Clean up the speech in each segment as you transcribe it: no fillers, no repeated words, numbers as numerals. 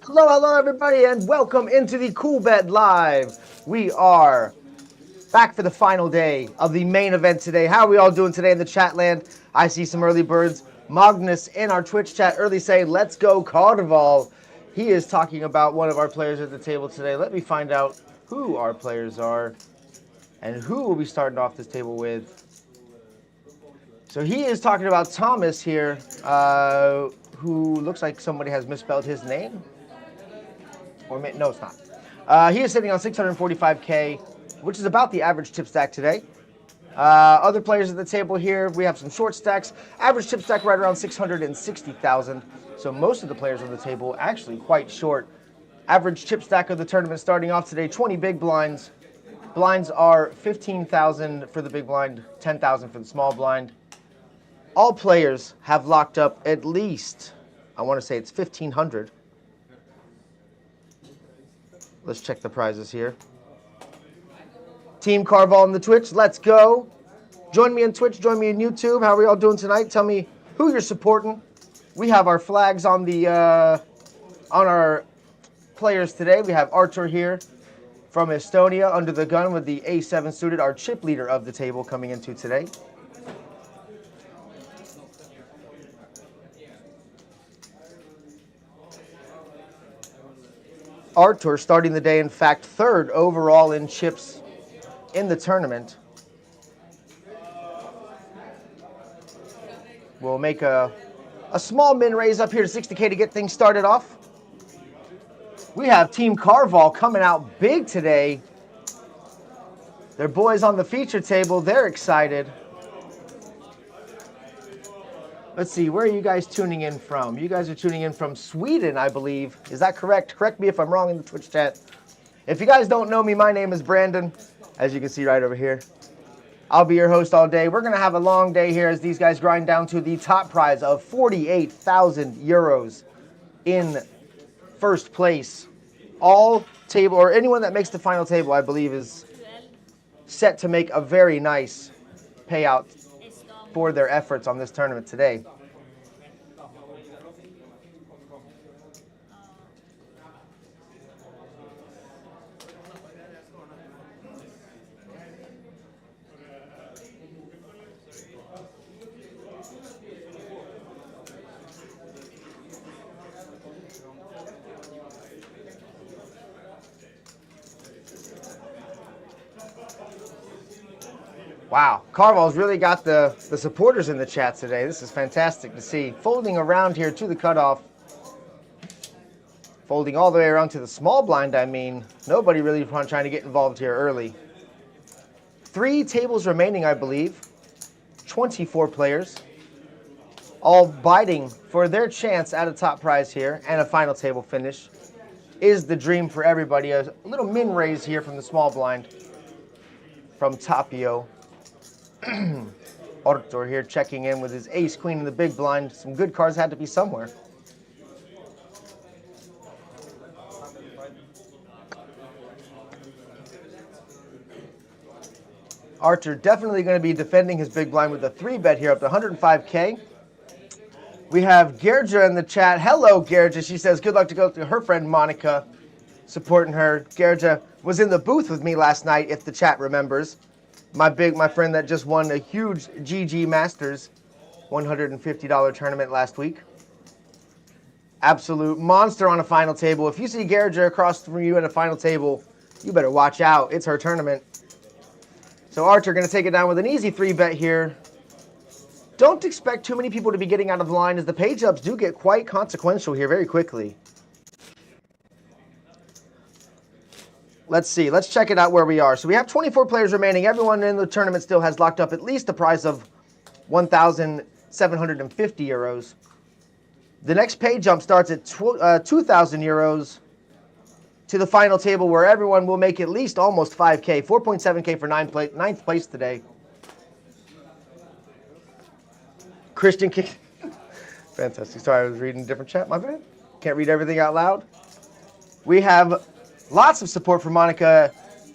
Hello, everybody, and welcome into the Coolbet Live. We are back for the final day of the main event today. How are we all doing today in the chat land? I see some early birds. Magnus in our Twitch chat early saying, let's go Carnival. He is talking about one of our players at the table today. Let me find out who our players are and who we'll be starting off this table with. So he is talking about Thomas here, who looks like somebody has misspelled his name. Or no, it's not. He is sitting on 645K, which is about the average chip stack today. Other players at the table here, we have some short stacks. Average chip stack right around 660,000. So most of the players on the table actually quite short. Average chip stack of the tournament starting off today, 20 big blinds. Blinds are 15,000 for the big blind, 10,000 for the small blind. All players have locked up at least, I want to say it's 1,500. Let's check the prizes here. Team Carval on the Twitch, let's go. Join me on Twitch, join me on YouTube. How are we all doing tonight? Tell me who you're supporting. We have our flags on the on our players today. We have Artur here from Estonia under the gun with the A7 suited, our chip leader of the table coming into today. Artur starting the day, in fact, third overall in chips in the tournament. We'll make a small min raise up here to 60K to get things started off. We have Team Carval coming out big today. Their boys on the feature table, they're excited. Let's see, where are you guys tuning in from? You guys are tuning in from Sweden, I believe. Is that correct? Correct me if I'm wrong in the Twitch chat. If you guys don't know me, my name is Brandon, as you can see right over here. I'll be your host all day. We're going to have a long day here as these guys grind down to the top prize of 48,000 euros in first place. All table, or anyone that makes the final table, I believe, is set to make a very nice payout for their efforts on this tournament today. Wow, Carval's really got the supporters in the chat today. This is fantastic to see. Folding around here to the cutoff. Folding all the way around to the small blind, I mean. Nobody really trying to get involved here early. 3 tables remaining, I believe. 24 players. All biting for their chance at a top prize here. And a final table finish is the dream for everybody. A little min raise here from the small blind from Tapio. Artur here checking in with his ace queen in the big blind. Some good cards had to be somewhere. Archer definitely going to be defending his big blind with a 3-bet here up to 105K. We have Gerja in the chat. Hello, Gerja. She says good luck to go to her friend Monica, supporting her. Gerja was in the booth with me last night, if the chat remembers. My friend that just won a huge GG Masters $150 tournament last week. Absolute monster on a final table. If you see Gerja across from you at a final table, you better watch out. It's her tournament. So Archer going to take it down with an easy 3-bet here. Don't expect too many people to be getting out of line, as the page ups do get quite consequential here very quickly. Let's see. Let's check it out where we are. So we have 24 players remaining. Everyone in the tournament still has locked up at least a prize of 1,750 euros. The next pay jump starts at 2,000 euros to the final table, where everyone will make at least almost 5K. 4.7K for ninth place today. Christian kick. Fantastic. Sorry, I was reading a different chat. My bad. Can't read everything out loud. We have lots of support from Monica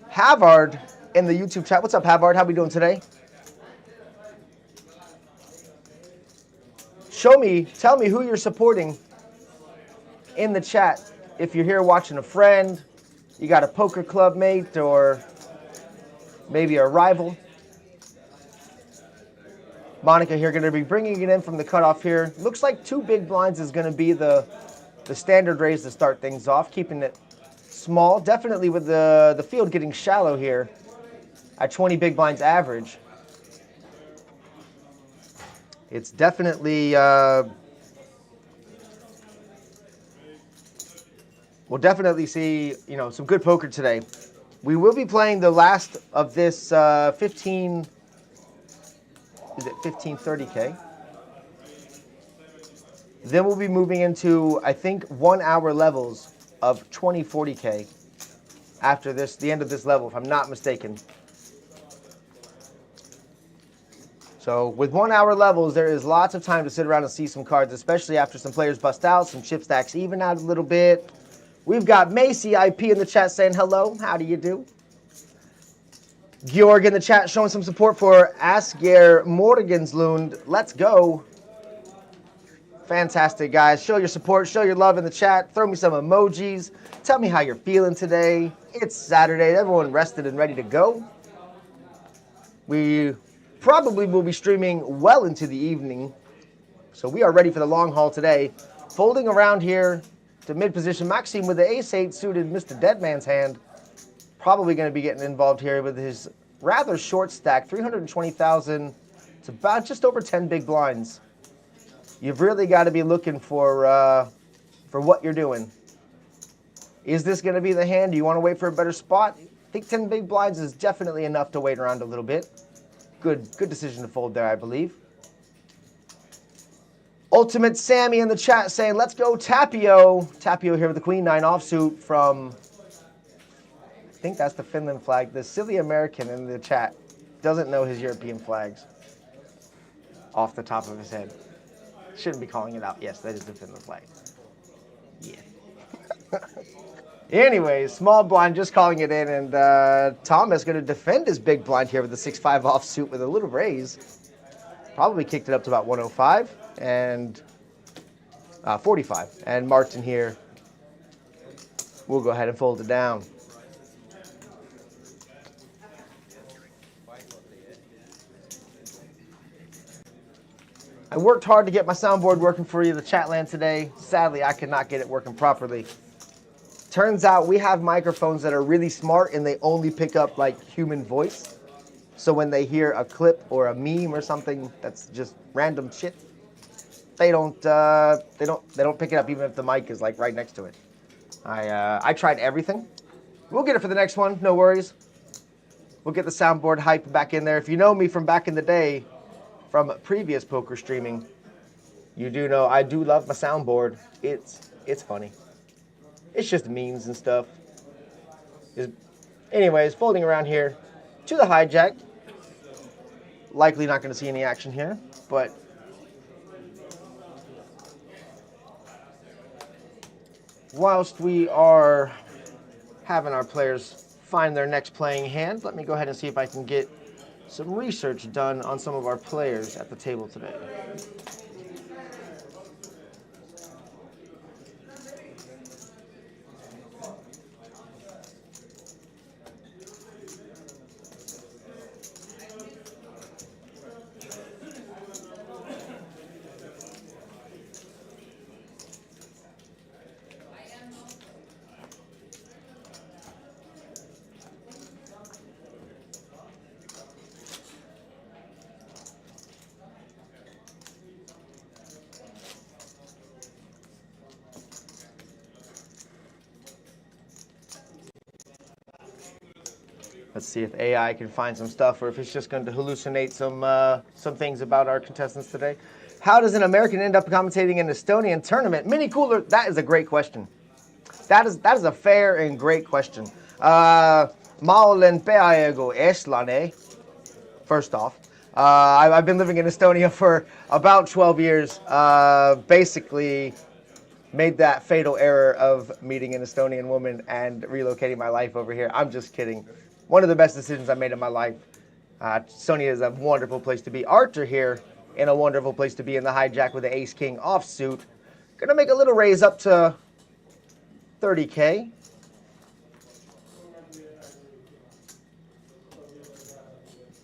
Havard in the YouTube chat. What's up, Havard? How we doing today? Tell me who you're supporting in the chat. If you're here watching a friend, you got a poker club mate, or maybe a rival. Monica here going to be bringing it in from the cutoff here. Looks like 2 big blinds is going to be the standard raise to start things off, keeping it small. Definitely with the field getting shallow here at 20 big blinds average. It's definitely, we'll definitely see, some good poker today. We will be playing the last of this 1530K. Then we'll be moving into, I think, 1 hour levels of 2040K after this, the end of this level, if I'm not mistaken. So with 1 hour levels, there is lots of time to sit around and see some cards, especially after some players bust out, some chip stacks even out a little bit. We've got Macy IP in the chat saying hello. How do you do? Georg in the chat showing some support for Asger Morgenslund. Let's go. Fantastic, guys. Show your support. Show your love in the chat. Throw me some emojis. Tell me how you're feeling today. It's Saturday. Everyone rested and ready to go. We probably will be streaming well into the evening. So we are ready for the long haul today. Folding around here to mid position. Maxim with the ace-8 suited Mr. Deadman's hand. Probably going to be getting involved here with his rather short stack. 320,000. It's about just over 10 big blinds. You've really got to be looking for what you're doing. Is this going to be the hand? Do you want to wait for a better spot? I think 10 big blinds is definitely enough to wait around a little bit. Good decision to fold there, I believe. Ultimate Sammy in the chat saying, let's go Tapio. Tapio here with the Queen 9 offsuit from, I think that's the Finland flag. The silly American in the chat doesn't know his European flags off the top of his head. Shouldn't be calling it out. Yes, that is the Finland flag. Yeah. Anyways, small blind, just calling it in, and Thomas going to defend his big blind here with the 6-5 offsuit with a little raise. Probably kicked it up to about 105 and 45. And Martin here will go ahead and fold it down. I worked hard to get my soundboard working for you, the chat land today. Sadly, I could not get it working properly. Turns out we have microphones that are really smart and they only pick up like human voice. So when they hear a clip or a meme or something that's just random shit, they don't pick it up even if the mic is like right next to it. I tried everything. We'll get it for the next one, no worries. We'll get the soundboard hype back in there. If you know me from back in the day, from previous poker streaming, you do know I do love my soundboard. It's funny. It's just memes and stuff. Anyways, folding around here to the hijack. Likely not going to see any action here, but whilst we are having our players find their next playing hand, let me go ahead and see if I can get some research done on some of our players at the table today. Let's see if AI can find some stuff or if it's just going to hallucinate some things about our contestants today. How does an American end up commentating an Estonian tournament? Mini Cooler, that is a great question. That is a fair and great question. Ma olen peaaegu eestlane. First off, I've been living in Estonia for about 12 years. Basically made that fatal error of meeting an Estonian woman and relocating my life over here. I'm just kidding. One of the best decisions I made in my life. Estonia is a wonderful place to be. Archer here in a wonderful place to be in the hijack with the ace-king offsuit. Gonna make a little raise up to 30K.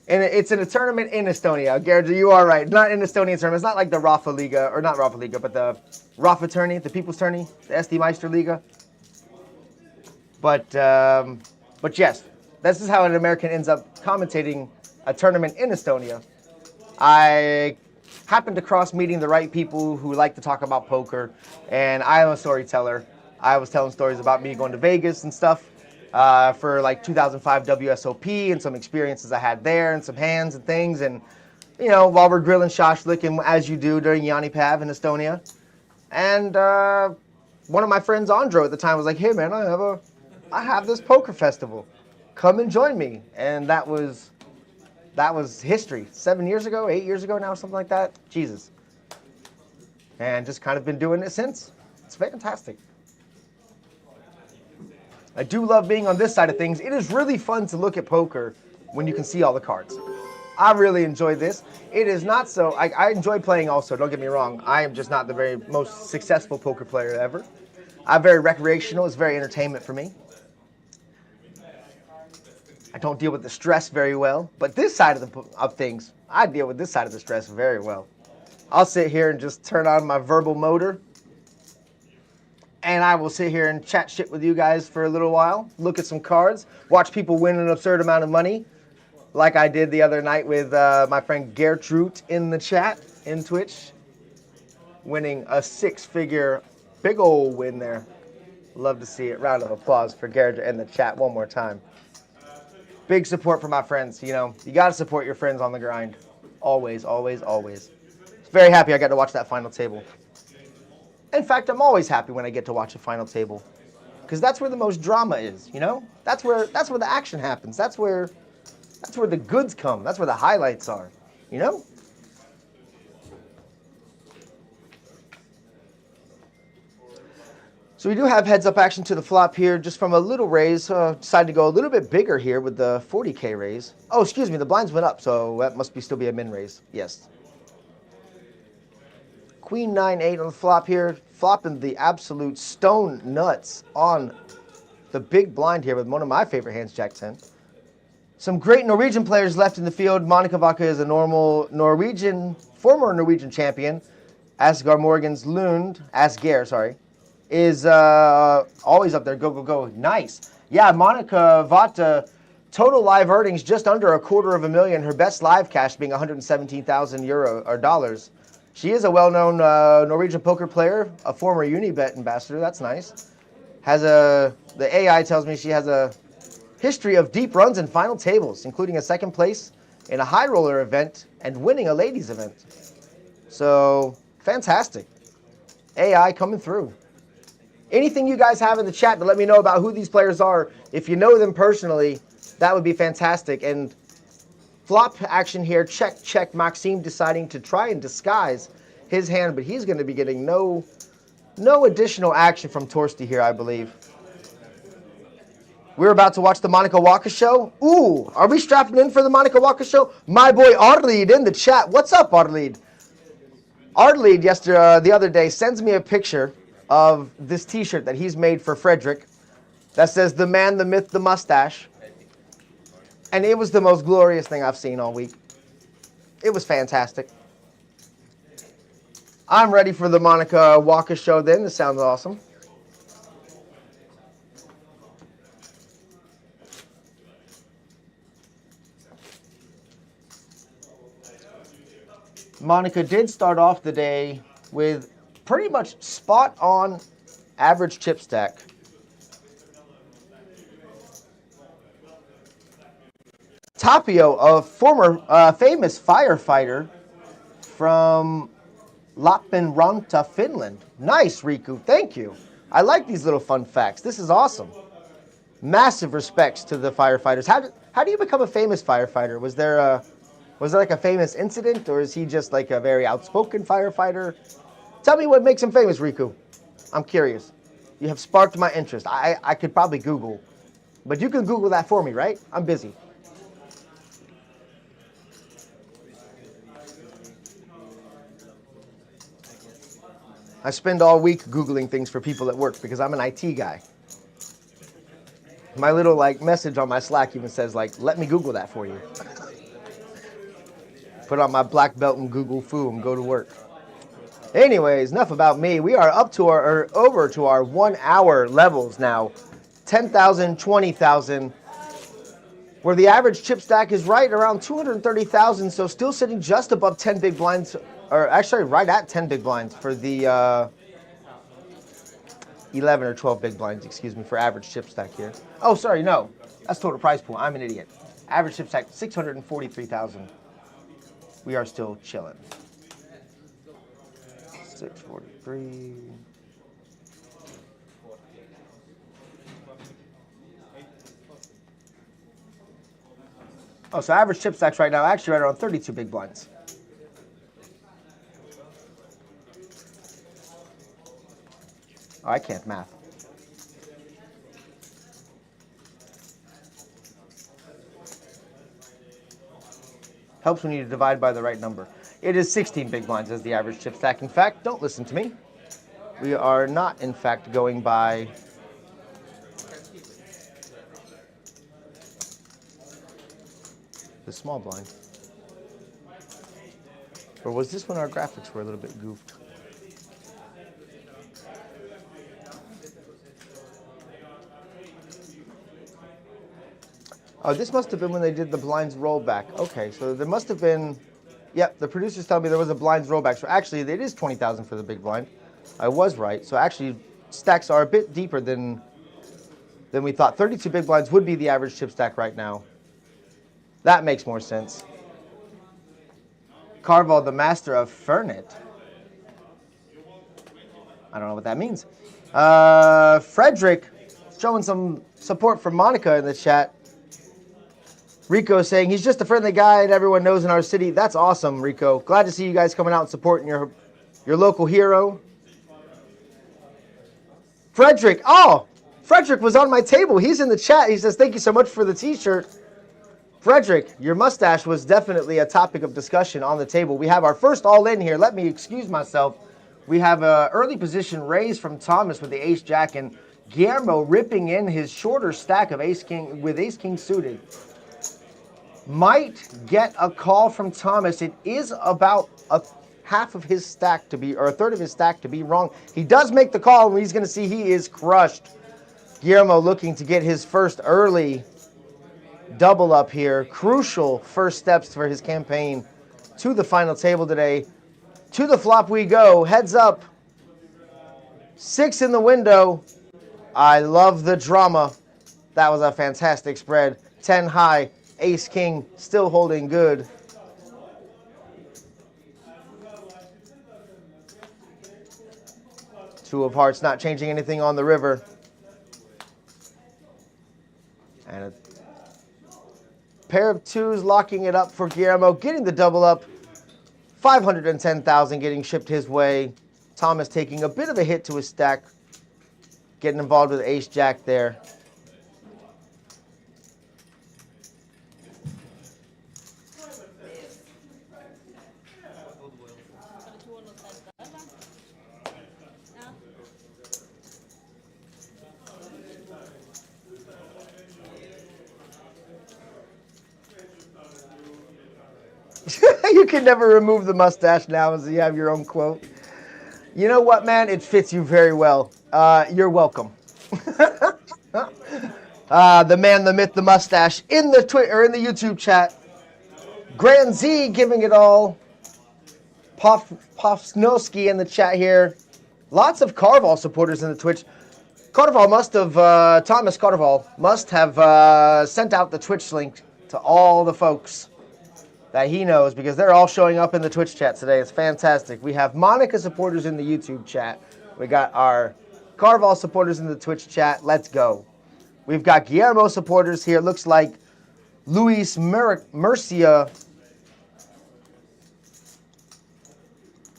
And it's in a tournament in Estonia. Gerda, you are right. Not an Estonian tournament. It's not like the Rafa Liga, or not Rafa Liga, but the Rafa tourney, the People's tourney, the SD Meister Liga. But yes, this is how an American ends up commentating a tournament in Estonia. I happened to cross meeting the right people who like to talk about poker, and I am a storyteller. I was telling stories about me going to Vegas and stuff. For like 2005 WSOP and some experiences I had there and some hands and things. And, you know, while we're grilling shashlik, and as you do during Yanni Pav in Estonia. And one of my friends, Andro, at the time was like, hey, man, I have this poker festival. Come and join me. And that was history. 7 years ago, 8 years ago now, something like that. Jesus. And just kind of been doing it since. It's fantastic. I do love being on this side of things. It is really fun to look at poker when you can see all the cards. I really enjoy this. It is not so, I enjoy playing also, don't get me wrong. I am just not the very most successful poker player ever. I'm very recreational, it's very entertainment for me. I don't deal with the stress very well, but this side of things, I deal with this side of the stress very well. I'll sit here and just turn on my verbal motor, and I will sit here and chat shit with you guys for a little while, look at some cards, watch people win an absurd amount of money, like I did the other night with my friend Gertrude in the chat, in Twitch, winning a six-figure big old win there. Love to see it. Round of applause for Gertrude in the chat one more time. Big support for my friends, you know. You got to support your friends on the grind. Always, always, always. Very happy I got to watch that final table. In fact, I'm always happy when I get to watch a final table, because that's where the most drama is, you know? That's where the action happens. That's where the goods come. That's where the highlights are, you know? So we do have heads-up action to the flop here, just from a little raise. Decided to go a little bit bigger here with the 40K raise. Oh, excuse me, the blinds went up, so that must still be a min raise. Yes. Queen 9-8 on the flop here, flopping the absolute stone nuts on the big blind here with one of my favorite hands, Jack 10. Some great Norwegian players left in the field. Monica Vaca is a former Norwegian champion. Asger Morgan's Lund, is always up there. Go, go, go. Nice. Yeah, Monica Vata, total live earnings just under $250,000. Her best live cash being 117,000 euro or dollars. She is a well-known Norwegian poker player, a former Unibet ambassador. That's nice. The AI tells me she has a history of deep runs in final tables, including a second place in a high roller event and winning a ladies event. So, fantastic. AI coming through. Anything you guys have in the chat to let me know about who these players are, if you know them personally, that would be fantastic. And flop action here, check, check. Maxim deciding to try and disguise his hand, but he's going to be getting no additional action from Torsti here, I believe. We're about to watch the Monica Walker show. Ooh, are we strapping in for the Monica Walker show? My boy Arlead in the chat. What's up, Arlead? Arlead the other day sends me a picture of this T-shirt that he's made for Frederick that says "The Man, the Myth, the Mustache," and it was the most glorious thing I've seen all week. It was fantastic. I'm ready for the Monica Walker show. Then this sounds awesome. Monica did start off the day with pretty much spot on average chip stack. Tapio, a former famous firefighter from Lappeenranta, Finland. Nice, Riku. Thank you. I like these little fun facts. This is awesome. Massive respects to the firefighters. How do you become a famous firefighter? Was there like a famous incident, or is he just like a very outspoken firefighter? Tell me what makes him famous, Riku. I'm curious. You have sparked my interest. I could probably Google, but you can Google that for me, right? I'm busy. I spend all week Googling things for people at work because I'm an IT guy. My little message on my Slack even says let me Google that for you. Put on my black belt and Google Foo and go to work. Anyways, enough about me. We are up to over to our 1 hour levels now. 10,000, 20,000. Where the average chip stack is right around 230,000, so still sitting just above 10 big blinds, or actually right at 10 big blinds for the 11 or 12 big blinds, excuse me, for average chip stack here. Oh, sorry, no. That's total price pool. I'm an idiot. Average chip stack, 643,000. We are still chilling. 643. Oh, so average chip stacks right now actually right around 32 big blinds. Oh, I can't math. Helps when you divide by the right number. It is 16 big blinds as the average chip stack. In fact, don't listen to me. We are not, in fact, going by the small blind. Or was this when our graphics were a little bit goofed? Oh, this must have been when they did the blinds rollback. Okay, so there must have been, yep, the producers tell me there was a blinds rollback. So actually, it is 20,000 for the big blind. I was right. So actually, stacks are a bit deeper than we thought. 32 big blinds would be the average chip stack right now. That makes more sense. Carval, the master of Fernet. I don't know what that means. Frederick, showing some support for Monica in the chat. Rico saying he's just a friendly guy and everyone knows in our city. That's awesome, Rico. Glad to see you guys coming out and supporting your local hero. Frederick. Oh, Frederick was on my table. He's in the chat. He says, thank you so much for the t-shirt. Frederick, your mustache was definitely a topic of discussion on the table. We have our first all-in here. Let me excuse myself. We have an early position raise from Thomas with the ace-jack, and Guillermo ripping in his shorter stack of ace-king with ace-king suited. Might get a call from Thomas. It is about a half of his stack to be, or a third of his stack to be wrong. He does make the call, and he's going to see he is crushed. Guillermo looking to get his first early double up here. Crucial first steps for his campaign to the final table today. To the flop we go. Heads up. 6 in the window. I love the drama. That was a fantastic spread. 10 high. Ace king still holding good. Two of hearts not changing anything on the river. And a pair of twos locking it up for Guillermo, getting the double up. 510,000 getting shipped his way. Thomas taking a bit of a hit to his stack, getting involved with ace-jack there. You can never remove the mustache now as you have your own quote. You know what, man? It fits you very well. You're welcome. The man, the myth, the mustache in the Twitter or in the YouTube chat. Grand Z giving it all. Pofsnowski in the chat here. Lots of Carval supporters in the Twitch. Carval must have, Thomas Carval must have sent out the Twitch link to all the folks that he knows because they're all showing up in the Twitch chat today. It's fantastic. We have Monica supporters in the YouTube chat. We got our Carval supporters in the Twitch chat. Let's go. We've got Guillermo supporters here. Looks like Luis Murcia.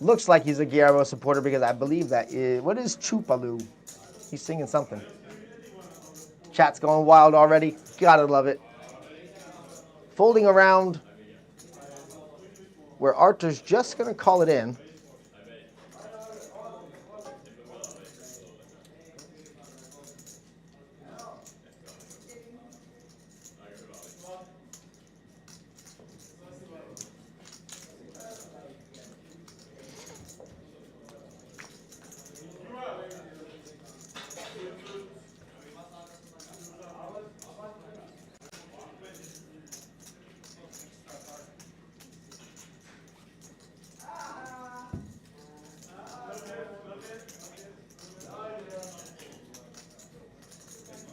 Looks like he's a Guillermo supporter because I believe that is... What is Chupaloo? He's singing something. Chat's going wild already. Gotta love it. Folding around where Arthur's just going to call it in.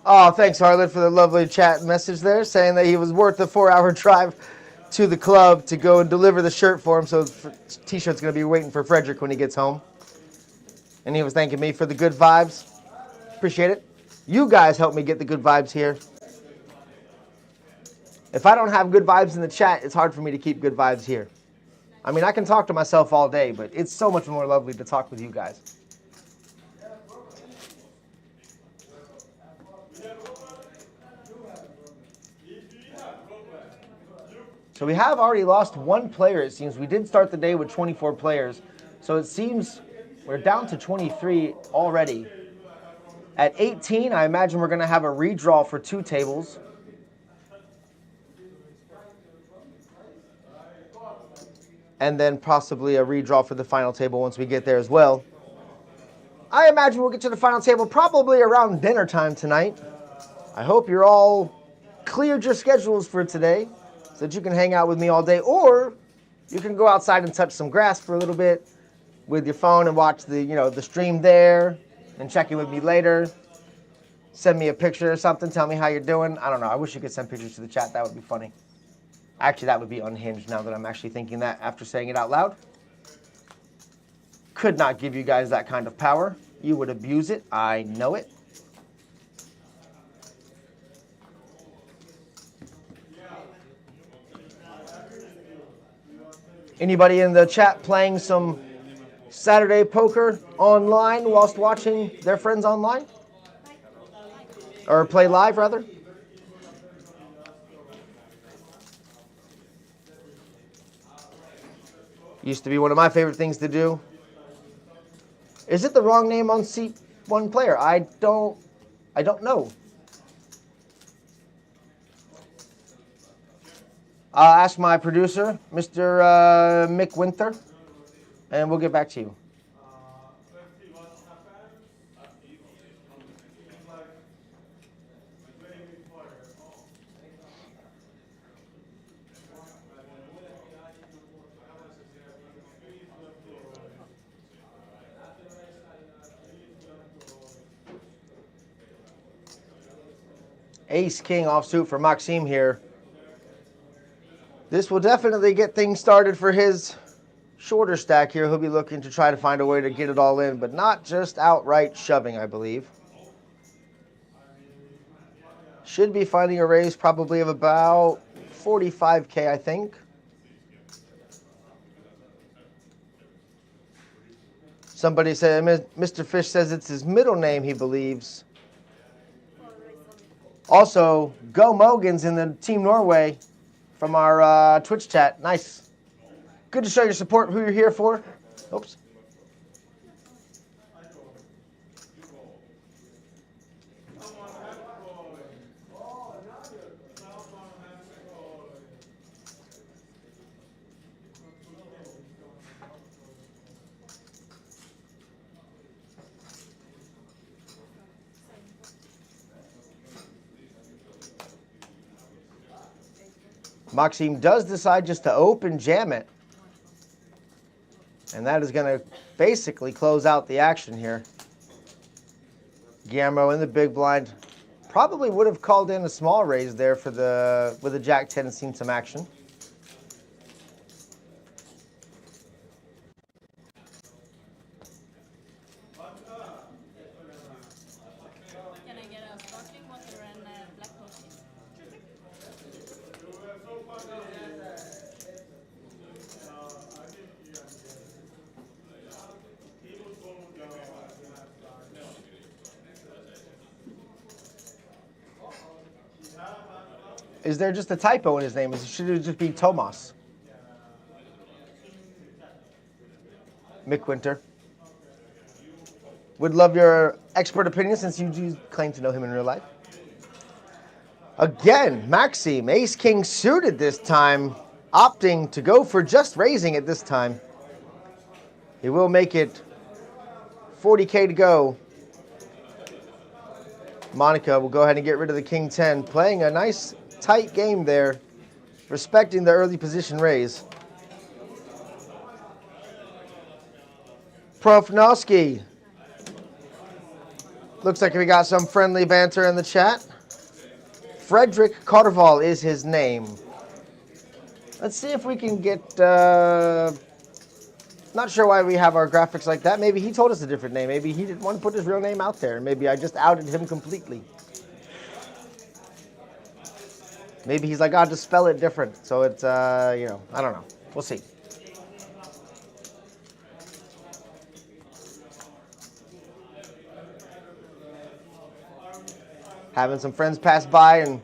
Oh, thanks, Harlan, for the lovely chat message there, saying that he was worth the 4-hour drive to the club to go and deliver the shirt for him. So the T-shirt's going to be waiting for Frederick when he gets home. And he was thanking me for the good vibes. Appreciate it. You guys help me get the good vibes here. If I don't have good vibes in the chat, it's hard for me to keep good vibes here. I mean, I can talk to myself all day, but it's so much more lovely to talk with you guys. So we have already lost one player, it seems. We did start the day with 24 players. So it seems we're down to 23 already. At 18, I imagine we're going to have a redraw for 2 tables. And then possibly a redraw for the final table once we get there as well. I imagine we'll get to the final table probably around dinner time tonight. I hope you're all cleared your schedules for today so that you can hang out with me all day. Or you can go outside and touch some grass for a little bit with your phone and watch the, the stream there and check in with me later. Send me a picture or something. Tell me how you're doing. I don't know. I wish you could send pictures to the chat. That would be funny. Actually, that would be unhinged now that I'm actually thinking that after saying it out loud. Could not give you guys that kind of power. You would abuse it. I know it. Anybody in the chat playing some Saturday poker online whilst watching their friends online? Or play live, rather? Used to be one of my favorite things to do. Is it the wrong name on seat 1 player? I don't know. I'll ask my producer, Mr. Mick Winter, and we'll get back to you. Ace King offsuit for Maxim here. This will definitely get things started for his shorter stack here. He'll be looking to try to find a way to get it all in, but not just outright shoving, I believe. Should be finding a raise probably of about 45K, I think. Somebody said, Mr. Fish says it's his middle name, he believes. Also, Go Mogan's in the Team Norway from our Twitch chat. Nice. Good to show your support, who you're here for. Oops. Maxim does decide just to open jam it. And that is going to basically close out the action here. Guillermo in the big blind. Probably would have called in a small raise there for with the Jack 10 and seen some action. Can I get a sparkling water and black coffee? Is there just a typo in his name? Should it just be Tomas? Mick Winter. Would love your expert opinion since you do claim to know him in real life. Again, Maxim, ace-king suited this time, opting to go for just raising it this time. He will make it 40K to go. Monica will go ahead and get rid of the king 10, playing a nice tight game there, respecting the early position raise. Profnowski. Looks like we got some friendly banter in the chat. Frederick Carval is his name. Let's see if we can get... not sure why we have our graphics like that. Maybe he told us a different name. Maybe he didn't want to put his real name out there. Maybe I just outed him completely. Maybe he's like, I'll just spell it different. So it's, you know, I don't know. We'll see. Having some friends pass by and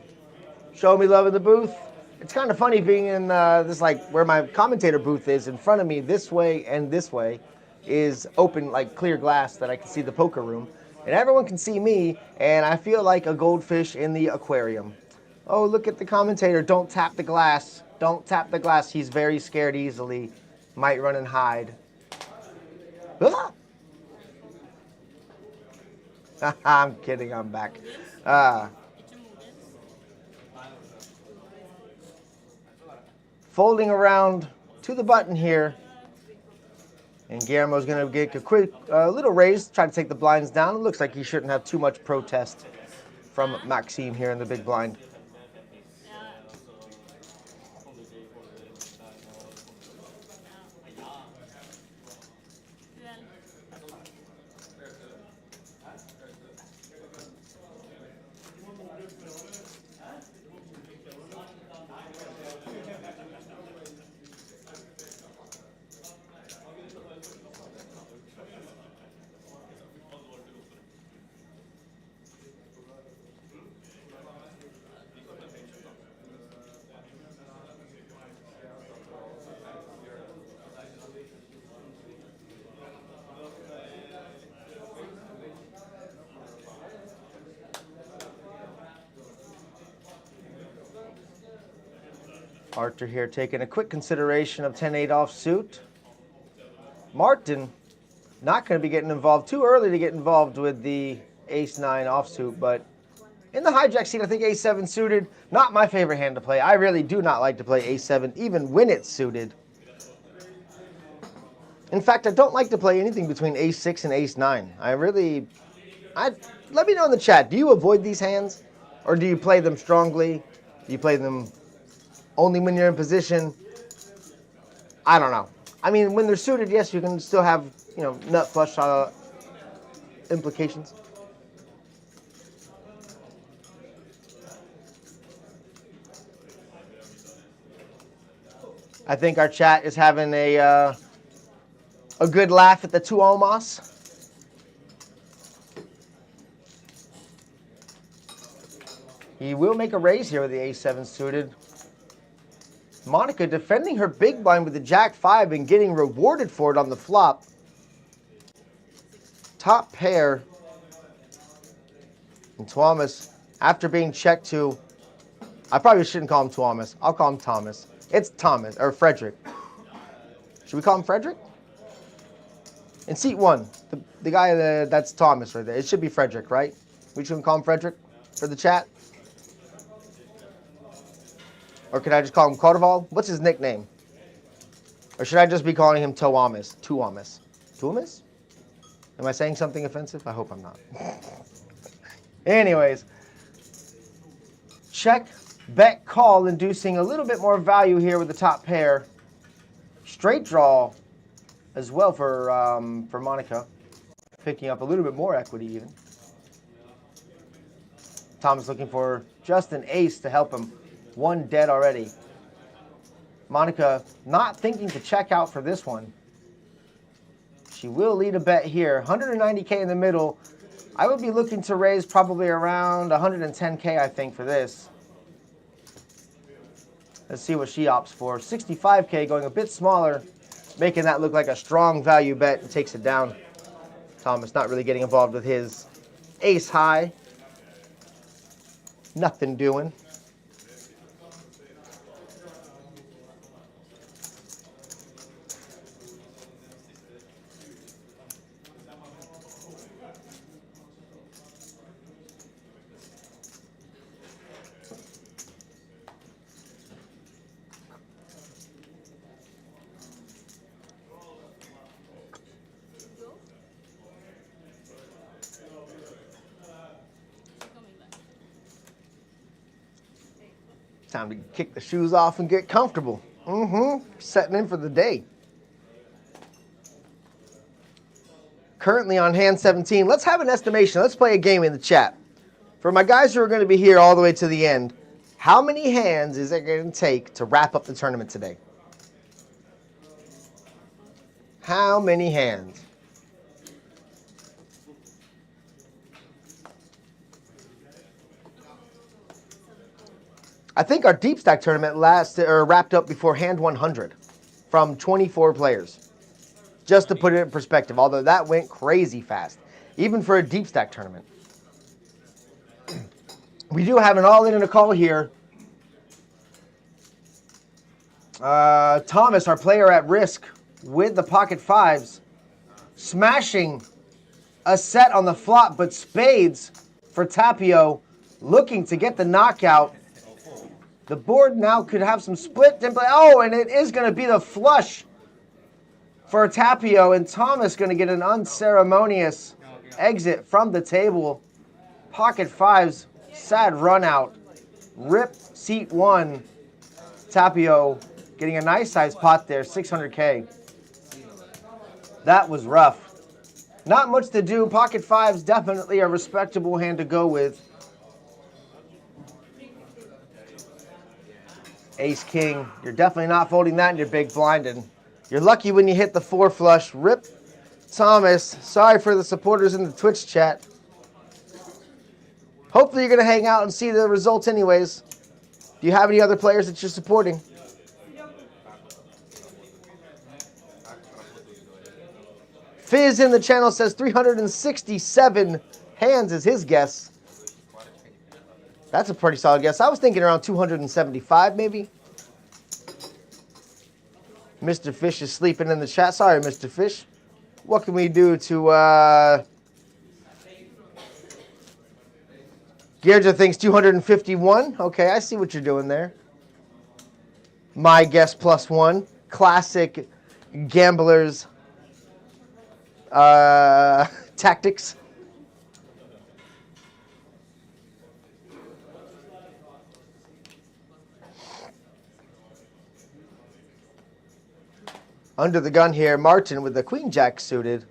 show me love in the booth. It's kind of funny being in this, like, where my commentator booth is in front of me, this way and this way, is open, like, clear glass that I can see the poker room. And everyone can see me, and I feel like a goldfish in the aquarium. Oh, look at the commentator. Don't tap the glass. Don't tap the glass. He's very scared easily. Might run and hide. Ah! I'm kidding. I'm back. Folding around to the button here. And Guillermo's going to get a quick little raise, try to take the blinds down. It looks like he shouldn't have too much protest from Maxim here in the big blind. Archer here taking a quick consideration of 10-8 offsuit. Martin not going to be getting involved too early to get involved with the ace-9 offsuit, but in the hijack seat, I think ace-7 suited, not my favorite hand to play. I really do not like to play ace-7, even when it's suited. In fact, I don't like to play anything between ace-6 and ace-9. Let me know in the chat, do you avoid these hands? Or do you play them strongly? Do you play them only when you're in position? I don't know. I mean, when they're suited, yes, you can still have, you know, nut flush implications. I think our chat is having a good laugh at the two Omos. He will make a raise here with the ace-7 suited. Monica defending her big blind with the jack-5 and getting rewarded for it on the flop. Top pair. And Thomas, after being checked to, I probably shouldn't call him Thomas. I'll call him Thomas. It's Thomas, or Frederick. Should we call him Frederick? In seat 1, the guy that's Thomas right there. It should be Frederick, right? We shouldn't call him Frederick for the chat? Or could I just call him Corval? What's his nickname? Or should I just be calling him Tuamis? Tuamis? Am I saying something offensive? I hope I'm not. Anyways. Check, bet, call, inducing a little bit more value here with the top pair. Straight draw as well for Monica. Picking up a little bit more equity even. Thomas looking for just an ace to help him. One dead already. Monica not thinking to check out for this one. She will lead a bet here. 190K in the middle. I would be looking to raise probably around 110K, I think, for this. Let's see what she opts for. 65K, going a bit smaller, making that look like a strong value bet and takes it down. Thomas not really getting involved with his ace high. Nothing doing. Time to kick the shoes off and get comfortable. Setting in for the day. Currently on hand 17. Let's have an estimation. Let's play a game in the chat. For my guys who are going to be here all the way to the end, how many hands is it going to take to wrap up the tournament today? How many hands? I think our deep stack tournament wrapped up before hand 100 from 24 players. Just to put it in perspective, although that went crazy fast, even for a deep stack tournament. We do have an all-in and a call here. Thomas, our player at risk with the pocket fives, smashing a set on the flop, but spades for Tapio, looking to get the knockout. The board now could have some split. Oh, and it is going to be the flush for Tapio, and Thomas going to get an unceremonious exit from the table. Pocket fives, sad run out. Rip seat one. Tapio getting a nice size pot there, 600K. That was rough. Not much to do. Pocket fives, definitely a respectable hand to go with. Ace king, you're definitely not folding that in your big blind, and you're lucky when you hit the four flush. Rip Thomas. Sorry for the supporters in the Twitch chat. Hopefully you're going to hang out and see the results anyways. Do you have any other players that you're supporting? Fizz in the channel says 367 hands is his guess. That's a pretty solid guess. I was thinking around 275 maybe. Mr. Fish is sleeping in the chat. Sorry, Mr. Fish. What can we do to... Georgia thinks 251. Okay, I see what you're doing there. My guess +1. Classic gamblers tactics. Under the gun here, Martin with the queen jack suited.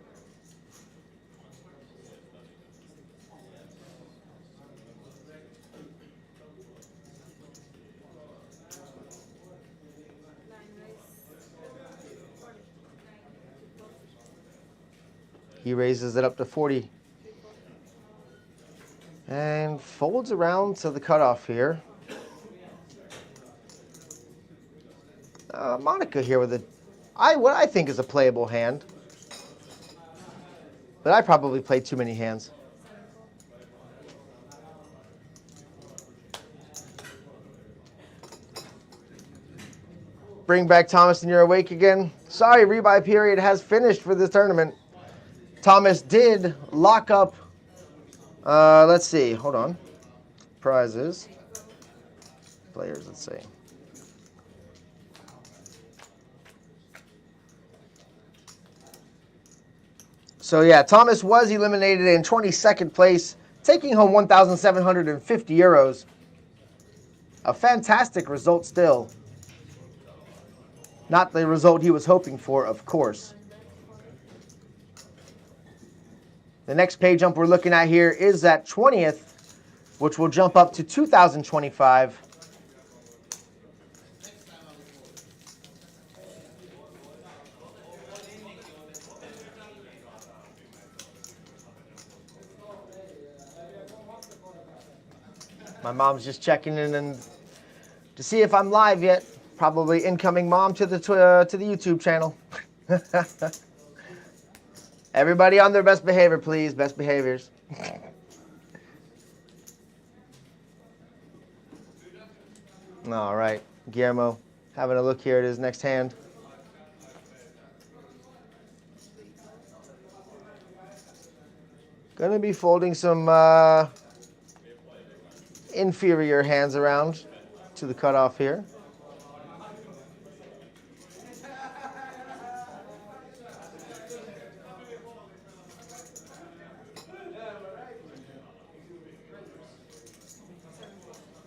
He raises it up to 40. And folds around to the cutoff here. Monica here with what I think is a playable hand. But I probably played too many hands. Bring back Thomas and you're awake again. Sorry, rebuy period has finished for this tournament. Thomas did lock up, let's see, hold on. Prizes. Players, let's see. So yeah, Thomas was eliminated in 22nd place, taking home 1,750 euros. A fantastic result still. Not the result he was hoping for, of course. The next pay jump we're looking at here is at 20th, which will jump up to 2,025. My mom's just checking in and to see if I'm live yet. Probably incoming mom to the YouTube channel. Everybody on their best behavior, please. Best behaviors. All right, Guillermo, having a look here at his next hand. Gonna be folding some inferior hands around to the cutoff here.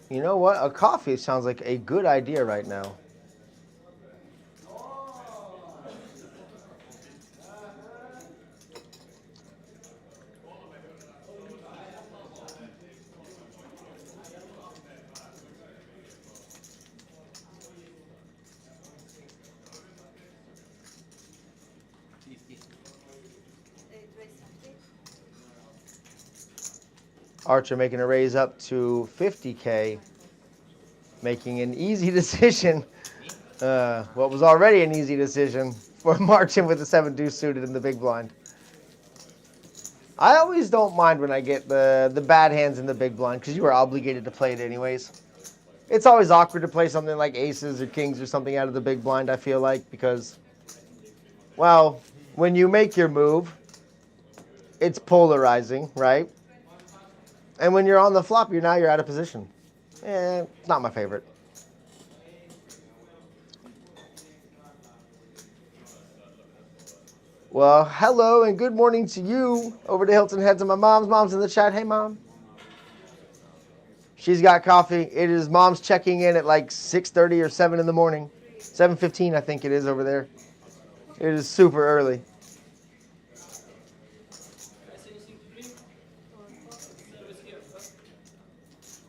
You know what? A coffee sounds like a good idea right now. Archer making a raise up to 50K, making an easy decision. What was already an easy decision for Martin with the 7-2 suited in the big blind. I always don't mind when I get the bad hands in the big blind because you are obligated to play it anyways. It's always awkward to play something like aces or kings or something out of the big blind, I feel like, because, well, when you make your move, it's polarizing, right? And when you're on the flop, you're out of position. It's not my favorite. Well, hello and good morning to you over to Hilton Heads and my mom's. Mom's in the chat. Hey, Mom. She's got coffee. It is Mom's checking in at like 6:30 or 7 in the morning. 7:15, I think it is over there. It is super early.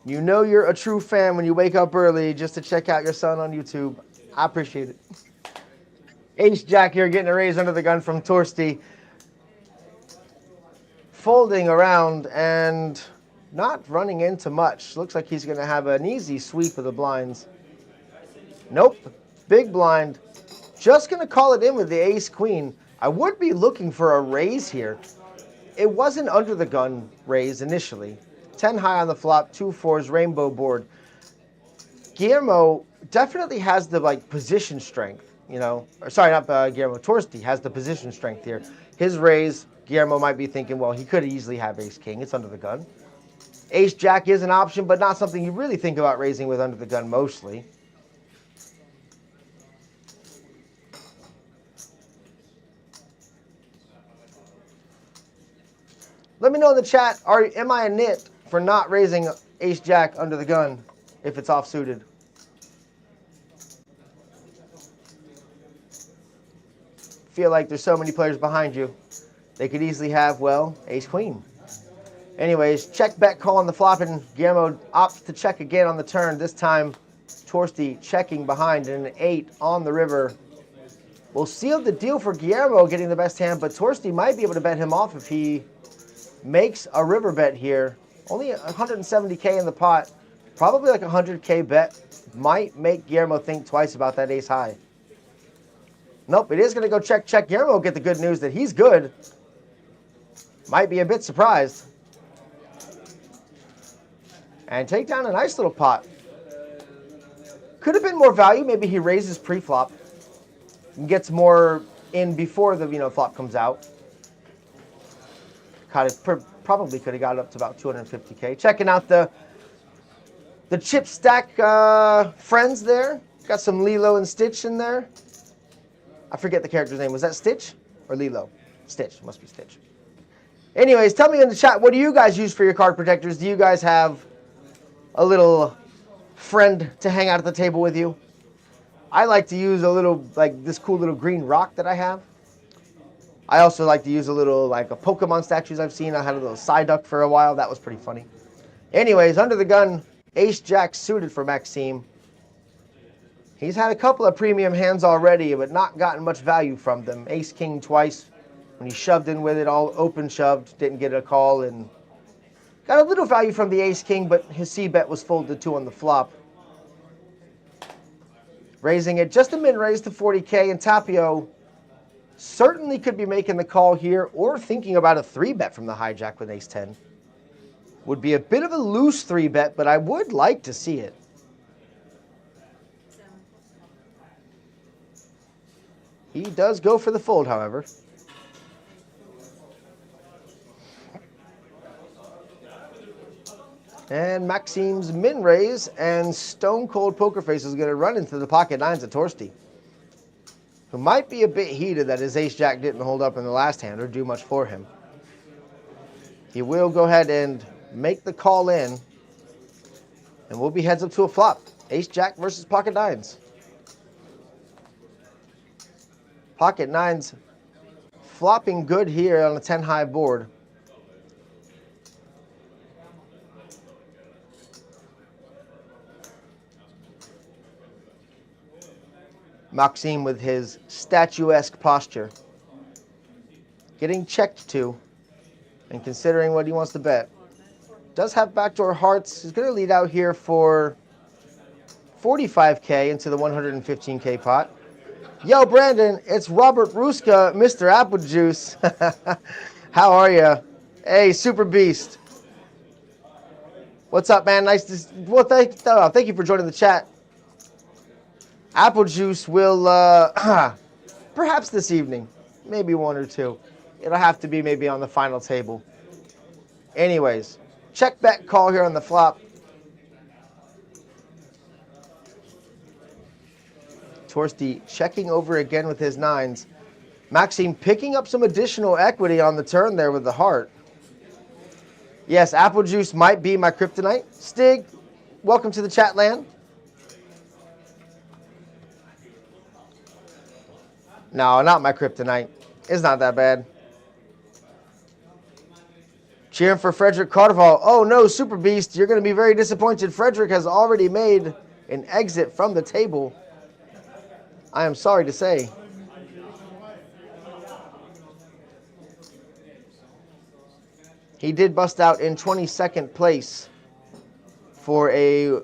You know you're a true fan when you wake up early just to check out your son on YouTube. I appreciate it. Ace Jack here getting a raise under the gun from Torsti. Folding around and not running into much. Looks like he's going to have an easy sweep of the blinds. Nope. Big blind. Just going to call it in with the ace queen. I would be looking for a raise here. It wasn't under the gun raise initially. 10 high on the flop, 2 4s, rainbow board. Guillermo definitely has the position strength, you know. Or, sorry, not Guillermo. Torsti has the position strength here. His raise, Guillermo might be thinking, well, he could easily have ace king. It's under the gun. Ace jack is an option, but not something you really think about raising with under the gun mostly. Let me know in the chat, am I a nit for not raising ace jack under the gun if it's off suited? Feel like there's so many players behind you. They could easily have, well, ace queen. Anyways, check bet call on the flop, and Guillermo opts to check again on the turn. This time, Torsti checking behind and an 8 on the river. Will seal the deal for Guillermo getting the best hand, but Torsti might be able to bet him off if he makes a river bet here. Only 170K in the pot. Probably like a 100K bet. Might make Guillermo think twice about that ace high. Nope, it is going to go check, check. Guillermo will get the good news that he's good. Might be a bit surprised. And take down a nice little pot. Could have been more value. Maybe he raises pre-flop and gets more in before the flop comes out. Probably could have got it up to about 250K. Checking out the chip stack friends there. Got some Lilo and Stitch in there. I forget the character's name. Was that Stitch or Lilo? Stitch. Must be Stitch. Anyways, tell me in the chat, what do you guys use for your card protectors? Do you guys have a little friend to hang out at the table with you? I like to use a little, like this cool little green rock that I have. I also like to use a little, like a Pokemon statues I've seen. I had a little Psyduck for a while. That was pretty funny. Anyways, under the gun, Ace-Jack suited for Maxim. He's had a couple of premium hands already, but not gotten much value from them. Ace-King twice. When he shoved in with it, all open shoved, didn't get a call, and got a little value from the Ace-King, but his C-bet was folded to on the flop. Raising it just a min-raise to 40K, and Tapio certainly could be making the call here or thinking about a 3-bet from the hijack with Ace-10. Would be a bit of a loose 3-bet, but I would like to see it. He does go for the fold, however. And Maxim's min raise and Stone Cold Poker Face is going to run into the pocket nines of Torsti, who might be a bit heated that his Ace-Jack didn't hold up in the last hand or do much for him. He will go ahead and make the call in, and we'll be heads up to a flop. Ace-Jack versus pocket nines. Pocket nines flopping good here on a 10-high board. Maxim with his statuesque posture. Getting checked to and considering what he wants to bet. Does have backdoor hearts. He's going to lead out here for 45K into the 115K pot. Yo, Brandon, it's Robert Ruska, Mr. Apple Juice. How are you? Hey, Super Beast. What's up, man? Nice to... Well, thank you for joining the chat. Apple Juice will, perhaps this evening. Maybe one or two. It'll have to be maybe on the final table. Anyways, check bet call here on the flop. Torsti checking over again with his nines. Maxim picking up some additional equity on the turn there with the heart. Yes, Apple Juice might be my kryptonite. Stig, welcome to the chat land. No, not my kryptonite. It's not that bad. Cheering for Frederick Carval. Oh no, Super Beast, you're going to be very disappointed. Frederick has already made an exit from the table. I am sorry to say. He did bust out in 22nd place for a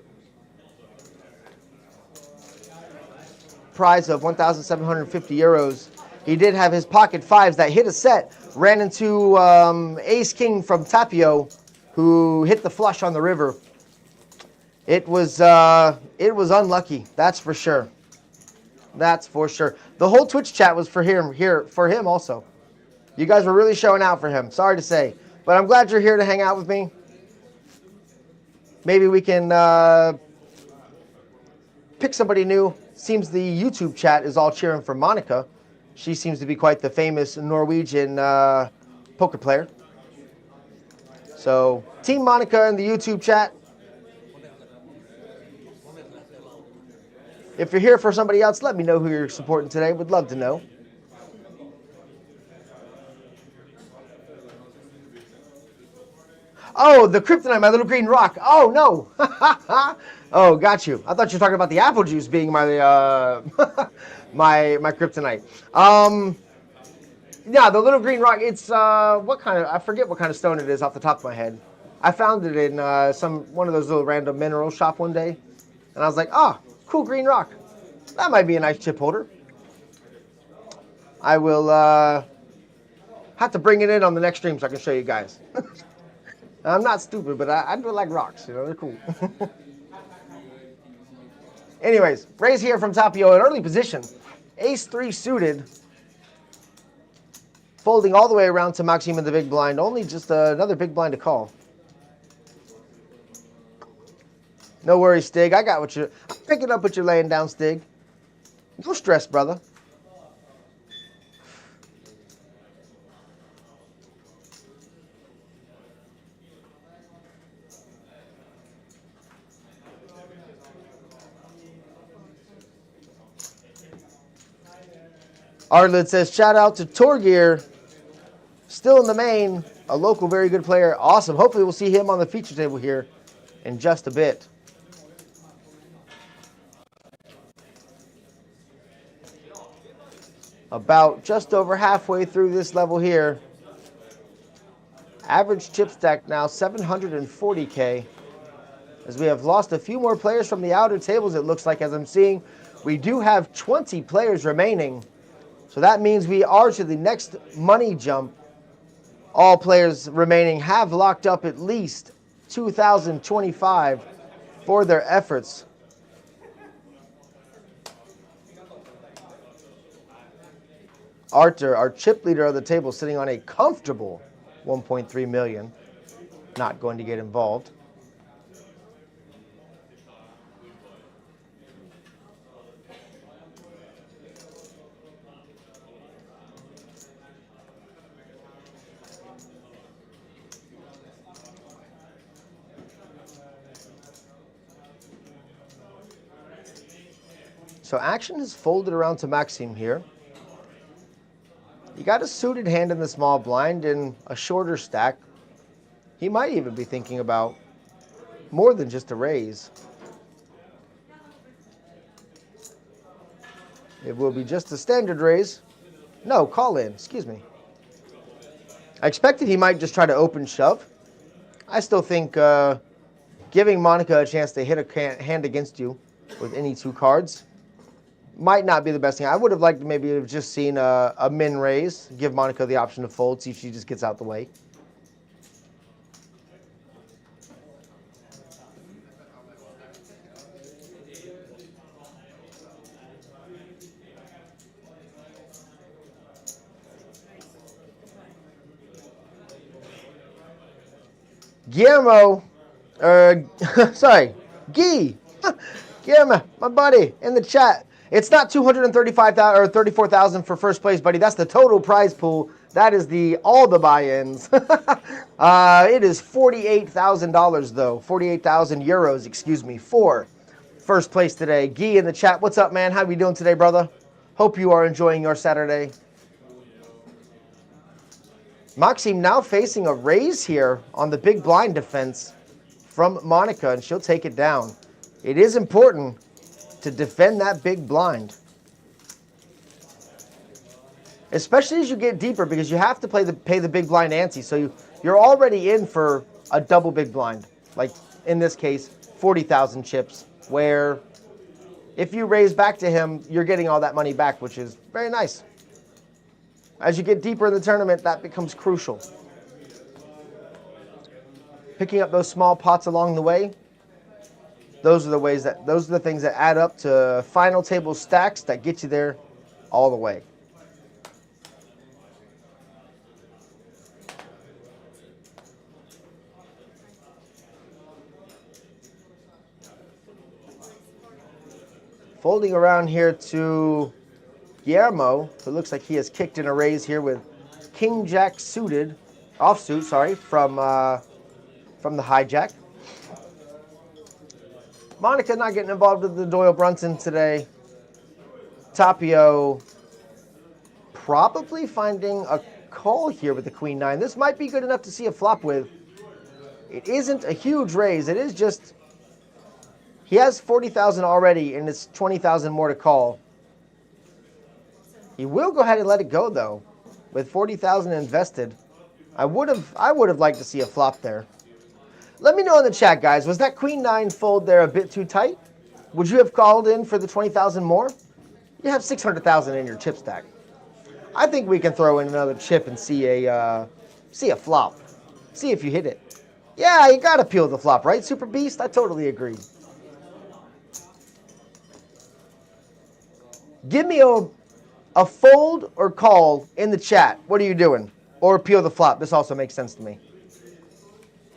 prize of 1,750 euros. He did have his pocket fives that hit a set, ran into Ace King from Tapio, who hit the flush on the river. It was unlucky, that's for sure. That's for sure. The whole Twitch chat was for him also. You guys were really showing out for him. Sorry to say, but I'm glad you're here to hang out with me. Maybe we can pick somebody new. Seems the YouTube chat is all cheering for Monica. She seems to be quite the famous Norwegian poker player. So, Team Monica in the YouTube chat. If you're here for somebody else, let me know who you're supporting today. Would love to know. Oh, the kryptonite, my little green rock. Oh, no. Oh, got you. I thought you were talking about the apple juice being my my kryptonite. Yeah, the little green rock. It's what kind of? I forget what kind of stone it is off the top of my head. I found it in one of those little random mineral shop one day, and I was like, oh, cool green rock. That might be a nice chip holder. I will have to bring it in on the next stream so I can show you guys. I'm not stupid, but I do like rocks. You know, they're cool. Anyways, raise here from Tapio in early position. Ace-3 suited. Folding all the way around to Maxim in the big blind. Only just another big blind to call. No worries, Stig. I got what I'm picking up what you're laying down, Stig. No stress, brother. Arlid says, shout out to Torgear. Still in the main. A local very good player. Awesome. Hopefully we'll see him on the feature table here in just a bit. About just over halfway through this level here. Average chip stack now 740K. As we have lost a few more players from the outer tables, it looks like, as I'm seeing. We do have 20 players remaining. So that means we are to the next money jump. All players remaining have locked up at least 2,025 for their efforts. Arthur, our chip leader of the table, sitting on a comfortable 1.3 million. Not going to get involved. So action is folded around to Maxim here. You got a suited hand in the small blind and a shorter stack. He might even be thinking about more than just a raise. It will be just a standard raise. No, call in, excuse me. I expected he might just try to open shove. I still think giving Monica a chance to hit a hand against you with any two cards might not be the best thing. I would have liked to maybe have just seen a min raise, give Monica the option to fold, see if she just gets out the way. Guillermo, sorry, Guy, Guillermo, my buddy, in the chat. It's not 235,000 or 34,000 for first place, buddy. That's the total prize pool. That is all the buy-ins. It is $48,000 though, 48,000 euros, excuse me, for first place today. Guy in the chat, what's up, man? How you doing today, brother? Hope you are enjoying your Saturday. Maxim now facing a raise here on the big blind defense from Monica, and she'll take it down. It is important to defend that big blind, especially as you get deeper, because you have to pay the big blind ante. So you're already in for a double big blind, like in this case, 40,000 chips, where if you raise back to him, you're getting all that money back, which is very nice. As you get deeper in the tournament, that becomes crucial. Picking up those small pots along the way, those are the things that add up to final table stacks that get you there all the way. Folding around here to Guillermo, who looks like he has kicked in a raise here with King Jack suited, offsuit, sorry, from the hijack. Monica not getting involved with the Doyle Brunson today. Tapio probably finding a call here with the Queen 9. This might be good enough to see a flop with. It isn't a huge raise. It is just, he has 40,000 already and it's 20,000 more to call. He will go ahead and let it go though. With 40,000 invested, I would have liked to see a flop there. Let me know in the chat, guys. Was that Queen 9 fold there a bit too tight? Would you have called in for the 20,000 more? You have 600,000 in your chip stack. I think we can throw in another chip and see a flop. See if you hit it. Yeah, you gotta peel the flop, right, Super Beast? I totally agree. Give me a fold or call in the chat. What are you doing? Or peel the flop. This also makes sense to me.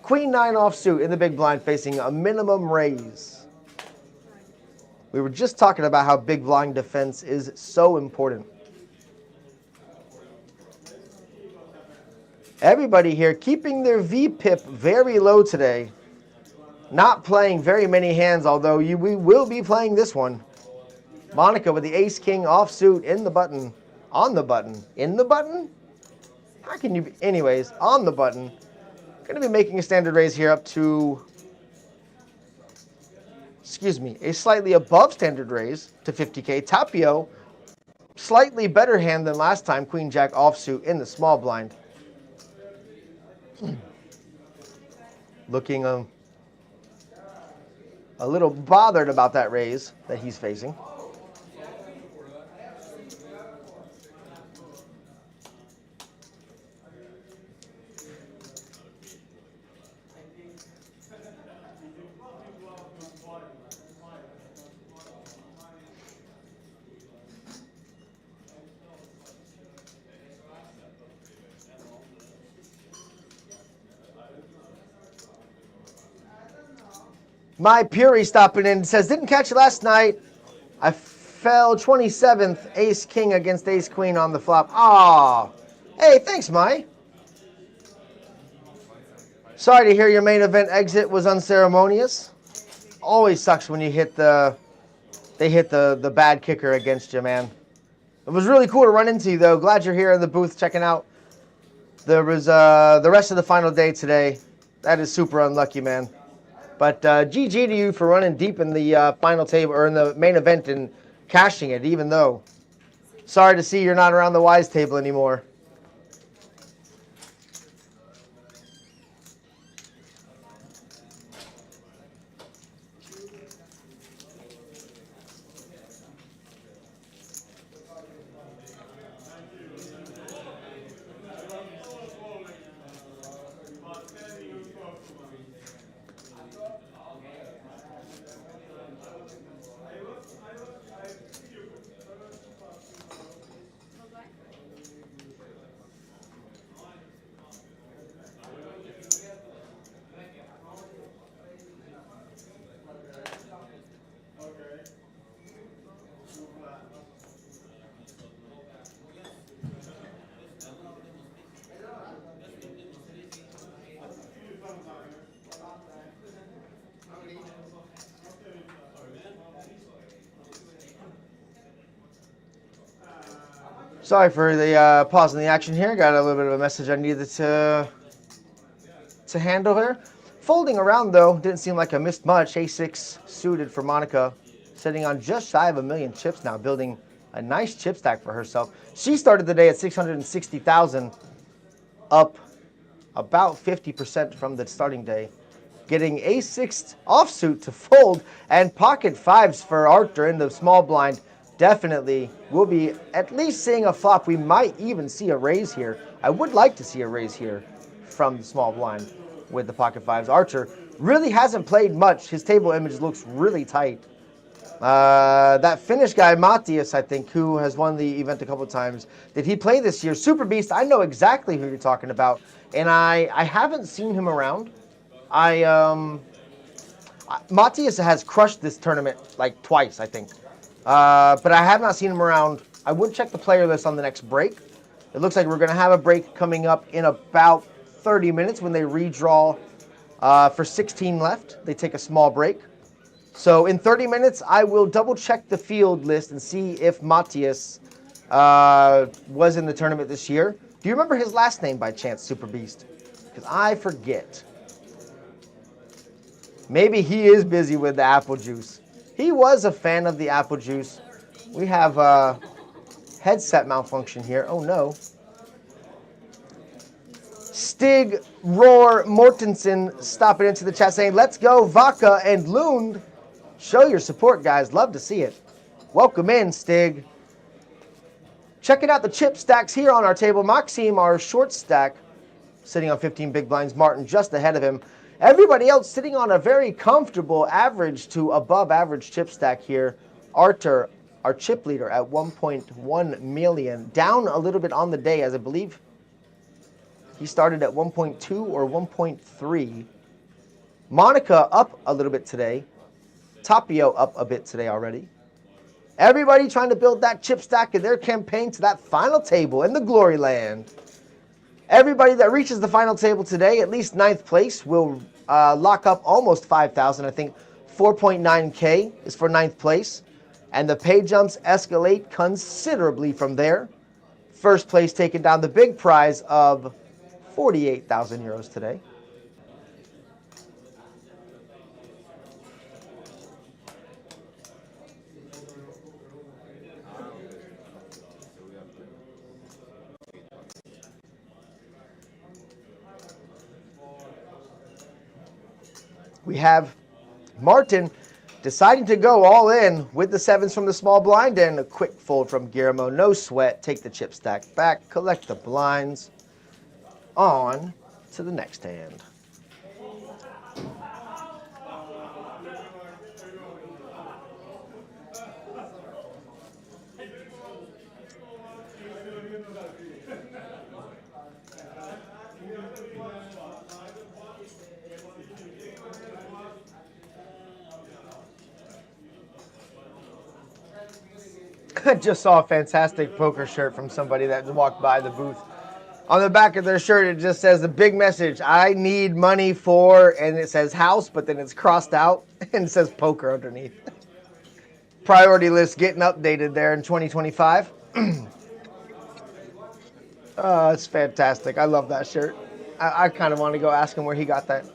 Queen 9 offsuit in the big blind facing a minimum raise. We were just talking about how big blind defense is so important. Everybody here keeping their VPIP very low today. Not playing very many hands, although we will be playing this one. Monica with the ace-king offsuit in the button On the button. In the button? How can you be? Anyways, on the button. Going to be making a standard raise here up to, a slightly above standard raise to 50K. Tapio, slightly better hand than last time. Queen Jack offsuit in the small blind. Looking a little bothered about that raise that he's facing. My Puri stopping in says, didn't catch it last night. I fell 27th ace king against ace queen on the flop. Ah, hey, thanks, Mai. Sorry to hear your main event exit was unceremonious. Always sucks when you hit the bad kicker against you, man. It was really cool to run into you, though. Glad you're here in the booth checking out. There was the rest of the final day today. That is super unlucky, man. But GG to you for running deep in the final table or in the main event and cashing it, even though. Sorry to see you're not around the wise table anymore. Sorry for the pause in the action here. Got a little bit of a message I needed to handle here. Folding around, though, didn't seem like I missed much. A6 suited for Monica, sitting on just shy of 1 million chips now, building a nice chip stack for herself. She started the day at 660,000, up about 50% from the starting day. Getting A6 offsuit to fold and pocket fives for Arthur in the small blind. Definitely will be at least seeing a flop. We might even see a raise here. I would like to see a raise here from the small blind with the pocket fives. Archer really hasn't played much. His table image looks really tight. That Finnish guy, Matthias, I think, who has won the event a couple times, did he play this year? Super Beast, I know exactly who you're talking about, and I haven't seen him around. Matthias has crushed this tournament like twice, I think. But I have not seen him around. I would check the player list on the next break. It looks like we're going to have a break coming up in about 30 minutes when they redraw for 16 left. They take a small break. So in 30 minutes, I will double check the field list and see if Matthias was in the tournament this year. Do you remember his last name by chance, Super Beast? Because I forget. Maybe he is busy with the apple juice. He was a fan of the apple juice. We have a headset malfunction here. Oh no. Stig Roar Mortensen stopping into the chat saying, let's go Vaca and Lund. Show your support, guys. Love to see it. Welcome in, Stig. Checking out the chip stacks here on our table. Maxim, our short stack, sitting on 15 big blinds. Martin just ahead of him. Everybody else sitting on a very comfortable average to above average chip stack here. Arthur, our chip leader, at 1.1 million. Down a little bit on the day, as I believe he started at 1.2 or 1.3. Monica up a little bit today. Tapio up a bit today already. Everybody trying to build that chip stack in their campaign to that final table in the glory land. Everybody that reaches the final table today, at least 9th place, will lock up almost 5,000. I think 4.9K is for 9th place. And the pay jumps escalate considerably from there. first place taking down the big prize of 48,000 euros today. We have Martin deciding to go all in with the sevens from the small blind and a quick fold from Guillermo. No sweat. Take the chip stack back. Collect the blinds. On to the next hand. I just saw a fantastic poker shirt from somebody that walked by the booth. On the back of their shirt, it just says the big message, I need money for, and it says house, but then it's crossed out, and it says poker underneath. Priority list getting updated there in 2025. It's fantastic. I love that shirt. I kind of want to go ask him where he got that.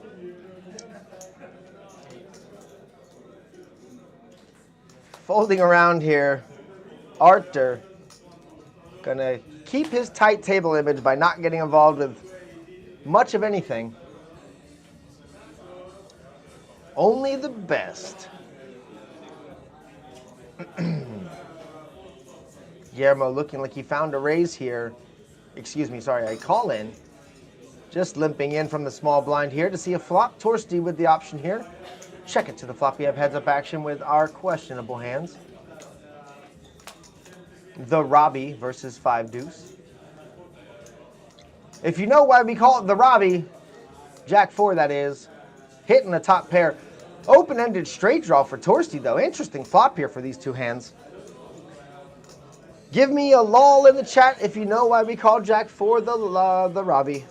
Folding around here, Arthur gonna keep his tight table image by not getting involved with much of anything. Only the best. Guillermo looking like he found a raise here. Excuse me, sorry, a call in. Just limping in from the small blind here to see a flop. Torsti with the option here. Check it to the flop. We have heads up action with our questionable hands. The Robbie versus 5 deuce. If you know why we call it the Robbie, Jack 4 that is, hitting the top pair. Open-ended straight draw for Torsti though. Interesting flop here for these two hands. Give me a lull in the chat if you know why we call Jack 4 the Robbie.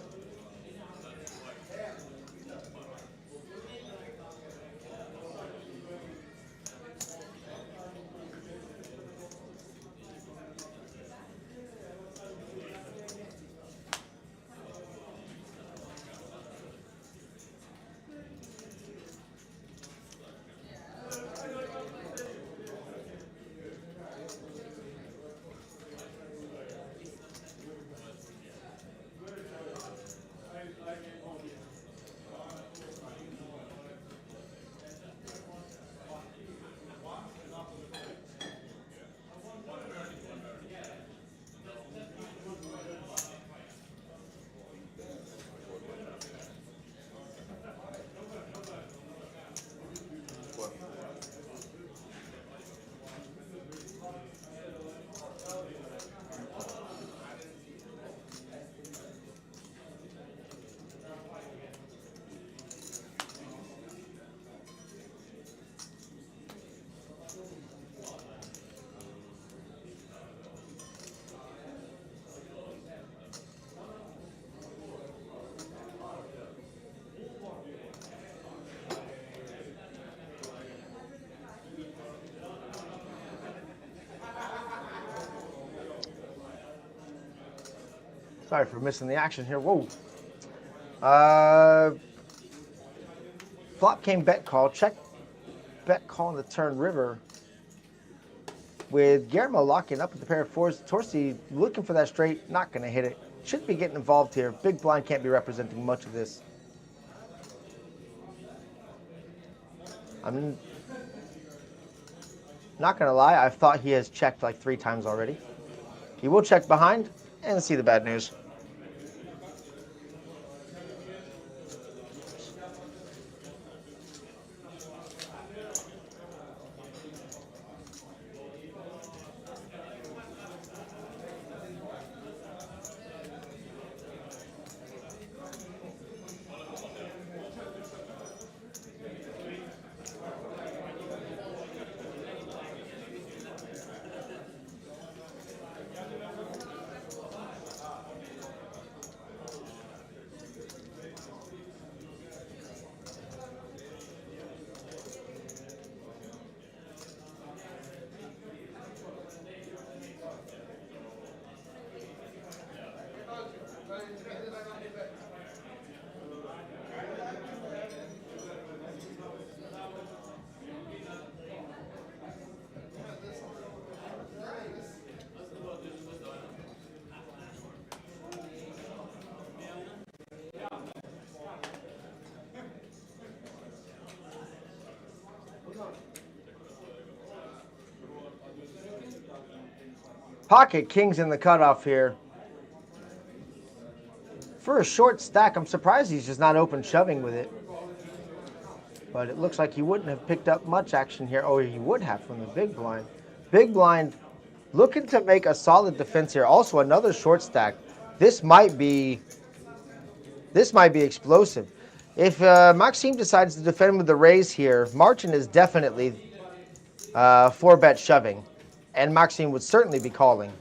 Sorry for missing the action here. Whoa. Flop came bet call. Check bet call on the turn river. With Guillermo locking up with the pair of fours, Torsti looking for that straight, not going to hit it. Should be getting involved here. Big blind can't be representing much of this. I'm not going to lie, I've thought he has checked like 3 times already. He will check behind and see the bad news. Pocket kings in the cutoff here. For a short stack, I'm surprised he's just not open shoving with it. But it looks like he wouldn't have picked up much action here. Oh, he would have from the big blind. Big blind looking to make a solid defense here. Also another short stack. This might be explosive. If Maxim decides to defend with the raise here, Martin is definitely 4-bet shoving. And Maxim would certainly be calling.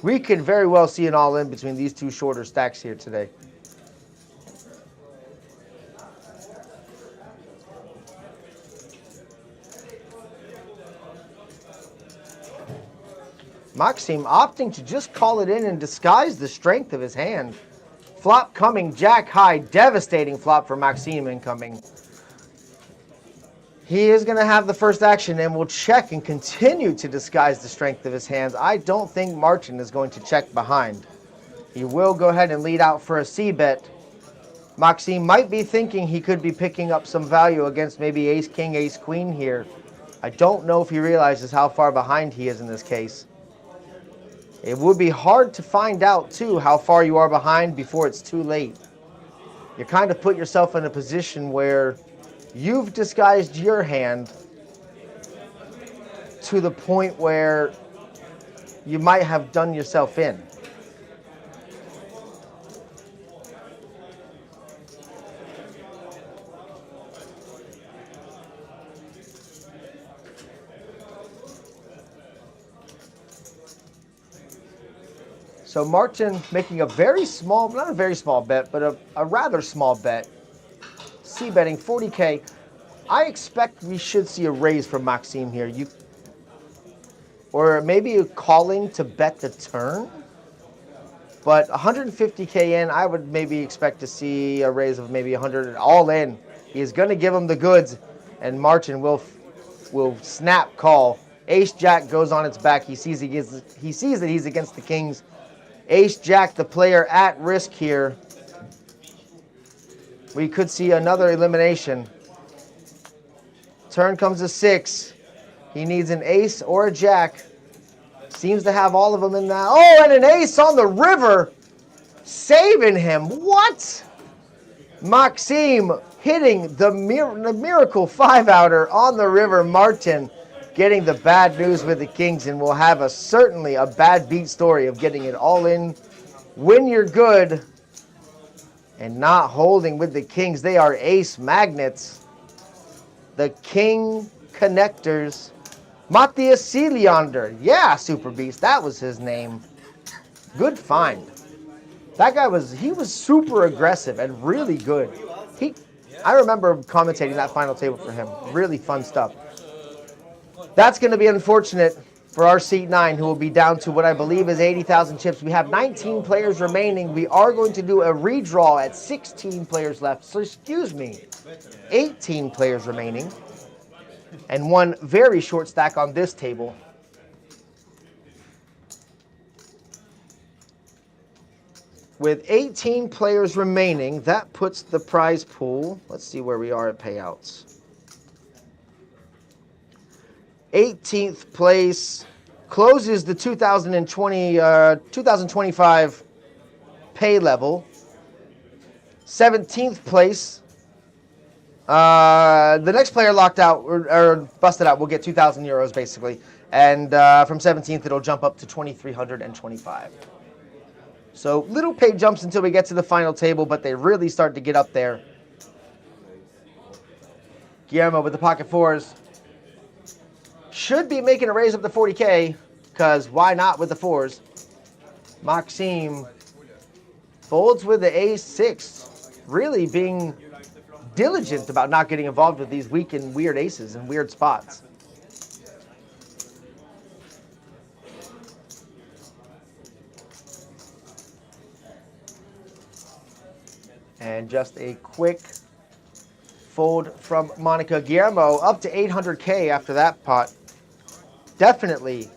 We could very well see an all-in between these two shorter stacks here today. Maxim opting to just call it in and disguise the strength of his hand. Flop coming, jack high, devastating flop for Maxim incoming. He is going to have the first action and will check and continue to disguise the strength of his hands. I don't think Martin is going to check behind. He will go ahead and lead out for a C-bet. Maxim might be thinking he could be picking up some value against maybe ace-king, ace-queen here. I don't know if he realizes how far behind he is in this case. It would be hard to find out, too, how far you are behind before it's too late. You kind of put yourself in a position where you've disguised your hand to the point where you might have done yourself in. So Martin making a very small, not a very small bet, but a rather small bet. C-betting 40K. I expect we should see a raise from Maxim here. Or maybe a calling to bet the turn. But 150K in, I would maybe expect to see a raise of maybe 100 all in. He's going to give him the goods, and Martin will snap call. Ace-Jack goes on its back. He sees that he's against the kings. Ace-Jack, the player at risk here. We could see another elimination. Turn comes a 6. He needs an ace or a jack. Seems to have all of them in that. Oh, and an ace on the river. Saving him. What? Maxim hitting the miracle 5-outer on the river. Martin getting the bad news with the kings, and we'll have certainly a bad beat story of getting it all in when you're good and not holding with the kings. They are ace magnets. The king connectors. Matthias Celiander. Yeah, Super Beast. That was his name. Good find. That guy was super aggressive and really good. I remember commentating that final table for him. Really fun stuff. That's going to be unfortunate for our seat 9, who will be down to what I believe is 80,000 chips. We have 19 players remaining. We are going to do a redraw at 16 players left. So, 18 players remaining. And one very short stack on this table. With 18 players remaining, that puts the prize pool. Let's see where we are at payouts. 18th place closes the 2025 pay level. 17th place. The next player locked out or busted out will get 2,000 euros basically. And from 17th, it'll jump up to 2,325. So little pay jumps until we get to the final table, but they really start to get up there. Guillermo with the pocket fours. Should be making a raise up to 40K, because why not with the fours? Maxim folds with the ace-6, really being diligent about not getting involved with these weak and weird aces and weird spots. And just a quick fold from Monica. Guillermo up to 800K after that pot. Definitely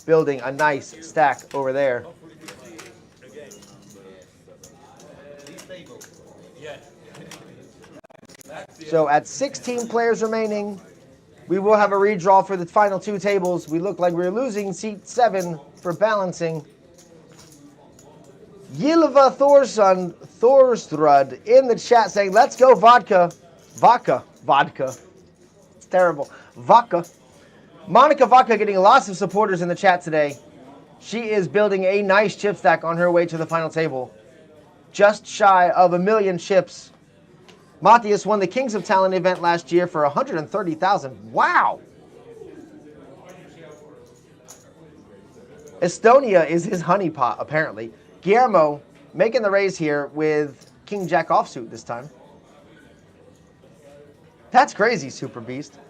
building a nice stack over there. So at 16 players remaining, we will have a redraw for the final two tables. We look like we're losing seat 7 for balancing. Yilva Thorstrud in the chat saying, let's go vodka. Vodka. It's terrible. Vodka. Monica Vodka getting lots of supporters in the chat today. She is building a nice chip stack on her way to the final table. Just shy of 1 million chips. Matthias won the Kings of Talent event last year for 130,000. Wow. Estonia is his honeypot, apparently. Guillermo making the raise here with King Jack offsuit this time. That's crazy, Super Beast.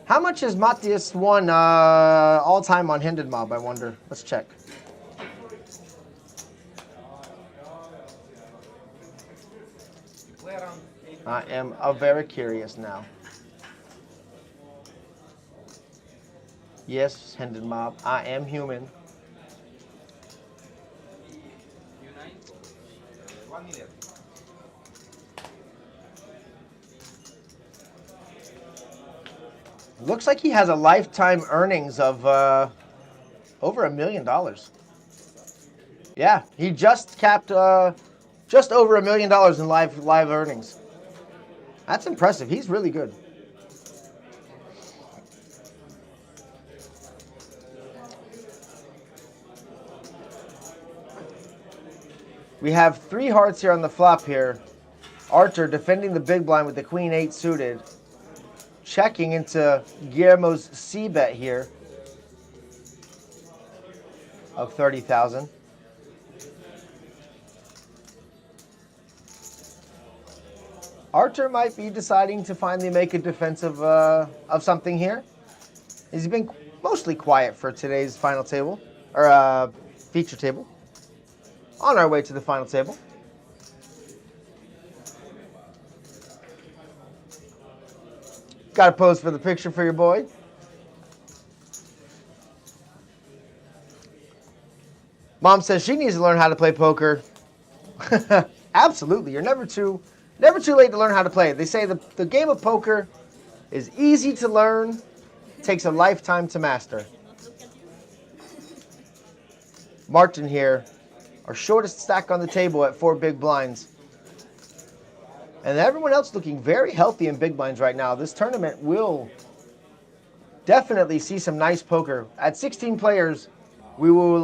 How much has Matthias won all time on Hindenburg Mob, I wonder? Let's check. I am very curious now. Yes, Hindenburg Mob, I am human. Looks like he has a lifetime earnings of over $1 million. Yeah, he just capped just over $1 million in live earnings. That's impressive. He's really good. We have 3 hearts here on the flop here. Archer defending the big blind with the Queen 8 suited. Checking into Guillermo's C bet here of 30,000. Archer might be deciding to finally make a defense of something here. He's been mostly quiet for today's final table, or feature table. On our way to the final table. Got to pose for the picture for your boy. Mom says she needs to learn how to play poker. Absolutely. You're never too late to learn how to play. They say the game of poker is easy to learn, takes a lifetime to master. Martin here, our shortest stack on the table at 4 big blinds. And everyone else looking very healthy in big blinds right now. This tournament will definitely see some nice poker. At 16 players, we will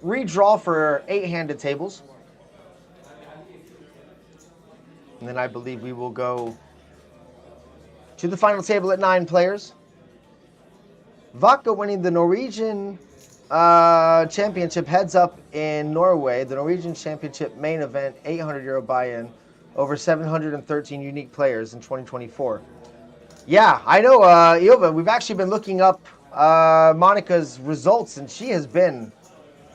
redraw for 8-handed tables. And then I believe we will go to the final table at 9 players. Vodka winning the Norwegian championship heads up in Norway. The Norwegian championship main event, 800 euro buy-in. Over 713 unique players in 2024. Yeah, I know, Ilva, we've actually been looking up Monica's results, and she has been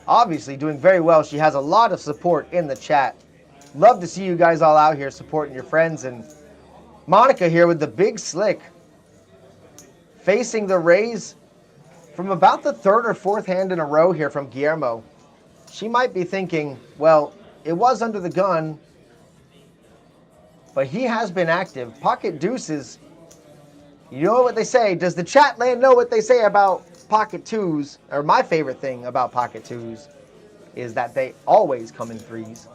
obviously doing very well. She has a lot of support in the chat. Love to see you guys all out here supporting your friends. And Monica here with the big slick. Facing the raise from about the 3rd or 4th hand in a row here from Guillermo. She might be thinking, well, it was under the gun, but he has been active. Pocket deuces. You know what they say. Does the chat land know what they say about pocket twos? Or my favorite thing about pocket twos is that they always come in 3s.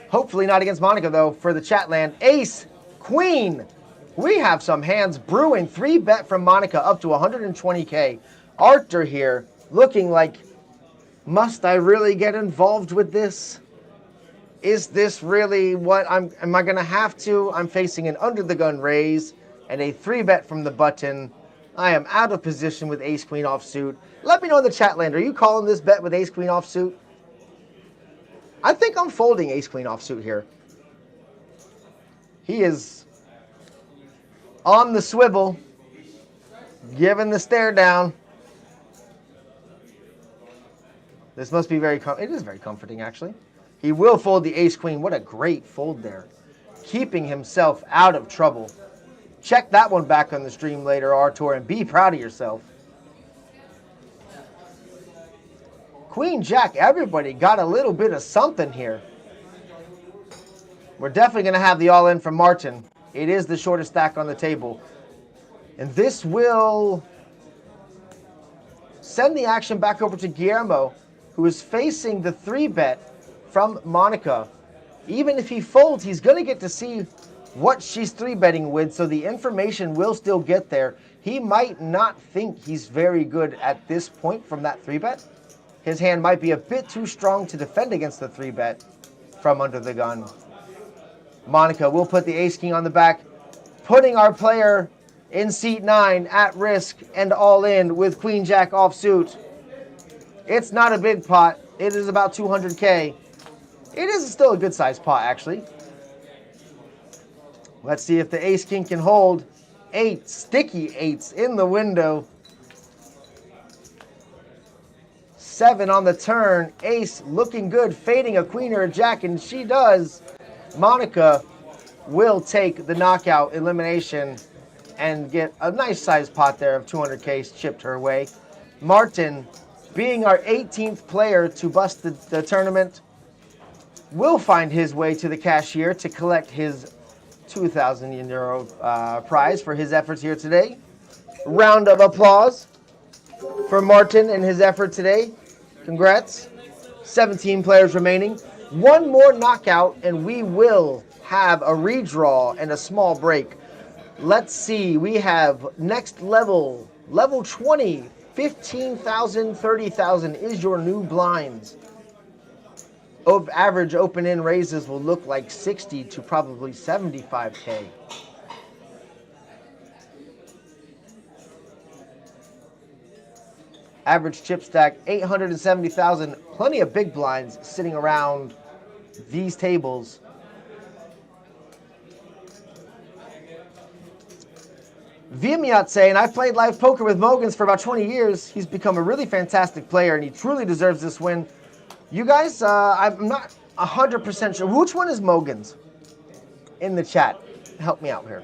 Hopefully not against Monica, though, for the chat land. Ace, Queen. We have some hands brewing. 3 bet from Monica up to 120K. Archer here looking like, must I really get involved with this? Is this really what am I going to have to? I'm facing an under the gun raise and a 3 bet from the button. I am out of position with ace queen offsuit. Let me know in the chat land. Are you calling this bet with ace queen offsuit? I think I'm folding ace queen offsuit here. He is on the swivel, giving the stare down. This must be it is very comforting, actually. He will fold the ace-queen. What a great fold there. Keeping himself out of trouble. Check that one back on the stream later, Artur, and be proud of yourself. Queen Jack, everybody got a little bit of something here. We're definitely going to have the all-in from Martin. It is the shortest stack on the table. And this will send the action back over to Guillermo, who is facing the 3-bet from Monica. Even if he folds, he's going to get to see what she's 3-betting with, so the information will still get there. He might not think he's very good at this point from that 3-bet. His hand might be a bit too strong to defend against the 3-bet from under the gun. Monica will put the ace-king on the back, putting our player in seat 9 at risk and all in with queen-jack offsuit. It's not a big pot. It is about 200K. It is still a good-sized pot, actually. Let's see if the ace-king can hold. 8 sticky 8s in the window. 7 on the turn. Ace looking good, fading a queen or a jack, and she does. Monica will take the knockout elimination and get a nice sized pot there of 200K chipped her way. Martin, being our 18th player to bust the tournament, will find his way to the cashier to collect his 2,000 euro prize for his efforts here today. Round of applause for Martin and his effort today. Congrats. 17 players remaining. One more knockout and we will have a redraw and a small break. Let's see. We have next level, level 20, 15,000, 30,000 is your new blinds. Average open-in raises will look like 60 to probably 75K. Average chip stack, 870,000. Plenty of big blinds sitting around these tables. Viamiat saying, I've played live poker with Mogans for about 20 years. He's become a really fantastic player, and he truly deserves this win. You guys, I'm not 100% sure. Which one is Mogans? In the chat. Help me out here.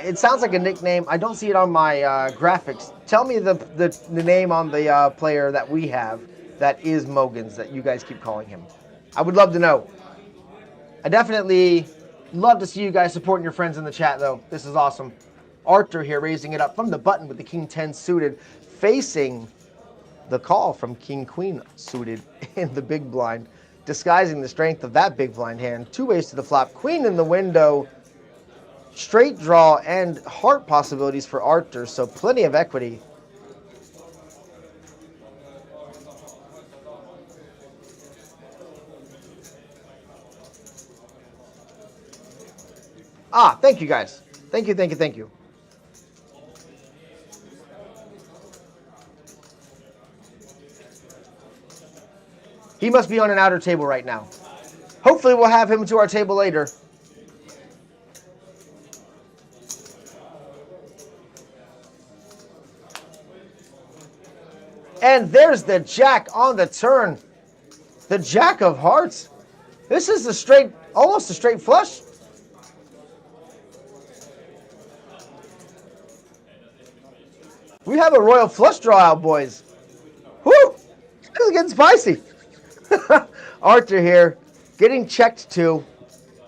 It sounds like a nickname. I don't see it on my graphics. Tell me the name on the player that we have that is Mogans, that you guys keep calling him. I would love to know. I definitely love to see you guys supporting your friends in the chat, though. This is awesome. Arthur here raising it up from the button with the King 10 suited, facing the call from King Queen suited in the big blind, disguising the strength of that big blind hand. 2 ways to the flop. Queen in the window. Straight draw and heart possibilities for Arthur, so plenty of equity. Thank you guys. Thank you, thank you, thank you. He must be on an outer table right now. Hopefully we'll have him to our table later. And there's the jack on the turn. The jack of hearts. This is a straight, almost a straight flush. We have a royal flush draw out, boys. Woo! This is getting spicy. Arthur here, getting checked to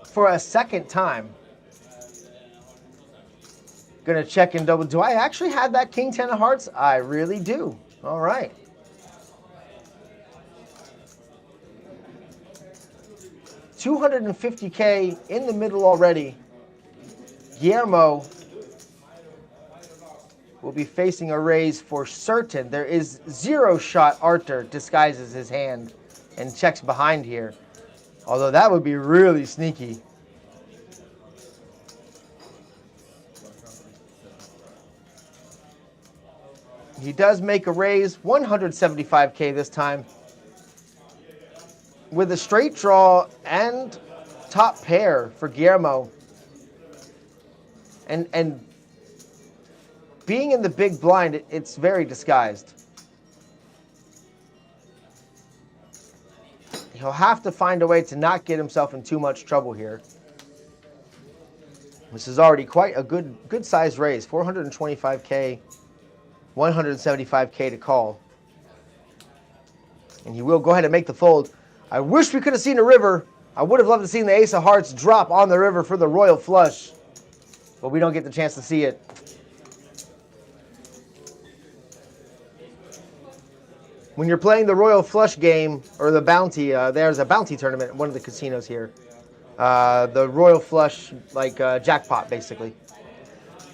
for a second time. Gonna check and double. Do I actually have that King 10 of hearts? I really do. All right. $250K in the middle already. Guillermo will be facing a raise for certain. There is 0 shot. Arthur disguises his hand and checks behind here. Although that would be really sneaky. He does make a raise, 175K this time. With a straight draw and top pair for Guillermo. And being in the big blind, it's very disguised. He'll have to find a way to not get himself in too much trouble here. This is already quite a good size raise, 425K. 175K to call. And he will go ahead and make the fold. I wish we could have seen a river. I would have loved to see the ace of hearts drop on the river for the royal flush. But we don't get the chance to see it. when you're playing the Royal Flush game or the Bounty, there's a Bounty tournament at one of the casinos here. The Royal Flush, like jackpot, basically.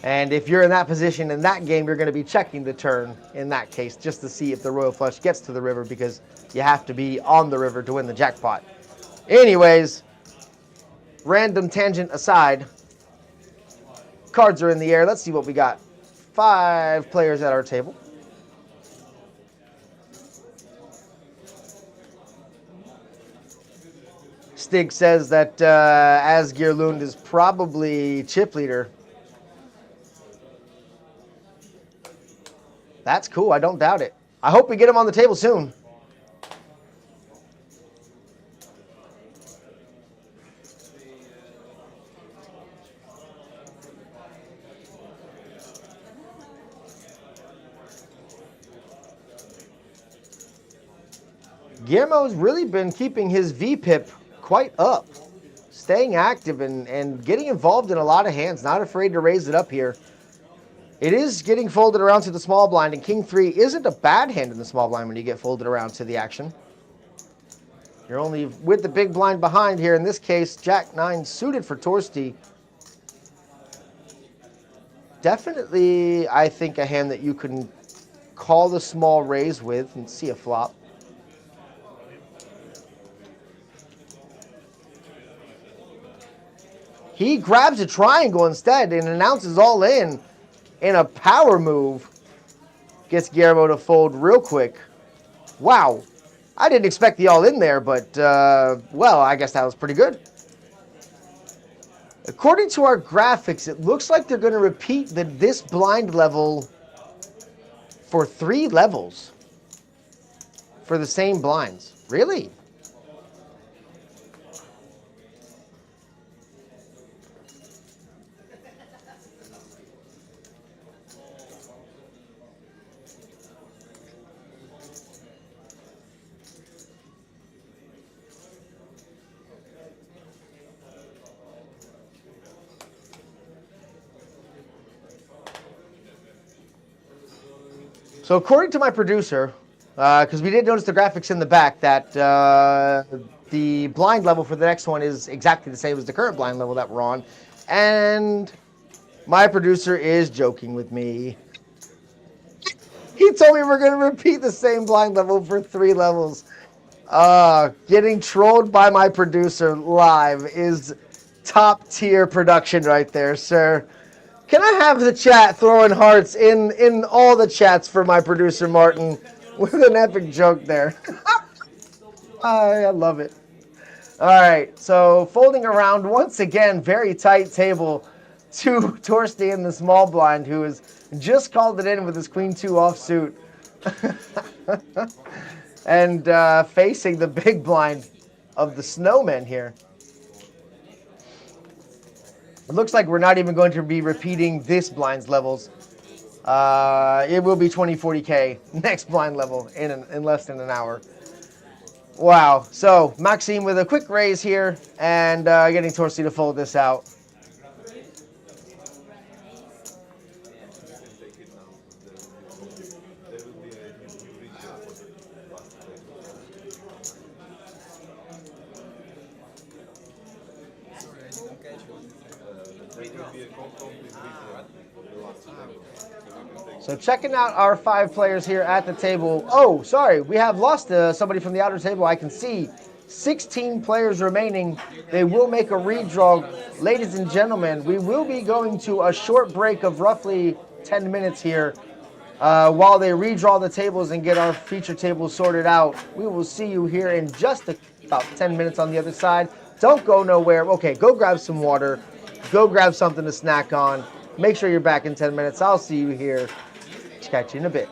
And if you're in that position in that game, you're going to be checking the turn in that case just to see if the Royal Flush gets to the river because you have to be on the river to win the jackpot. Anyways, random tangent aside, cards are in the air. Let's see what we got. 5 players at our table. Stig says that Asgeir Lund is probably chip leader. That's cool. I don't doubt it. I hope we get him on the table soon. Guillermo's really been keeping his VPIP quite up, staying active and getting involved in a lot of hands, not afraid to raise it up here. It is getting folded around to the small blind, and King 3 isn't a bad hand in the small blind when you get folded around to the action. You're only with the big blind behind here. In this case, Jack 9 suited for Torsti. Definitely, I think, a hand that you can call the small raise with and see a flop. He grabs a triangle instead and announces all in a power move. Gets Guillermo to fold real quick. Wow. I didn't expect the all in there, but, well, I guess that was pretty good. According to our graphics, it looks like they're going to repeat this blind level for 3 levels for the same blinds. Really? So according to my producer, because we did notice the graphics in the back, that the blind level for the next one is exactly the same as the current blind level that we're on. And my producer is joking with me. He told me we're going to repeat the same blind level for 3 levels. Getting trolled by my producer live is top tier production right there, sir. Can I have the chat throwing hearts in all the chats for my producer, Martin, with an epic joke there? I love it. All right, so folding around once again, very tight table to Torsti in the small blind, who has just called it in with his Queen 2 offsuit. And facing the big blind of the snowmen here. It looks like we're not even going to be repeating this blind's levels. It will be 2040K next blind level in less than an hour. Wow. So Maxim with a quick raise here and getting Torsti to fold this out. So checking out our 5 players here at the table. Oh, sorry, we have lost somebody from the outer table. I can see 16 players remaining. They will make a redraw. Ladies and gentlemen, we will be going to a short break of roughly 10 minutes here while they redraw the tables and get our feature tables sorted out. We will see you here in just about 10 minutes on the other side. Don't go nowhere. Okay, go grab some water. Go grab something to snack on. Make sure you're back in 10 minutes. I'll see you here. Catch you in a bit.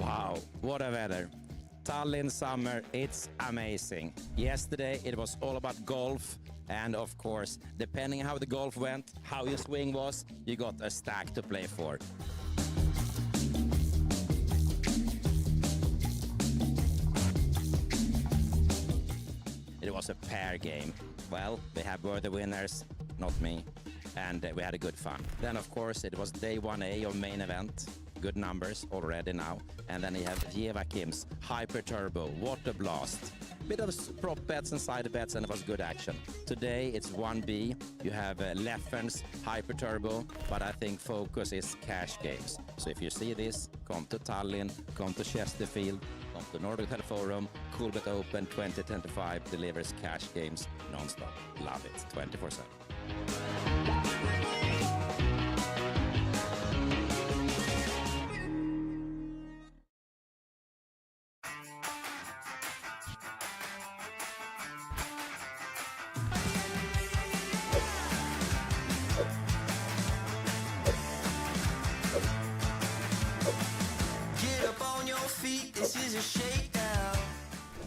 Wow, what a weather. Tallinn summer, it's amazing. Yesterday it was all about golf, and of course, depending how the golf went, how your swing was, you got a stack to play for. It was a pair game. Well, they were the winners, not me, and we had a good fun. Then, of course, it was day 1A of main event. Good numbers already now. And then you have Kim's Hyper Turbo, Water Blast. Bit of prop bets and side bets, and it was good action. Today it's 1B. You have Leffen's Hyper Turbo, but I think focus is cash games. So if you see this, come to Tallinn, come to Chesterfield, come to Nordic Hotel Forum. Coolbet Open 2025 delivers cash games non-stop. Love it, 24/7.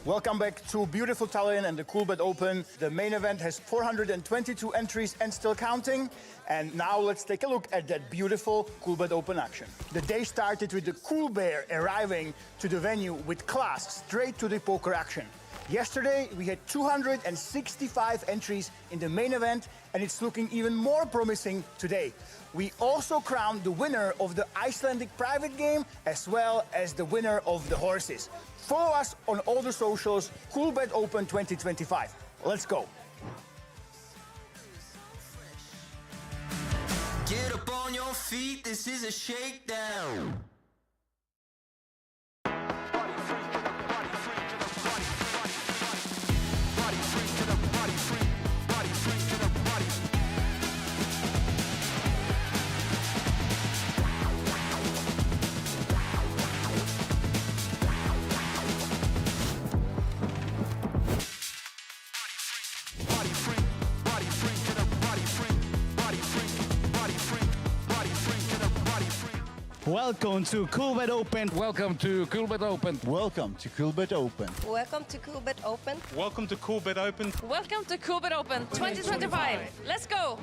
Welcome back to beautiful Tallinn and the Coolbet Open. The main event has 422 entries and still counting. And now let's take a look at that beautiful Coolbet Open action. The day started with the Cool Bear arriving to the venue with class, straight to the poker action. Yesterday, we had 265 entries in the main event, and it's looking even more promising today. We also crowned the winner of the Icelandic private game, as well as the winner of the horses. Follow us on all the socials, Coolbet Open 2025. Let's go. Get up on your feet, this is a shakedown. Welcome to Coolbet Open. Welcome to Coolbet Open. Welcome to Coolbet Open. Welcome to Coolbet Open. Welcome to Coolbet Open. Welcome to Coolbet Open 2025. Let's go!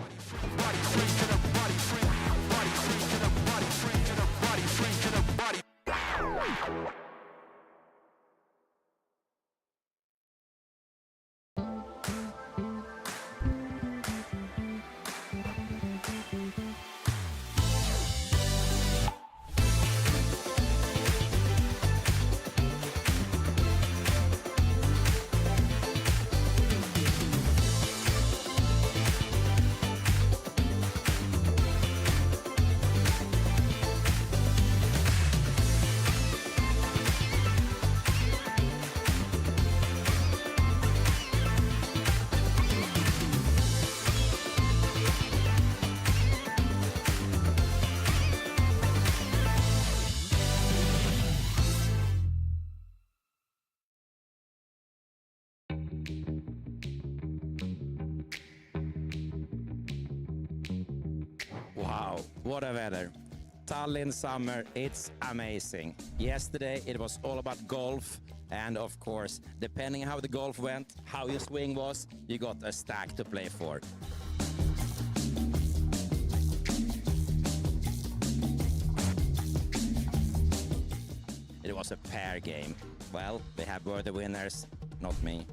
Wow, what a weather. Tallinn summer, it's amazing. Yesterday it was all about golf, and of course, depending how the golf went, how your swing was, you got a stack to play for. It was a pair game. Well, they were the winners, not me,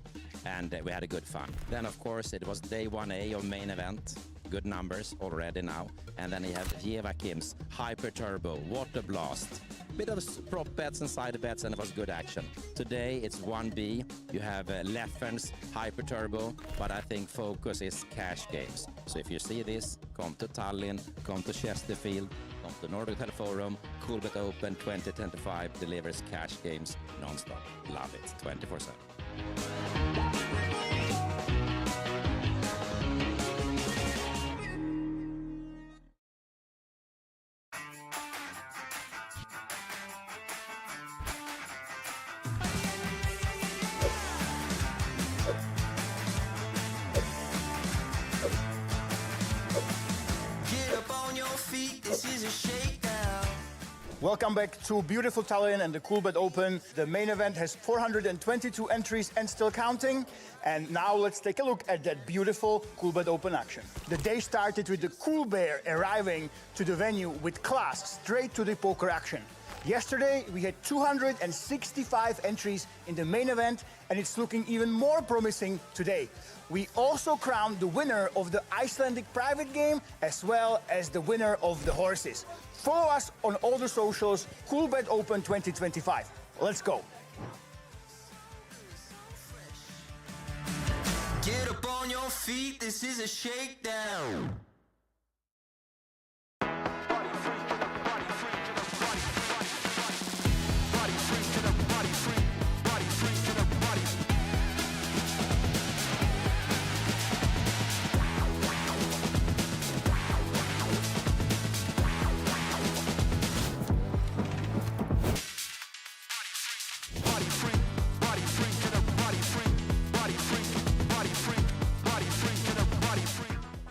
and we had a good fun. Then, of course, it was day 1A of main event. Good numbers already now. And then you have Kim's Hyper Turbo, Water Blast. Bit of prop bets and side bets, and it was good action. Today it's 1B. You have Leffen's Hyper Turbo, but I think focus is cash games. So if you see this, come to Tallinn, come to Chesterfield, come to Nordic Hotel Forum. Coolbet Open 2025 delivers cash games non-stop. Love it, 24/7. Welcome back to beautiful Tallinn and the Coolbet Open. The main event has 422 entries and still counting. And now let's take a look at that beautiful Coolbet Open action. The day started with the Cool Bear arriving to the venue with class straight to the poker action. Yesterday, we had 265 entries in the main event, and it's looking even more promising today. We also crowned the winner of the Icelandic private game, as well as the winner of the horses. Follow us on all the socials, Coolbet Open 2025. Let's go. Get up on your feet, this is a shakedown.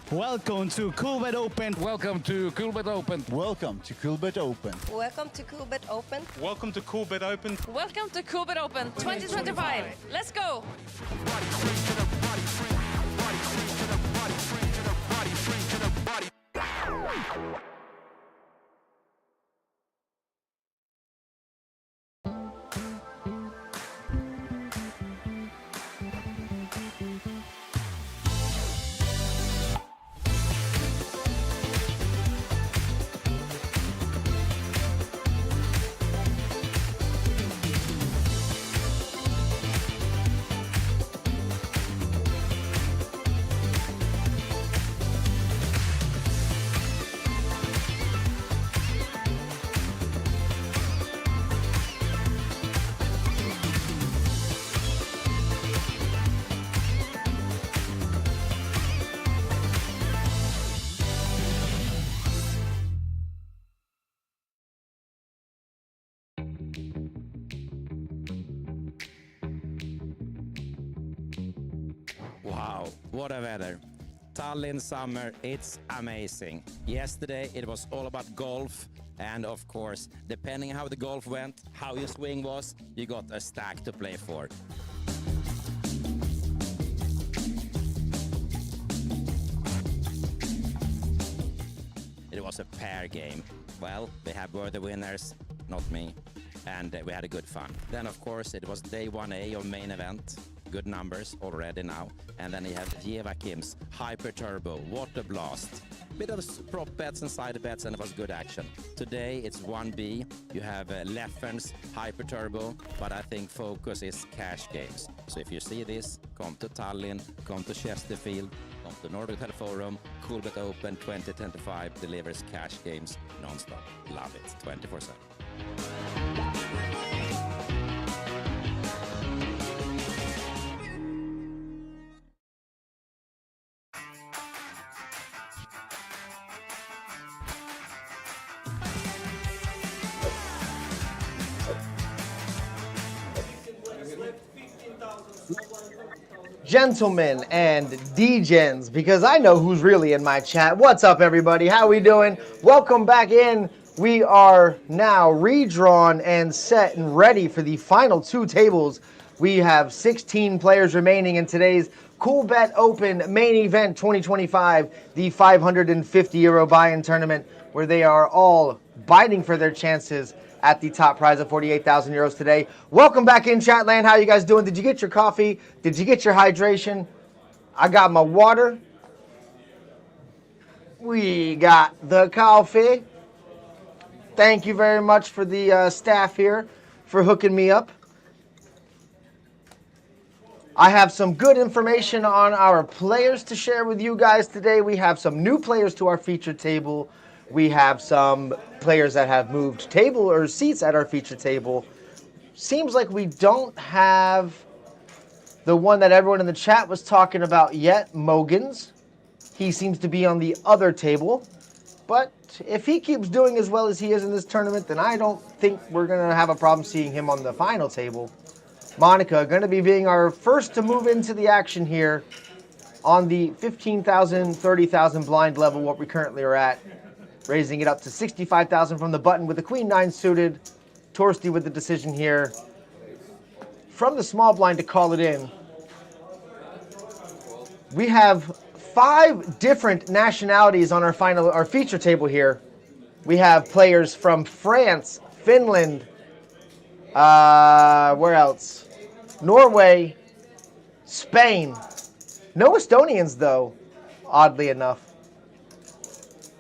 Welcome to Coolbet Open. Welcome to Coolbet Open. Welcome to Coolbet Open. Welcome to Coolbet Open. Welcome to Coolbet Open. Welcome to Coolbet Open 2025. Let's go. Wow, what a weather. Tallinn summer, it's amazing. Yesterday it was all about golf, and of course, depending how the golf went, how your swing was, you got a stack to play for. It was a pair game. Well, they were the winners, not me, and we had a good fun. Then of course it was day 1A of main event. Good numbers already now. And then you have Kim's Hyper Turbo, Water Blast. Bit of prop bets and side bets, and it was good action. Today it's 1B. You have Leffen's Hyper Turbo, but I think focus is cash games. So if you see this, come to Tallinn, come to Chesterfield, come to Nordic Hotel Forum. Coolbet Open 2025 delivers cash games non-stop. Love it, 24/7. Gentlemen and D-Gens, because I know who's really in my chat. What's up, everybody? How we doing? Welcome back in. We are now redrawn and set and ready for the final two tables. We have 16 players remaining in today's Coolbet Open main event 2025, the 550 euro buy-in tournament, where they are all biting for their chances at the top prize of 48,000 euros today. Welcome back in, Chatland. How you guys doing? Did you get your coffee? Did you get your hydration? I got my water. We got the coffee. Thank you very much for the staff here for hooking me up. I have some good information on our players to share with you guys today. We have some new players to our featured table. We have some players that have moved table or seats at our feature table. Seems like we don't have the one that everyone in the chat was talking about yet, Mogans. He seems to be on the other table. But if he keeps doing as well as he is in this tournament, then I don't think we're going to have a problem seeing him on the final table. Monica, going to be being our first to move into the action here on the 15,000, 30,000 blind level, what we currently are at. raising it up to 65,000 from the button with the queen 9 suited. Torsti with the decision here. From the small blind to call it in. We have 5 different nationalities on our feature table here. We have players from France, Finland, where else? Norway, Spain. No Estonians though, oddly enough.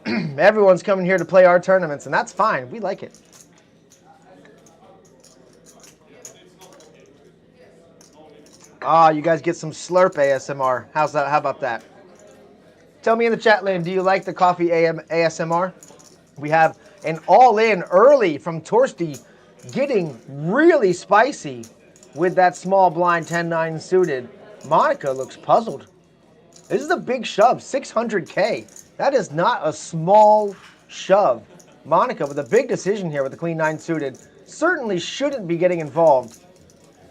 Everyone's coming here to play our tournaments, and that's fine. We like it. Ah, you guys get some slurp ASMR. How's that? How about that? Tell me in the chat land, do you like the coffee ASMR? We have an all-in early from Torsti, getting really spicy with that small blind 10-9 suited. Monica looks puzzled. This is a big shove, 600K. That is not a small shove. Monica with a big decision here with the queen 9 suited. Certainly shouldn't be getting involved.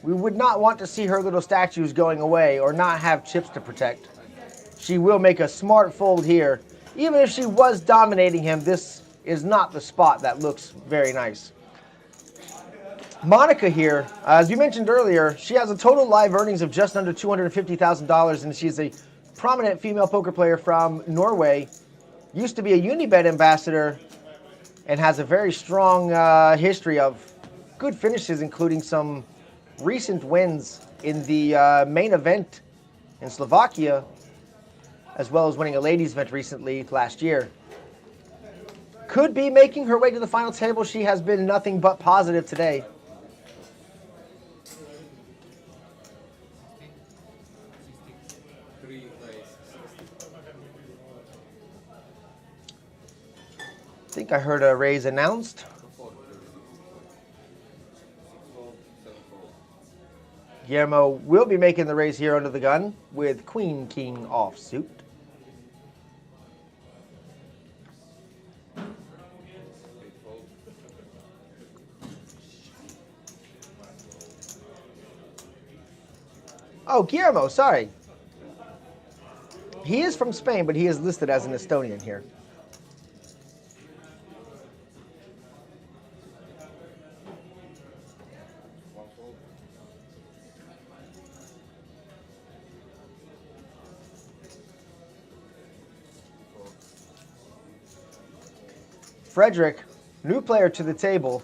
We would not want to see her little statues going away or not have chips to protect. She will make a smart fold here. Even if she was dominating him, this is not the spot that looks very nice. Monica here, as you mentioned earlier, she has a total live earnings of just under $250,000, and she's a prominent female poker player from Norway. Used to be a Unibet ambassador and has a very strong history of good finishes, including some recent wins in the main event in Slovakia, as well as winning a ladies event recently last year. Could be making her way to the final table. She has been nothing but positive today. I think I heard a raise announced. Guillermo will be making the raise here under the gun with Queen King offsuit. Oh, Guillermo, sorry. He is from Spain, but he is listed as an Estonian here. Frederick, new player to the table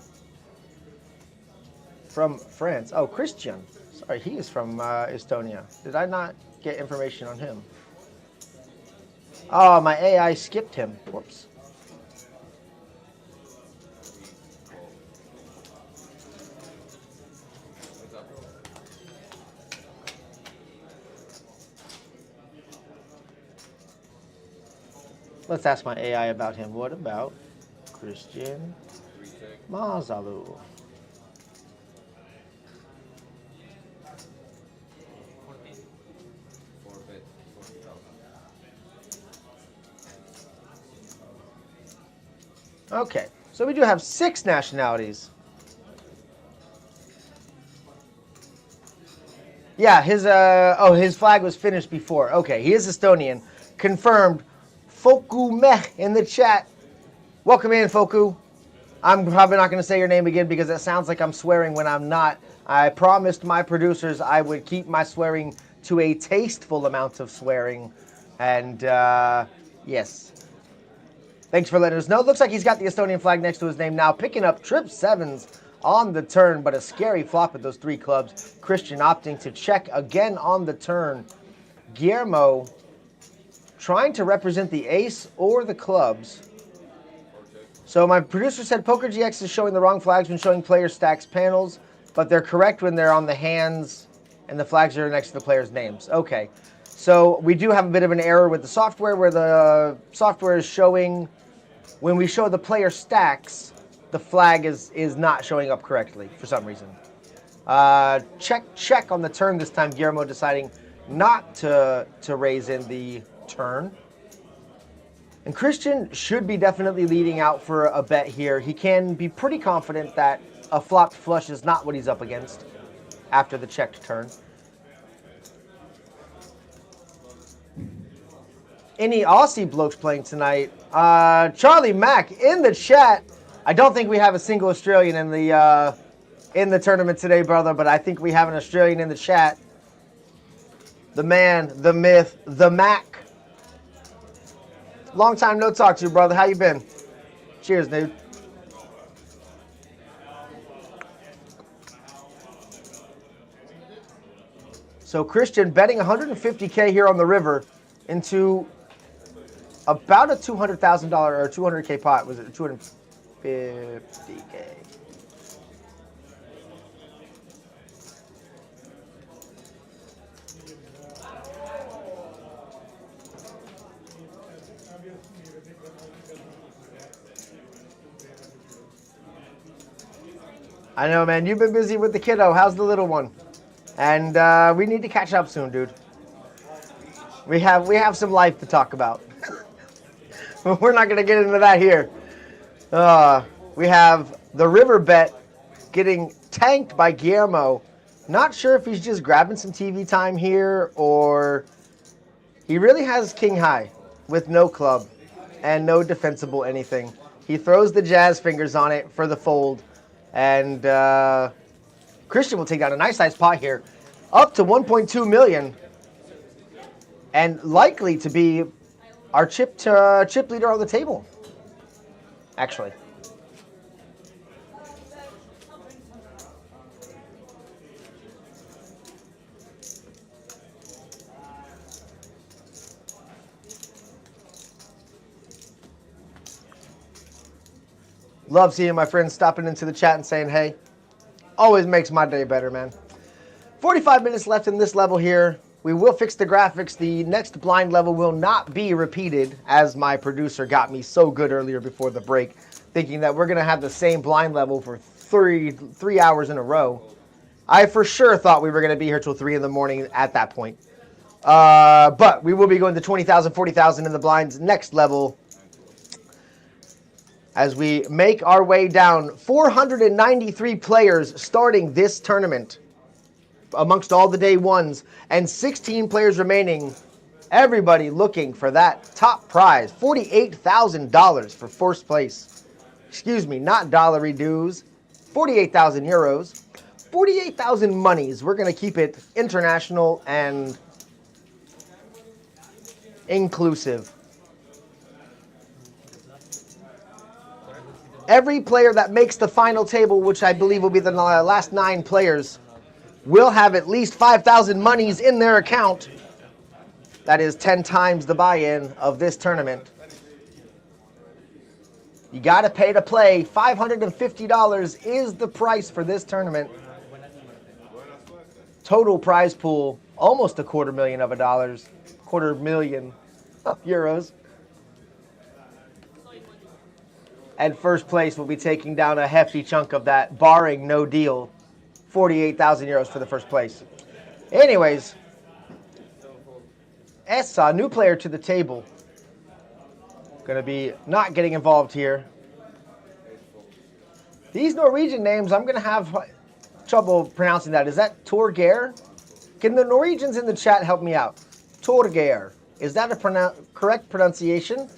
from France. Oh, Christian. Sorry, he is from Estonia. Did I not get information on him? Oh, my AI skipped him. Whoops. Let's ask my AI about him. What about Christian Mazalu? Okay, so we do have 6 nationalities. Yeah, his flag was finished before. Okay, he is Estonian. Confirmed. Foku Meh in the chat. Welcome in, Foku. I'm probably not going to say your name again because it sounds like I'm swearing when I'm not. I promised my producers I would keep my swearing to a tasteful amount of swearing. And, yes. Thanks for letting us know. Looks like he's got the Estonian flag next to his name now. Picking up trip 7s on the turn, but a scary flop with those 3 clubs. Christian opting to check again on the turn. Guillermo trying to represent the ace or the clubs. So my producer said PokerGX is showing the wrong flags when showing player stacks panels, but they're correct when they're on the hands and the flags are next to the players' names. Okay, so we do have a bit of an error with the software where the software is showing, when we show the player stacks, the flag is not showing up correctly for some reason. Check on the turn this time. Guillermo deciding not to raise in the turn. And Christian should be definitely leading out for a bet here. He can be pretty confident that a flopped flush is not what he's up against after the checked turn. Any Aussie blokes playing tonight, Charlie Mack in the chat. I don't think we have a single Australian in the tournament today, brother, but I think we have an Australian in the chat. The man, the myth, the Mac. Long time no talk to you, brother. How you been? Cheers, dude. So Christian betting 150K here on the river into about a $200,000 or $200K pot. Was it 250K? I know, man. You've been busy with the kiddo. How's the little one? And we need to catch up soon, dude. We have some life to talk about. We're not going to get into that here. We have the river bet getting tanked by Guillermo. Not sure if he's just grabbing some TV time here or he really has king high with no club and no defensible anything. He throws the jazz fingers on it for the fold. And Christian will take down a nice size pot here, up to 1.2 million, and likely to be our chip leader on the table, actually. Love seeing my friends stopping into the chat and saying, hey. Always makes my day better, man. 45 minutes left in this level here. We will fix the graphics. The next blind level will not be repeated, as my producer got me so good earlier before the break, thinking that we're going to have the same blind level for three hours in a row. I for sure thought we were going to be here till 3 in the morning at that point. But we will be going to 20,000, 40,000 in the blinds next level, as we make our way down. 493 players starting this tournament amongst all the day ones, and 16 players remaining. Everybody looking for that top prize, $48,000 for first place. Excuse me, not dollary dues. 48,000 euros. 48,000 monies. We're going to keep it international and inclusive. Every player that makes the final table, which I believe will be the last 9 players, will have at least 5,000 monies in their account. That is 10 times the buy-in of this tournament. You got to pay to play. $550 is the price for this tournament. Total prize pool, almost $250,000 $250,000 of euros. And first place will be taking down a hefty chunk of that, barring no deal. 48,000 euros for the first place. Anyways, Essa, new player to the table. Going to be not getting involved here. These Norwegian names, I'm going to have trouble pronouncing that. Is that Torgeir? Can the Norwegians in the chat help me out? Torgeir. Is that a correct pronunciation?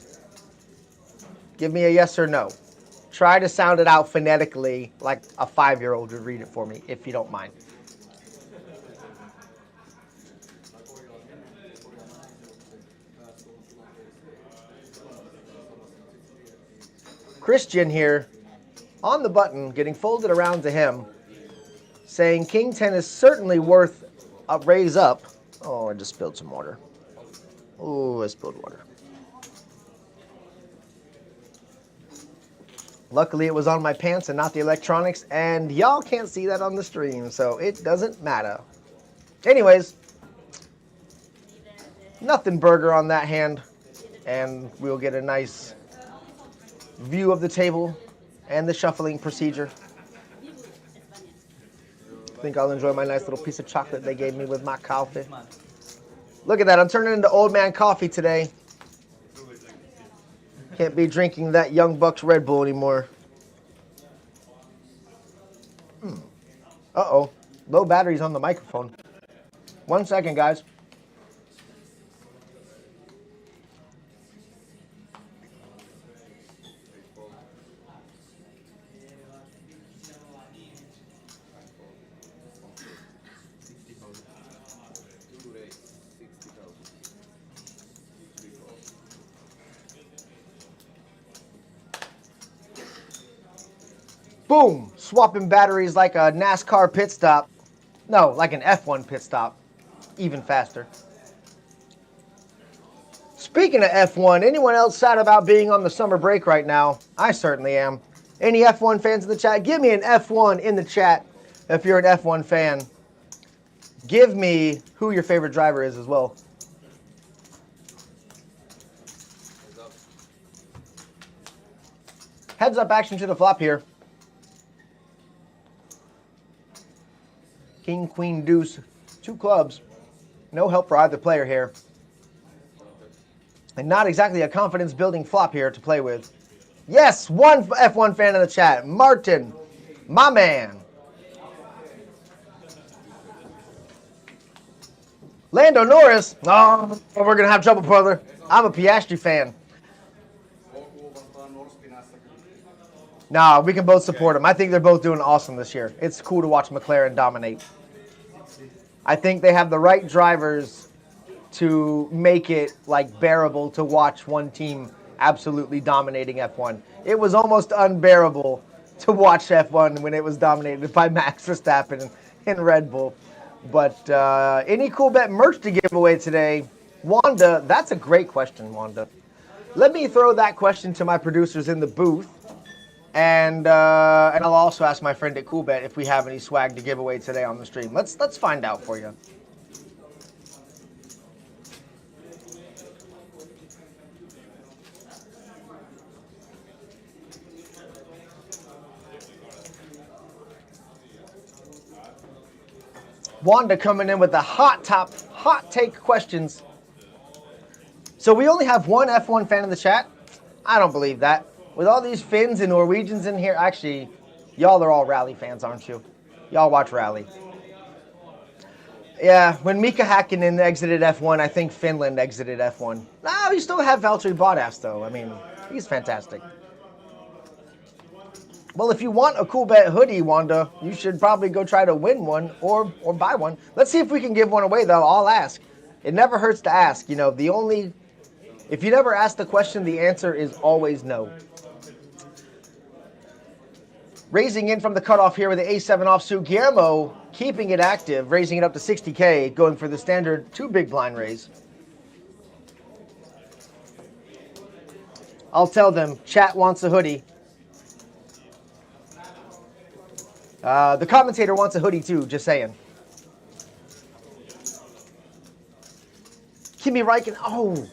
Give me a yes or no. Try to sound it out phonetically like a 5-year-old would read it for me, if you don't mind. Christian here on the button, getting folded around to him, saying King 10 is certainly worth a raise up. Oh, I just spilled some water. Oh, I spilled water. Luckily, it was on my pants and not the electronics, and y'all can't see that on the stream, so it doesn't matter. Anyways, nothing burger on that hand, and we'll get a nice view of the table and the shuffling procedure. I think I'll enjoy my nice little piece of chocolate they gave me with my coffee. Look at that, I'm turning into old man coffee today. Can't be drinking that Young Bucks Red Bull anymore. Uh-oh. Low batteries on the microphone. 1 second, guys. Boom! Swapping batteries like a NASCAR pit stop. No, like an F1 pit stop. Even faster. Speaking of F1, anyone else sad about being on the summer break right now? I certainly am. Any F1 fans in the chat? Give me an F1 in the chat if you're an F1 fan. Give me who your favorite driver is as well. Heads up action to the flop here. King, queen, deuce, 2 clubs. No help for either player here. And not exactly a confidence-building flop here to play with. Yes, one F1 fan in the chat. Martin, my man. Lando Norris. Oh, we're going to have trouble, brother. I'm a Piastri fan. Nah, we can both support them. I think they're both doing awesome this year. It's cool to watch McLaren dominate. I think they have the right drivers to make it like bearable to watch one team absolutely dominating F1. It was almost unbearable to watch F1 when it was dominated by Max Verstappen and Red Bull. But any Coolbet merch to give away today? Wanda, that's a great question, Wanda. Let me throw that question to my producers in the booth. And I'll also ask my friend at Coolbet if we have any swag to give away today on the stream. Let's find out for you. Wanda coming in with the hot take questions. So we only have one F1 fan in the chat? I don't believe that. With all these Finns and Norwegians in here, actually, y'all are all Rally fans, aren't you? Y'all watch Rally. Yeah, when Mika Hakkinen exited F1, I think Finland exited F1. No, you still have Valtteri Bottas, though. I mean, he's fantastic. Well, if you want a Coolbet hoodie, Wanda, you should probably go try to win one or buy one. Let's see if we can give one away, though. I'll ask. It never hurts to ask. You know, if you never ask the question, the answer is always no. Raising in from the cutoff here with the A7 offsuit. Guillermo keeping it active, raising it up to 60K, going for the standard 2 big blind raise. I'll tell them, chat wants a hoodie. The commentator wants a hoodie too, just saying. Kimi Räikkönen, oh.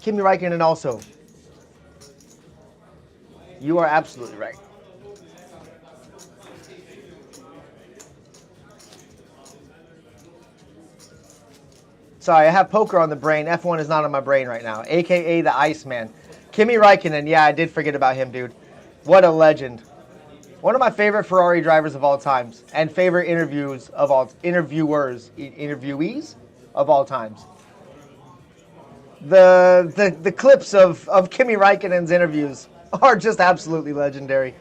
Kimi Räikkönen also. You are absolutely right. Sorry, I have poker on the brain. F1 is not on my brain right now. AKA the Iceman. Kimi Räikkönen, yeah, I did forget about him, dude. What a legend. One of my favorite Ferrari drivers of all times, and favorite interviewees of all times. The clips of Kimi Räikkönen's interviews are just absolutely legendary.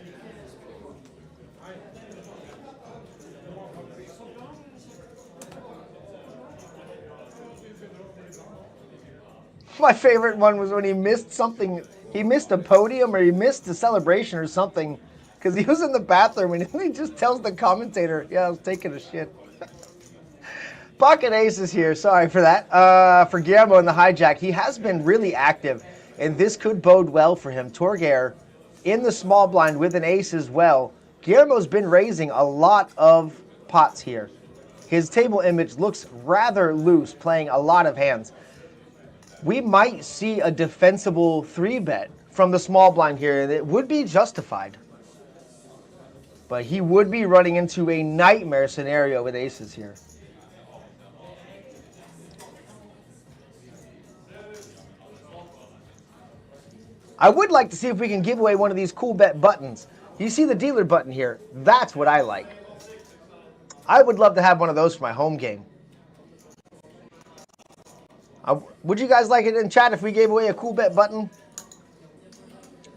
My favorite one was when he missed something. He missed a podium or he missed a celebration or something because he was in the bathroom and he just tells the commentator, yeah, I was taking a shit. Pocket Ace is here. Sorry for that. For Guillermo in the hijack, he has been really active, and this could bode well for him. Torgeir in the small blind with an ace as well. Guillermo's been raising a lot of pots here. His table image looks rather loose, playing a lot of hands. We might see a defensible 3-bet from the small blind here, and it would be justified. But he would be running into a nightmare scenario with aces here. I would like to see if we can give away one of these Coolbet buttons. You see the dealer button here? That's what I like. I would love to have one of those for my home game. Would you guys like it in chat if we gave away a Coolbet button?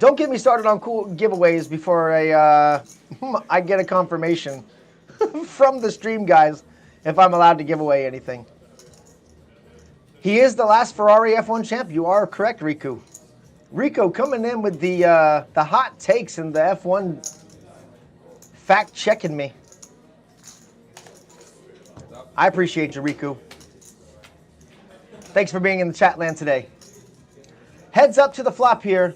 Don't get me started on cool giveaways before I get a confirmation from the stream guys if I'm allowed to give away anything. He is the last Ferrari F1 champ. You are correct, Riku. Rico coming in with the hot takes in the F1 fact-checking me. I appreciate you, Riku. Thanks for being in the chat land today. Heads up to the flop here.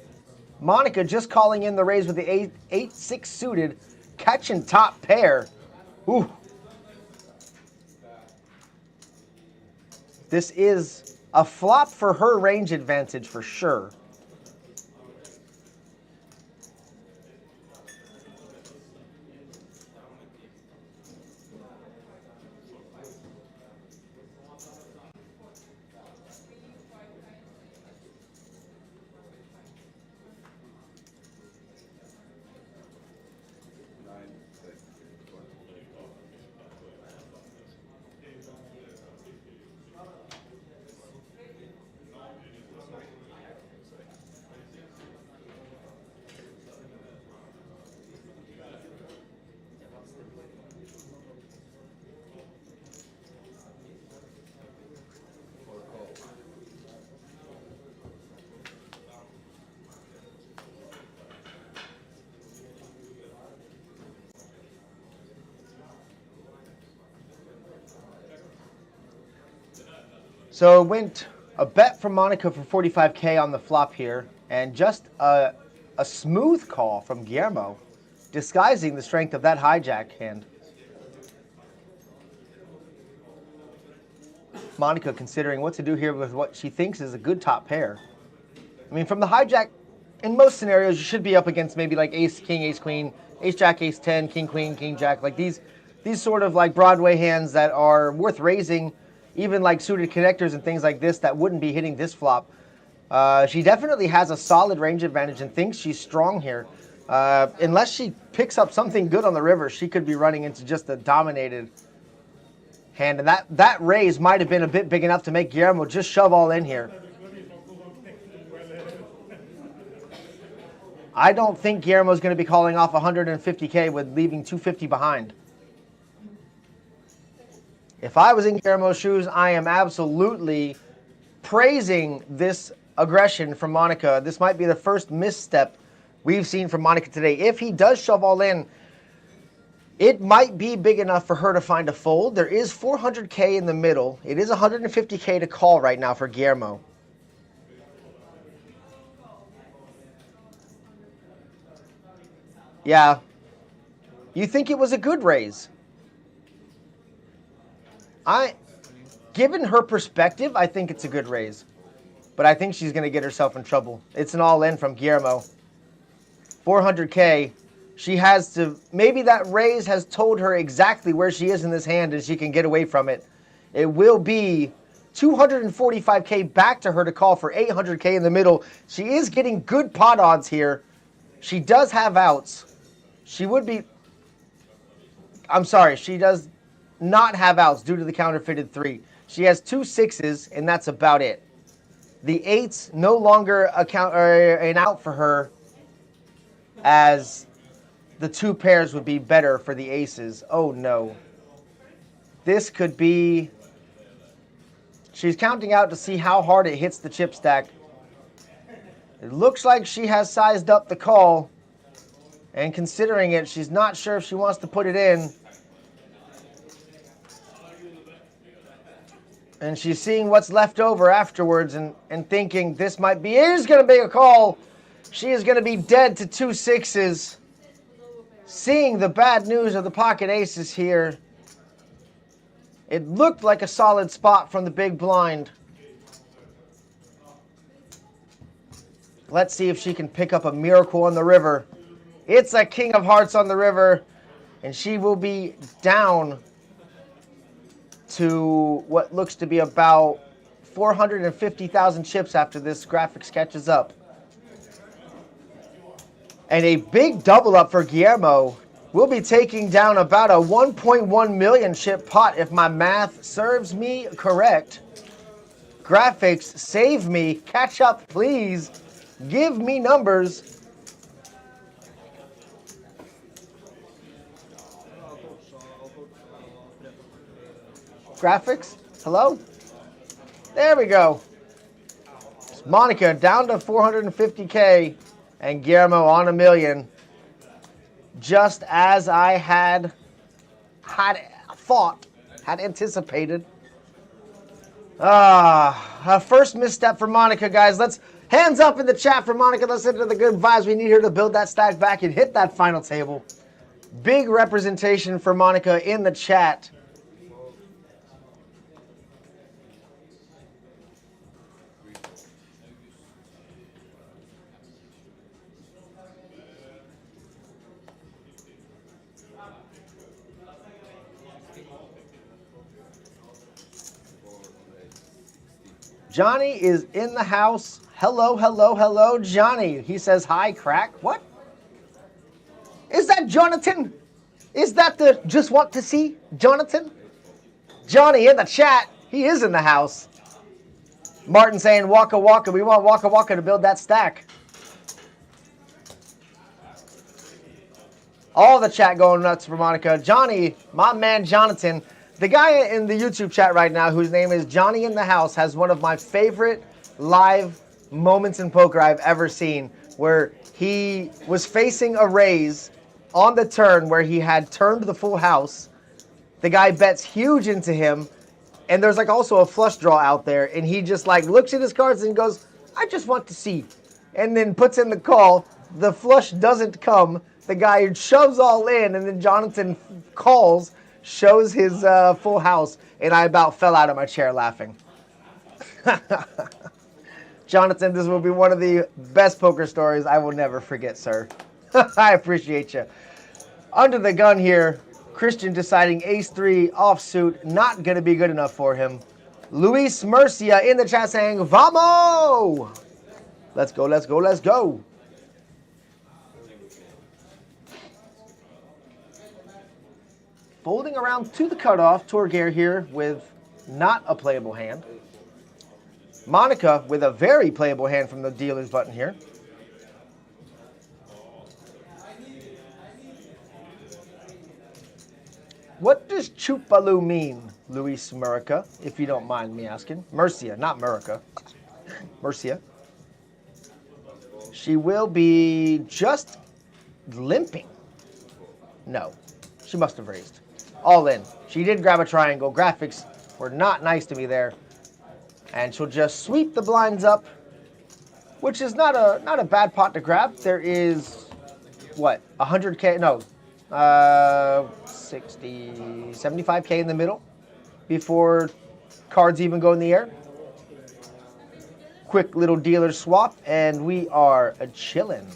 Monica just calling in the raise with the 8-6 suited, catching top pair. Ooh. This is a flop for her range advantage for sure. So it went a bet from Monica for 45K on the flop here, and just a smooth call from Guillermo, disguising the strength of that hijack hand. Monica considering what to do here with what she thinks is a good top pair. I mean, from the hijack, in most scenarios, you should be up against maybe like ace, king, ace, queen, ace, jack, ace, 10, king, queen, king, jack, like these sort of like Broadway hands that are worth raising. Even like suited connectors and things like this that wouldn't be hitting this flop. She definitely has a solid range advantage and thinks she's strong here. Unless she picks up something good on the river, she could be running into just a dominated hand. And that raise might have been a bit big enough to make Guillermo just shove all in here. I don't think Guillermo's going to be calling off 150K with leaving 250 behind. If I was in Guillermo's shoes, I am absolutely praising this aggression from Monica. This might be the first misstep we've seen from Monica today. If he does shove all in, it might be big enough for her to find a fold. There is 400K in the middle. It is 150K to call right now for Guillermo. Yeah. You think it was a good raise? Given her perspective, I think it's a good raise. But I think she's going to get herself in trouble. It's an all-in from Guillermo. 400K. She has to... Maybe that raise has told her exactly where she is in this hand and she can get away from it. It will be 245K back to her to call for 800K in the middle. She is getting good pot odds here. She does have outs. She would be... I'm sorry. She does... not have outs due to the counterfeited 3. She has 2 6s, and that's about it. The 8s no longer an out for her, as the 2 pairs would be better for the aces. Oh no. This could be... She's counting out to see how hard it hits the chip stack. It looks like she has sized up the call, and considering it, she's not sure if she wants to put it in. And she's seeing what's left over afterwards and thinking this might be, it is going to be a call. She is going to be dead to 2 6s. Seeing the bad news of the pocket aces here. It looked like a solid spot from the big blind. Let's see if she can pick up a miracle on the river. It's a king of hearts on the river. And she will be down to what looks to be about 450,000 chips after this graphics catches up. And a big double up for Guillermo. We'll be taking down about a 1.1 million chip pot if my math serves me correct. Graphics, save me. Catch up, please. Give me numbers. Graphics, hello? There we go. Monica down to 450K and Guillermo on $1 million. just as I had thought, had anticipated. First misstep for Monica, guys. Let's hands up in the chat for Monica. Let's listen to the good vibes we need her to build that stack back and hit that final table. Big representation for Monica in the chat. Johnny is in the house. Hello, hello, hello, Johnny. He says, hi, crack. What? Is that Jonathan? Is that the just want to see Jonathan? Johnny in the chat. He is in the house. Martin saying, Waka Waka. We want Waka Waka to build that stack. All the chat going nuts for Monica. Johnny, my man Jonathan. The guy in the YouTube chat right now, whose name is Johnny in the House, has one of my favorite live moments in poker I've ever seen, where he was facing a raise on the turn where he had turned the full house. The guy bets huge into him, and there's like also a flush draw out there, and he just like looks at his cards and goes, I just want to see, and then puts in the call. The flush doesn't come. The guy shoves all in, and then Jonathan calls, shows his full house, and I about fell out of my chair laughing. Jonathan, this will be one of the best poker stories I will never forget, sir. I appreciate you. Under the gun here, Christian deciding ace-3 offsuit, not going to be good enough for him. Luis Murcia in the chat saying, Vamos! Let's go, let's go, let's go. Folding around to the cutoff, Torgeir here with not a playable hand. Monica with a very playable hand from the dealer's button here. What does Chupalu mean, Luis Murica, if you don't mind me asking? Murcia, not Murica. Murcia. She will be just limping. No, she must have raised. All in. She did grab a triangle. Graphics were not nice to me there. And she'll just sweep the blinds up, which is not a bad pot to grab. There is, what, 100K? No, 60, 75K in the middle before cards even go in the air. Quick little dealer swap, and we are chillin'.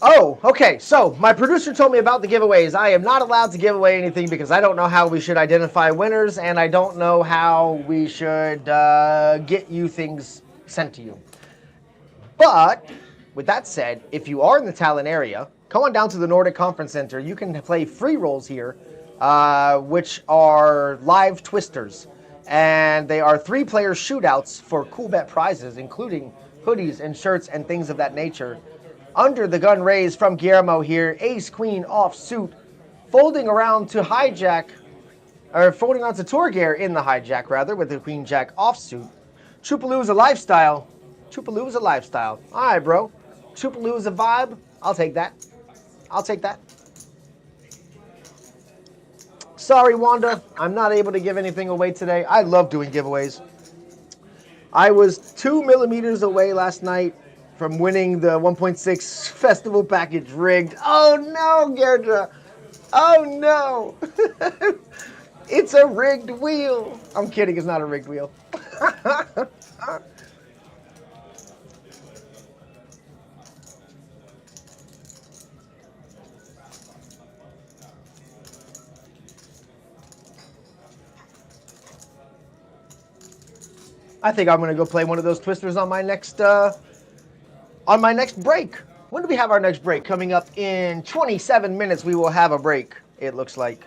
Oh, okay, so my producer told me about the giveaways. I am not allowed to give away anything because I don't know how we should identify winners, and I don't know how we should get you things sent to you. But, with that said, if you are in the Tallinn area, come on down to the Nordic Conference Center. You can play free rolls here, which are live twisters. And they are 3-player shootouts for Coolbet prizes, including hoodies and shirts and things of that nature. Under the gun raise from Guillermo here, ace-queen offsuit, folding around to hijack, or folding on to Torgeir in the hijack, rather, with the queen-jack offsuit. Chupalooza lifestyle. Chupalooza lifestyle. All right, bro. Chupalooza vibe. I'll take that. I'll take that. Sorry, Wanda. I'm not able to give anything away today. I love doing giveaways. I was 2 millimeters away last night from winning the 1.6 festival package rigged. Oh no, Gerdra. Oh no. It's a rigged wheel. I'm kidding, it's not a rigged wheel. I think I'm gonna go play one of those twisters on my next break. When do we have our next break? Coming up in 27 minutes, we will have a break, it looks like.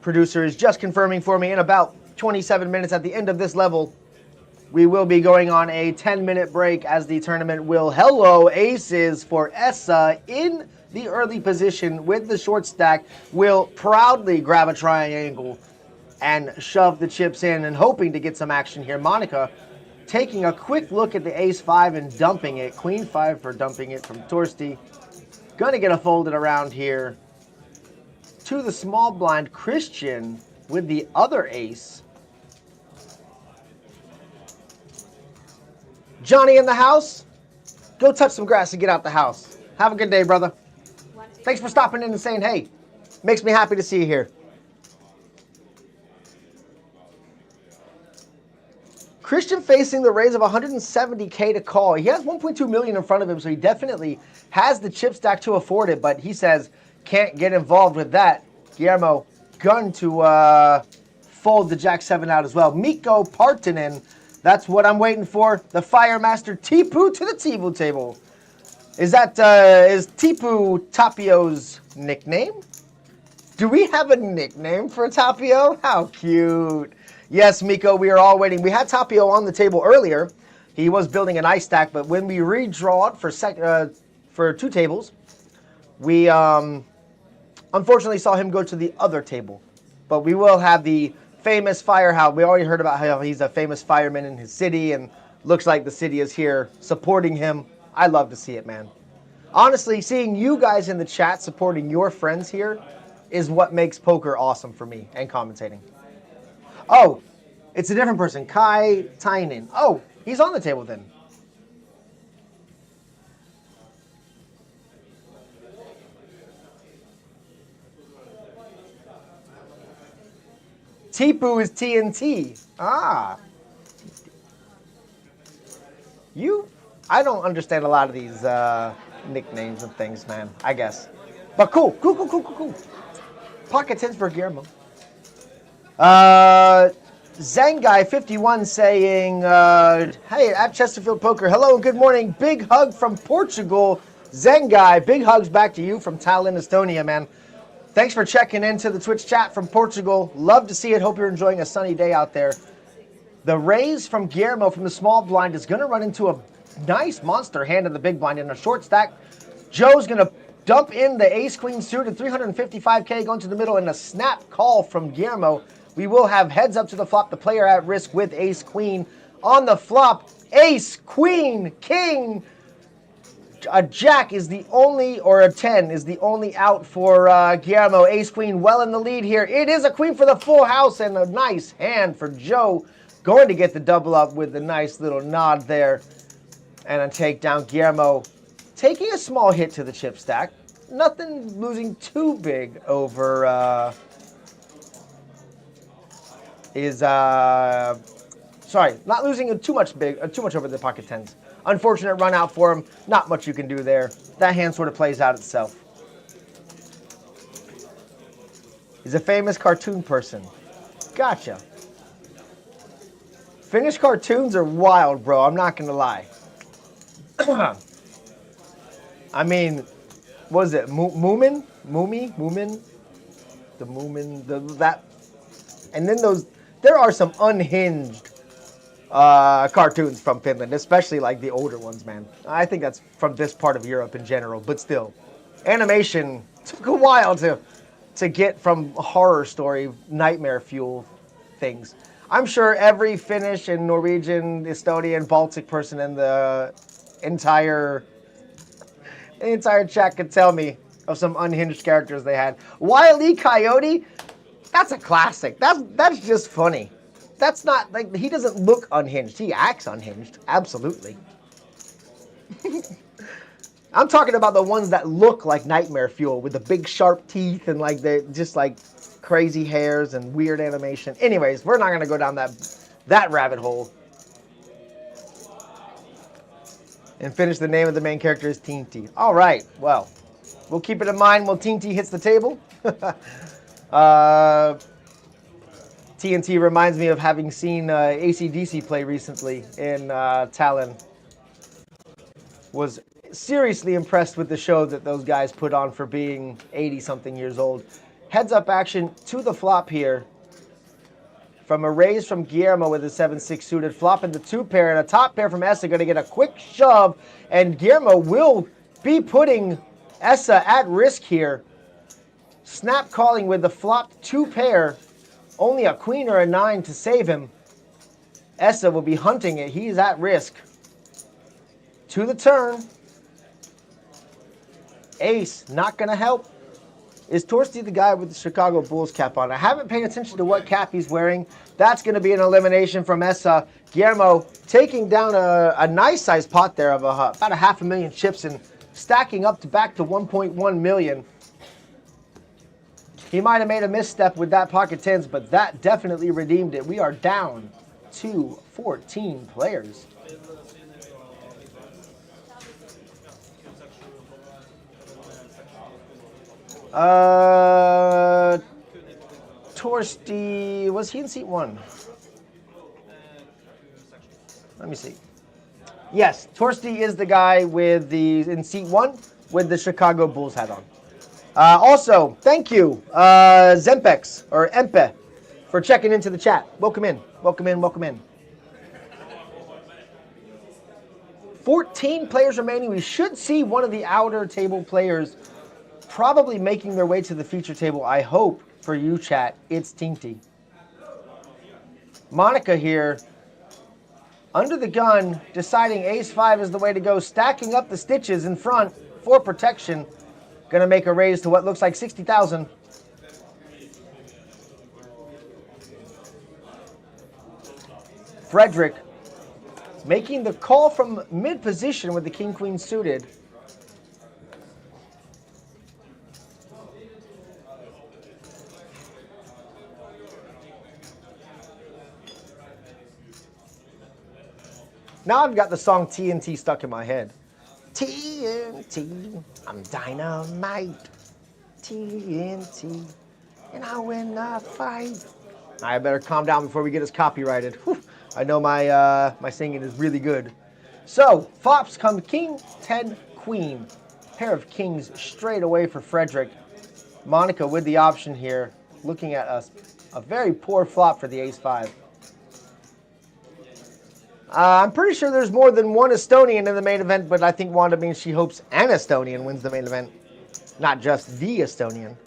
Producer is just confirming for me in about 27 minutes at the end of this level, we will be going on a 10-minute break as the tournament will hello aces for Essa in the early position with the short stack. Will proudly grab a triangle and shove the chips in and hoping to get some action here. Monica taking a quick look at the ace-5 and dumping it. Queen-5 for dumping it from Torsti. Gonna get a folded around here to the small blind. Christian with the other ace. Johnny in the house. Go touch some grass and get out the house. Have a good day, brother. Thanks for stopping in and saying hey. Makes me happy to see you here. Christian facing the raise of 170K to call. He has 1.2 million in front of him, so he definitely has the chip stack to afford it, but he says can't get involved with that. Guillermo, gun to fold the Jack-7 out as well. Mikko Partanen, that's what I'm waiting for. The Fire Master Tipu to the Tivu table. Is Tipu Tapio's nickname? Do we have a nickname for Tapio? How cute. Yes, Miko, we are all waiting. We had Tapio on the table earlier. He was building an ice stack, but when we redraw it for 2 tables, we unfortunately saw him go to the other table. But we will have the famous firehouse. We already heard about how he's a famous fireman in his city, and looks like the city is here supporting him. I love to see it, man. Honestly, seeing you guys in the chat supporting your friends here is what makes poker awesome for me and commentating. Oh, it's a different person. Kai Tynan. Oh, he's on the table then. Tipu is TNT. Ah. I don't understand a lot of these nicknames and things, man, I guess. But cool. Pocket tens for Guillermo. Zanguy51 saying, hey, at Chesterfield Poker, hello and good morning. Big hug from Portugal. Zanguy, big hugs back to you from Tallinn, Estonia, man. Thanks for checking into the Twitch chat from Portugal. Love to see it. Hope you're enjoying a sunny day out there. The raise from Guillermo from the small blind is going to run into a nice monster hand in the big blind in a short stack. Joe's going to dump in the ace-queen suited, 355K going to the middle, and a snap call from Guillermo. We will have heads up to the flop. The player at risk with ace-queen on the flop. Ace, queen, king. A jack is the only, or a 10 is the only out for Guillermo. Ace-queen well in the lead here. It is a queen for the full house and a nice hand for Joe. Going to get the double up with the nice little nod there. And a takedown. Guillermo taking a small hit to the chip stack. Nothing losing too big over not losing too much over the pocket tens. Unfortunate run out for him. Not much you can do there. That hand sort of plays out itself. He's a famous cartoon person. Gotcha. Finnish cartoons are wild, bro. I'm not gonna lie. I mean, what is it? Moomin? The Moomin, that. And then there are some unhinged cartoons from Finland, especially like the older ones, man. I think that's from this part of Europe in general, but still. Animation took a while to get from horror story, nightmare fuel things. I'm sure every Finnish and Norwegian, Estonian, Baltic person in the entire chat could tell me of some unhinged characters they had. Wile E. Coyote, that's a classic. That's just funny. That's not, like, he doesn't look unhinged. He acts unhinged. Absolutely. I'm talking about the ones that look like nightmare fuel with the big sharp teeth and like they just like crazy hairs and weird animation. Anyways, we're not going to go down that rabbit hole. And finish the name of the main character is Tinty. All right, well, we'll keep it in mind when Tinty hits the table. TNT reminds me of having seen AC/DC play recently in Tallinn. Was seriously impressed with the show that those guys put on for being 80-something years old. Heads up action to the flop here from a raise from Guillermo with a 7-6 suited, flopping the 2 pair, and a top pair from Essa, going to get a quick shove, and Guillermo will be putting Essa at risk here. Snap calling with the flopped 2 pair, only a queen or a 9 to save him. Essa will be hunting it. He's at risk. To the turn. Ace, not going to help. Is Torsti the guy with the Chicago Bulls cap on? I haven't paid attention to what cap he's wearing. That's going to be an elimination from Essa. Guillermo taking down a nice sized pot there of about 500,000 chips and stacking up to back to 1.1 million. He might have made a misstep with that pocket tens, but that definitely redeemed it. We are down to 14 players. Torsti, was he in seat 1? Let me see. Yes, Torsti is the guy with in seat 1 with the Chicago Bulls hat on. Also, thank you, Zempex, or Empe, for checking into the chat. Welcome in, welcome in, welcome in. 14 players remaining. We should see one of the outer table players probably making their way to the feature table. I hope for you, chat, it's Tinty. Monica here, under the gun, deciding ace-5 is the way to go, stacking up the stitches in front for protection. Going to make a raise to what looks like 60,000. Frederick making the call from mid-position with the king-queen suited. Now I've got the song TNT stuck in my head. TNT, I'm dynamite. TNT, and I win the fight. I better calm down before we get us copyrighted. Whew. I know my singing is really good. So, flops come king, 10, queen. Pair of kings straight away for Frederick. Monica with the option here, looking at a very poor flop for the ace-5. I'm pretty sure there's more than one Estonian in the main event, but I think Wanda means she hopes an Estonian wins the main event, not just the Estonian.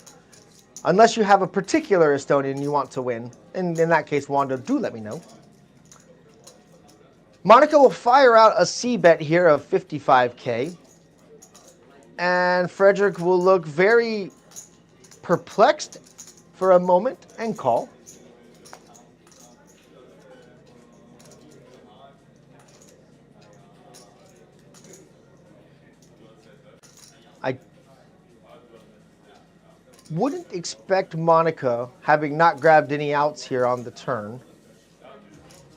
Unless you have a particular Estonian you want to win. And in that case, Wanda, do let me know. Monica will fire out a C-bet here of 55K. And Frederick will look very perplexed for a moment and call. I wouldn't expect Monica, having not grabbed any outs here on the turn,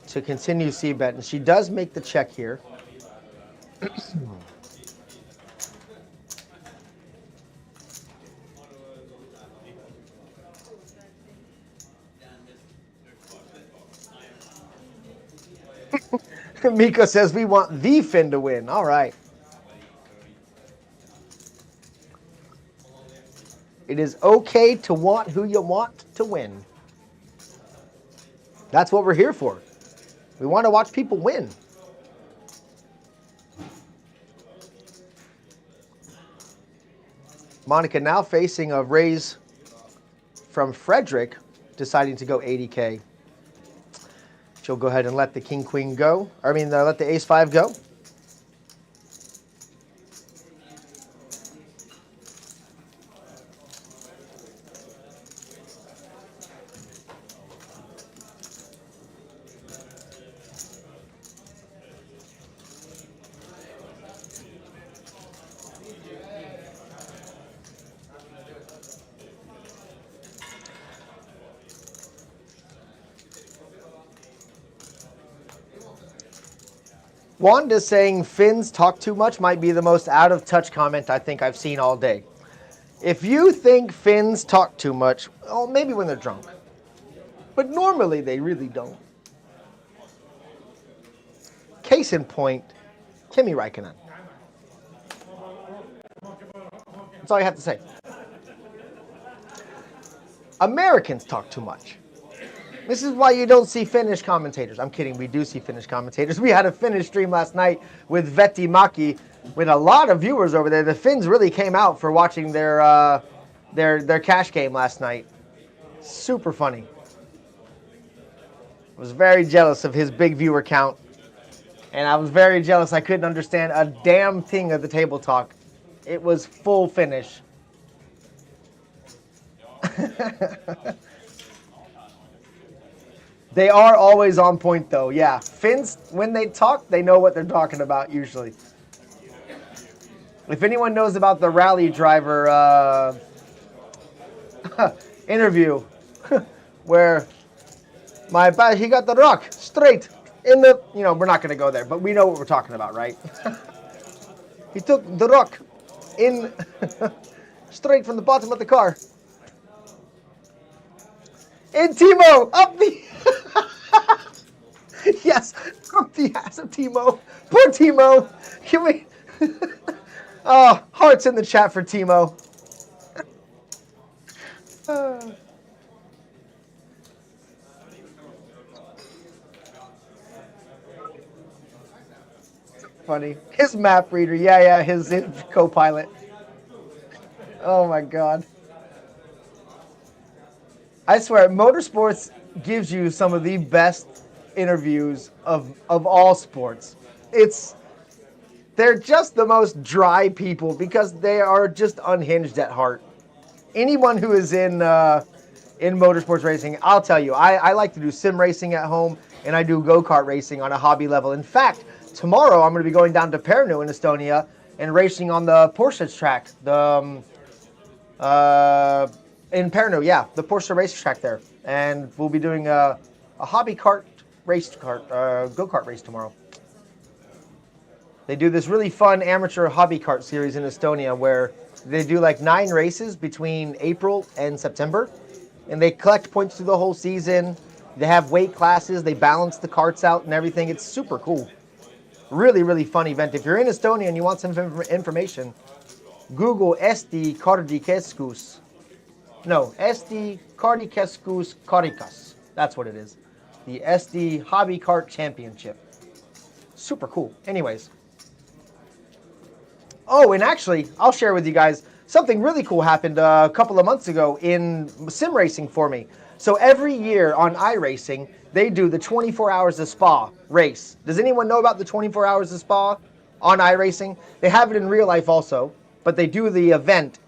to continue c-bet, and she does make the check here. Miko says we want the Finn to win. All right. It is okay to want who you want to win. That's what we're here for. We want to watch people win. Monica now facing a raise from Frederick, deciding to go 80K. She'll go ahead and let the king-queen go. Let the ace-5 go. Wanda saying Finns talk too much might be the most out-of-touch comment I think I've seen all day. If you think Finns talk too much, well, maybe when they're drunk. But normally they really don't. Case in point, Kimi Räikkönen. That's all you have to say. Americans talk too much. This is why you don't see Finnish commentators. I'm kidding, we do see Finnish commentators. We had a Finnish stream last night with Vetti Maki with a lot of viewers over there. The Finns really came out for watching their cash game last night. Super funny. I was very jealous of his big viewer count. And I was very jealous I couldn't understand a damn thing of the table talk. It was full Finnish. They are always on point, though. Yeah, Finns, when they talk, they know what they're talking about, usually. If anyone knows about the rally driver interview, where he got the rock straight in the, we're not going to go there, but we know what we're talking about, right? He took the rock in straight from the bottom of the car. And Timo, up the... Yes, up the ass of Timo. Poor Timo. Can we... Oh, hearts in the chat for Timo. Funny. His map reader. Yeah, his co-pilot. Oh, my God. I swear, motorsports gives you some of the best interviews of all sports. They're just the most dry people because they are just unhinged at heart. Anyone who is in motorsports racing, I'll tell you, I like to do sim racing at home and I do go-kart racing on a hobby level. In fact, tomorrow I'm going to be going down to Pärnu in Estonia and racing on the Porsche track. In Pärnu, yeah, the Porsche racetrack there. And we'll be doing a hobby go-kart race tomorrow. They do this really fun amateur hobby kart series in Estonia where they do like 9 races between April and September. And they collect points through the whole season. They have weight classes. They balance the karts out and everything. It's super cool. Really, really fun event. If you're in Estonia and you want some information, Google Eesti Kardikeskus. No, Eesti Kardikeskus Karikas. That's what it is. The Eesti Hobby Kart Championship. Super cool. Anyways. Oh, and actually, I'll share with you guys, something really cool happened a couple of months ago in sim racing for me. So every year on iRacing, they do the 24 Hours of Spa race. Does anyone know about the 24 Hours of Spa on iRacing? They have it in real life also, but they do the event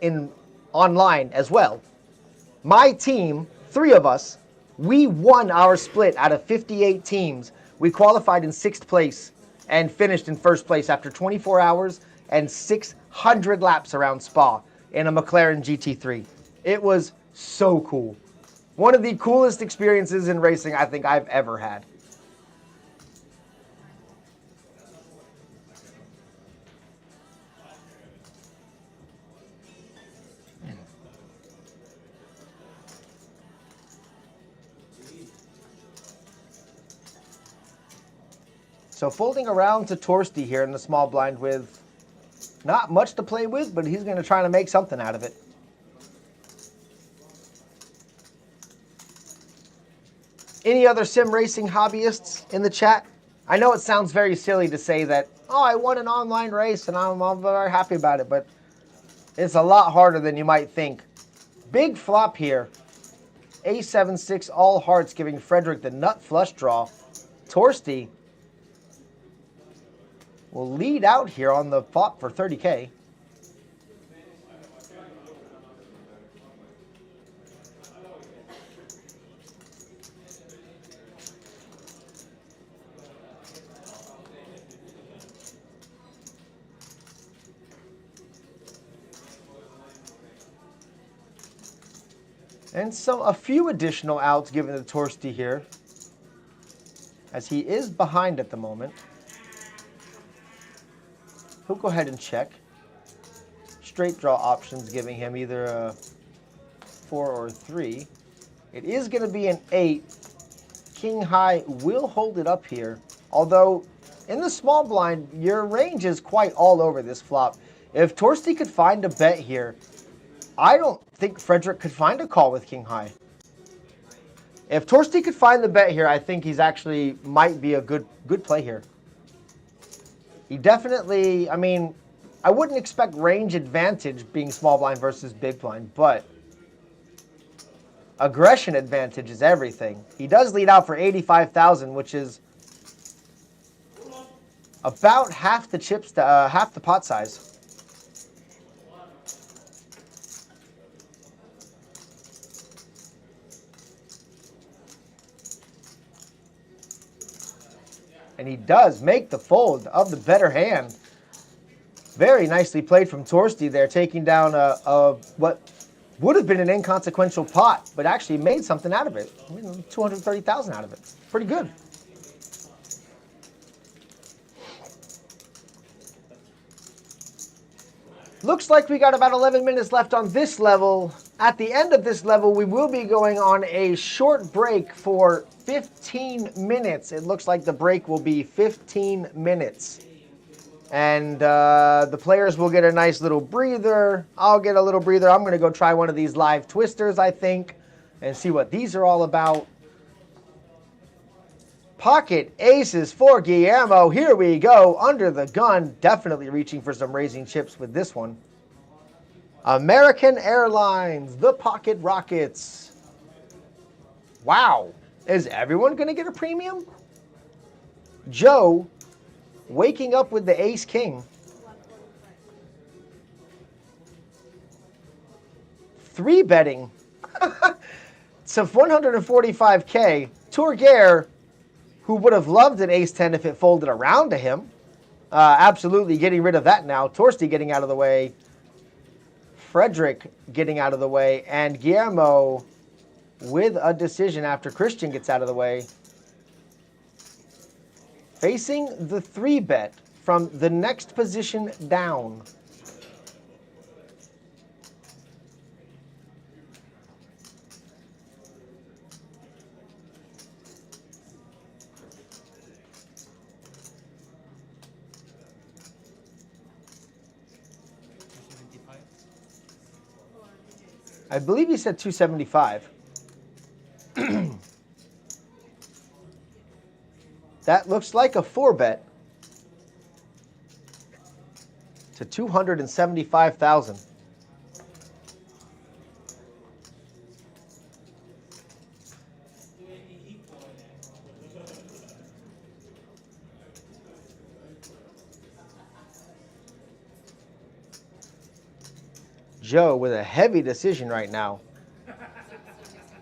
online as well. My team, 3 of us, we won our split out of 58 teams. We qualified in 6th place and finished in 1st place after 24 hours and 600 laps around Spa in a McLaren GT3. It was so cool. One of the coolest experiences in racing I think I've ever had. So folding around to Torsti here in the small blind with not much to play with, but he's going to try to make something out of it. Any other sim racing hobbyists in the chat? I know it sounds very silly to say that, oh, I won an online race and I'm very happy about it, but it's a lot harder than you might think. Big flop here. A7-6 all hearts giving Frederick the nut flush draw. Torsti will lead out here on the flop for 30K. And a few additional outs given to Torsti here, as he is behind at the moment. He'll go ahead and check. Straight draw options giving him either a 4 or 3. It is going to be an 8. King high will hold it up here. Although, in the small blind, your range is quite all over this flop. If Torsti could find a bet here, I don't think Frederick could find a call with King high. If Torsti could find the bet here, I think he's actually might be a good play here. He definitely, I mean, I wouldn't expect range advantage being small blind versus big blind, but aggression advantage is everything. He does lead out for 85,000, which is about half the chips, half the pot size. And he does make the fold of the better hand. Very nicely played from Torsti there, taking down what would have been an inconsequential pot, but actually made something out of it. 230,000 out of it. Pretty good. Looks like we got about 11 minutes left on this level. At the end of this level, we will be going on a short break for 15 minutes. It looks like the break will be 15 minutes. And the players will get a nice little breather. I'll get a little breather. I'm going to go try one of these live twisters, I think, and see what these are all about. Pocket aces for Guillermo. Here we go. Under the gun. Definitely reaching for some raising chips with this one. American Airlines. The Pocket Rockets. Wow. Is everyone going to get a premium? Joe waking up with the ace king. 3-betting. So 145K. Turgare, who would have loved an ace-10 if it folded around to him. Absolutely getting rid of that now. Torsti getting out of the way. Frederick getting out of the way. And Guillermo with a decision after Christian gets out of the way. Facing the 3-bet from the next position down. I believe he said 275. That looks like a 4-bet to 275,000. Joe with a heavy decision right now.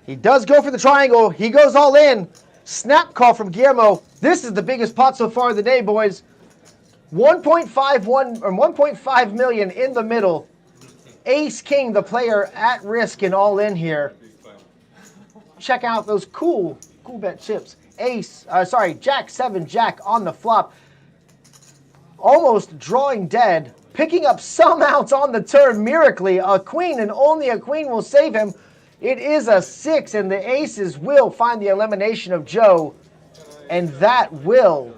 He does go for the triangle. He goes all in. Snap call from Guillermo. This is the biggest pot so far of the day, boys. 1.51 or 1.5 million in the middle. Ace King, the player at risk and all in here. Check out those Coolbet chips. Jack 7 Jack on the flop. Almost drawing dead. Picking up some outs on the turn miraculously. A queen and only a queen will save him. It is a 6, and the aces will find the elimination of Joe. And that will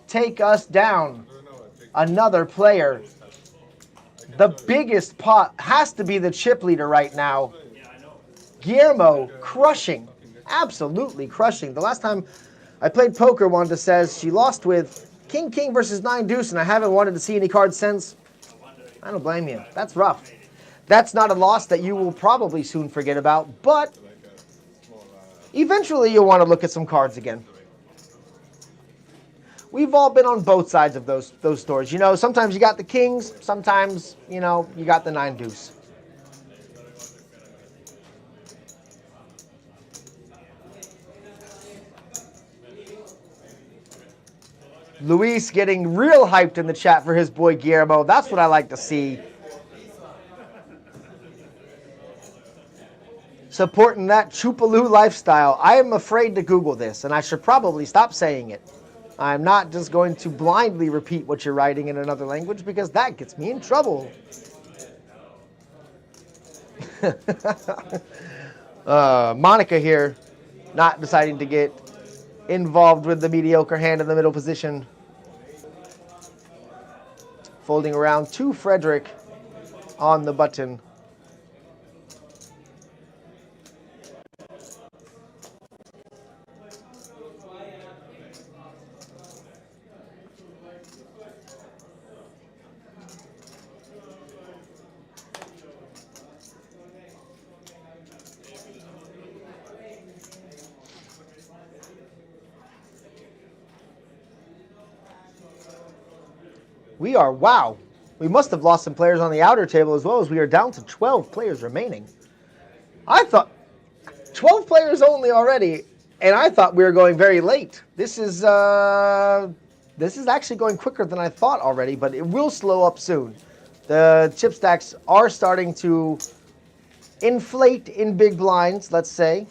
take us down. Another player. The biggest pot has to be the chip leader right now. Guillermo crushing. Absolutely crushing. The last time I played poker, Wanda says she lost with King versus 9 deuce, and I haven't wanted to see any cards since. I don't blame you. That's rough. That's not a loss that you will probably soon forget about, but eventually you'll want to look at some cards again. We've all been on both sides of those stories. You know, sometimes you got the kings, sometimes, you know, you got the 9 deuce. Luis getting real hyped in the chat for his boy Guillermo. That's what I like to see. Supporting that Chupaloo lifestyle. I am afraid to Google this, and I should probably stop saying it. I'm not just going to blindly repeat what you're writing in another language, because that gets me in trouble. Monica here, not deciding to get involved with the mediocre hand in the middle position. Folding around to Frederick on the button. We are, wow. We must have lost some players on the outer table as well, as we are down to 12 players remaining. I thought 12 players only already, and I thought we were going very late. This is actually going quicker than I thought already, but it will slow up soon. The chip stacks are starting to inflate in big blinds, let's say.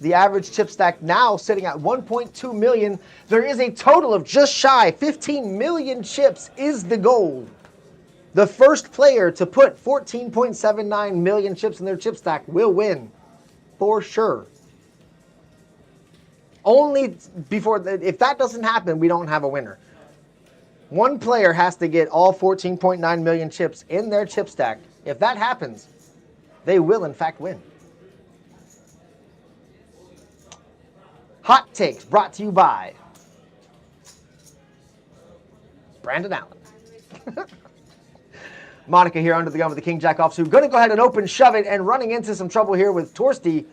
The average chip stack now sitting at 1.2 million. There is a total of just shy 15 million chips is the goal. The first player to put 14.79 million chips in their chip stack will win, for sure. Only before, if that doesn't happen, we don't have a winner. One player has to get all 14.9 million chips in their chip stack. If that happens, they will in fact win. Hot takes brought to you by Brandon Allen. Monica here under the gun with the King Jack offsuit. Going to go ahead and open shove it, and running into some trouble here with Torsti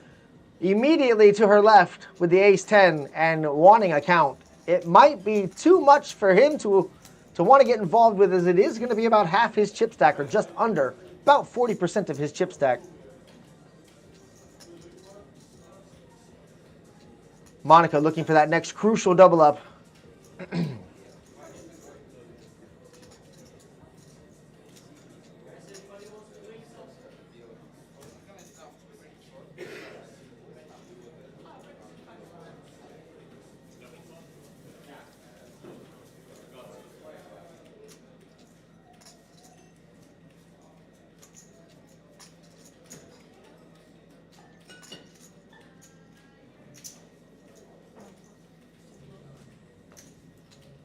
immediately to her left with the ace 10 and wanting a count. It might be too much for him to want to get involved with, as it is going to be about half his chip stack, or just under, about 40% of his chip stack. Monica looking for that next crucial double up.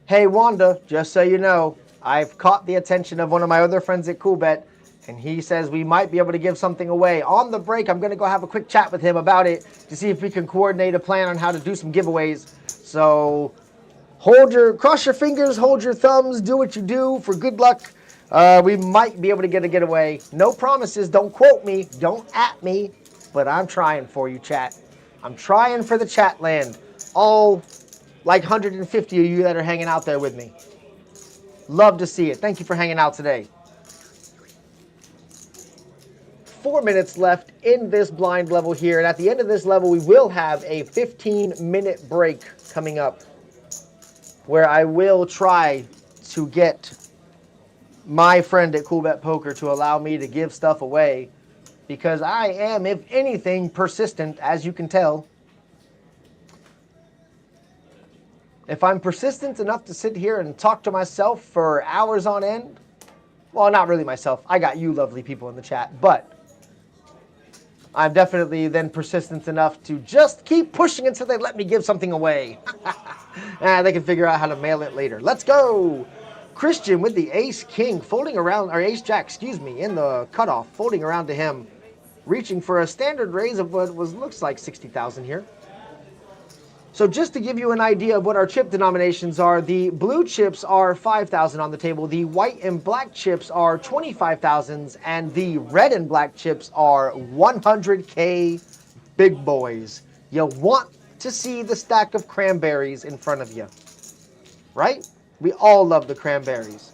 Hey Wanda, just so you know, I've caught the attention of one of my other friends at Coolbet, and he says we might be able to give something away. On the break, I'm going to go have a quick chat with him about it to see if we can coordinate a plan on how to do some giveaways. So cross your fingers, hold your thumbs, do what you do for good luck. We might be able to get a getaway. No promises, don't quote me, don't at me, but I'm trying for you, chat. I'm trying for the chat land. All like 150 of you that are hanging out there with me. Love to see it. Thank you for hanging out today. 4 minutes left in this blind level here, and at the end of this level, we will have a 15-minute break coming up, where I will try to get my friend at Coolbet Poker to allow me to give stuff away, because I am, if anything, persistent, as you can tell. If I'm persistent enough to sit here and talk to myself for hours on end, well, not really myself. I got you lovely people in the chat, but I'm definitely then persistent enough to just keep pushing until they let me give something away. They can figure out how to mail it later. Let's go. Christian with the ace king folding around, or ace jack, excuse me, in the cutoff, folding around to him, reaching for a standard raise of what looks like 60,000 here. So just to give you an idea of what our chip denominations are, the blue chips are 5,000 on the table, the white and black chips are 25,000s, and the red and black chips are 100K big boys. You want to see the stack of cranberries in front of you, right? We all love the cranberries.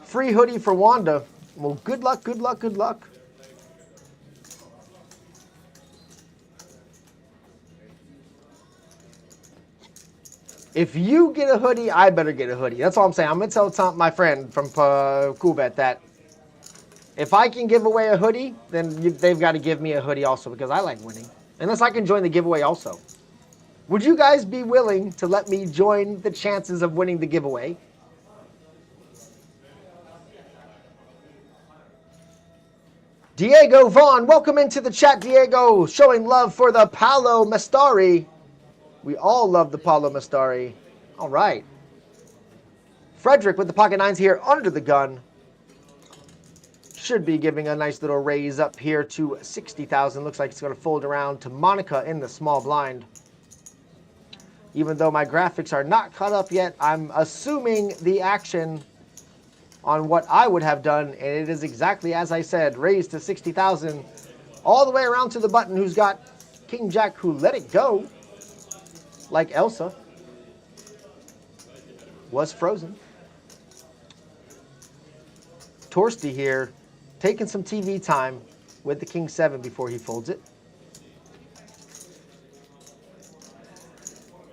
Free hoodie for Wanda. Well, good luck, good luck, good luck. If you get a hoodie, I better get a hoodie. That's all I'm saying. I'm going to tell Tom, my friend from Coolbet, that if I can give away a hoodie, then they've got to give me a hoodie also, because I like winning. Unless I can join the giveaway also. Would you guys be willing to let me join the chances of winning the giveaway? Diego Vaughn, welcome into the chat, Diego. Showing love for the Paolo Mastari. We all love the Paulo Mastari. All right. Frederick with the pocket nines here under the gun. Should be giving a nice little raise up here to 60,000. Looks like it's going to fold around to Monica in the small blind. Even though my graphics are not caught up yet, I'm assuming the action on what I would have done, and it is exactly as I said, raised to 60,000, all the way around to the button, who's got King Jack who let it go, like Elsa, was frozen. Torsti here, taking some TV time with the King 7 before he folds it.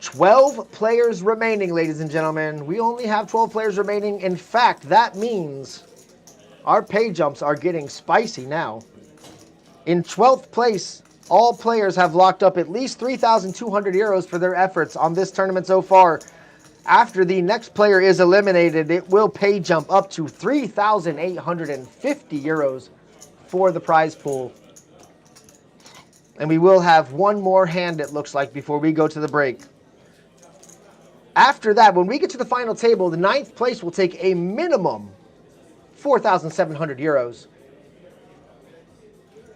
12 players remaining, ladies and gentlemen. We only have 12 players remaining. In fact, that means our pay jumps are getting spicy now. In 12th place, all players have locked up at least 3,200 euros for their efforts on this tournament so far. After the next player is eliminated, it will pay jump up to 3,850 euros for the prize pool. And we will have one more hand, it looks like, before we go to the break. After that, when we get to the final table, the 9th place will take a minimum 4,700 euros.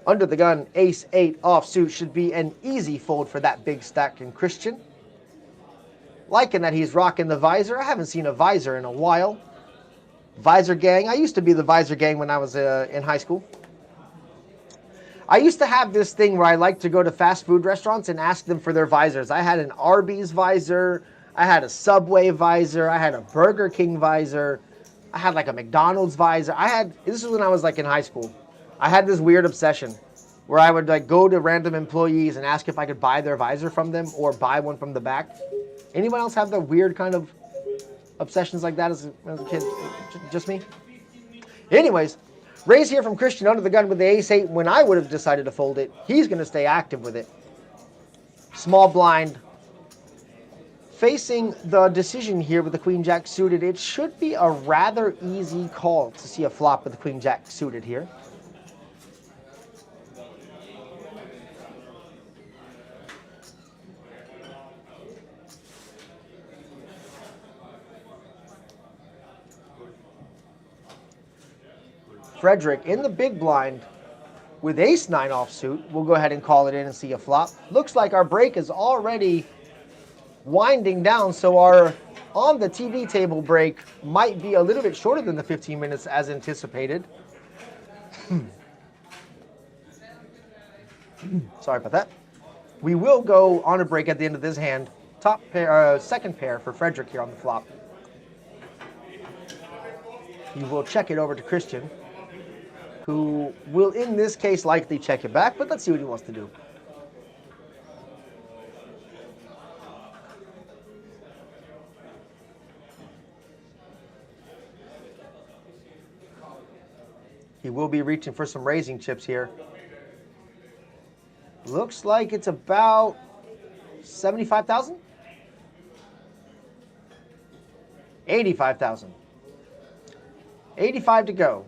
Under the gun, ace 8 offsuit should be an easy fold for that big stack in Christian. Liking that he's rocking the visor. I haven't seen a visor in a while. Visor gang. I used to be the visor gang when I was in high school. I used to have this thing where I liked to go to fast food restaurants and ask them for their visors. I had an Arby's visor. I had a Subway visor. I had a Burger King visor. I had like a McDonald's visor. This is when I was like in high school. I had this weird obsession where I would like go to random employees and ask if I could buy their visor from them or buy one from the back. Anyone else have the weird kind of obsessions like that as a kid? Just me? Anyways, raise here from Christian under the gun with the ace 8 when I would have decided to fold it. He's going to stay active with it. Small blind. Facing the decision here with the Queen Jack suited, it should be a rather easy call to see a flop with the Queen Jack suited here. Frederick in the big blind with ace 9 offsuit. We'll go ahead and call it in and see a flop. Looks like our break is already winding down, so our on the TV table break might be a little bit shorter than the 15 minutes as anticipated. Sorry about that. We will go on a break at the end of this hand. Top pair, second pair for Frederick here on the flop. You will check it over to Christian, who will in this case likely check it back, but let's see what he wants to do. He will be reaching for some raising chips here. Looks like it's about 75,000? 85,000. 85 to go.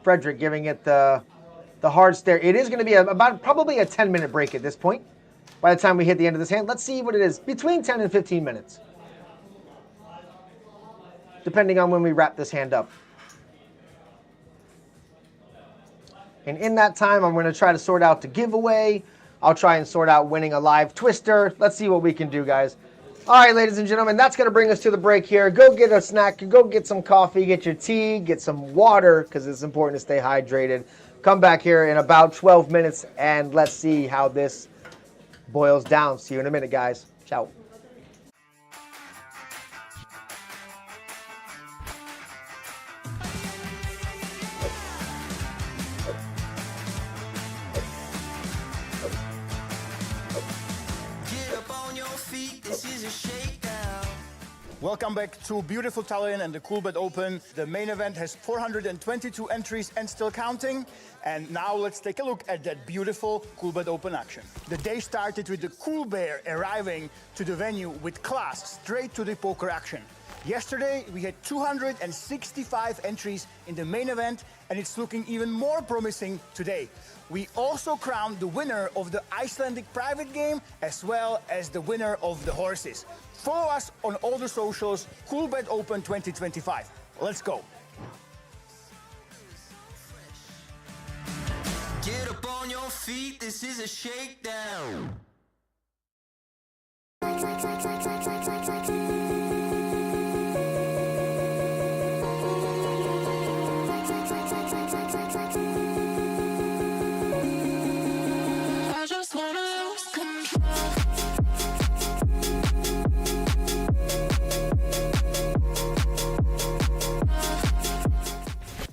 Frederick giving it the hard stare. It is going to be about probably a 10-minute break at this point. By the time we hit the end of this hand, let's see what it is. Between 10 and 15 minutes. Depending on when we wrap this hand up. And in that time, I'm going to try to sort out the giveaway. I'll try and sort out winning a live twister. Let's see what we can do, guys. All right, ladies and gentlemen, that's going to bring us to the break here. Go get a snack. Go get some coffee. Get your tea. Get some water because it's important to stay hydrated. Come back here in about 12 minutes, and let's see how this boils down. See you in a minute, guys. Ciao. Welcome back to beautiful Tallinn and the Coolbet Open. The main event has 422 entries and still counting. And now let's take a look at that beautiful Coolbet Open action. The day started with the Cool Bear arriving to the venue with class, straight to the poker action. Yesterday, we had 265 entries in the main event, and it's looking even more promising today. We also crowned the winner of the Icelandic private game, as well as the winner of the horses. Follow us on all the socials, Coolbet Open 2025. Let's go. Get up on your feet, this is a shakedown. I just wanna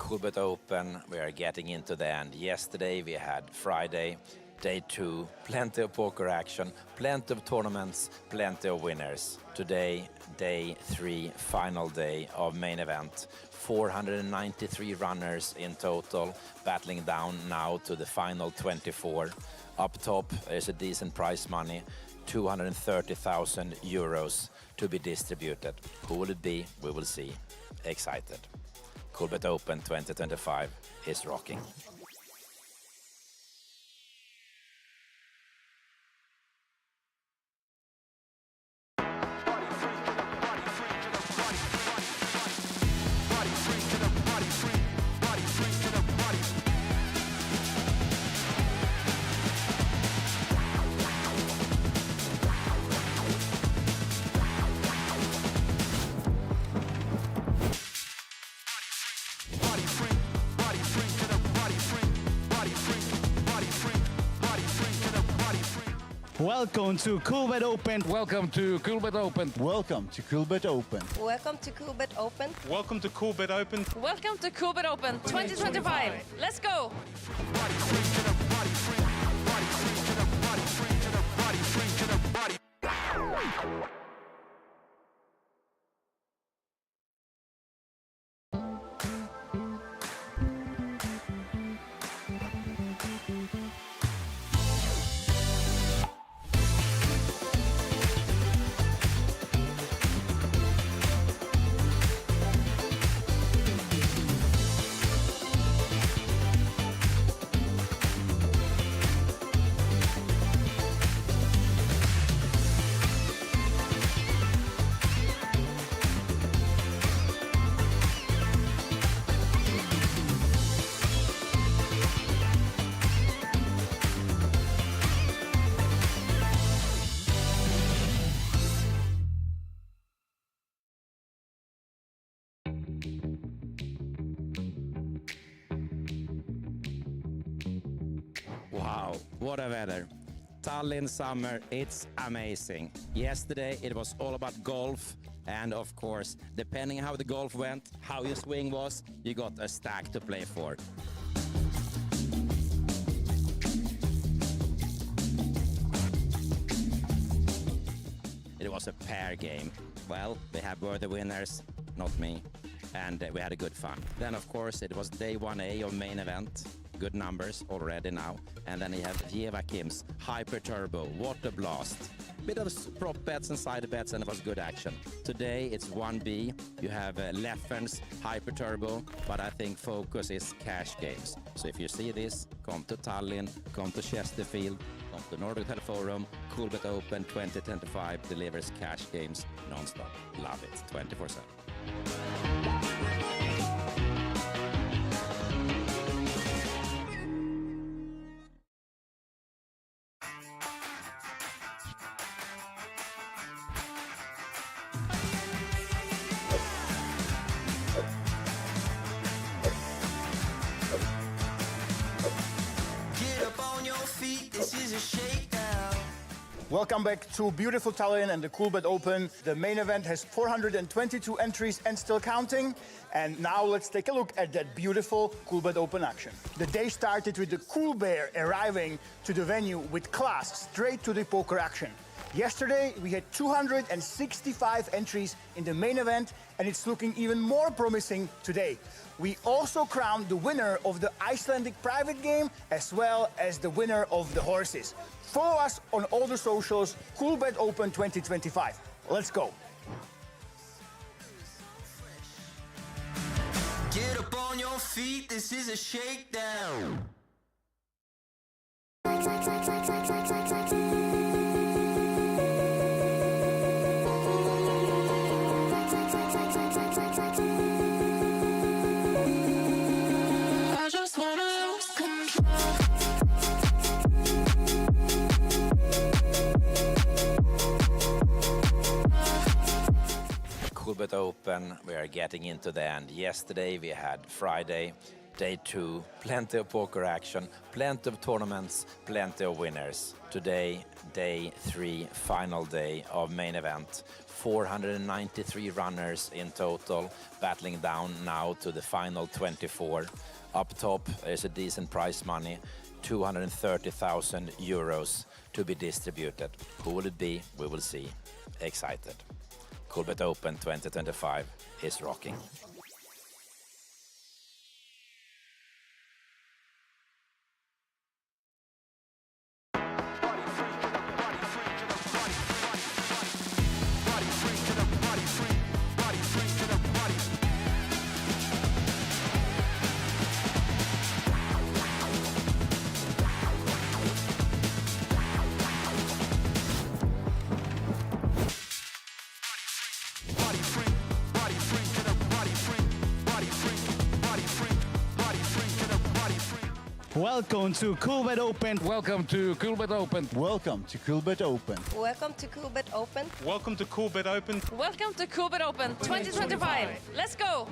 Coolbet Open, we are getting into the end. Yesterday we had Friday, day 2, plenty of poker action, plenty of tournaments, plenty of winners. Today, day 3, final day of main event. 493 runners in total, battling down now to the final 24. Up top is a decent prize money, 230,000 euros to be distributed. Who will it be? We will see. Excited. Coolbet Open 2025 is rocking. Welcome to Coolbet Open. Welcome to Coolbet Open. Welcome to Coolbet Open. Welcome to Coolbet Open. Welcome to Coolbet Open. Welcome to Coolbet Open 2025. Let's go. Wow, what a weather. Tallinn summer, it's amazing. Yesterday it was all about golf, and of course, depending how the golf went, how your swing was, you got a stack to play for. It was a pair game. Well, they were the winners, not me, and we had a good fun. Then, of course, it was day 1A of main event. Good numbers already now. And then you have Joachim's Hyper Turbo. What a blast. Bit of prop bets and side bets, and it was good action. Today it's 1B. You have Leffen's Hyper Turbo, but I think focus is cash games. So if you see this, come to Tallinn, come to Chesterfield, come to Nordic Hotel Forum. Coolbet Open 2025 delivers cash games non-stop. Love it, 24/7. Welcome back to beautiful Tallinn and the Coolbet Open. The main event has 422 entries and still counting. And now let's take a look at that beautiful Coolbet Open action. The day started with the Cool Bear arriving to the venue with class straight to the poker action. Yesterday, we had 265 entries in the main event, and it's looking even more promising today. We also crowned the winner of the Icelandic private game, as well as the winner of the horses. Follow us on all the socials, Coolbet Open 2025. Let's go. Get up on your feet, this is a shakedown. I just wanna lose control. Coolbet Open, we are getting into the end. Yesterday we had Friday, day 2, plenty of poker action, plenty of tournaments, plenty of winners. Today, day 3, final day of main event. 493 runners in total, battling down now to the final 24. Up top is a decent prize money, 230,000 euros to be distributed. Who will it be? We will see. Excited. Coolbet Open 2025 is rocking. Welcome to Coolbet Open. Welcome to Coolbet Open. Welcome to Coolbet Open. Welcome to Coolbet Open. Welcome to Coolbet Open. Welcome to Coolbet Open 2025. Let's go.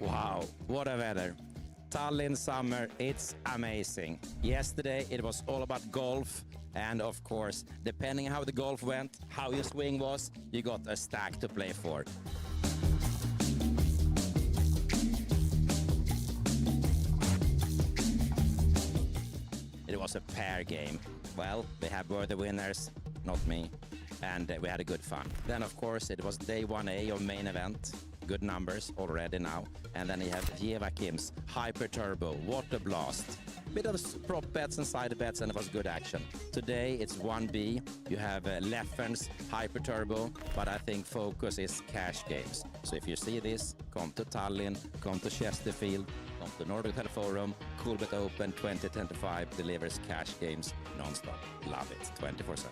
Wow, what a weather. Tallinn summer, it's amazing. Yesterday it was all about golf, and of course, depending how the golf went, how your swing was, you got a stack to play for. It was a pair game. Well, we have worthy winners, not me, and we had a good fun. Then of course it was day 1A of main event. Good numbers already now. And then you have Jevakim's Hyper Turbo, Water Blast. Bit of prop bets and side bets, and it was good action. Today it's 1B. You have Leffen's Hyper Turbo, but I think focus is cash games. So if you see this, come to Tallinn, come to Chesterfield, come to Nordic Hotel Forum. Coolbet Open 2025 delivers cash games non-stop. Love it, 24/7.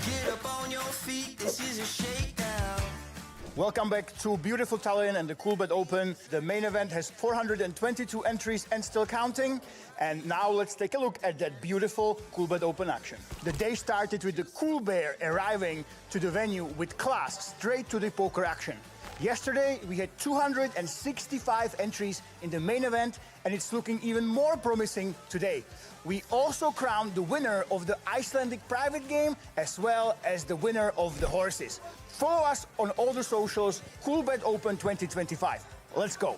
Get up on your feet, this is a shakedown. Welcome back to beautiful Tallinn and the Coolbet Open. The main event has 422 entries and still counting. And now let's take a look at that beautiful Coolbet Open action. The day started with the Cool Bear arriving to the venue with class, straight to the poker action. Yesterday, we had 265 entries in the main event, and it's looking even more promising today. We also crowned the winner of the Icelandic private game, as well as the winner of the horses. Follow us on all the socials, Coolbet Open 2025. Let's go.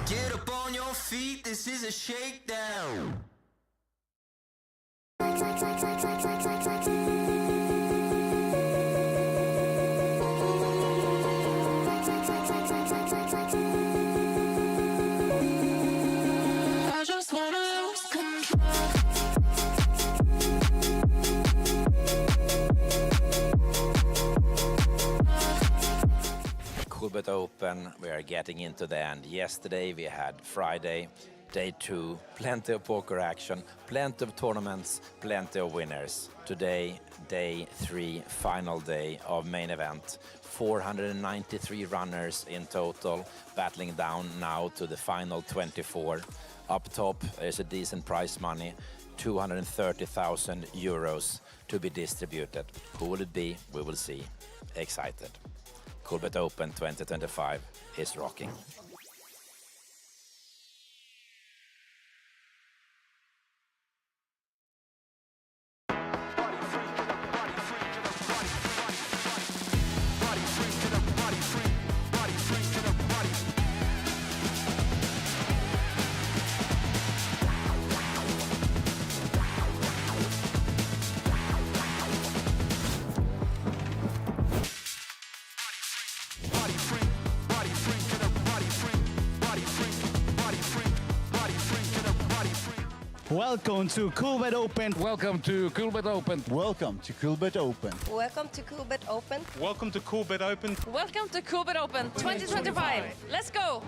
Get up on your feet, this is a shakedown. I just wanna lose control. Coolbet Open, we are getting into the end. Yesterday we had Friday, day 2, plenty of poker action, plenty of tournaments, plenty of winners. Today, day 3, final day of main event. 493 runners in total, battling down now to the final 24. Up top is a decent prize money, 230,000 euros to be distributed. Who will it be? We will see. Excited. Coolbet Open 2025 is rocking. Welcome to Coolbet Open. Welcome to Coolbet Open. Welcome to Coolbet Open. Welcome to Coolbet Open. Welcome to Coolbet Open. Welcome to Coolbet Open 2025. Let's go.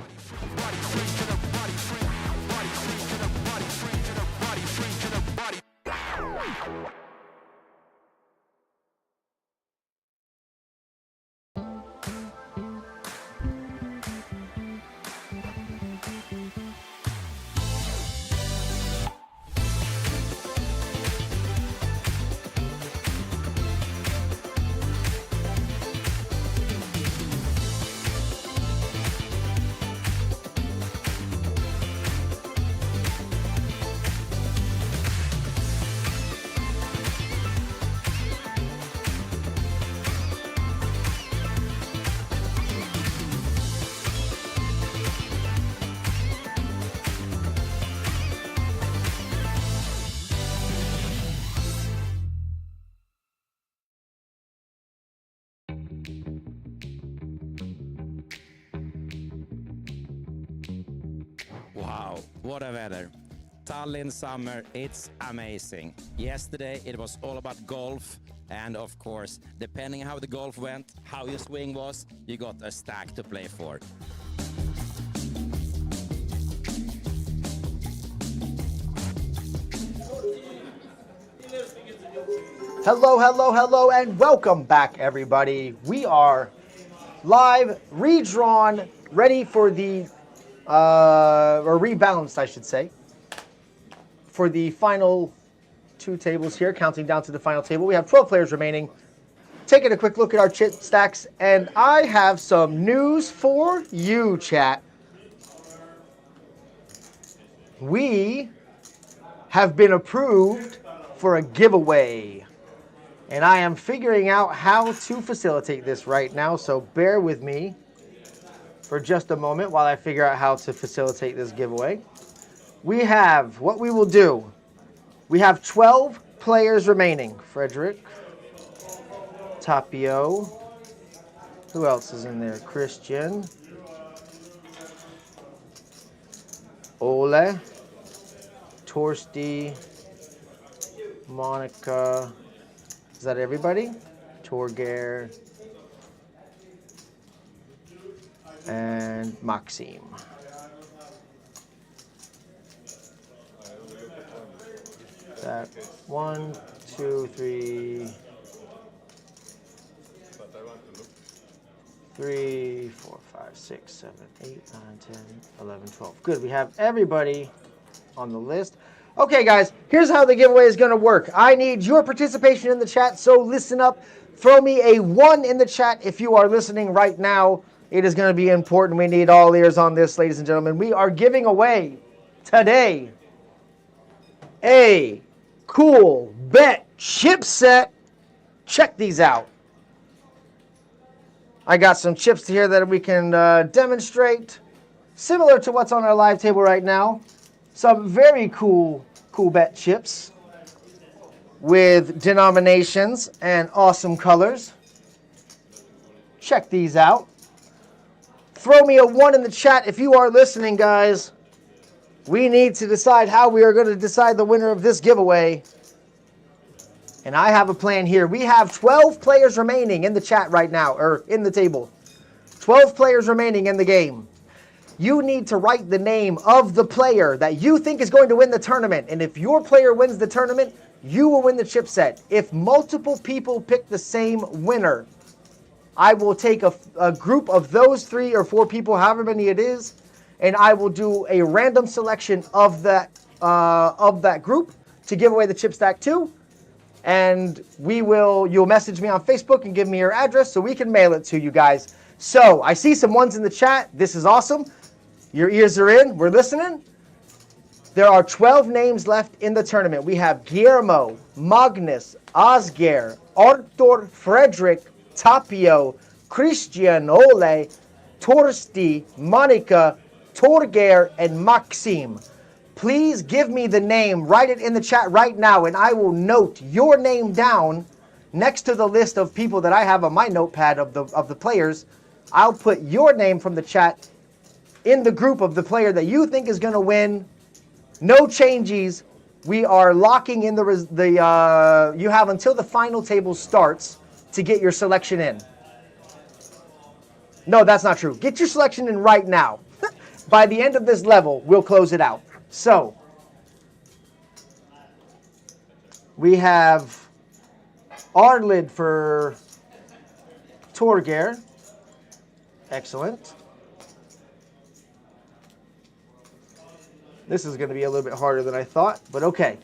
Wow, what a weather. Tallinn summer, it's amazing. Yesterday it was all about golf, and of course, depending how the golf went, how your swing was, you got a stack to play for. Hello, hello, hello, and welcome back, everybody. We are live, redrawn, ready for the, or rebalanced, I should say, for the final two tables here, counting down to the final table. We have 12 players remaining. Taking a quick look at our chit stacks, and I have some news for you, chat. We have been approved for a giveaway. And I am figuring out how to facilitate this right now, so bear with me for just a moment while I figure out how to facilitate this giveaway. We have, what we will do, we have 12 players remaining. Frederick, Tapio, who else is in there? Christian, Ole, Torsti, Monica. Is that everybody? Torgeir and Maxim. That 1, 2, 3, 3, 4, 5, 6, 7, 8, 9, 10, 11, 12. Good, we have everybody on the list. Okay, guys, here's how the giveaway is going to work. I need your participation in the chat, so listen up. Throw me a 1 in the chat if you are listening right now. It is going to be important. We need all ears on this, ladies and gentlemen. We are giving away today a Coolbet chipset. Check these out. I got some chips here that we can demonstrate, similar to what's on our live table right now. Some very cool Coolbet chips with denominations and awesome colors. Check these out. Throw me a 1 in the chat if you are listening, guys. We need to decide how we are going to decide the winner of this giveaway. And I have a plan here. We have 12 players remaining in the chat right now, or in the table. 12 players remaining in the game. You need to write the name of the player that you think is going to win the tournament. And if your player wins the tournament, you will win the chipset. If multiple people pick the same winner, I will take a group of those 3 or 4 people, however many it is, and I will do a random selection of that group to give away the chip stack too. And you'll message me on Facebook and give me your address so we can mail it to you guys. So I see some ones in the chat. This is awesome. Your ears are in. We're listening. There are 12 names left in the tournament. We have Guillermo, Magnus, Osger, Arthur, Frederick, Tapio, Christian, Ole, Torsti, Monica, Torgeir, and Maxim. Please give me the name. Write it in the chat right now, and I will note your name down next to the list of people that I have on my notepad of the players. I'll put your name from the chat in the group of the player that you think is going to win. No changes. We are locking in you have until the final table starts to get your selection in. No, that's not true. Get your selection in right now. By the end of this level, we'll close it out. So, we have Arlid for Torgeir. Excellent. This is going to be a little bit harder than I thought, but okay.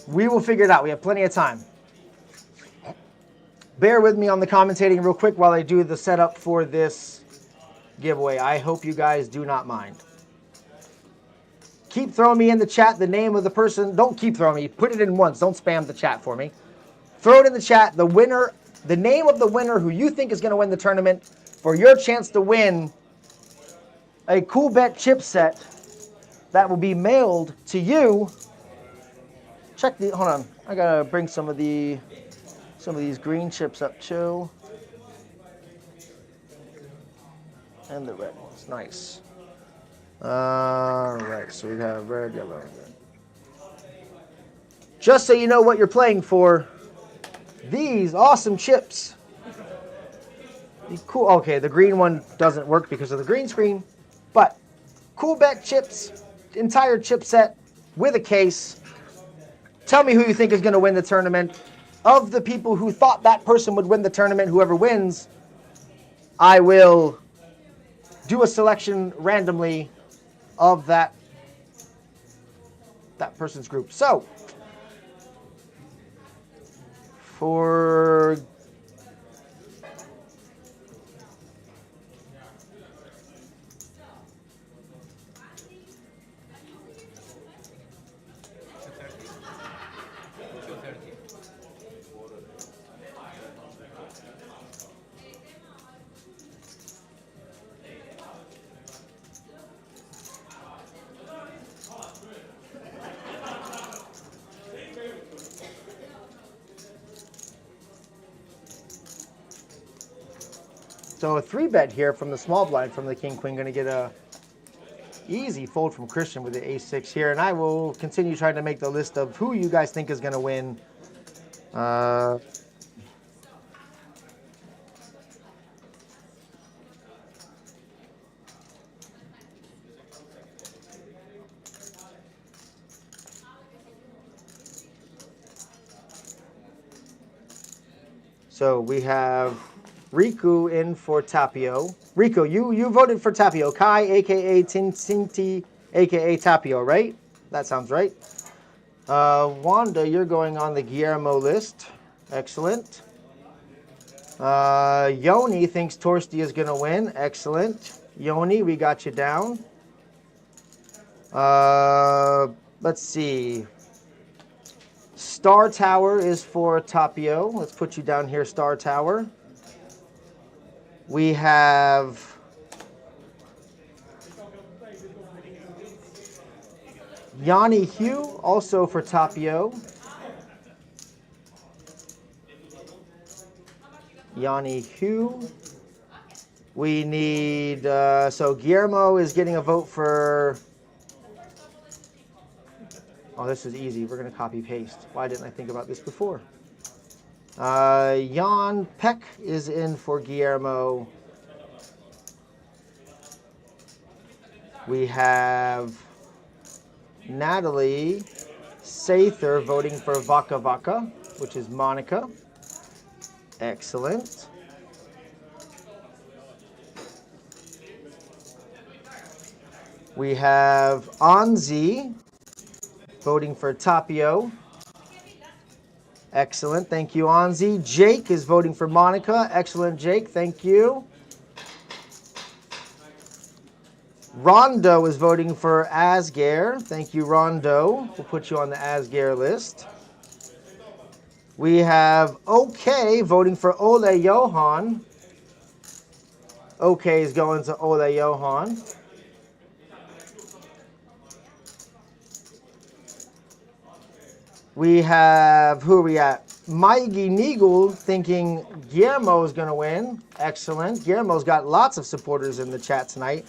We will figure it out. We have plenty of time. Bear with me on the commentating real quick while I do the setup for this giveaway. I hope you guys do not mind. Keep throwing me in the chat the name of the person. Don't keep throwing me. Put it in once. Don't spam the chat for me. Throw it in the chat. The winner, the name of the winner who you think is going to win the tournament for your chance to win a Coolbet chip set that will be mailed to you. Hold on. I gotta bring some of these green chips up too. And the red ones. Nice. All right, so we have red, yellow, and red. Just so you know what you're playing for, these awesome chips. Cool. Okay, the green one doesn't work because of the green screen, but Coolbet chips, entire chip set with a case. Tell me who you think is going to win the tournament. Of the people who thought that person would win the tournament, whoever wins, I will do a selection randomly of that person's group. So, for So a 3-bet here from the small blind from the king queen, going to get a easy fold from Christian with the ace-6 here, and I will continue trying to make the list of who you guys think is going to win. So we have Riku in for Tapio. Riku, you voted for Tapio. Kai, a.k.a. Tinti, a.k.a. Tapio, right? That sounds right. Wanda, you're going on the Guillermo list. Excellent. Yoni thinks Torsti is going to win. Excellent. Yoni, we got you down. Let's see. Star Tower is for Tapio. Let's put you down here, Star Tower. We have Yanni Hugh, also for Tapio. Yanni Hugh. We need, so Guillermo is getting a vote for, oh, this is easy. We're going to copy paste. Why didn't I think about this before? Jan Peck is in for Guillermo. We have Natalie Sather voting for Vaka Vaka, which is Monica. Excellent. We have Anzi voting for Tapio. Excellent. Thank you, Anzi. Jake is voting for Monica. Excellent, Jake. Thank you. Rondo is voting for Asgare. Thank you, Rondo. We'll put you on the Asgare list. We have OK voting for Ole Johan. OK is going to Ole Johan. We have, who are we at? Maigi Nigel thinking Guillermo is going to win. Excellent. Guillermo's got lots of supporters in the chat tonight.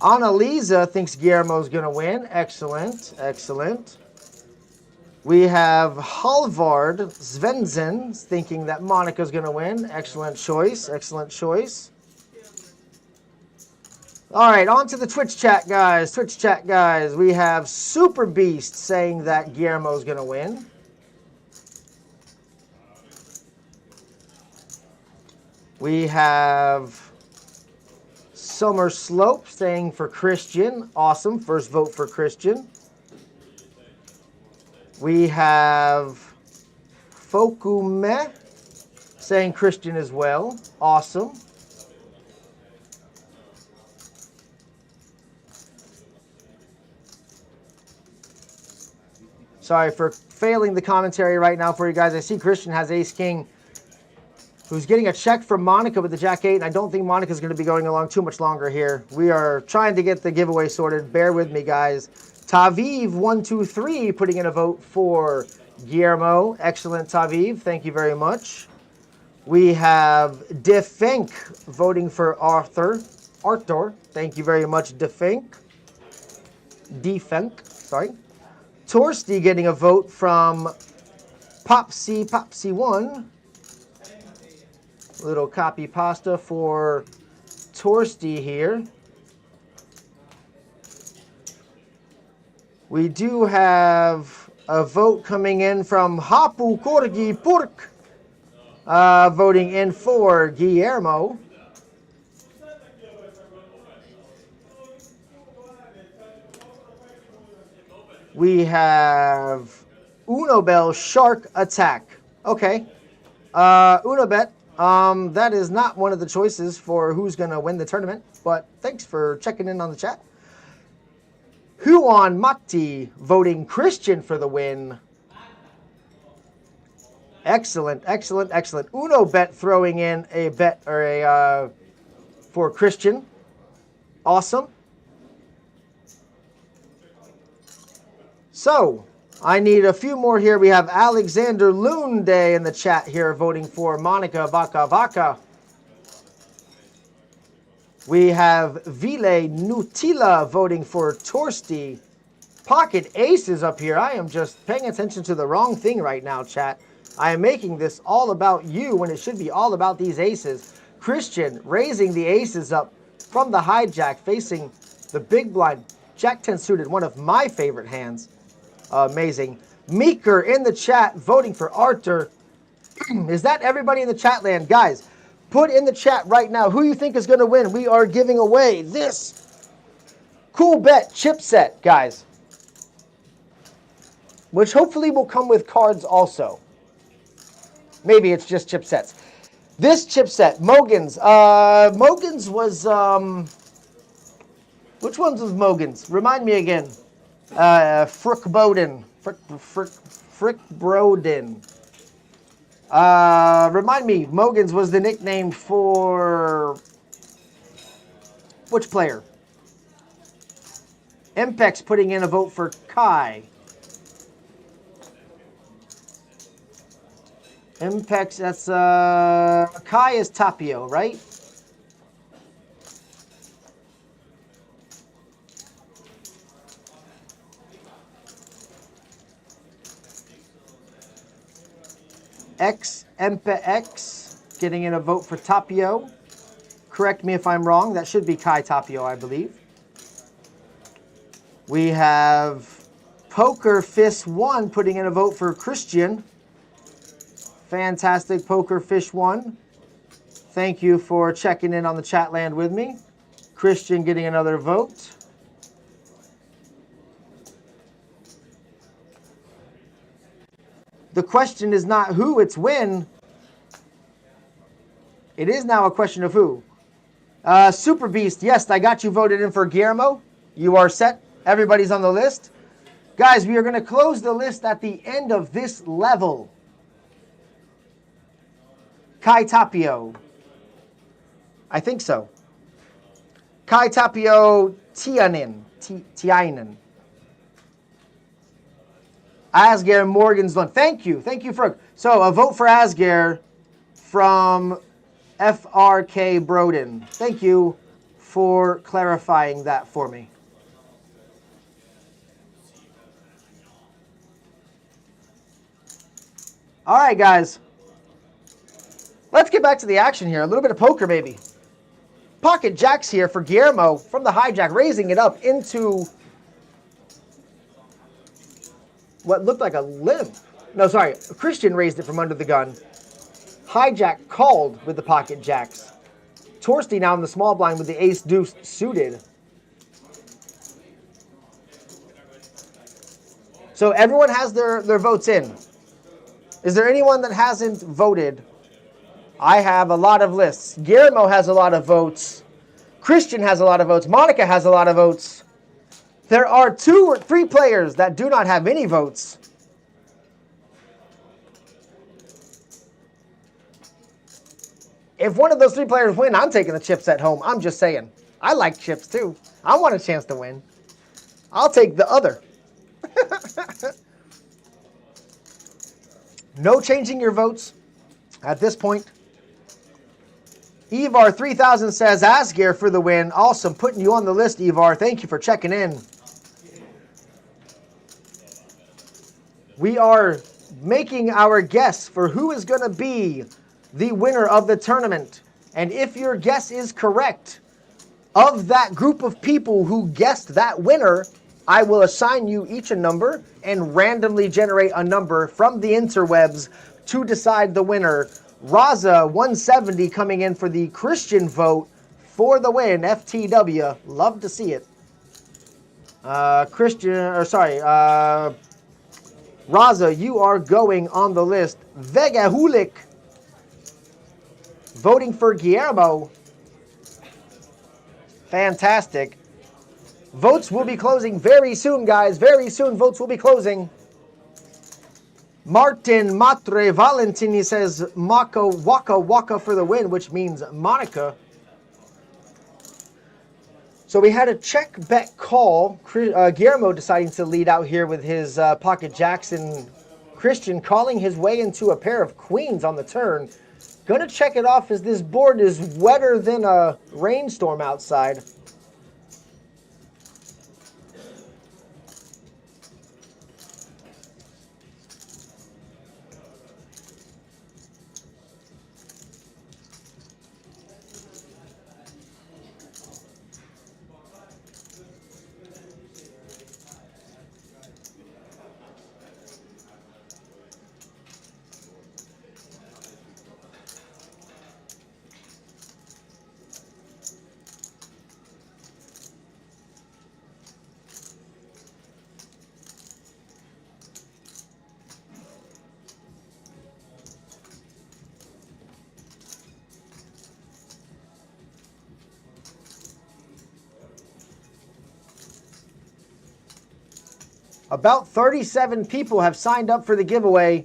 Annalisa thinks Guillermo's going to win. Excellent. Excellent. We have Halvard Svensson thinking that Monica's going to win. Excellent choice. Excellent choice. All right, on to the Twitch chat, guys. Twitch chat, guys. We have Super Beast saying that Guillermo's going to win. We have Summer Slope saying for Christian. Awesome. First vote for Christian. We have Fokume saying Christian as well. Awesome. Sorry for failing the commentary right now for you guys. I see Christian has Ace King, who's getting a check from Monica with the Jack 8, and I don't think Monica's going to be going along too much longer here. We are trying to get the giveaway sorted. Bear with me, guys. Taviv123 putting in a vote for Guillermo. Excellent, Taviv. Thank you very much. We have Defink voting for Arthur. Thank you very much, Defink. Sorry. Torsty getting a vote from Popsy1. Little copy pasta for Torsty here. We do have a vote coming in from Hapu Korgi Purk, voting in for Guillermo. We have Unobel Shark Attack. Okay. Unobet, that is not one of the choices for who's going to win the tournament, but thanks for checking in on the chat. Huan Makti voting Christian for the win. Excellent, excellent, excellent. Unobet throwing in a bet or a for Christian. Awesome. So, I need a few more here. We have Alexander Lunde in the chat here voting for Monica Vaca Vaca. We have Vile Nutila voting for Torsty. Pocket Aces up here. I am just paying attention to the wrong thing right now, chat. I am making this all about you when it should be all about these aces. Christian raising the aces up from the hijack, facing the big blind. Jack 10 suited, one of my favorite hands. Amazing. Meeker in the chat voting for Arthur. Is that everybody in the chat land? Guys, put in the chat right now who you think is going to win. We are giving away this Coolbet chipset, guys, which hopefully will come with cards also. Maybe it's just chipsets. This chipset, Mogan's. Mogan's was, which ones was Mogan's? Remind me again. Frick Broden. Remind me, Mogan's was the nickname for which player? Impex putting in a vote for Kai. Impex, that's Kai is Tapio, right? Empex getting in a vote for Tapio. Correct me if I'm wrong. That should be Kai Tapio, I believe. We have Poker Fish 1 putting in a vote for Christian. Fantastic, Poker Fish 1. Thank you for checking in on the chat land with me. Christian getting another vote. The question is not who, it's when. It is now a question of who. Super Beast, yes, I got you voted in for Guillermo. You are set. Everybody's on the list. Guys, we are going to close the list at the end of this level. Kai Tapio. I think so. Kai Tapio Tianen. Asger Morgan's Thank you. Thank you for. So a vote for Asger from FRK Broden. Thank you for clarifying that for me. All right, guys. Let's get back to the action here. A little bit of poker, maybe. Pocket jacks here for Guillermo from the hijack, raising it up into what looked like a limp. No, sorry. Christian raised it from under the gun. Hijack called with the pocket jacks. Torsti now in the small blind with the ace deuce suited. So everyone has their votes in. Is there anyone that hasn't voted? I have a lot of lists. Guillermo has a lot of votes. Christian has a lot of votes. Monica has a lot of votes. There are 2 or 3 players that do not have any votes. If one of those 3 players win, I'm taking the chips at home. I'm just saying. I like chips too. I want a chance to win. I'll take the other. No changing your votes at this point. Evar 3000 says Asger for the win. Awesome. Putting you on the list, Evar. Thank you for checking in. We are making our guess for who is going to be the winner of the tournament. And if your guess is correct, of that group of people who guessed that winner, I will assign you each a number and randomly generate a number from the interwebs to decide the winner. Raza 170 coming in for the Christian vote for the win. FTW, love to see it. Raza, you are going on the list. Vega Hulik voting for Guillermo. Fantastic. Votes will be closing very soon, guys. Very soon, votes will be closing. Martin Matre Valentini says Maka Waka Waka for the win, which means Monica. So we had a check bet call. Guillermo deciding to lead out here with his pocket jacks, and Christian calling his way into a pair of queens on the turn. Gonna check it off as this board is wetter than a rainstorm outside. About 37 people have signed up for the giveaway.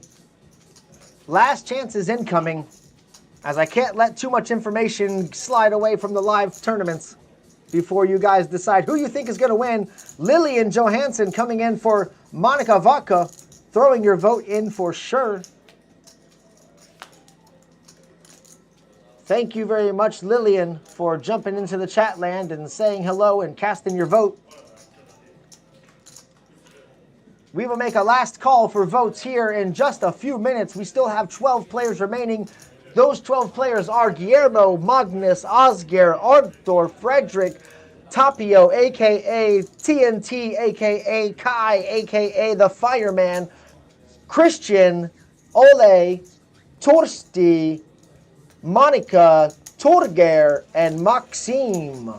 Last chance is incoming, as I can't let too much information slide away from the live tournaments before you guys decide who you think is going to win. Lillian Johansson coming in for Monica Vaca, throwing your vote in for sure. Thank you very much, Lillian, for jumping into the chat land and saying hello and casting your vote. We will make a last call for votes here in just a few minutes. We still have 12 players remaining. Those 12 players are Guillermo, Magnus, Osger, Arthur, Frederick, Tapio, a.k.a. TNT, a.k.a. Kai, a.k.a. The Fireman, Christian, Ole, Torsti, Monica, Torger, and Maxim.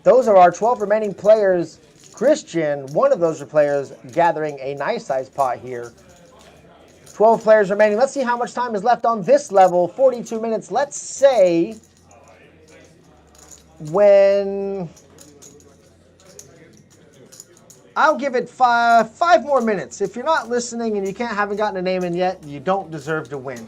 Those are our 12 remaining players. Christian, one of those players, gathering a nice size pot here. 12 players remaining. Let's see how much time is left on this level. 42 minutes. Let's say when... I'll give it five more minutes. If you're not listening and you haven't gotten a name in yet, you don't deserve to win.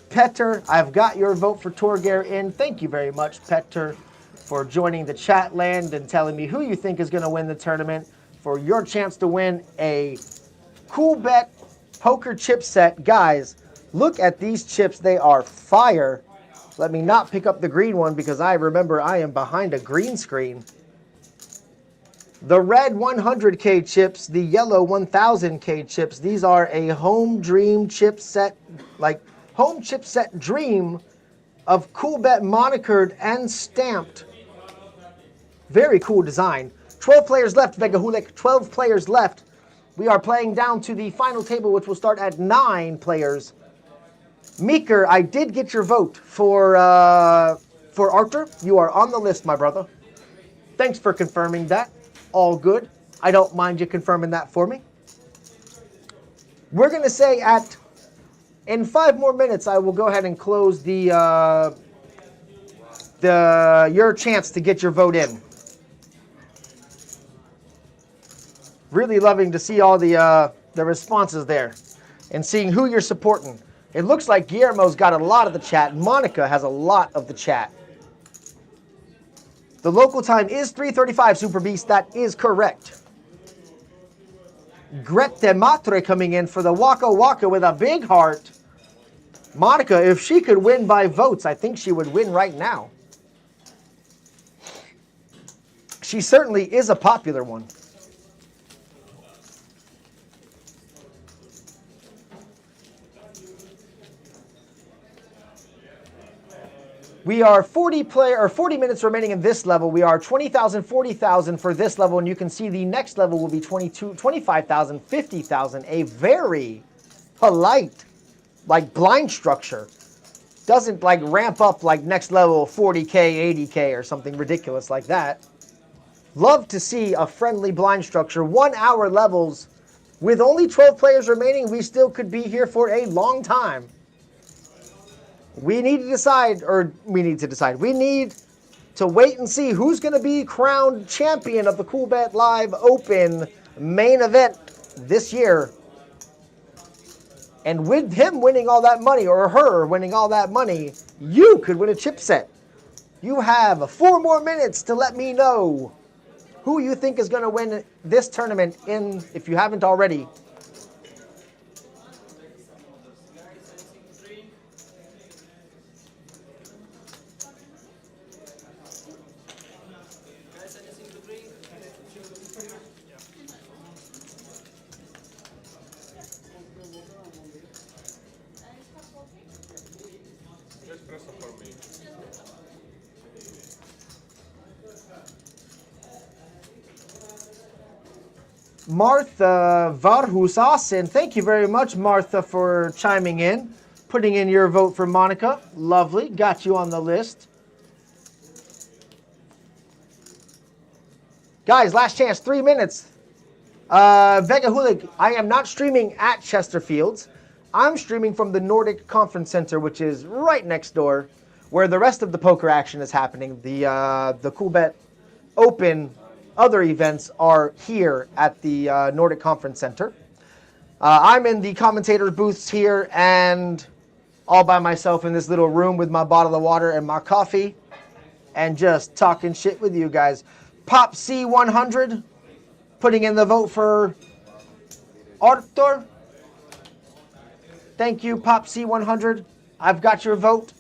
Petter, I've got your vote for Torgeir in. Thank you very much, Petter, for joining the chat land and telling me who you think is going to win the tournament for your chance to win a Coolbet poker chip set. Guys, look at these chips. They are fire. Let me not pick up the green one because I remember I am behind a green screen. The red 100K chips, the yellow 1000K chips, these are a home dream chip set, like home chip set dream of Coolbet monikered and stamped. Very cool design. 12 players left, Vegahulik, 12 players left. We are playing down to the final table, which will start at 9 players. Meeker, I did get your vote for Arthur. You are on the list, my brother. Thanks for confirming that. All good. I don't mind you confirming that for me. We're going to say in 5 more minutes, I will go ahead and close your chance to get your vote in. Really loving to see all the responses there and seeing who you're supporting. It looks like Guillermo's got a lot of the chat. Monica has a lot of the chat. The local time is 3:35, Super Beast. That is correct. Grete Matre coming in for the Waka Waka with a big heart. Monica, if she could win by votes, I think she would win right now. She certainly is a popular one. We are 40 minutes remaining in this level. We are 20,000, 40,000 for this level, and you can see the next level will be 25,000, 50,000. A very polite, like blind structure. Doesn't like ramp up like next level 40K, 80K or something ridiculous like that. Love to see a friendly blind structure. 1 hour levels. With only 12 players remaining, we still could be here for a long time. We need to wait and see who's going to be crowned champion of the Coolbet Live Open main event this year. And with him winning all that money, or her winning all that money, you could win a chip set. You have 4 more minutes to let me know who you think is going to win this tournament if you haven't already. Martha Varhusasen, thank you very much, Martha, for chiming in, putting in your vote for Monica. Lovely, got you on the list. Guys, last chance, 3 minutes. Vegahulik, I am not streaming at Chesterfield's. I'm streaming from the Nordic Conference Center, which is right next door, where the rest of the poker action is happening. The Coolbet Open other events are here at the Nordic Conference Center. I'm in the commentator booths here and all by myself in this little room with my bottle of water and my coffee and just talking shit with you guys. Pop C100 putting in the vote for Arthur. Thank you, Pop C100. I've got your vote.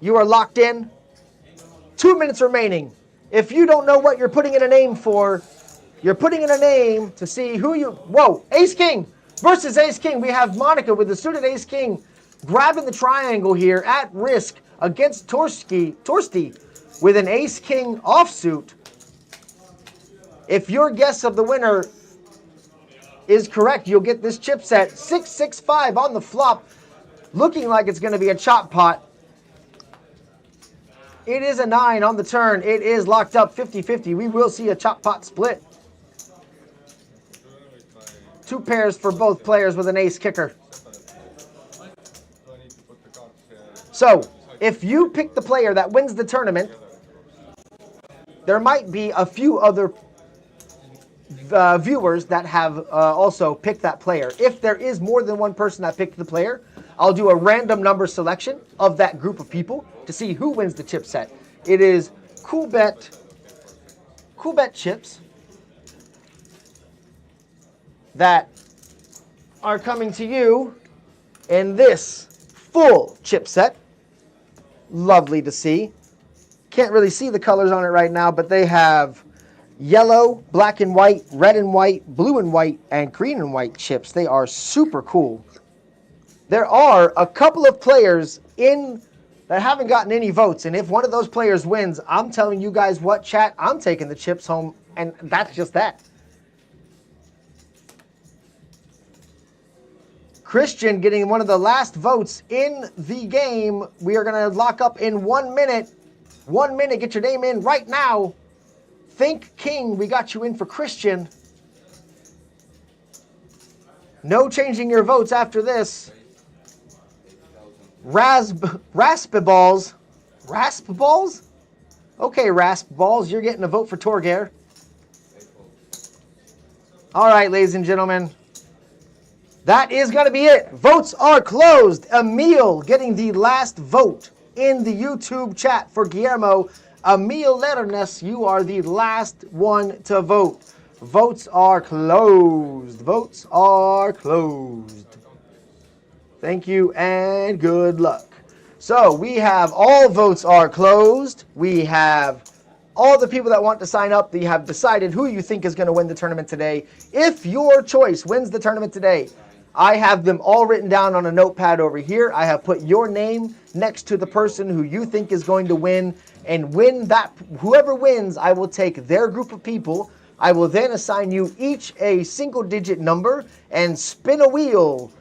You are locked in. 2 minutes remaining. If you don't know what you're putting in a name for, you're putting in a name to see who you... Whoa, Ace King versus Ace King. We have Monica with the suited Ace King grabbing the triangle here at risk against Torsti with an Ace King offsuit. If your guess of the winner is correct, you'll get this chip set. 6-6-5 on the flop, looking like it's going to be a chop pot. It is a 9 on the turn. It is locked up 50-50. We will see a chop pot split. 2 pairs for both players with an ace kicker. So, if you pick the player that wins the tournament, there might be a few other viewers that have also picked that player. If there is more than one person that picked the player, I'll do a random number selection of that group of people to see who wins the chip set. It is Coolbet chips that are coming to you in this full chip set. Lovely to see. Can't really see the colors on it right now, but they have yellow, black and white, red and white, blue and white, and green and white chips. They are super cool. There are a couple of players in that haven't gotten any votes, and if one of those players wins, I'm telling you guys what, chat, I'm taking the chips home, and that's just that. Christian getting one of the last votes in the game. We are going to lock up in 1 minute. 1 minute, get your name in right now. Think King, we got you in for Christian. No changing your votes after this. Raspiballs. Raspiballs? Okay, Raspiballs, you're getting a vote for Torgeir. All right, ladies and gentlemen. That is going to be it. Votes are closed. Emil getting the last vote in the YouTube chat for Guillermo. Emil Lernes, you are the last one to vote. Votes are closed. Votes are closed. Thank you and good luck. So we have all votes are closed. We have all the people that want to sign up. They have decided who you think is going to win the tournament today. If your choice wins the tournament today, I have them all written down on a notepad over here. I have put your name next to the person who you think is going to win. And whoever wins, I will take their group of people. I will then assign you each a single-digit number and spin a wheel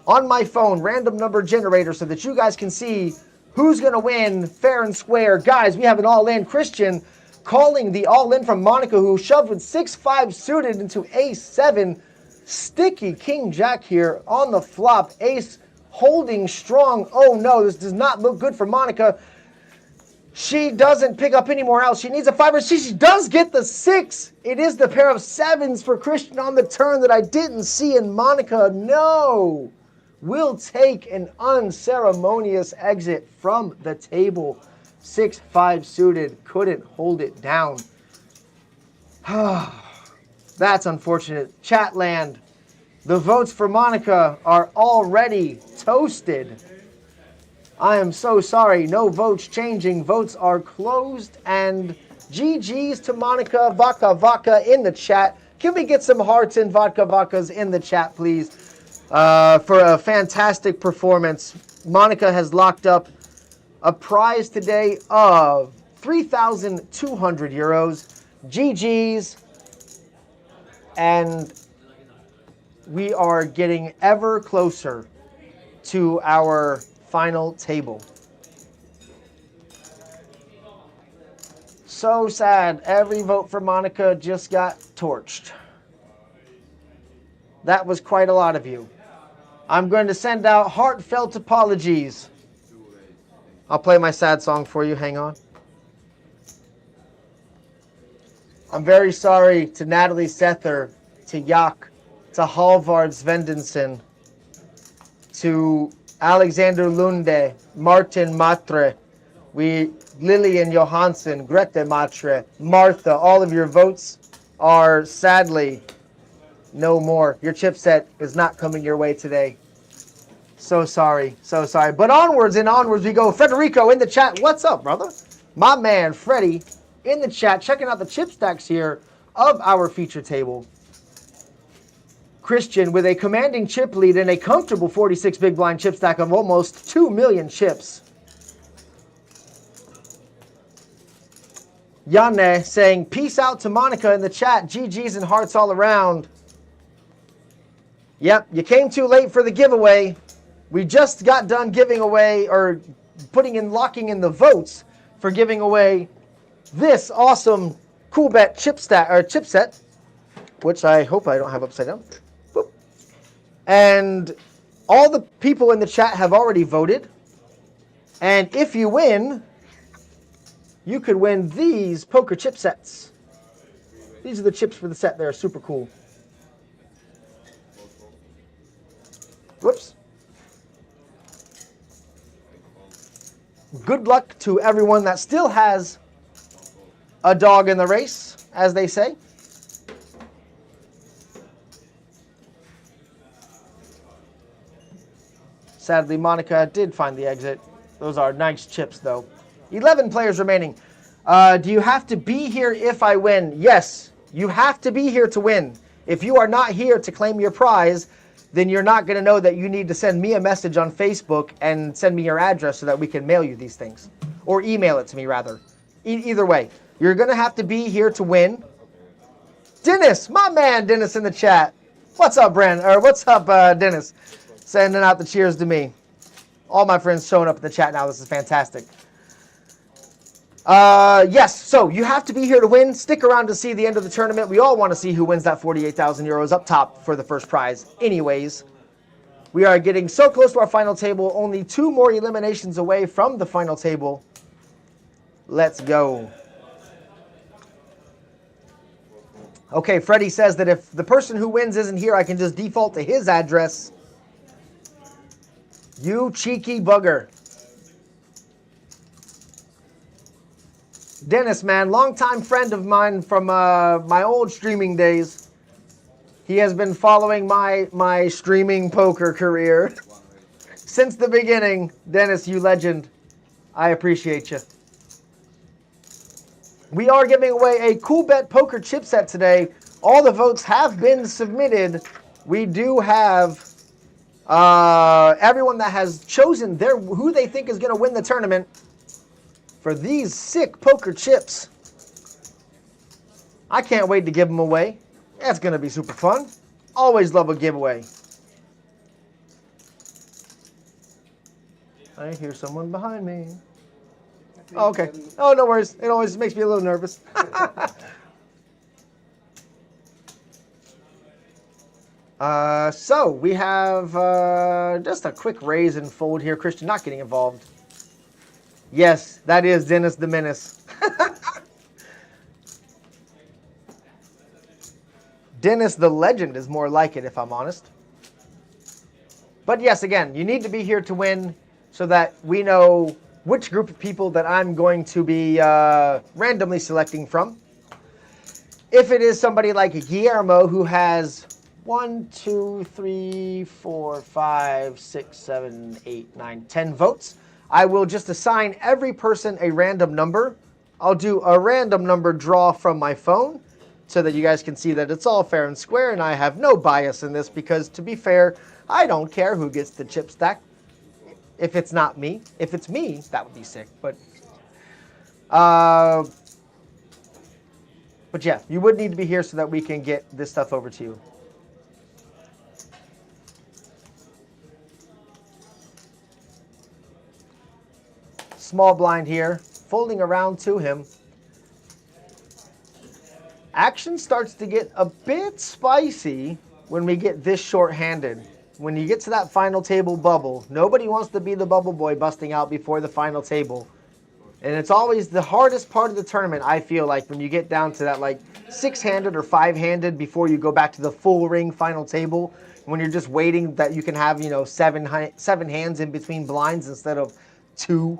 on my phone, random number generator, so that you guys can see who's going to win fair and square. Guys, we have an all-in. Christian calling the all-in from Monica, who shoved with 6-5 suited into ace-7. Sticky King Jack here on the flop. Ace holding strong. Oh no, this does not look good for Monica. She doesn't pick up anymore else. She needs a 5 or she does get the 6. It is the pair of 7s for Christian on the turn that I didn't see in Monica. No. Will take an unceremonious exit from the table. 6-5 suited. Couldn't hold it down. That's unfortunate. Chatland, the votes for Monica are already toasted. I am so sorry. No votes changing. Votes are closed. And GG's to Monica Vaca Vaca in the chat. Can we get some hearts and Vodka Vacas in the chat, please? For a fantastic performance. Monica has locked up a prize today of 3,200 euros. GG's. And we are getting ever closer to our final table. So sad. Every vote for Monica just got torched. That was quite a lot of you. I'm going to send out heartfelt apologies. I'll play my sad song for you. Hang on. I'm very sorry to Natalie Sether, to Jaak, to Halvard Svendensen, to Alexander Lunde, Martin Matre, Lillian Johansson, Grete Matre, Martha. All of your votes are sadly no more. Your chipset is not coming your way today. So sorry, so sorry. But onwards and onwards we go. Federico in the chat. What's up, brother? My man, Freddie, in the chat, checking out the chip stacks here of our feature table. Christian with a commanding chip lead and a comfortable 46 big blind chip stack of almost 2 million chips. Yanne saying peace out to Monica in the chat. GG's and hearts all around. Yep, you came too late for the giveaway. We just got done giving away or locking in the votes for giving away this awesome Coolbet chipset, which I hope I don't have upside down. Boop. And all the people in the chat have already voted. And if you win, you could win these poker chip sets. These are the chips for the set. They're super cool. Whoops. Good luck to everyone that still has a dog in the race, as they say. Sadly, Monica did find the exit. Those are nice chips, though. 11 players remaining. Do you have to be here if I win? Yes, you have to be here to win. If you are not here to claim your prize, then you're not going to know that you need to send me a message on Facebook and send me your address so that we can mail you these things. Or email it to me, rather. Either way, you're going to have to be here to win. Dennis, my man Dennis in the chat. What's up, Brand? Or what's up, Dennis? Sending out the cheers to me. All my friends showing up in the chat now. This is fantastic. Yes, so you have to be here to win. Stick around to see the end of the tournament. We all want to see who wins that 48,000 euros up top for the first prize. Anyways, we are getting so close to our final table. Only 2 more eliminations away from the final table. Let's go. Okay, Freddie says that if the person who wins isn't here, I can just default to his address. You cheeky bugger. Dennis, man, longtime friend of mine from my old streaming days. He has been following my streaming poker career since the beginning. Dennis, you legend. I appreciate you. We are giving away a Coolbet poker chip set today. All the votes have been submitted. We do have everyone that has chosen who they think is going to win the tournament for these sick poker chips. I can't wait to give them away. That's going to be super fun. Always love a giveaway. I hear someone behind me. Oh, okay. Oh, no worries. It always makes me a little nervous. So we have just a quick raise and fold here. Christian not getting involved. Yes, that is Dennis the Menace. Dennis the Legend is more like it, if I'm honest. But yes, again, you need to be here to win so that we know which group of people that I'm going to be randomly selecting from. If it is somebody like Guillermo, who has 1, 2, 3, 4, 5, 6, 7, 8, 9, 10 votes, I will just assign every person a random number. I'll do a random number draw from my phone so that you guys can see that it's all fair and square, and I have no bias in this because, to be fair, I don't care who gets the chip stack if it's not me. If it's me, that would be sick. But yeah, you would need to be here so that we can get this stuff over to you. Small blind here, folding around to him. Action starts to get a bit spicy when we get this short-handed. When you get to that final table bubble, nobody wants to be the bubble boy busting out before the final table. And it's always the hardest part of the tournament, I feel like, when you get down to that like 6-handed or 5-handed before you go back to the full ring final table. When you're just waiting that you can have, you know, seven hands in between blinds instead of 2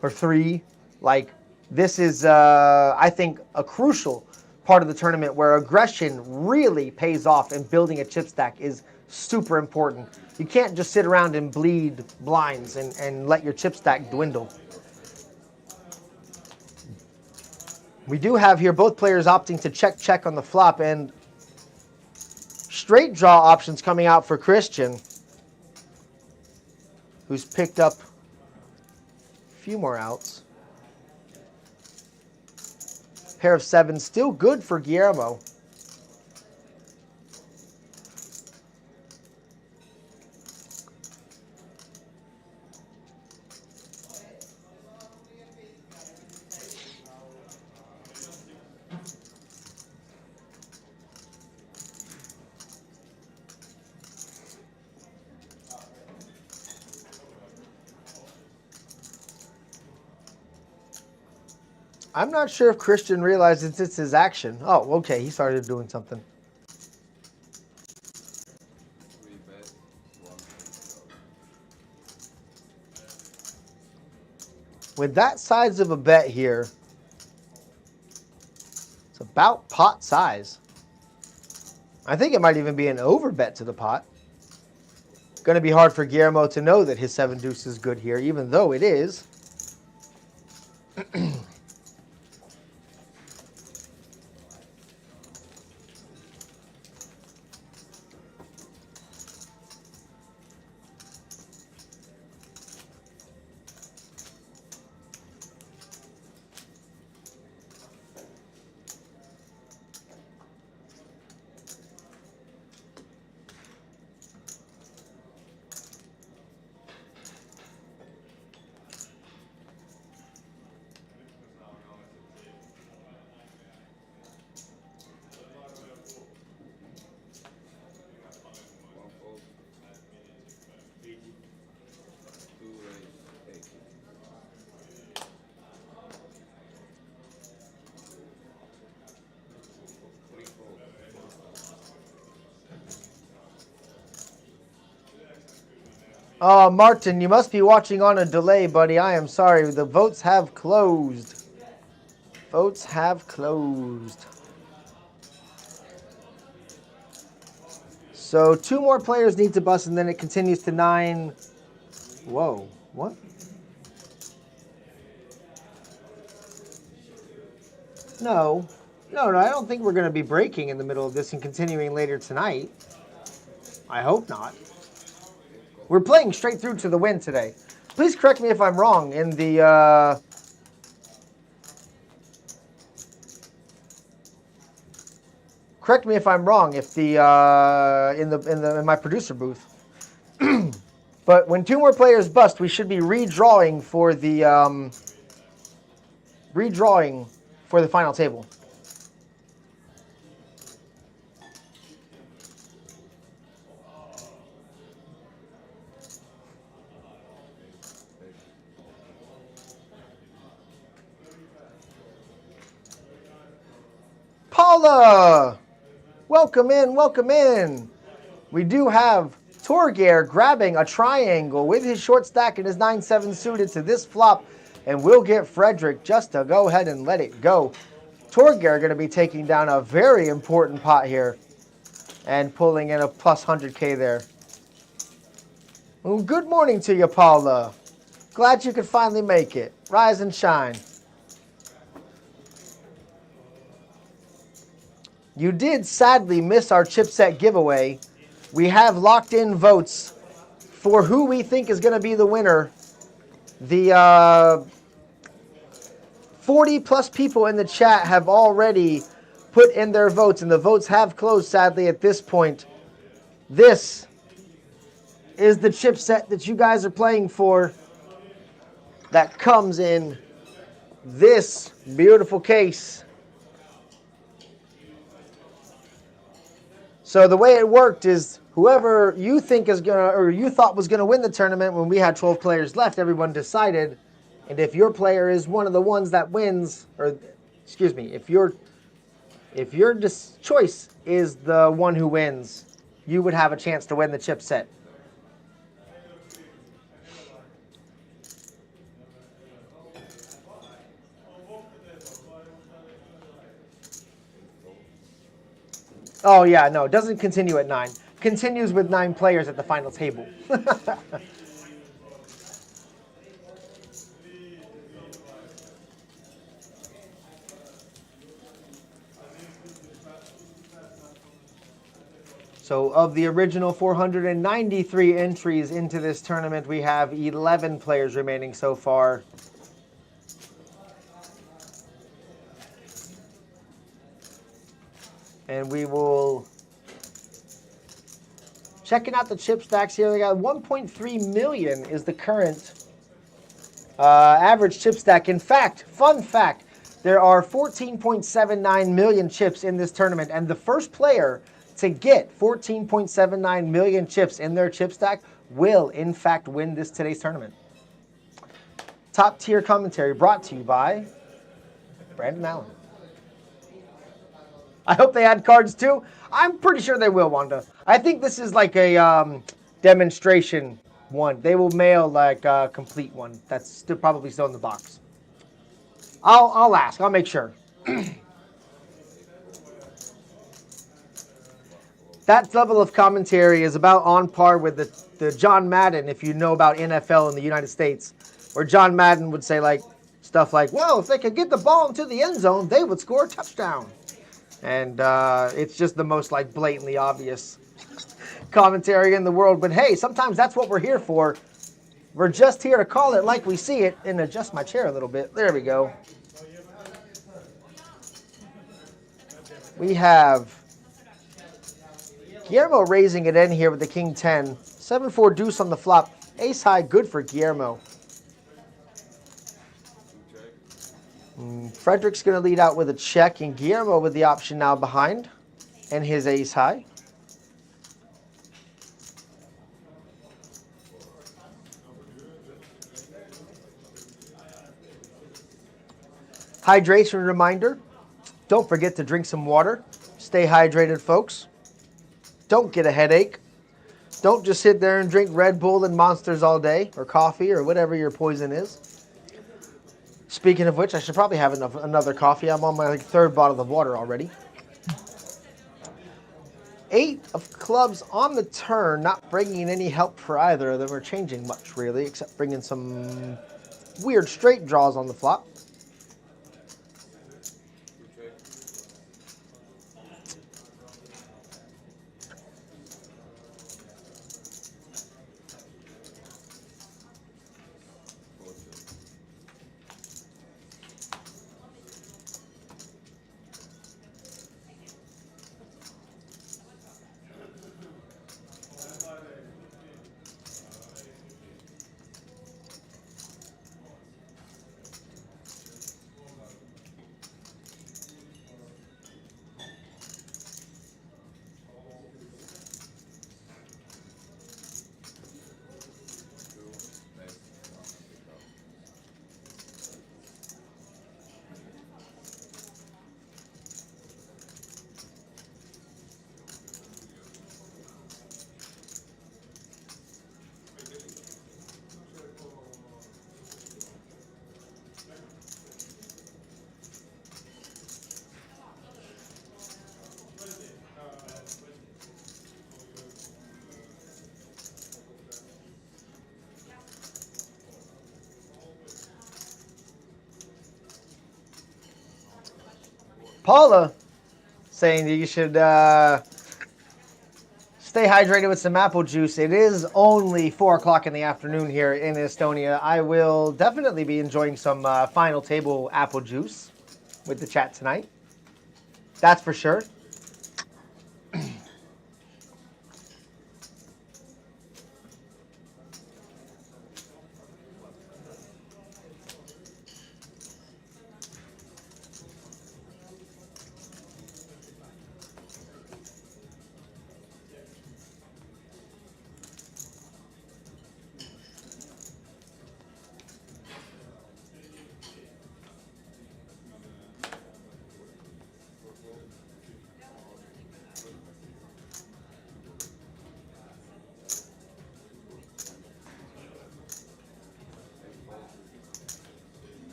or 3. Like, this is, I think, a crucial part of the tournament where aggression really pays off, and building a chip stack is super important. You can't just sit around and bleed blinds and let your chip stack dwindle. We do have here both players opting to check on the flop, and straight draw options coming out for Christian, who's picked up a few more outs. Pair of 7s, still good for Guillermo. I'm not sure if Christian realizes it's his action. Oh, okay. He started doing something. With that size of a bet here, it's about pot size. I think it might even be an over bet to the pot. Going to be hard for Guillermo to know that his 7 deuce is good here, even though it is. Martin, you must be watching on a delay, buddy. I am sorry. The votes have closed. Votes have closed. So 2 more players need to bust, and then it continues to 9. Whoa, what? No, I don't think we're going to be breaking in the middle of this and continuing later tonight. I hope not. We're playing straight through to the win today. Please correct me if I'm wrong in the correct me if I'm wrong if the in my producer booth. But when 2 more players bust, we should be redrawing for the final table. Paula! Welcome in, welcome in. We do have Torgeir grabbing a triangle with his short stack and his 9-7 suited to this flop, and we'll get Frederick just to go ahead and let it go. Torgeir going to be taking down a very important pot here and pulling in a plus 100K there. Well, good morning to you, Paula. Glad you could finally make it. Rise and shine. You did sadly miss our chipset giveaway. We have locked in votes for who we think is going to be the winner. The 40 plus people in the chat have already put in their votes, and the votes have closed sadly at this point. This is the chipset that you guys are playing for that comes in this beautiful case. So the way it worked is whoever you think is gonna, or you thought was gonna win the tournament when we had 12 players left, everyone decided. And if your player is one of the ones that wins, or excuse me, if your choice is the one who wins, you would have a chance to win the chipset. Oh, yeah, no, it doesn't continue at 9. Continues with 9 players at the final table. So of the original 493 entries into this tournament, we have 11 players remaining so far. And we will, checking out the chip stacks here, they got 1.3 million is the current average chip stack. In fact, fun fact, there are 14.79 million chips in this tournament, and the first player to get 14.79 million chips in their chip stack will, in fact, win today's tournament. Top tier commentary brought to you by Brandon Allen. I hope they add cards too. I'm pretty sure they will, Wanda. I think this is like a demonstration one. They will mail like a complete one. That's still probably still in the box. I'll ask. I'll make sure. That level of commentary is about on par with the John Madden, if you know about NFL in the United States, where John Madden would say like stuff like, well, if they could get the ball into the end zone, they would score a touchdown. And it's just the most like blatantly obvious commentary in the world. But hey, sometimes that's what we're here for. We're just here to call it like we see it and adjust my chair a little bit. There we go. We have Guillermo raising it in here with the king 10. 7-4 deuce on the flop. Ace high, good for Guillermo. Frederick's going to lead out with a check, and Guillermo with the option now behind, and his ace high. Hydration reminder. Don't forget to drink some water. Stay hydrated, folks. Don't get a headache. Don't just sit there and drink Red Bull and Monsters all day, or coffee, or whatever your poison is. Speaking of which, I should probably have another coffee. I'm on my third bottle of water already. 8 of clubs on the turn, not bringing any help for either of them, or changing much, really, except bringing some weird straight draws on the flop. Paula saying that you should stay hydrated with some apple juice. It is only 4 o'clock in the afternoon here in Estonia. I will definitely be enjoying some final table apple juice with the chat tonight. That's for sure.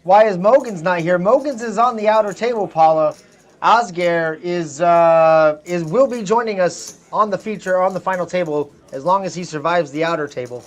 Why is Mogens not here? Mogens is on the outer table, Paula. Asger will be joining us on the feature on the final table as long as he survives the outer table.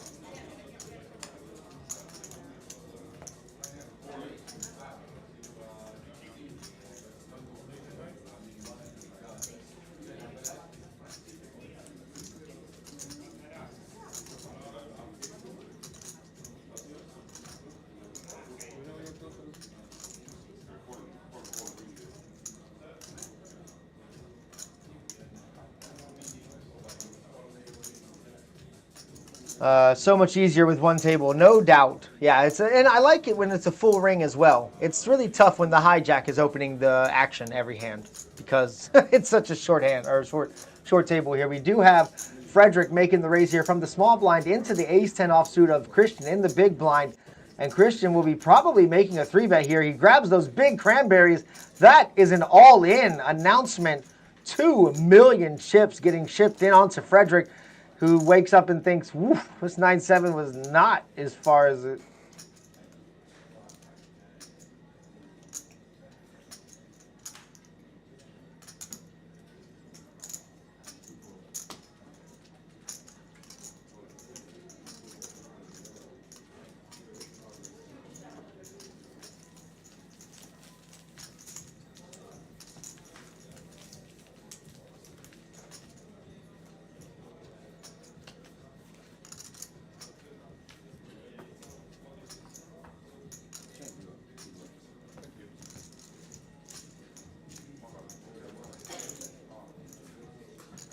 So much easier with one table, no doubt. Yeah, and I like it when it's a full ring as well. It's really tough when the hijack is opening the action every hand because it's such a short hand or short table here. We do have Frederick making the raise here from the small blind into the ace-10 offsuit of Christian in the big blind. And Christian will be probably making a 3-bet here. He grabs those big cranberries. That is an all-in announcement. 2 million chips getting shipped in onto Frederick, who wakes up and thinks, woof, this 9-7 was not as far as it.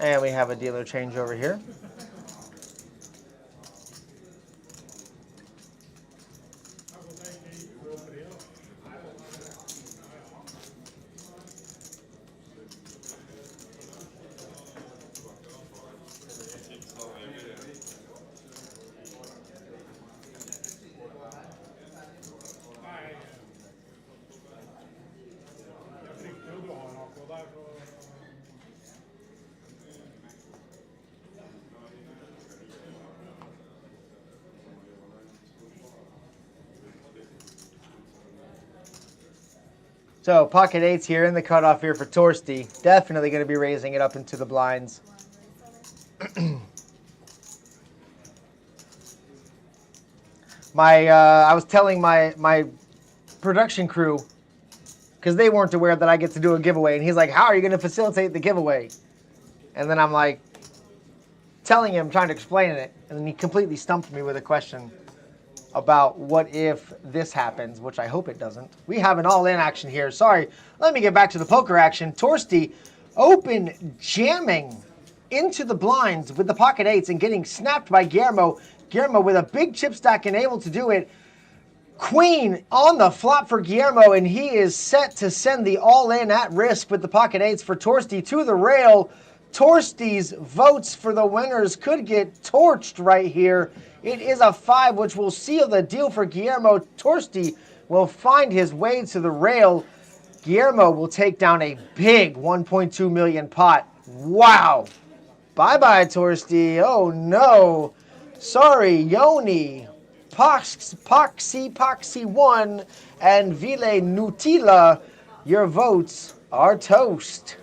And we have a dealer change over here. So pocket eights here in the cutoff here for Torsti. Definitely going to be raising it up into the blinds. I was telling my production crew, because they weren't aware that I get to do a giveaway, and he's like, how are you going to facilitate the giveaway? And then I'm like, telling him, trying to explain it, and then he completely stumped me with a question about what if this happens, which I hope it doesn't. We have an all-in action here. Sorry, let me get back to the poker action. Torsti open jamming into the blinds with the pocket eights and getting snapped by Guillermo. Guillermo with a big chip stack and able to do it. Queen on the flop for Guillermo, and he is set to send the all-in at risk with the pocket eights for Torsti to the rail. Torsti's votes for the winners could get torched right here. It is a 5, which will seal the deal for Guillermo. Torsti will find his way to the rail. Guillermo will take down a big 1.2 million pot. Wow. Bye-bye, Torsti. Oh, no. Sorry, Yoni. Poxy 1 and Ville Nutila. Your votes are toast.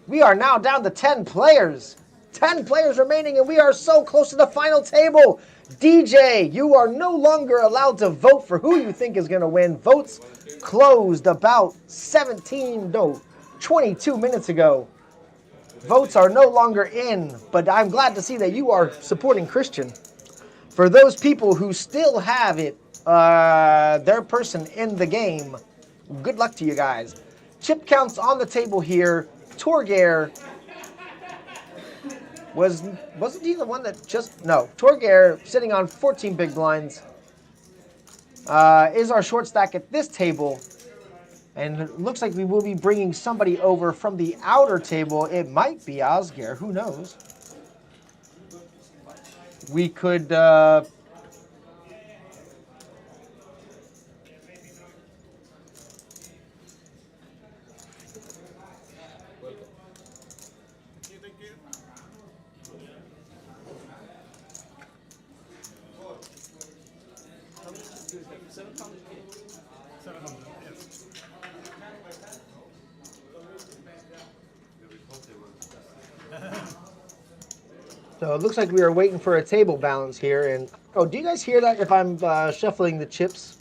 We are now down to 10 players. 10 players remaining, and we are so close to the final table. DJ, you are no longer allowed to vote for who you think is going to win. Votes closed about 22 minutes ago. Votes are no longer in, but I'm glad to see that you are supporting Christian. For those people who still have it, their person in the game, good luck to you guys. Chip counts on the table here. Torgeir wasn't he the one that just, no. Torgeir sitting on 14 big blinds is our short stack at this table. And it looks like we will be bringing somebody over from the outer table. It might be Osgeir, who knows? We could So it looks like we are waiting for a table balance here. And oh, do you guys hear that if I'm shuffling the chips?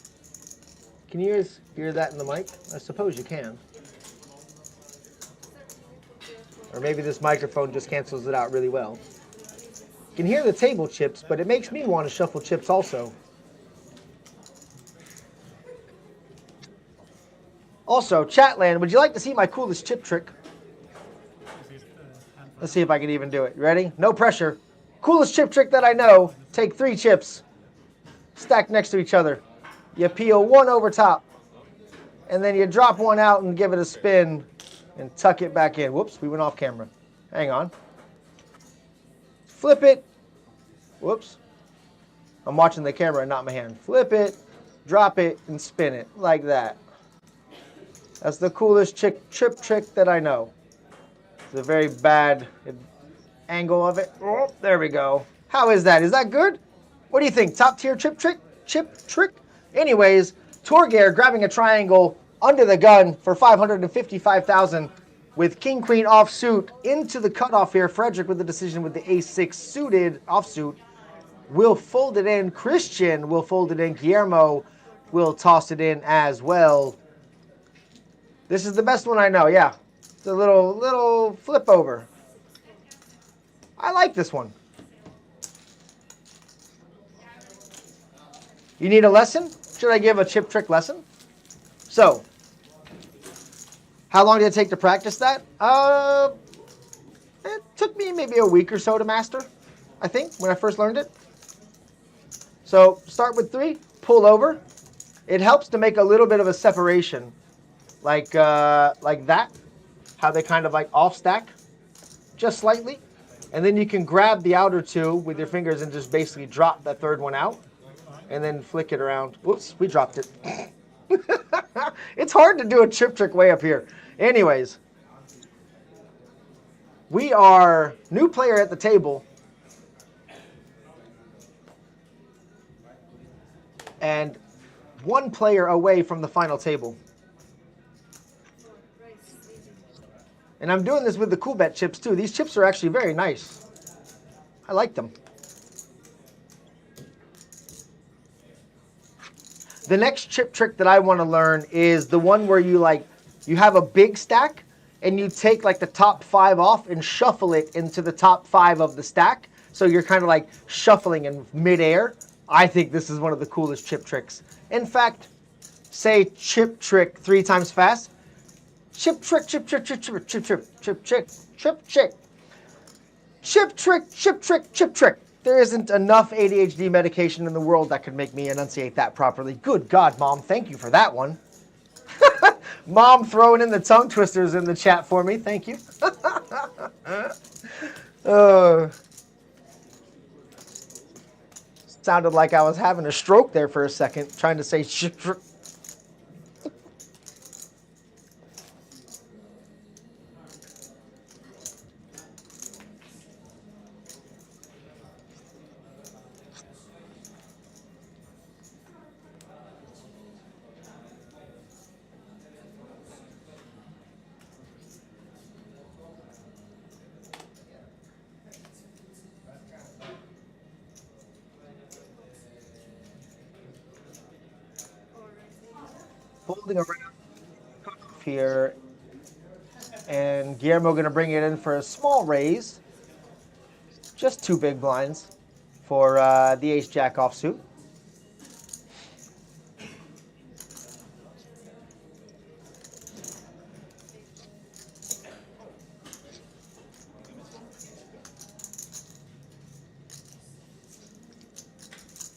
Can you guys hear that in the mic? I suppose you can. Or maybe this microphone just cancels it out really well. You can hear the table chips, but it makes me want to shuffle chips also. Also, Chatland, would you like to see my coolest chip trick? Let's see if I can even do it. Ready? No pressure. Coolest chip trick that I know. take 3 chips, stacked next to each other. You peel 1 over top, and then you drop 1 out and give it a spin and tuck it back in. Whoops, we went off camera. Hang on. Flip it. Whoops. I'm watching the camera and not my hand. Flip it, drop it, and spin it like that. That's the coolest chip trick that I know. It's a very bad angle of it. Oh, there we go. How is that? Is that good? What do you think? Top tier chip trick? Anyways, Torgeir grabbing a triangle under the gun for 555,000 with king queen offsuit into the cutoff here. Frederick with the decision with the ace-6 suited offsuit will fold it in. Christian will fold it in. Guillermo will toss it in as well. This is the best one I know, yeah. It's a little flip over. I like this one. You need a lesson? Should I give a chip trick lesson? So, how long did it take to practice that? It took me maybe a week or so to master, I think, when I first learned it. So, start with 3, pull over. It helps to make a little bit of a separation, like that, how they kind of like off stack, just slightly. And then you can grab the outer 2 with your fingers and just basically drop that 3rd one out. And then flick it around. Whoops, we dropped it. It's hard to do a chip trick way up here. Anyways, we are new player at the table. And 1 player away from the final table. And I'm doing this with the Coolbet chips too. These chips are actually very nice. I like them. The next chip trick that I want to learn is the one where you have a big stack and you take like the top 5 off and shuffle it into the top 5 of the stack. So you're kind of like shuffling in midair. I think this is one of the coolest chip tricks. In fact, say chip trick 3 times fast. Chip trick, chip trick, chip trick, chip trick, chip trick, chip trick. Chip trick, chip trick, chip trick. There isn't enough ADHD medication in the world that could make me enunciate that properly. Good God, Mom, thank you for that one. Mom throwing in the tongue twisters in the chat for me. Thank you. Sounded like I was having a stroke there for a second, trying to say chip trick. Folding around here, and Guillermo going to bring it in for a small raise. Just 2 big blinds for the ace-jack offsuit.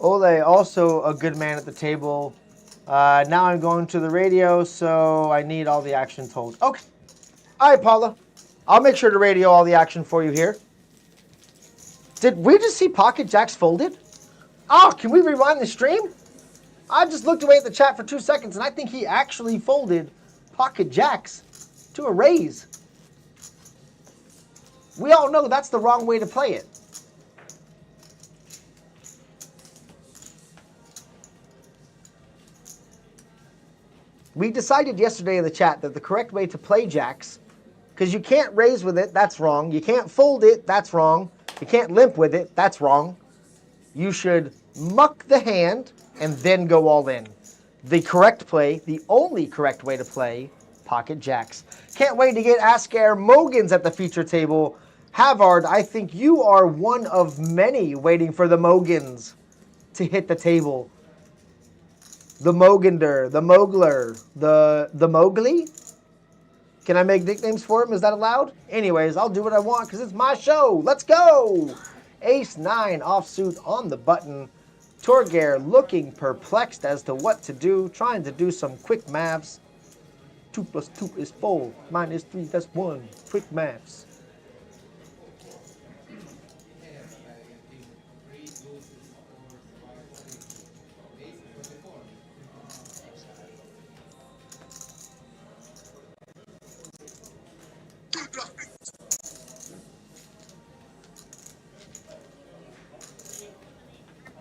Ole, also a good man at the table. Now I'm going to the radio, so I need all the action told. Okay. All right, Paula. I'll make sure to radio all the action for you here. Did we just see pocket jacks folded? Oh, can we rewind the stream? I just looked away at the chat for 2 seconds, and I think he actually folded pocket jacks to a raise. We all know that's the wrong way to play it. We decided yesterday in the chat that the correct way to play jacks, because you can't raise with it, that's wrong. You can't fold it, that's wrong. You can't limp with it, that's wrong. You should muck the hand and then go all in. The correct play, the only correct way to play, pocket jacks. Can't wait to get Asker Mogans at the feature table. Havard, I think you are one of many waiting for the Mogans to hit the table. The Mogander, the Mogler, the Mowgli? Can I make nicknames for him? Is that allowed? Anyways, I'll do what I want because it's my show. Let's go. Ace-9 offsuit on the button. Torgeir looking perplexed as to what to do, trying to do some quick maths. 2 plus 2 is 4, minus 3, that's 1. Quick maths.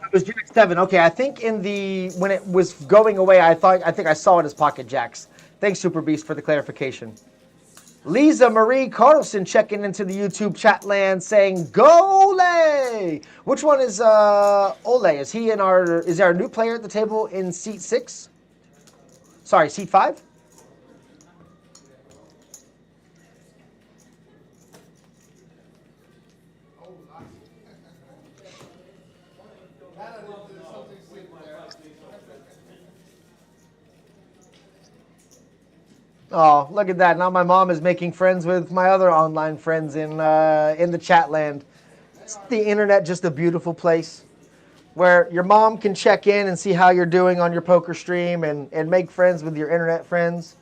It was Jack 7. Okay, I think when it was going away, I think I saw it as pocket jacks. Thanks, Super Beast, for the clarification. Lisa Marie Carlson checking into the YouTube chat land saying, "Go Ole!" Which one is Ole? Is there a new player at the table in seat 6? Sorry, seat 5? Oh, look at that. Now my mom is making friends with my other online friends in the chat land. It's the internet, just a beautiful place where your mom can check in and see how you're doing on your poker stream and make friends with your internet friends.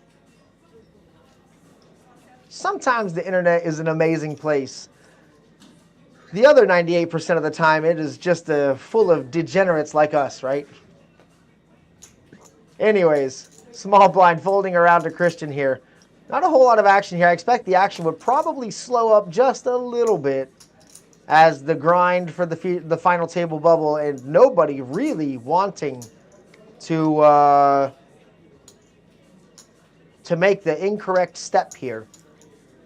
Sometimes the internet is an amazing place. The other 98% of the time, it is just full of degenerates like us, right? Anyways. Small blind folding around to Christian here. Not a whole lot of action here. I expect the action would probably slow up just a little bit as the grind for the final table bubble and nobody really wanting to make the incorrect step here.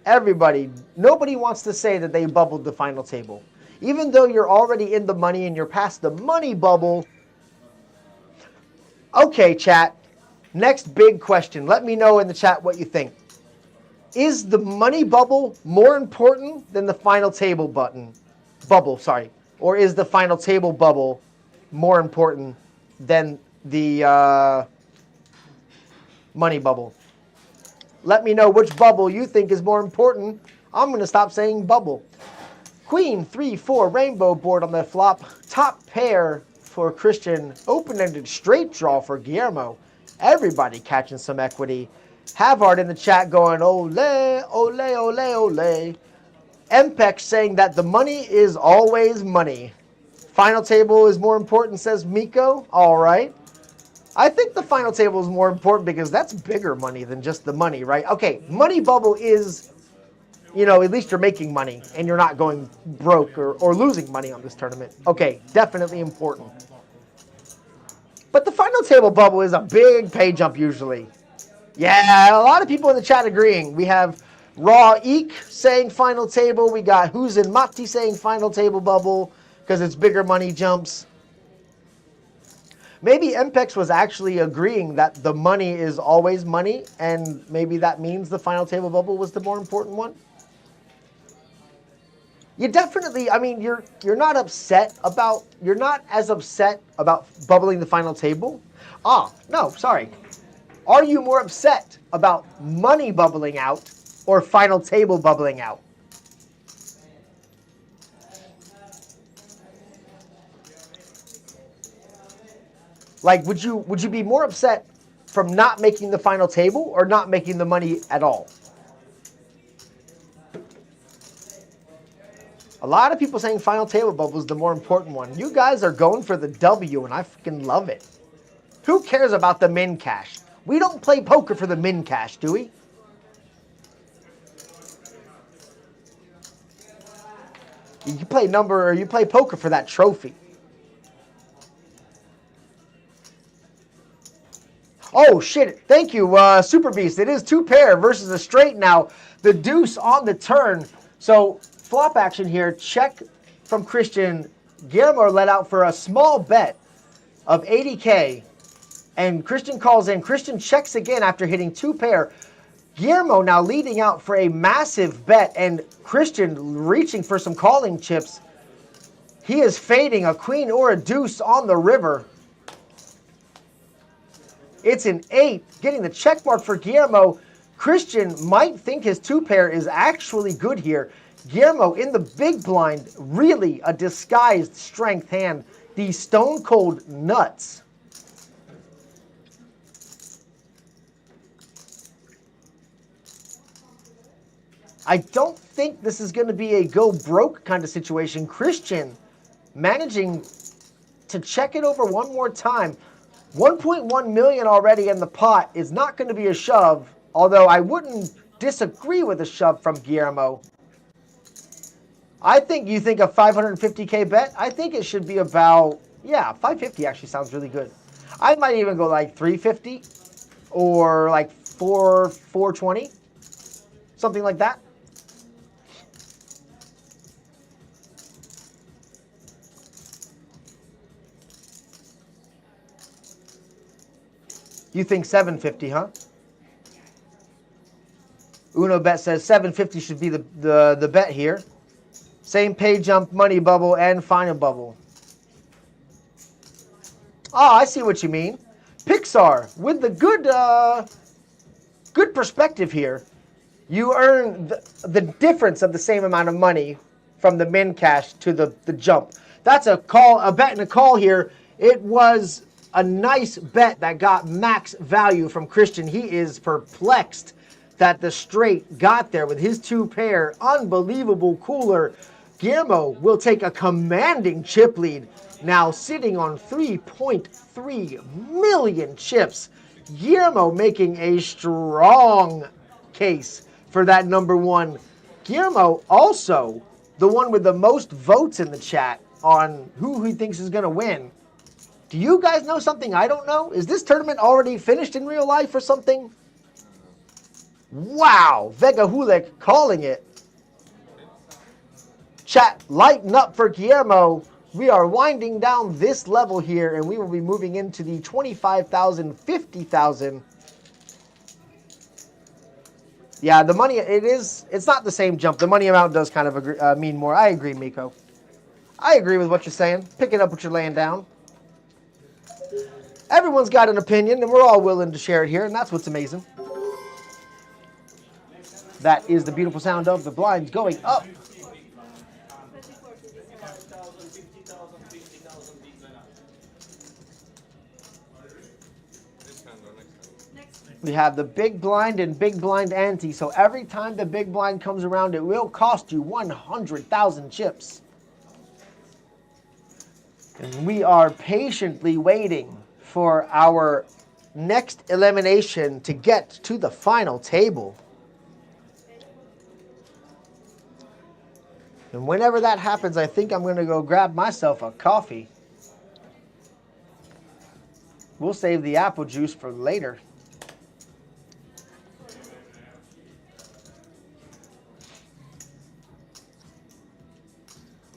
Nobody wants to say that they bubbled the final table. Even though you're already in the money and you're past the money bubble. Okay, chat. Next big question. Let me know in the chat what you think. Is the money bubble more important than the final table bubble? Or is the final table bubble more important than the money bubble? Let me know which bubble you think is more important. I'm going to stop saying bubble. Queen 3-4 rainbow board on the flop. Top pair for Christian. Open-ended straight draw for Guillermo. Everybody catching some equity. Havard in the chat going, ole, ole, ole, ole. MPEX saying that the money is always money. Final table is more important, says Miko. All right. I think the final table is more important because that's bigger money than just the money, right? Okay, money bubble is, at least you're making money and you're not going broke or losing money on this tournament. Okay, definitely important. But the final table bubble is a big pay jump usually. Yeah, a lot of people in the chat agreeing. We have Raw Eek saying final table. We got Who's in Mati saying final table bubble because it's bigger money jumps. Maybe MPEX was actually agreeing that the money is always money, and maybe that means the final table bubble was the more important one. You definitely, you're not as upset about bubbling the final table. No, sorry. Are you more upset about money bubbling out or final table bubbling out? Like, would you be more upset from not making the final table or not making the money at all? A lot of people saying final table bubble is the more important one. You guys are going for the W, and I freaking love it. Who cares about the min cash? We don't play poker for the min cash, do we? You play poker for that trophy. Oh, shit. Thank you, Super Beast. It is 2 pair versus a straight now. The deuce on the turn. So, flop action here. Check from Christian. Guillermo let out for a small bet of 80K. And Christian calls in. Christian checks again after hitting 2 pair. Guillermo now leading out for a massive bet. And Christian reaching for some calling chips. He is fading a queen or a deuce on the river. It's an 8, getting the check mark for Guillermo. Christian might think his 2 pair is actually good here. Guillermo in the big blind, really a disguised strength hand. The Stone Cold Nuts. I don't think this is going to be a go broke kind of situation. Christian managing to check it over one more time. 1.1 million already in the pot is not going to be a shove, although I wouldn't disagree with a shove from Guillermo. I think you think a 550K bet? I think it should be about, yeah, 550 actually sounds really good. I might even go like 350 or like 420, something like that. You think 750, huh? Uno Bet says 750 should be the bet here. Same pay jump, money bubble, and final bubble. Oh, I see what you mean. Pixar, with the good perspective here, you earn the difference of the same amount of money from the min cash to the jump. That's a bet and a call here. It was a nice bet that got max value from Christian. He is perplexed that the straight got there with his 2 pair. Unbelievable cooler. Guillermo will take a commanding chip lead, now sitting on 3.3 million chips. Guillermo making a strong case for that number one. Guillermo also the one with the most votes in the chat on who he thinks is going to win. Do you guys know something I don't know? Is this tournament already finished in real life or something? Wow, Vega Hulik calling it. Chat, lighten up for Guillermo. We are winding down this level here, and we will be moving into the 25,000, 50,000. Yeah, the money, it's not the same jump. The money amount does kind of mean more. I agree, Miko. I agree with what you're saying. Pick it up what you're laying down. Everyone's got an opinion, and we're all willing to share it here, and that's what's amazing. That is the beautiful sound of the blinds going up. We have the big blind and big blind ante. So every time the big blind comes around, it will cost you 100,000 chips. And we are patiently waiting for our next elimination to get to the final table. And whenever that happens, I think I'm going to go grab myself a coffee. We'll save the apple juice for later.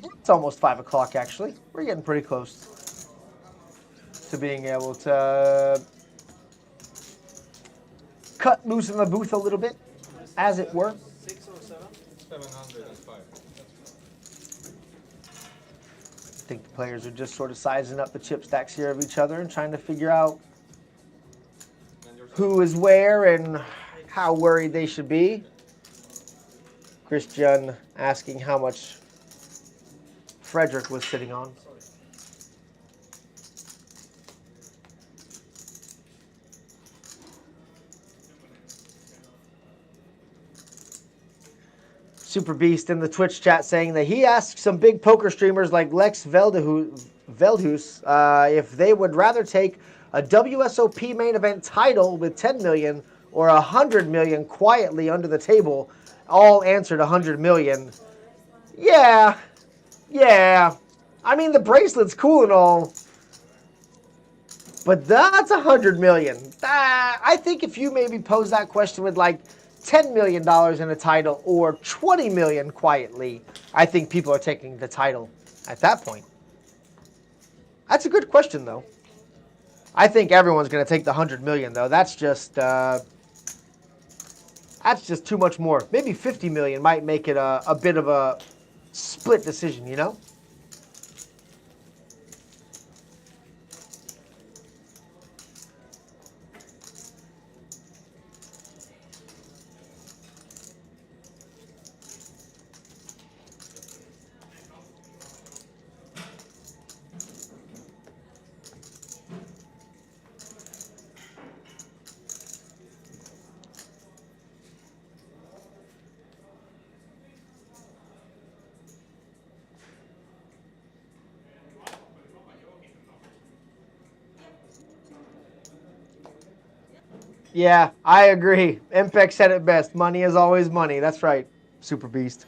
It's almost 5 o'clock, actually. We're getting pretty close to being able to cut loose in the booth a little bit, as it were. 6 or 7? 705. I think the players are just sort of sizing up the chip stacks here of each other and trying to figure out who is where and how worried they should be. Christian asking how much Frederick was sitting on. Super Beast in the Twitch chat saying that he asked some big poker streamers like Lex Veldhuis if they would rather take a WSOP main event title with 10 million or 100 million quietly under the table. All answered 100 million. Yeah. I mean, the bracelet's cool and all, but that's 100 million. I think if you maybe pose that question with like $10 million in a title or 20 million quietly, I think people are taking the title at that point. That's a good question, though. I think everyone's going to take the 100 million, though. That's just too much more. Maybe 50 million might make it a bit of a split decision, you know? Yeah, I agree. Impex said it best. Money is always money. That's right, Super Beast.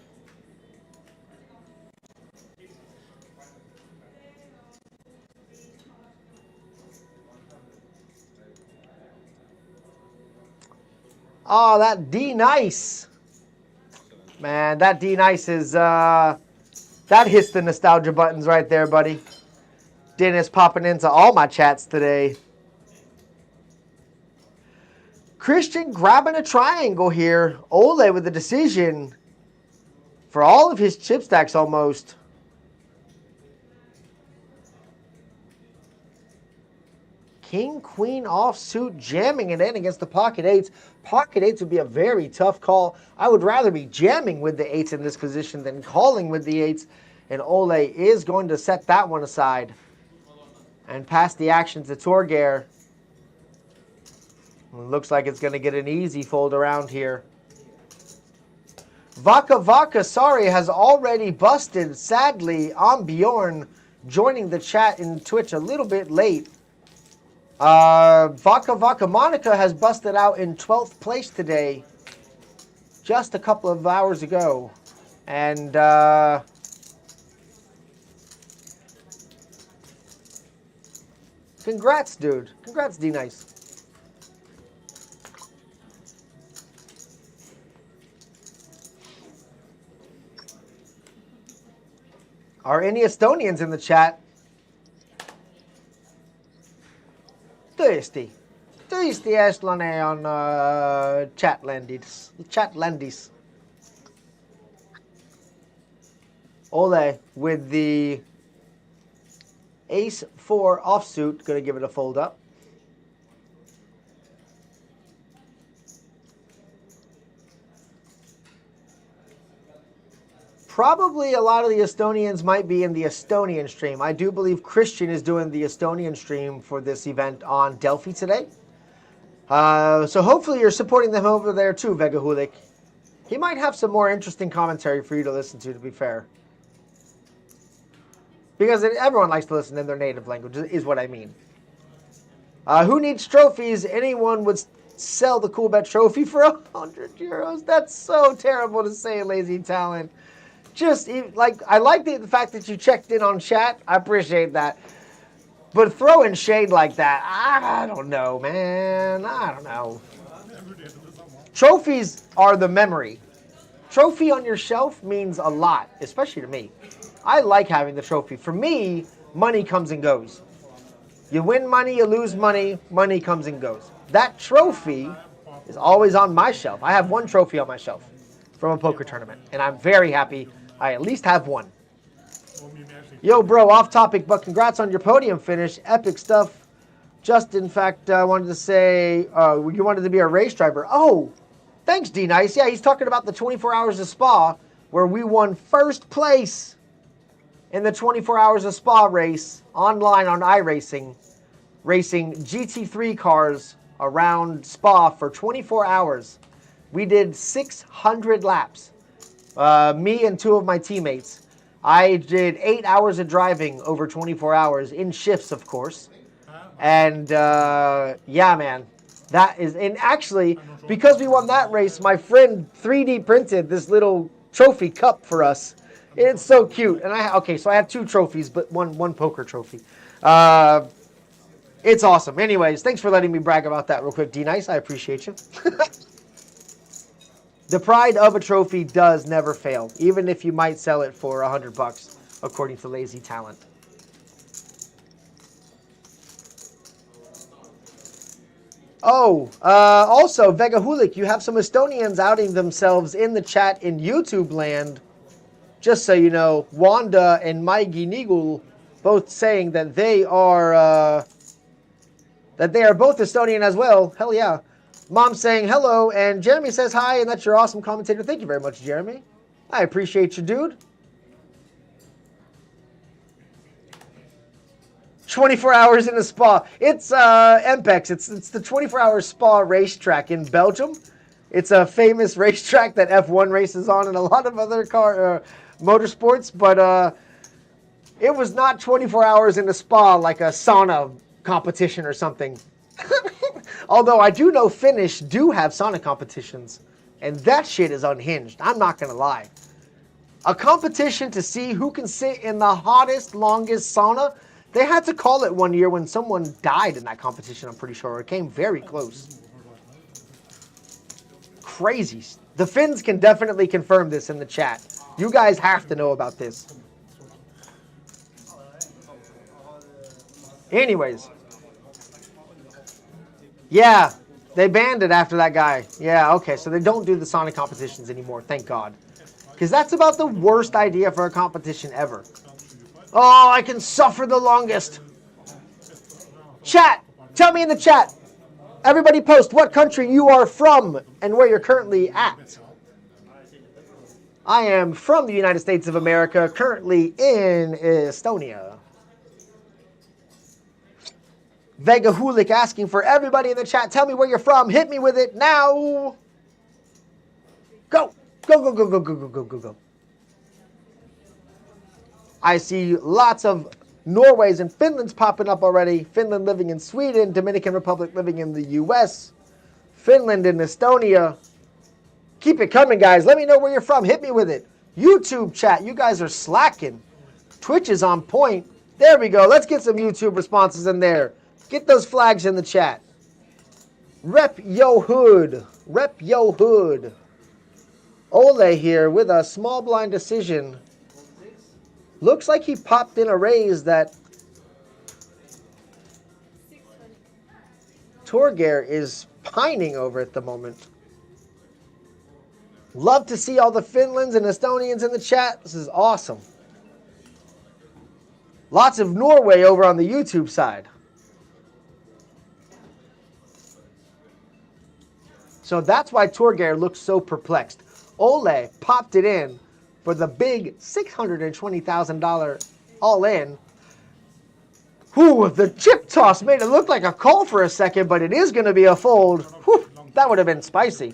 Oh, that D Nice. Man, that D Nice is, that hits the nostalgia buttons right there, buddy. Dennis popping into all my chats today. Christian grabbing a triangle here. Ole with the decision for all of his chip stacks almost. King, queen offsuit, jamming it in against the pocket eights. Pocket eights would be a very tough call. I would rather be jamming with the eights in this position than calling with the eights. And Ole is going to set that one aside and pass the action to Torgeir. Looks like it's going to get an easy fold around here. Vaka sorry, has already busted, sadly, on Bjorn, joining the chat in Twitch a little bit late. Vaka Monica has busted out in 12th place today, just a couple of hours ago. And congrats, dude. Congrats, D-Nice. Are any Estonians in the chat? Tõesti eestlane on chatlandis. Ole with the ace-4 offsuit, going to give it a fold up. Probably a lot of the Estonians might be in the Estonian stream. I do believe Christian is doing the Estonian stream for this event on Delphi today. So hopefully you're supporting them over there too, Vegahulik. He might have some more interesting commentary for you to listen to be fair. Because everyone likes to listen in their native language, is what I mean. Who needs trophies? Anyone would sell the Coolbet trophy for €100. That's so terrible to say, Lazy Talent. Just like, I like the fact that you checked in on chat. I appreciate that. But throwing shade like that, I don't know, man. I don't know. Trophies are the memory. Trophy on your shelf means a lot, especially to me. I like having the trophy. For me, money comes and goes. You win money, you lose money, money comes and goes. That trophy is always on my shelf. I have one trophy on my shelf from a poker tournament, and I'm very happy I at least have one. Yo, bro, off topic, but congrats on your podium finish. Epic stuff. Just, in fact, I wanted to say, you wanted to be a race driver. Oh, thanks, D-Nice. Yeah, he's talking about the 24 Hours of Spa, where we won first place in the 24 Hours of Spa race online on iRacing, racing GT3 cars around Spa for 24 hours. We did 600 laps. Me and two of my teammates. I did 8 hours of driving over 24 hours in shifts, of course. And yeah, man, that is, and actually, because we won that race, my friend 3D printed this little trophy cup for us. It's so cute. And so I have two trophies, but one poker trophy. It's awesome. Anyways, thanks for letting me brag about that real quick, D-Nice. I appreciate you. The pride of a trophy does never fail, even if you might sell it for $100, according to Lazy Talent. Oh, also, Vegahulik, you have some Estonians outing themselves in the chat in YouTube land. Just so you know, Wanda and Maigi Nigul both saying that they are both Estonian as well. Hell yeah. Mom saying hello, and Jeremy says hi, and that's your awesome commentator. Thank you very much, Jeremy. I appreciate you, dude. 24 hours in a spa. It's MPEX. It's the 24-hour spa racetrack in Belgium. It's a famous racetrack that F1 races on and a lot of other motorsports, but it was not 24 hours in a spa like a sauna competition or something. Although I do know Finnish do have sauna competitions, and that shit is unhinged. I'm not going to lie. A competition to see who can sit in the hottest, longest sauna. They had to call it one year when someone died in that competition, I'm pretty sure. Or it came very close. Crazy. The Finns can definitely confirm this in the chat. You guys have to know about this. Anyways. Yeah, they banned it after that guy. Yeah, okay, so they don't do the sauna competitions anymore, thank God. Because that's about the worst idea for a competition ever. Oh, I can suffer the longest. Chat, tell me in the chat. Everybody post what country you are from and where you're currently at. I am from the United States of America, currently in Estonia. Vega Hulik asking for everybody in the chat, tell me where you're from. Hit me with it now. Go. Go, go, go, go, go, go, go, go, go. I see lots of Norways and Finlands popping up already. Finland living in Sweden, Dominican Republic living in the US, Finland and Estonia. Keep it coming, guys. Let me know where you're from. Hit me with it. YouTube chat, you guys are slacking. Twitch is on point. There we go. Let's get some YouTube responses in there. Get those flags in the chat. Rep yo hood. Rep yo hood. Ole here with a small blind decision. Looks like he popped in a raise that Torgeir is pining over at the moment. Love to see all the Finlands and Estonians in the chat. This is awesome. Lots of Norway over on the YouTube side. So that's why Torgeir looks so perplexed. Ole popped it in for the big $620,000 all-in. Whew, the chip toss made it look like a call for a second, but it is going to be a fold. Whew, that would have been spicy.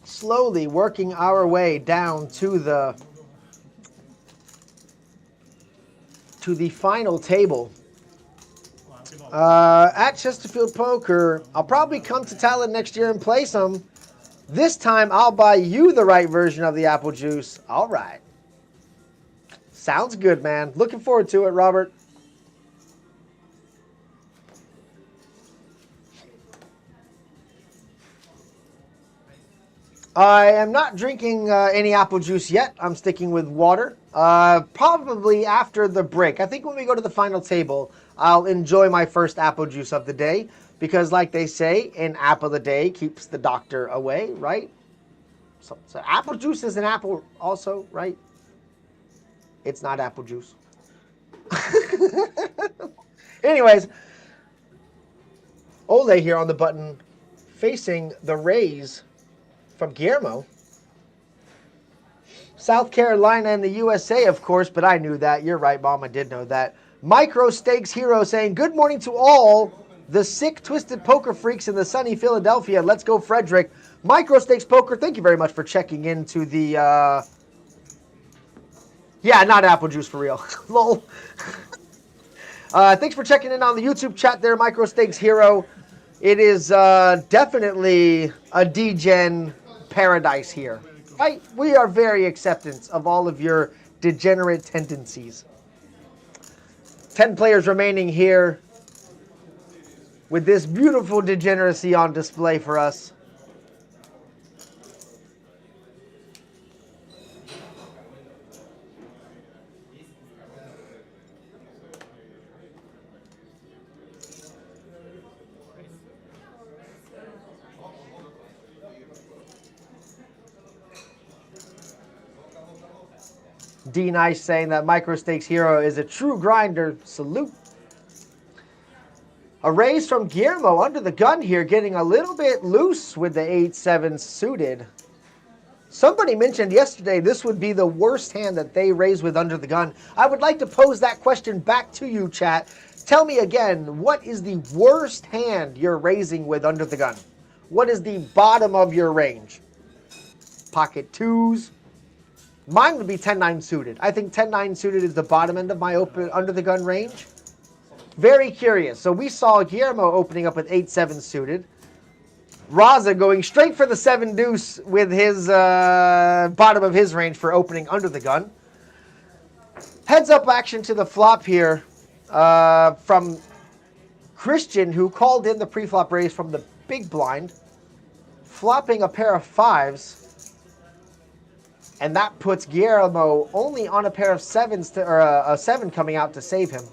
Slowly working our way down to the final table. At Chesterfield Poker, I'll probably come to Tallinn next year and play some. This time, I'll buy you the right version of the apple juice. All right. Sounds good, man. Looking forward to it, Robert. I am not drinking any apple juice yet. I'm sticking with water. Probably after the break. I think when we go to the final table, I'll enjoy my first apple juice of the day. Because like they say, an apple a day keeps the doctor away, right? So apple juice is an apple also, right? It's not apple juice. Anyways, Ole here on the button facing the raise from Guillermo. South Carolina and the USA, of course, but I knew that. You're right, Mom. I did know that. Micro Stakes Hero saying, good morning to all the sick, twisted poker freaks in the sunny Philadelphia. Let's go, Frederick. Micro Stakes Poker, thank you very much for checking into the... Yeah, not apple juice for real. Lol. Thanks for checking in on the YouTube chat there, Micro Stakes Hero. It is definitely a D-Gen paradise here. Right? We are very acceptant of all of your degenerate tendencies. 10 players remaining here with this beautiful degeneracy on display for us. D Nice saying that Micro Stakes Hero is a true grinder. Salute. A raise from Guillermo under the gun here, getting a little bit loose with the 8-7 suited. Somebody mentioned yesterday this would be the worst hand that they raise with under the gun. I would like to pose that question back to you, chat. Tell me again, what is the worst hand you're raising with under the gun? What is the bottom of your range? Pocket twos. Mine would be 10-9 suited. I think 10-9 suited is the bottom end of my open under the gun range. Very curious. So we saw Guillermo opening up with 8-7 suited. Raza going straight for the 7 deuce with his bottom of his range for opening under the gun. Heads up action to the flop here from Christian, who called in the pre-flop raise from the big blind, flopping a pair of 5s. And that puts Guillermo only on a pair of 7s, or a 7 coming out to save him.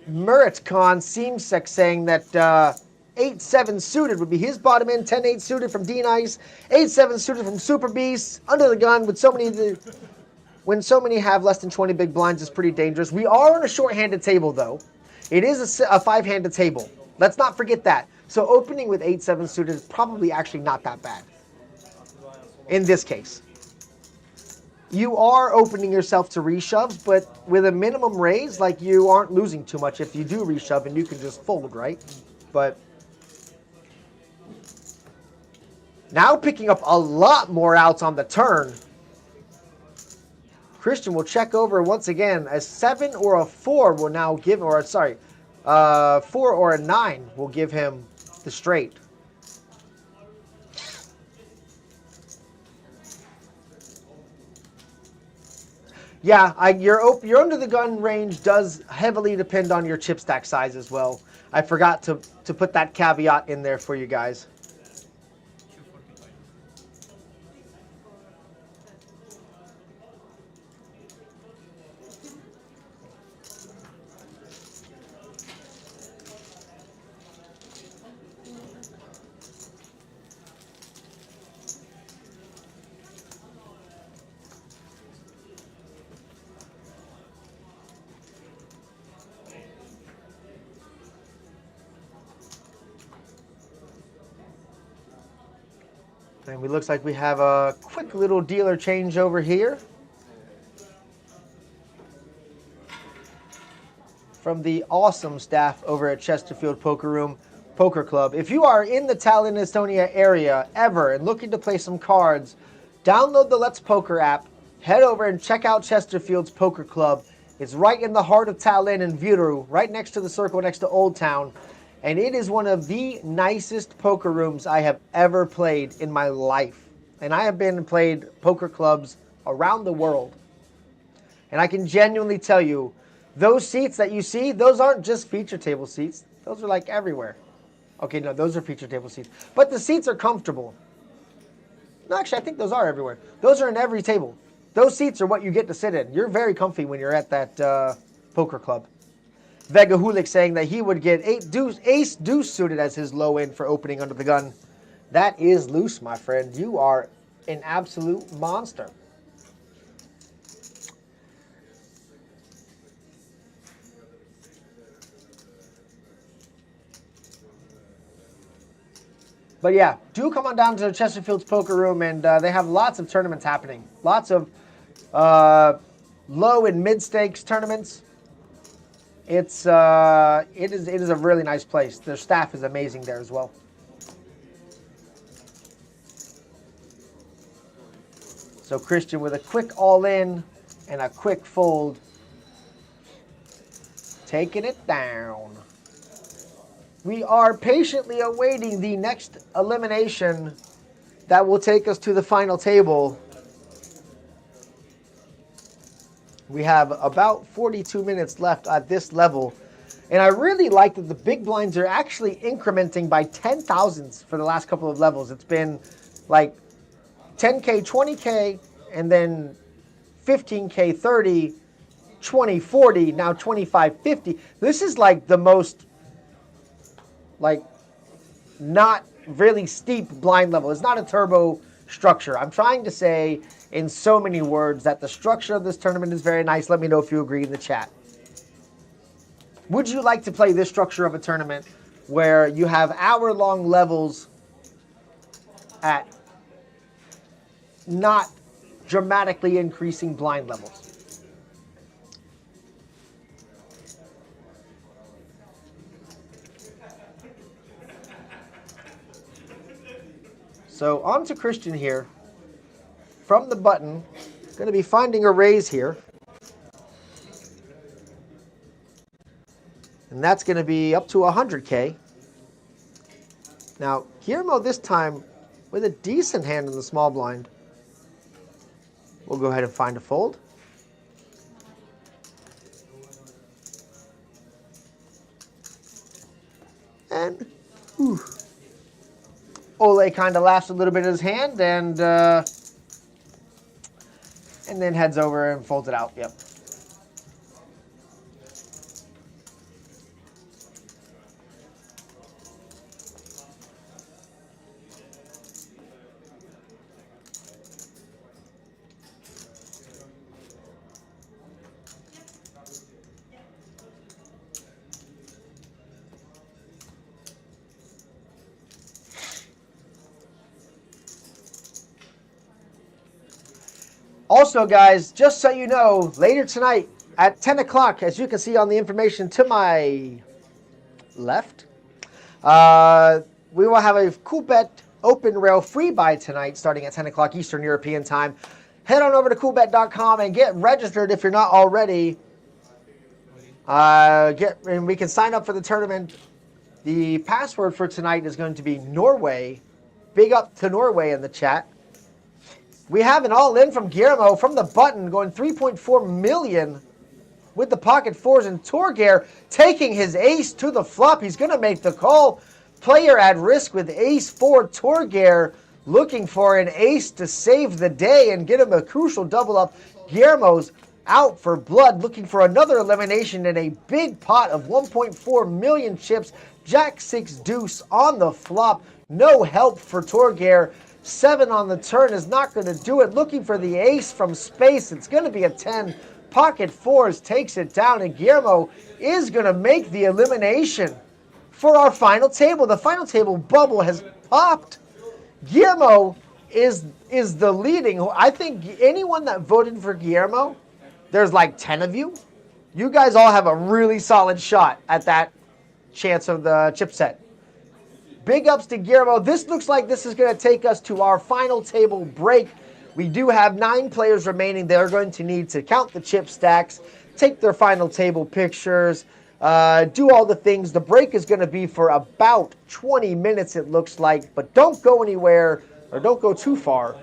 Murat Khan Seamsek saying that 8-7 suited would be his bottom end, 10-8 suited from Dean Ice, 8-7 suited from Super Beast, under the gun with so many. When so many have less than 20 big blinds, it's pretty dangerous. We are on a short-handed table, though. It is a 5-handed table. Let's not forget that. So opening with 8-7 suited is probably actually not that bad in this case. You are opening yourself to reshoves, but with a minimum raise, like, you aren't losing too much if you do reshove and you can just fold, right? But now picking up a lot more outs on the turn. Christian will check over once again. A 7 or a 4 will now give, or sorry, 4 or a 9 will give him the straight. Yeah, your under the gun range does heavily depend on your chip stack size as well. I forgot to put that caveat in there for you guys. And it looks like we have a quick little dealer change over here from the awesome staff over at Chesterfield Poker Club. If you are in the Tallinn, Estonia area ever and looking to play some cards, download the Let's Poker app, head over and check out Chesterfield's Poker Club. It's right in the heart of Tallinn and Viru, right next to the circle next to Old Town. And it is one of the nicest poker rooms I have ever played in my life. And I have been and played poker clubs around the world. And I can genuinely tell you, those seats that you see, those aren't just feature table seats. Those are like everywhere. Okay, no, those are feature table seats. But the seats are comfortable. No, actually, I think those are everywhere. Those are in every table. Those seats are what you get to sit in. You're very comfy when you're at that poker club. Vega Hulik saying that he would get ace deuce suited as his low end for opening under the gun. That is loose, my friend. You are an absolute monster. But yeah, do come on down to Chesterfield's Poker Room, and they have lots of tournaments happening. Lots of low and mid stakes tournaments. It is a really nice place. Their staff is amazing there as well. So Christian with a quick all-in and a quick fold. Taking it down. We are patiently awaiting the next elimination that will take us to the final table. We have about 42 minutes left at this level. And I really like that the big blinds are actually incrementing by 10,000s for the last couple of levels. It's been like 10K, 20K, and then 15K, 30, 20, 40, now 25, 50. This is like the most, like, not really steep blind level. It's not a turbo structure. I'm trying to say in so many words that the structure of this tournament is very nice. Let me know if you agree in the chat. Would you like to play this structure of a tournament where you have hour-long levels at not dramatically increasing blind levels? So on to Christian here. From the button, going to be finding a raise here. And that's going to be up to 100K. Now, Guillermo this time with a decent hand in the small blind. We'll go ahead and find a fold. And Ole kind of laughs a little bit at his hand and then heads over and folds it out. Yep. Also, guys, just so you know, later tonight at 10 o'clock, as you can see on the information to my left, we will have a Coolbet Open Rail free buy tonight starting at 10 o'clock Eastern European time. Head on over to coolbet.com and get registered if you're not already. And we can sign up for the tournament. The password for tonight is going to be Norway. Big up to Norway in the chat. We have an all-in from Guillermo from the button going 3.4 million with the pocket fours, and Torgeir taking his ace to the flop. He's going to make the call. Player at risk with ace 4. Torgeir looking for an ace to save the day and get him a crucial double up. Guillermo's out for blood, looking for another elimination in a big pot of 1.4 million chips. Jack 6 deuce on the flop. No help for Torgeir. 7 on the turn is not going to do it. Looking for the ace from space. It's going to be a 10. Pocket fours takes it down, and Guillermo is going to make the elimination for our final table. The final table bubble has popped. Guillermo is the leading. I think anyone that voted for Guillermo, there's like 10 of you. You guys all have a really solid shot at that chance of the chip set. Big ups to Guillermo. This looks like this is going to take us to our final table break. We do have 9 players remaining. They're going to need to count the chip stacks, take their final table pictures, do all the things. The break is going to be for about 20 minutes, it looks like. But don't go anywhere or don't go too far.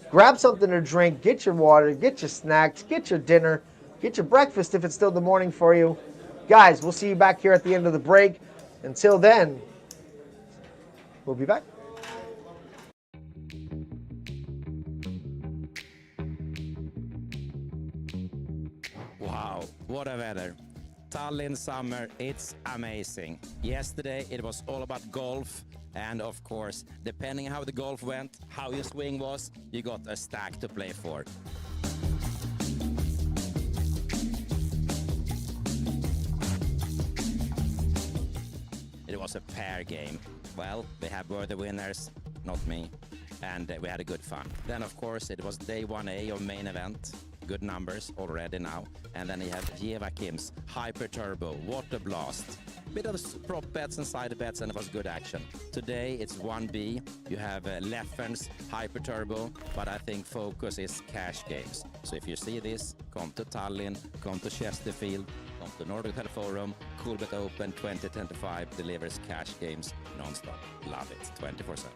Grab something to drink, get your water, get your snacks, get your dinner, get your breakfast if it's still the morning for you. Guys, we'll see you back here at the end of the break. Until then, we'll be back. Wow, what a weather. Tallinn summer, it's amazing. Yesterday it was all about golf, and of course, depending how the golf went, how your swing was, you got a stack to play for. It was a pair game. Well, we were the winners, not me, and we had a good fun. Then, of course, it was day 1A of main event. Good numbers already now. And then you have Jeva Kim's Hyper Turbo, Water Blast. Bit of prop bets and side bets, and it was good action. Today it's 1B. You have Leffen's Hyper Turbo, but I think focus is cash games. So if you see this, come to Tallinn, come to Chesterfield, come to Nordic Hotel Forum. Coolbet Open 2025 delivers cash games non-stop. Love it, 24/7.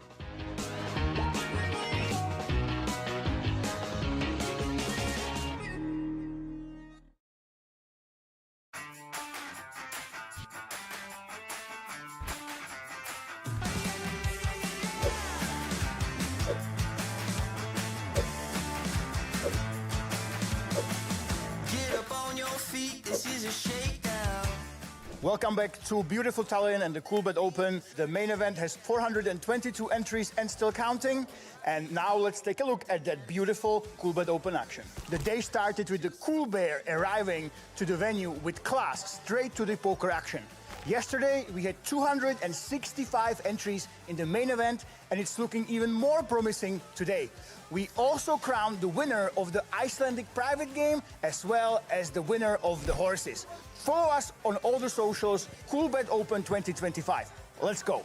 Welcome back to beautiful Tallinn and the Coolbet Open. The main event has 422 entries and still counting. And now let's take a look at that beautiful Coolbet Open action. The day started with the Cool Bear arriving to the venue with class straight to the poker action. Yesterday, we had 265 entries in the main event, and it's looking even more promising today. We also crowned the winner of the Icelandic private game, as well as the winner of the horses. Follow us on all the socials, Coolbet Open 2025. Let's go.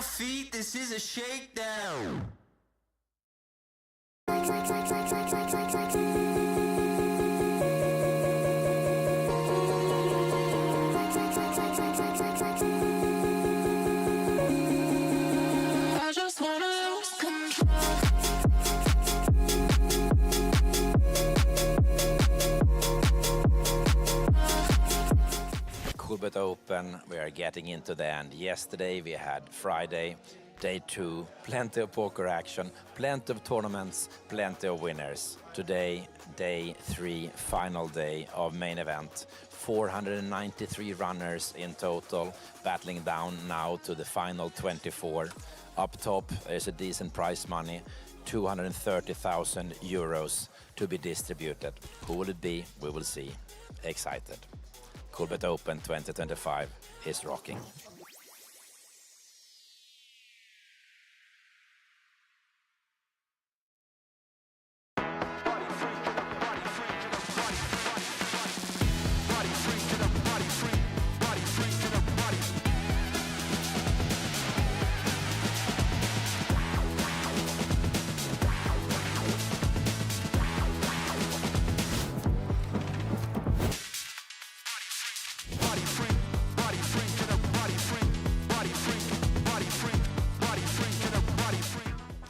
feet, this is a shakedown. I just wanna lose control. Coolbet Open, we are getting into the end. Yesterday we had Friday, day 2, plenty of poker action, plenty of tournaments, plenty of winners. Today, day 3, final day of main event. 493 runners in total, battling down now to the final 24. Up top is a decent prize money, 230,000 euros to be distributed. Who will it be? We will see. Excited. Coolbet Open 2025 is rocking.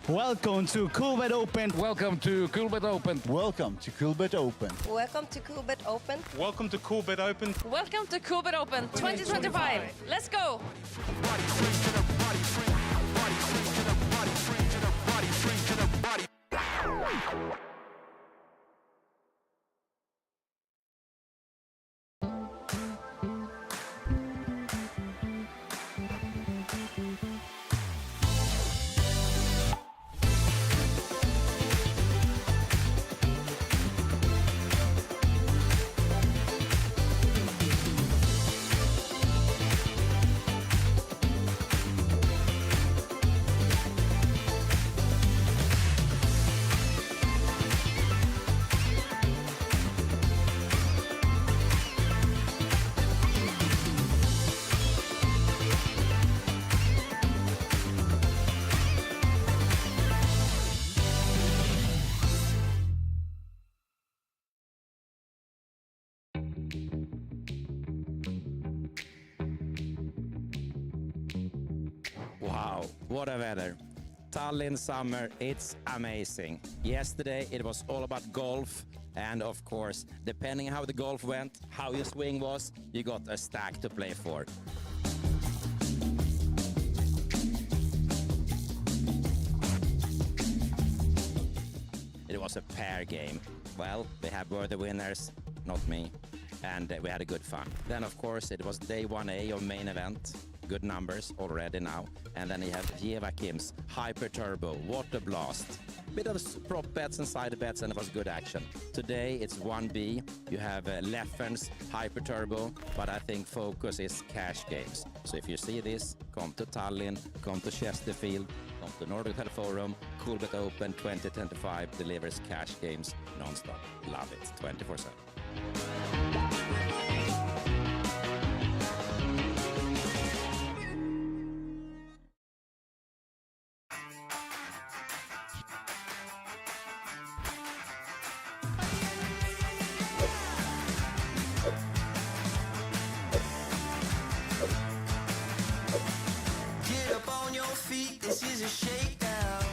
Welcome to Coolbet Open. Welcome to Coolbet Open. Welcome to Coolbet Open. Welcome to Coolbet Open. Welcome to Coolbet Open. Welcome to Coolbet Open 2025. Let's go. Wow, what a weather. Tallinn summer, it's amazing. Yesterday it was all about golf, and of course, depending how the golf went, how your swing was, you got a stack to play for. It was a pair game. Well, they were the winners, not me, and we had a good fun. Then, of course, it was day 1A of main event. Good numbers already now. And then you have Kim's Hyper Turbo, Water Blast. Bit of prop bets and side bets, and it was good action. Today it's 1B. You have Leffen's Hyper Turbo, but I think focus is cash games. So if you see this, come to Tallinn, come to Chesterfield, come to Nordic Hotel Forum. Coolbet Open 2025 delivers cash games non-stop. Love it, 24/7. Get up on your feet, this is a shakedown.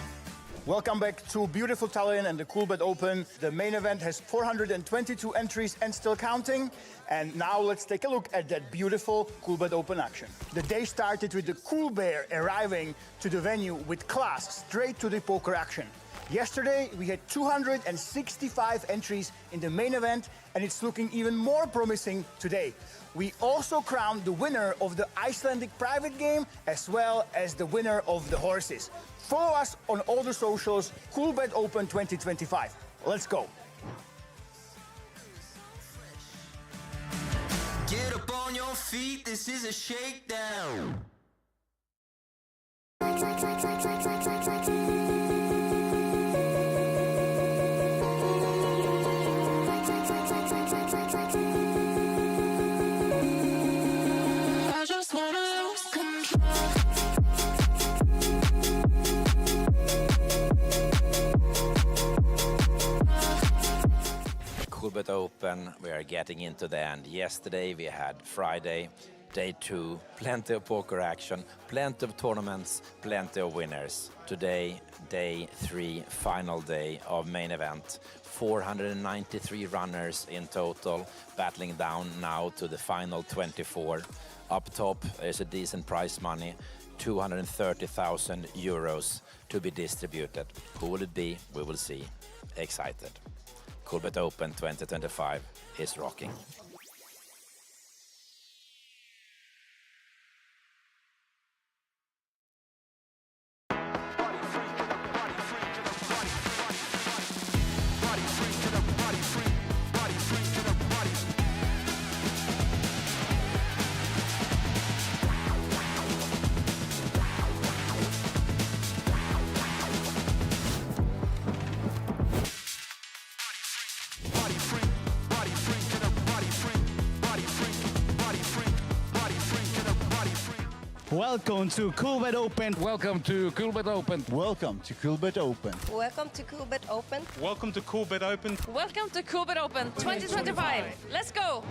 Welcome back to beautiful Tallinn and the Coolbet Open. The main event has 422 entries and still counting. And now let's take a look at that beautiful Coolbet Open action. The day started with the Cool Bear arriving to the venue with class straight to the poker action. Yesterday, we had 265 entries in the main event, and it's looking even more promising today. We also crowned the winner of the Icelandic private game, as well as the winner of the horses. Follow us on all the socials, Coolbet Open 2025. Let's go. Get up on your feet, this is a shakedown. I just wanna lose control. Coolbet Open, we are getting into the end. Yesterday we had Friday, day 2, plenty of poker action, plenty of tournaments, plenty of winners. Today, day 3, final day of main event. 493 runners in total, battling down now to the final 24. Up top is a decent prize money, 230,000 euros to be distributed. Who will it be? We will see. Excited. Coolbet Open 2025 is rocking. Welcome to Coolbet Open. Welcome to Coolbet Open. Welcome to Coolbet Open. Welcome to Coolbet Open. Welcome to Coolbet Open. Welcome to Coolbet Open 2025. Let's go.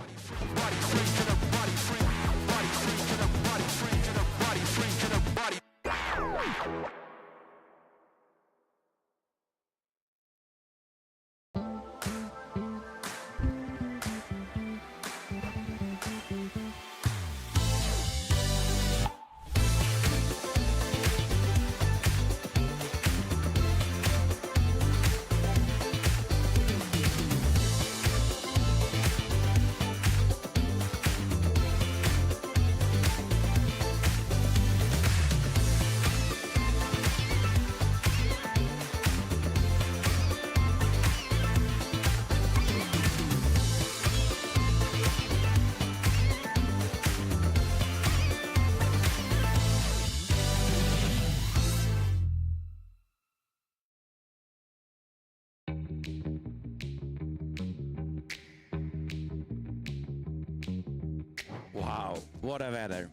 Wow, what a weather.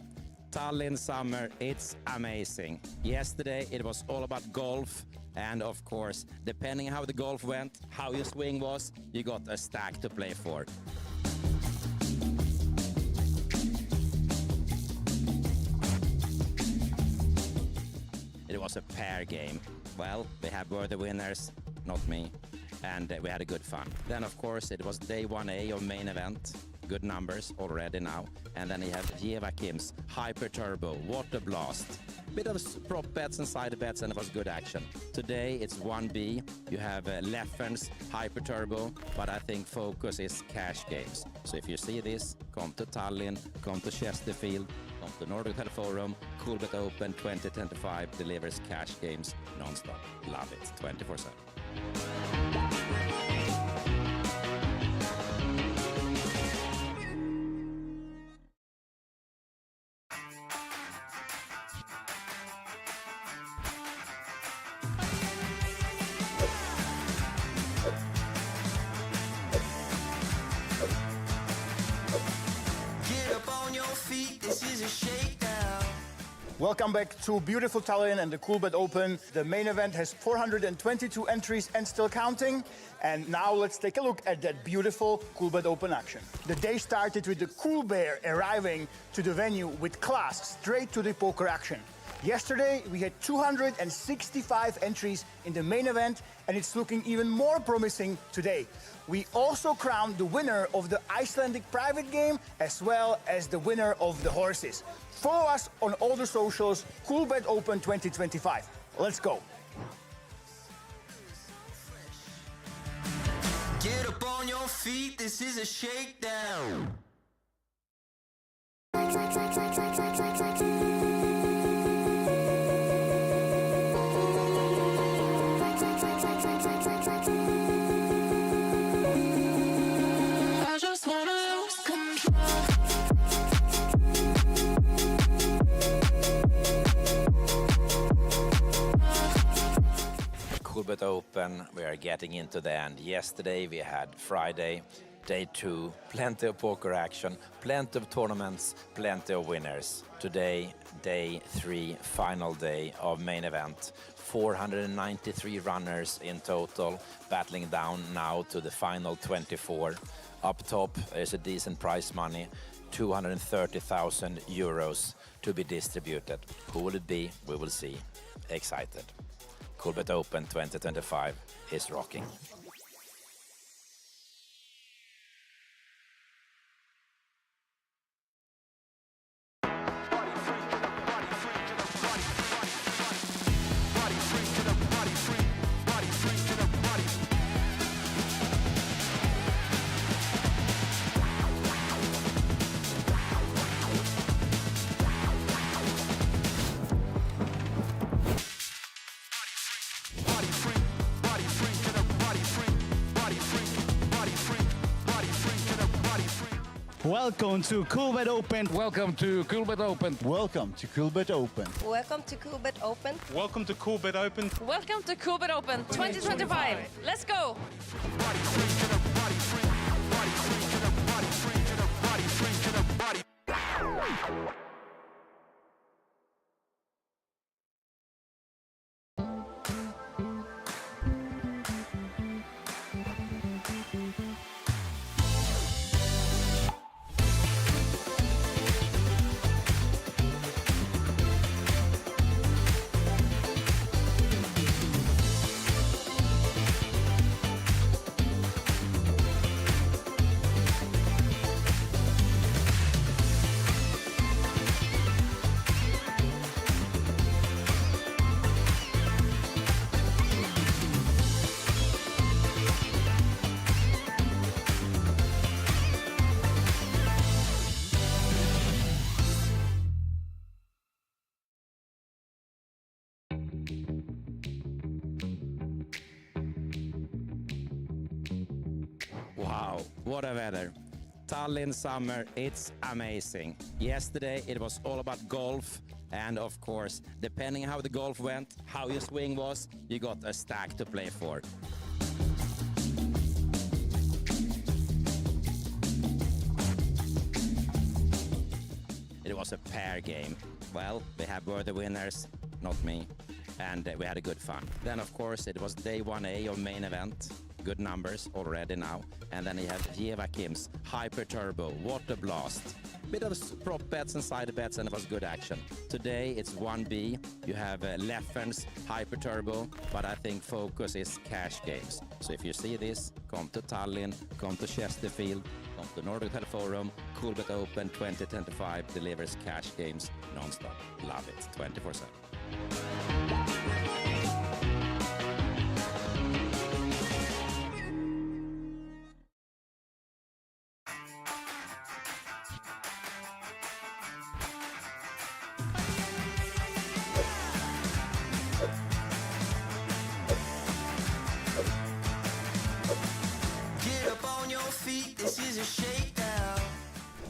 Tallinn summer, it's amazing. Yesterday it was all about golf, and of course, depending how the golf went, how your swing was, you got a stack to play for. It was a pair game. Well, we were the winners, not me, and we had a good fun. Then of course it was day 1A of main event. Good numbers already now. And then you have Joachim's Hyper Turbo, what a blast. Bit of prop bets and side bets, and it was good action. Today it's 1B. You have Leffen's Hyper Turbo, but I think focus is cash games. So if you see this, come to Tallinn, come to Chesterfield, come to Nordic Hotel Forum. Coolbet Open 2025 delivers cash games non-stop. Love it, 24/7. Get up on your feet, this is a shakedown. Welcome back to beautiful Tallinn and the Coolbet Open. The main event has 422 entries and still counting. And now let's take a look at that beautiful Coolbet Open action. The day started with the Cool Bear arriving to the venue with class, straight to the poker action. Yesterday, we had 265 entries in the main event, and it's looking even more promising today. We also crowned the winner of the Icelandic private game, as well as the winner of the horses. Follow us on all the socials, Coolbet Open 2025. Let's go. Get up on your feet, this is a shakedown. I just wanna lose control. Coolbet Open, we are getting into the end. Yesterday we had Friday, day 2, plenty of poker action, plenty of tournaments, plenty of winners. Today, day 3, final day of main event. 493 runners in total, battling down now to the final 24. Up top is a decent prize money, 230,000 euros to be distributed. Who will it be? We will see. Excited. Coolbet Open 2025 is rocking. Welcome to Coolbet Open. Welcome to Coolbet Open. Welcome to Coolbet Open. Welcome to Coolbet Open. Welcome to Coolbet Open. Welcome to Coolbet Open 2025. Let's go. Wow, what a weather. Tallinn summer, it's amazing. Yesterday it was all about golf, and of course, depending how the golf went, how your swing was, you got a stack to play for. It was a pair game. Well, were the winners, not me, and we had a good fun. Then, of course, it was day 1A of main event. Good numbers already now. And then you have Kim's Hyper Turbo, what a blast. Bit of prop bets and side bets, and it was good action. Today it's 1B. You have Leffen's Hyper Turbo, but I think focus is cash games. So if you see this, come to Tallinn, come to Chesterfield, come to Nordic Hotel Forum. Coolbet Open 2025 delivers cash games non-stop. Love it, 24/7. Get up on your feet, this is a shakedown.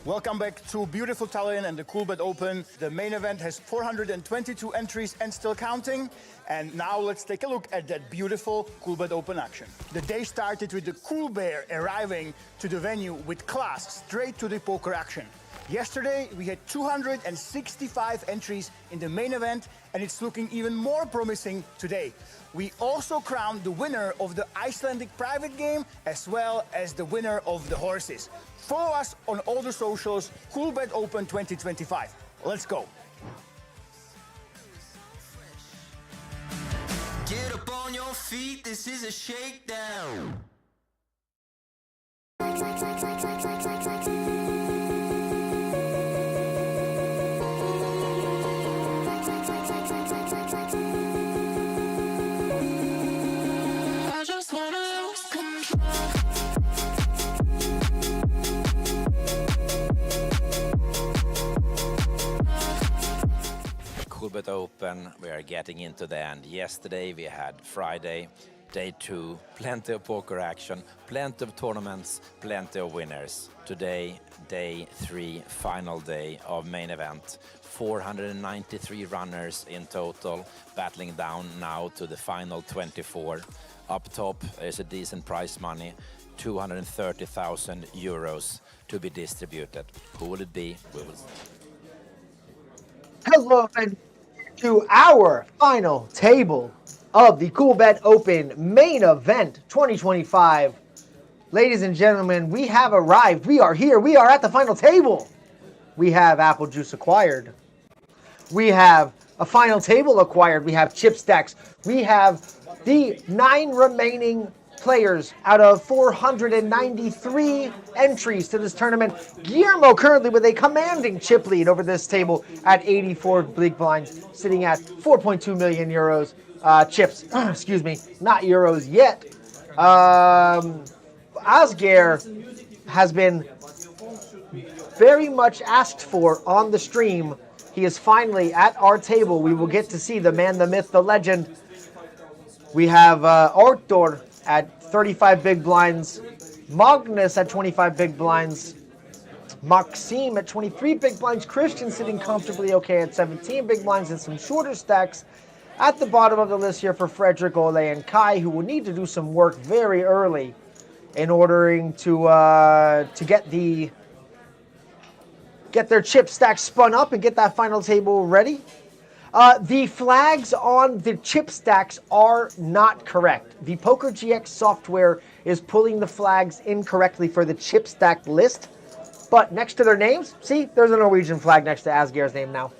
Welcome back to beautiful Tallinn and the Coolbet Open. The main event has 422 entries and still counting. And now let's take a look at that beautiful Coolbet Open action. The day started with the Cool Bear arriving to the venue with class, straight to the poker action. Yesterday, we had 265 entries in the main event, and it's looking even more promising today. We also crowned the winner of the Icelandic private game, as well as the winner of the horses. Follow us on all the socials, Coolbet Open 2025. Let's go. Get up on your feet, this is a shakedown. I just wanna lose control. Coolbet Open, we are getting into the end. Yesterday we had Friday, day 2, plenty of poker action, plenty of tournaments, plenty of winners. Today, day 3, final day of main event. 493 runners in total, battling down now to the final 24. Up top is a decent prize money, 230,000 euros to be distributed. Who will it be? We will. Hello and to our final table of the Coolbet Open main event 2025. Ladies and gentlemen, we have arrived. We are here. We are at the final table. We have apple juice acquired. We have a final table acquired. We have chip stacks. We have the 9 remaining players out of 493 entries to this tournament. Guillermo currently with a commanding chip lead over this table at 84 big blinds, sitting at 4.2 million euros. Chips, excuse me, not euros yet. Asger has been very much asked for on the stream. He is finally at our table. We will get to see the man, the myth, the legend. We have Artur at 35 big blinds, Magnus at 25 big blinds, Maxim at 23 big blinds, Christian sitting comfortably okay at 17 big blinds, and some shorter stacks at the bottom of the list here for Frederick, Ole, and Kai, who will need to do some work very early in ordering to get their chip stack spun up and get that final table ready. The flags on the chip stacks are not correct. The Poker GX software is pulling the flags incorrectly for the chip stack list. But next to their names, see, there's a Norwegian flag next to Asger's name now.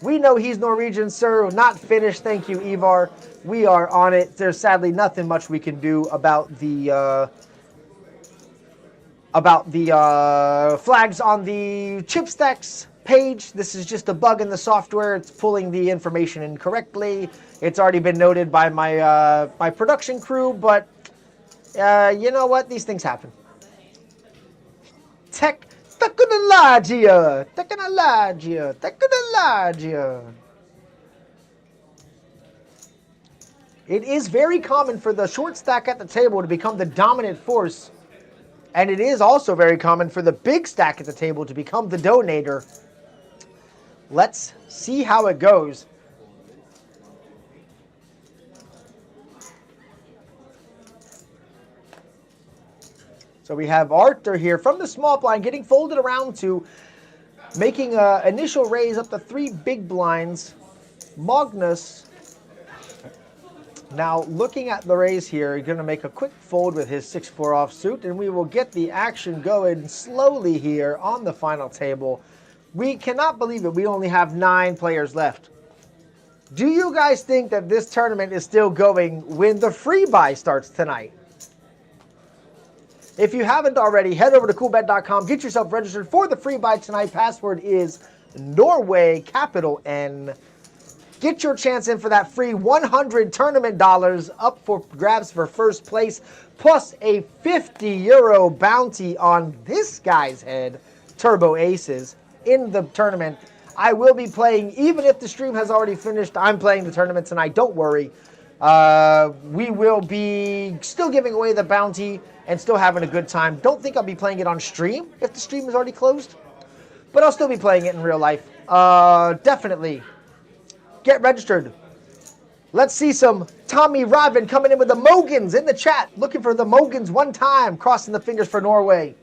We know he's Norwegian, sir. Not finished. Thank you, Ivar. We are on it. There's sadly nothing much we can do about the flags on the chip stacks page. This is just a bug in the software. It's pulling the information incorrectly. It's already been noted by my my production crew, but you know what? These things happen. Technologia. It is very common for the short stack at the table to become the dominant force, and it is also very common for the big stack at the table to become the donator. Let's see how it goes. So we have Arthur here from the small blind getting folded around to making an initial raise up to 3 big blinds. Magnus now looking at the raise here, he's going to make a quick fold with his 6-4 offsuit, and we will get the action going slowly here on the final table. We cannot believe it. We only have 9 players left. Do you guys think that this tournament is still going when the free buy starts tonight? If you haven't already, head over to coolbet.com. Get yourself registered for the free buy tonight. Password is Norway, capital N. Get your chance in for that free 100 tournament dollars up for grabs for first place, plus a 50 euro bounty on this guy's head, Turbo Aces, in the tournament. I will be playing, even if the stream has already finished, I'm playing the tournament tonight. Don't worry. We will be still giving away the bounty and still having a good time. Don't think I'll be playing it on stream if the stream is already closed, but I'll still be playing it in real life. Definitely. Get registered. Let's see some Tommy Raven coming in with the Mogans in the chat. Looking for the Mogans one time. Crossing the fingers for Norway.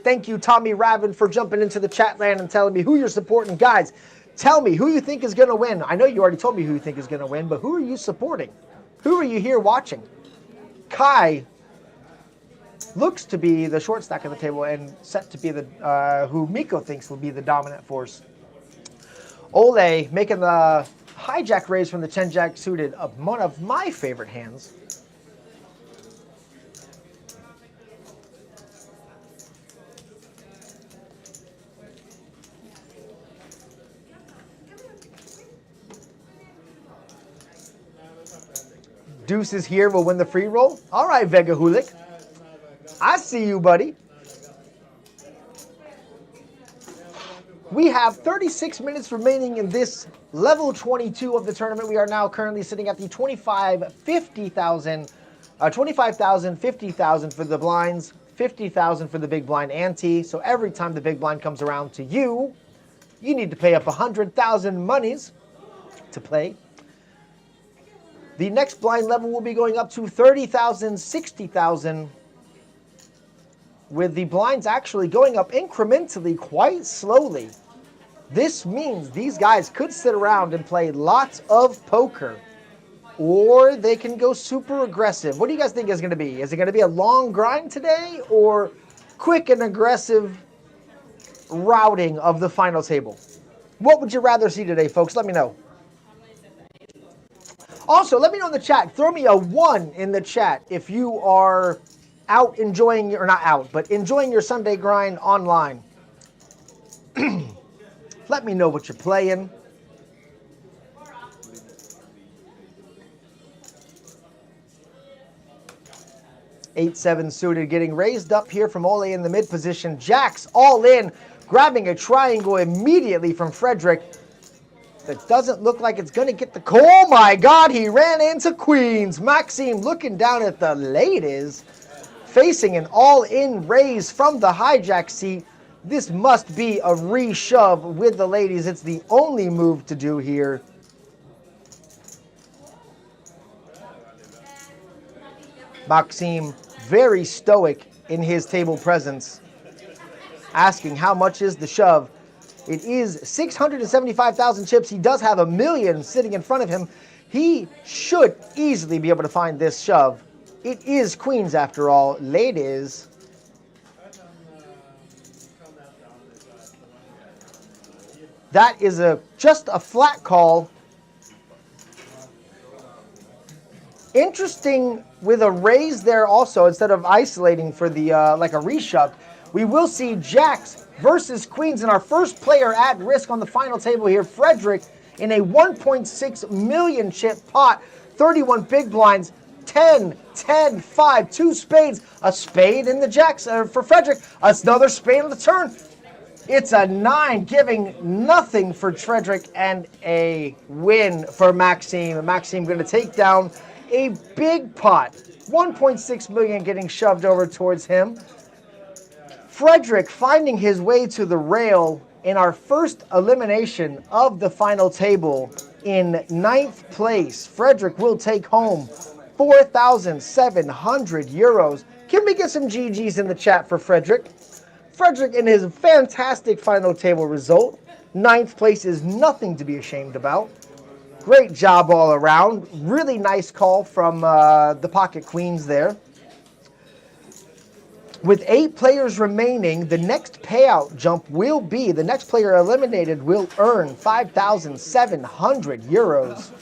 Thank you, Tommy Raven, for jumping into the chat land and telling me who you're supporting. Guys, tell me who you think is going to win. I know you already told me who you think is going to win, but who are you supporting? Who are you here watching? Kai looks to be the short stack of the table and set to be the who Miko thinks will be the dominant force. Ole making the hijack raise from the 10-jack suited of one of my favorite hands. Deuce is here, will win the free roll. All right, Vega Hulik. I see you, buddy. We have 36 minutes remaining in this level 22 of the tournament. We are now currently sitting at the 25,000, 50,000 for the blinds, 50,000 for the big blind ante. So every time the big blind comes around to you, you need to pay up 100,000 monies to play. The next blind level will be going up to 30,000, 60,000, with the blinds actually going up incrementally quite slowly. This means these guys could sit around and play lots of poker, or they can go super aggressive. What do you guys think is going to be? Is it going to be a long grind today, or quick and aggressive routing of the final table? What would you rather see today, folks? Let me know. Also, let me know in the chat. Throw me a 1 in the chat if you are out enjoying, or not out, but enjoying your Sunday grind online. Let me know what you're playing. Eight, 7 suited, getting raised up here from Ole in the mid position. Jacks all in, grabbing a triangle immediately from Frederick. That doesn't look like it's going to get the... Oh my God, he ran into queens. Maxim looking down at the ladies, facing an all-in raise from the hijack seat. This must be a re-shove with the ladies. It's the only move to do here. Maxim, very stoic in his table presence, asking how much is the shove. It is 675,000 chips. He does have 1 million sitting in front of him. He should easily be able to find this shove. It is queens after all. Ladies. That is just a flat call. Interesting with a raise there also, instead of isolating for the like a reshove. We will see jacks versus queens, and our first player at risk on the final table here, Frederick, in a 1.6 million chip pot, 31 big blinds, 10, 10, 5, 2 spades, a spade in the jacks for Frederick, another spade on the turn. It's a 9, giving nothing for Frederick, and a win for Maxim. Maxim going to take down a big pot. 1.6 million getting shoved over towards him. Frederick finding his way to the rail in our first elimination of the final table in 9th place. Frederick will take home 4,700 euros. Can we get some GGs in the chat for Frederick? Frederick in his fantastic final table result. 9th place is nothing to be ashamed about. Great job all around. Really nice call from the pocket queens there. With 8 players remaining, the next payout jump will be, the next player eliminated will earn 5,700 euros.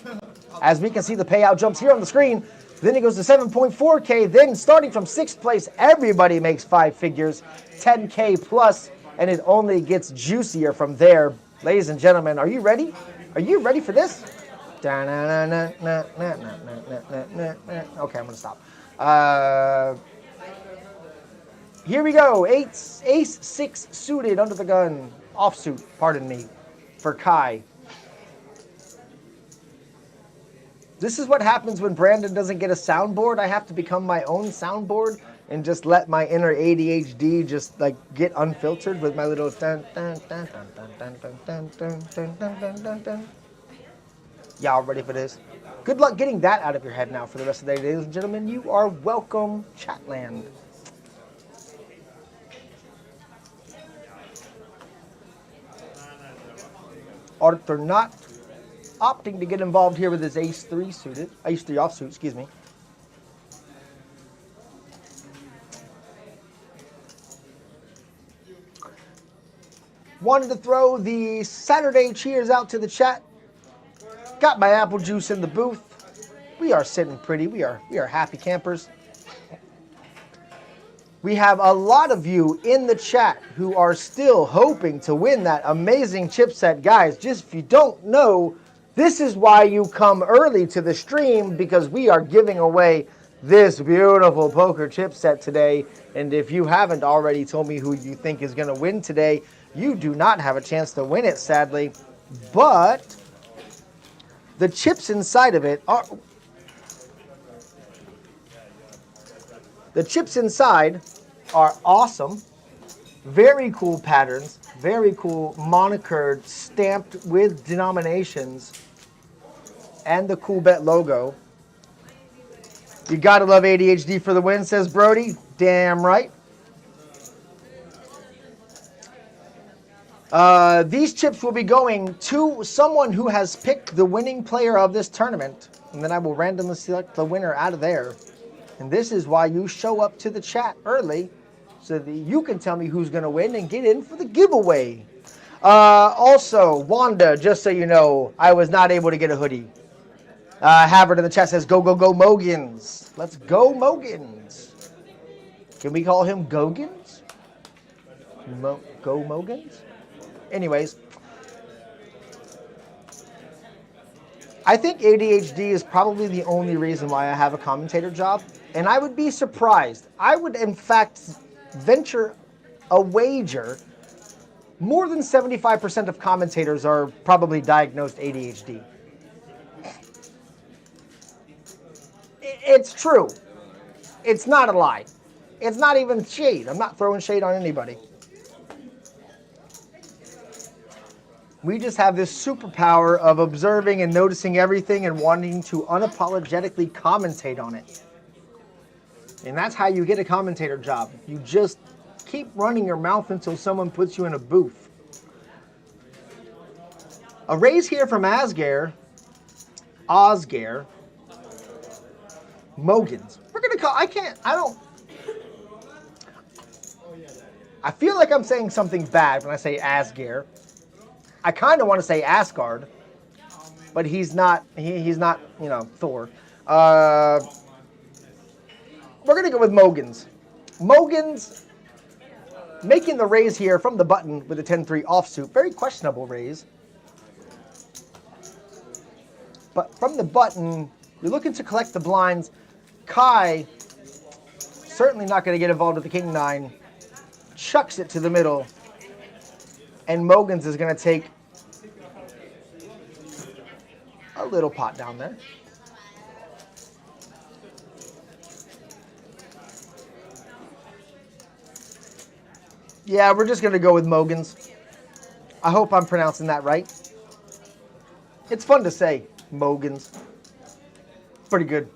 As we can see the payout jumps here on the screen, then it goes to 7.4K, then starting from 6th place, everybody makes 5 figures, 10K plus, and it only gets juicier from there. Ladies and gentlemen, are you ready? Are you ready for this? Okay, I'm gonna stop. Here we go. Ace 6 suited under the gun. Offsuit, pardon me, for Kai. This is what happens when Brandon doesn't get a soundboard. I have to become my own soundboard and just let my inner ADHD just like get unfiltered with my little dun dun dun dun dun dun dun dun dun dun dun dun. Y'all ready for this? Good luck getting that out of your head now for the rest of the day, ladies and gentlemen. You are welcome, Chatland. Arthur not opting to get involved here with his ace 3 suited, ace 3 offsuit, excuse me. Wanted to throw the Saturday cheers out to the chat. Got my apple juice in the booth. We are sitting pretty. We are happy campers. We have a lot of you in the chat who are still hoping to win that amazing chip set. Guys, just if you don't know, this is why you come early to the stream, because we are giving away this beautiful poker chip set today. And if you haven't already told me who you think is going to win today, you do not have a chance to win it, sadly. But the chips inside of it are... The chips inside are awesome. Very cool patterns. Very cool monocured, stamped with denominations. And the Coolbet logo. You gotta love ADHD for the win, says Brody. Damn right. These chips will be going to someone who has picked the winning player of this tournament, and then I will randomly select the winner out of there. And this is why you show up to the chat early, so that you can tell me who's going to win and get in for the giveaway. Also, Wanda, just so you know, I was not able to get a hoodie. Havard in the chat says, go, go, go, Mogans. Let's go, Mogans. Can we call him Gogans? Go Mogans? Anyways, I think ADHD is probably the only reason why I have a commentator job, and I would be surprised. I would, in fact, venture a wager more than 75% of commentators are probably diagnosed ADHD. It's true. It's not a lie. It's not even shade. I'm not throwing shade on anybody. We just have this superpower of observing and noticing everything and wanting to unapologetically commentate on it. And that's how you get a commentator job. You just keep running your mouth until someone puts you in a booth. A raise here from Osgare. Mogans. We're going to call, I feel like I'm saying something bad when I say Asgare. I kind of want to say Asgard, but he's not, he's not, Thor. We're going to go with Mogans. Mogans making the raise here from the button with a 10-3 offsuit. Very questionable raise. But from the button, you're looking to collect the blinds. Kai, certainly not going to get involved with the King-9. Chucks it to the middle. And Mogans is going to take a little pot down there. Yeah, we're just going to go with Mogans. I hope I'm pronouncing that right. It's fun to say, Mogans. Pretty good.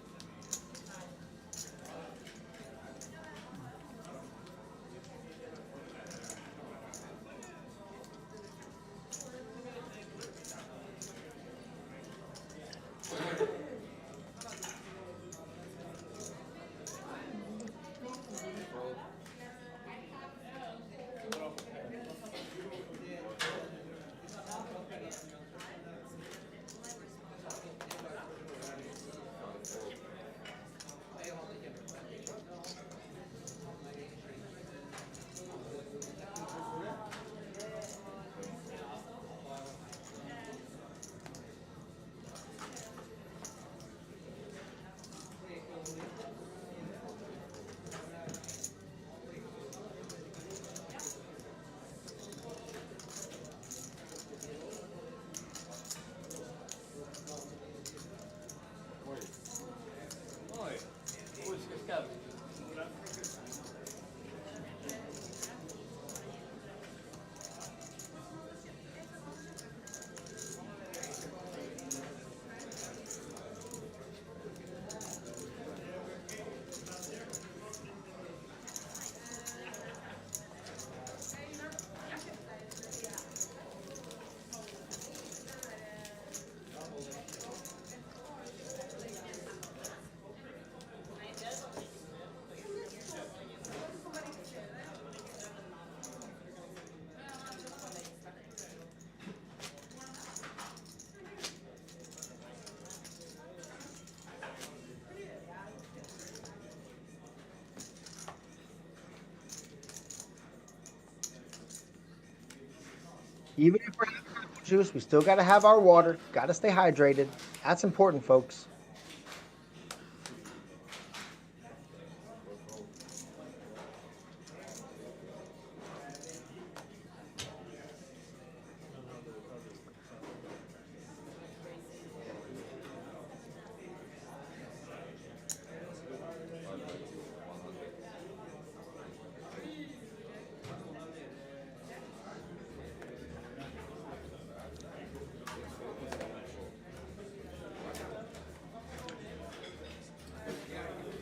Even if we're having apple juice, we still got to have our water. Got to stay hydrated. That's important, folks.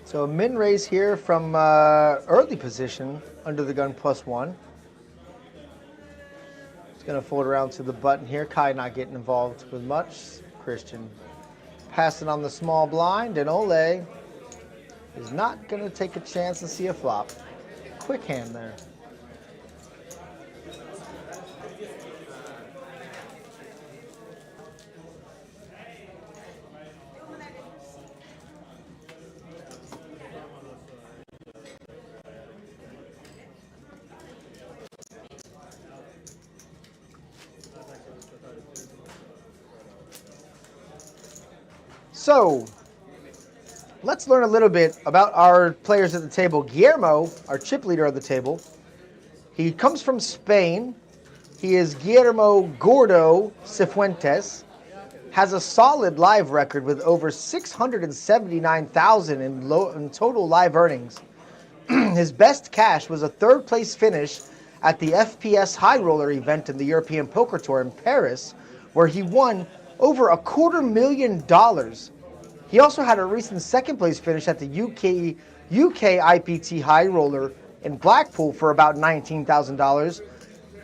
So min raise here from early position under the gun +1. It's going to fold around to the button here. Kai not getting involved with much. Christian passing on the small blind, and Ole is not going to take a chance and see a flop. Quick hand there. So, let's learn a little bit about our players at the table. Guillermo, our chip leader of the table, he comes from Spain. He is Guillermo Gordo Cifuentes, has a solid live record with over 679,000 in total live earnings. His best cash was a third place finish at the FPS High Roller event in the European Poker Tour in Paris, where he won over $250,000. He also had a recent second place finish at the UK IPT High Roller in Blackpool for about $19,000,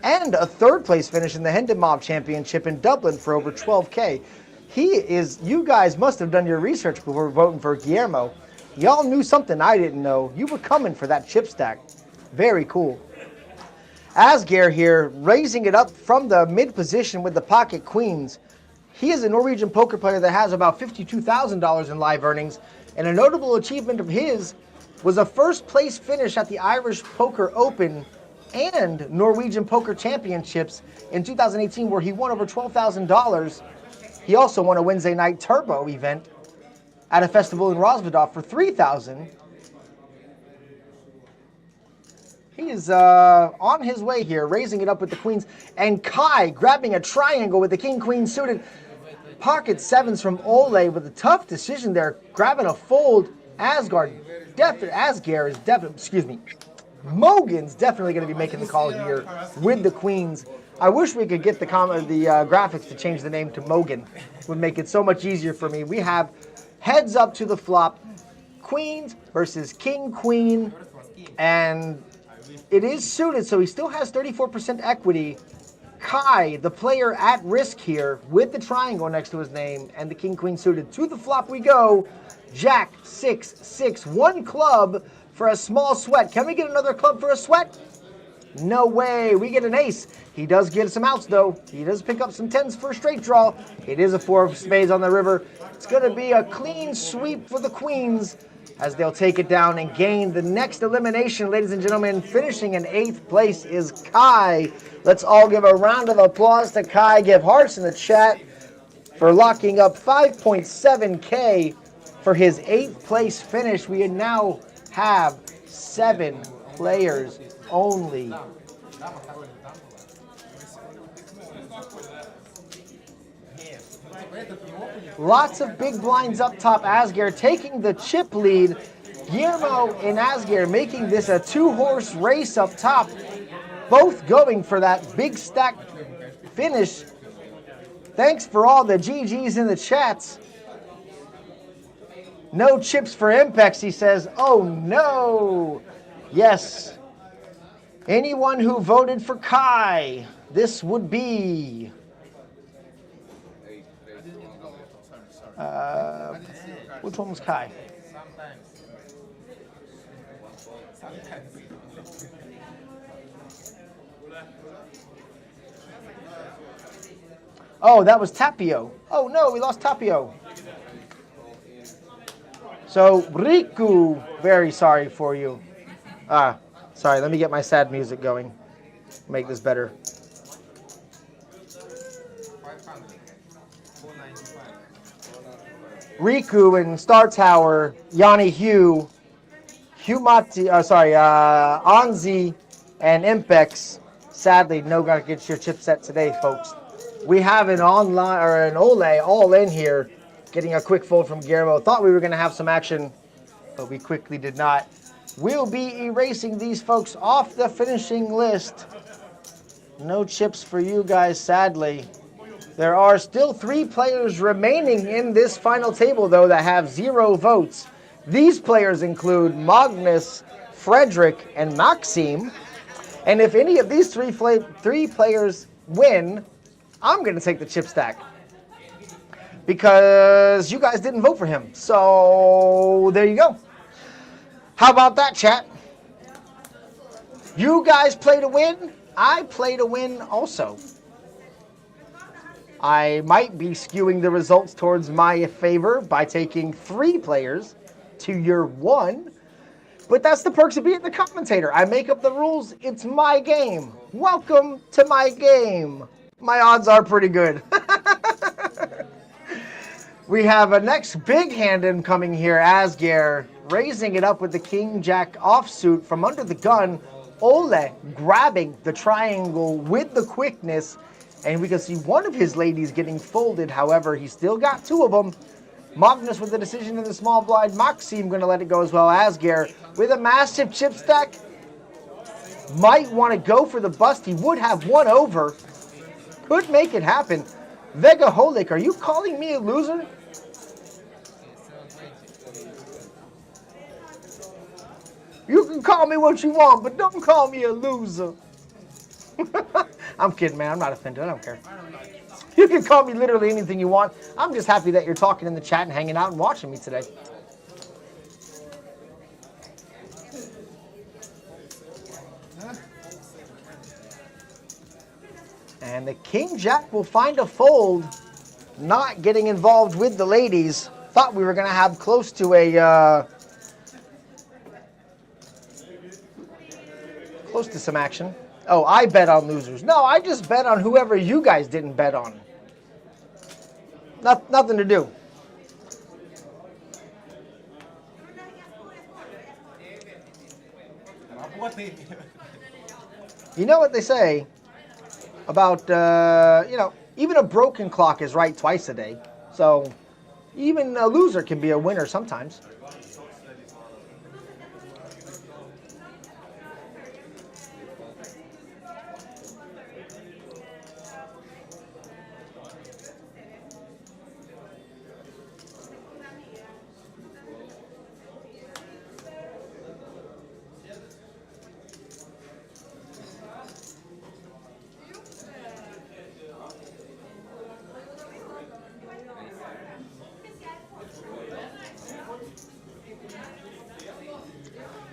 and a third place finish in the Hendon Mob Championship in Dublin for over $12K. You guys must have done your research before voting for Guillermo. Y'all knew something I didn't know. You were coming for that chip stack. Very cool. Asgeir here, raising it up from the mid position with the pocket queens. He is a Norwegian poker player that has about $52,000 in live earnings, and a notable achievement of his was a first place finish at the Irish Poker Open and Norwegian Poker Championships in 2018, where he won over $12,000. He also won a Wednesday night turbo event at a festival in Rosvedov for $3,000. He is on his way here, raising it up with the queens. And Kai grabbing a triangle with the king-queen suited. Pocket sevens from Ole with a tough decision there, grabbing a fold. Asgeir is definitely, Mogan's definitely going to be making the call here with the queens. I wish we could get the graphics to change the name to Mogan. It would make it so much easier for me. We have heads up to the flop, queens versus king-queen, and it is suited, so he still has 34% equity. Kai, the player at risk here, with the triangle next to his name and the king-queen suited. To the flop we go. Jack, 6, 6, 1 club for a small sweat. Can we get another club for a sweat? No way. We get an ace. He does get some outs, though. He does pick up some tens for a straight draw. It is a 4 of spades on the river. It's going to be a clean sweep for the queens as they'll take it down and gain the next elimination, ladies and gentlemen. Finishing in 8th place is Kai. Let's all give a round of applause to Kai. Give hearts in the chat for locking up 5.7K for his 8th place finish. We now have 7 players only. Lots of big blinds up top. Asgeir taking the chip lead. Guillermo and Asgeir making this a 2-horse race up top. Both going for that big stack finish. Thanks for all the GGs in the chats. No chips for Impex, he says. Oh no. Yes. Anyone who voted for Kai, this would be... which one was Kai? Oh, that was Tapio. Oh no, we lost Tapio. So, Riku, very sorry for you. Sorry, let me get my sad music going. Make this better. Riku and Star Tower, Yanni Hugh, Anzi, and Impex. Sadly, no got to get your chipset today, folks. We have an Ole all in here, getting a quick fold from Guillermo. Thought we were going to have some action, but we quickly did not. We'll be erasing these folks off the finishing list. No chips for you guys, sadly. There are still 3 players remaining in this final table, though, that have 0 votes. These players include Magnus, Frederick, and Maxim. And if any of these three players win, I'm going to take the chip stack. Because you guys didn't vote for him. So there you go. How about that, chat? You guys play to win. I play to win also. I might be skewing the results towards my favor by taking 3 players to your 1. But that's the perks of being the commentator. I make up the rules. It's my game. Welcome to my game. My odds are pretty good. We have a next big hand incoming here. Asger raising it up with the King-Jack offsuit from under the gun. Ole grabbing the triangle with the quickness. And we can see one of his ladies getting folded. However, he still got 2 of them. Magnus with the decision in the small blind. Maxim going to let it go as well. Asger with a massive chip stack. Might want to go for the bust. He would have 1 over. Could make it happen. Vega Holik, are you calling me a loser? You can call me what you want, but don't call me a loser. I'm kidding, man. I'm not offended. I don't care. You can call me literally anything you want. I'm just happy that you're talking in the chat and hanging out and watching me today. And the King-Jack will find a fold, not getting involved with the ladies. Thought we were going to have close to a... close to some action. Oh, I bet on losers. No, I just bet on whoever you guys didn't bet on. Nothing to do. You know what they say about, even a broken clock is right twice a day. So even a loser can be a winner sometimes.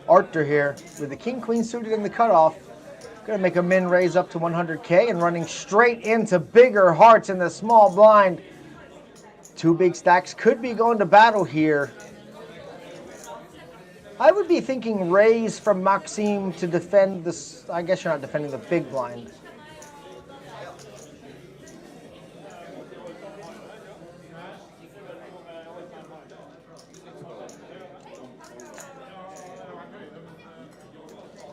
Arthur here with the king-queen suited in the cutoff. Going to make a min raise up to 100K and running straight into bigger hearts in the small blind. 2 big stacks could be going to battle here. I would be thinking raise from Maxim to defend this. I guess you're not defending the big blind.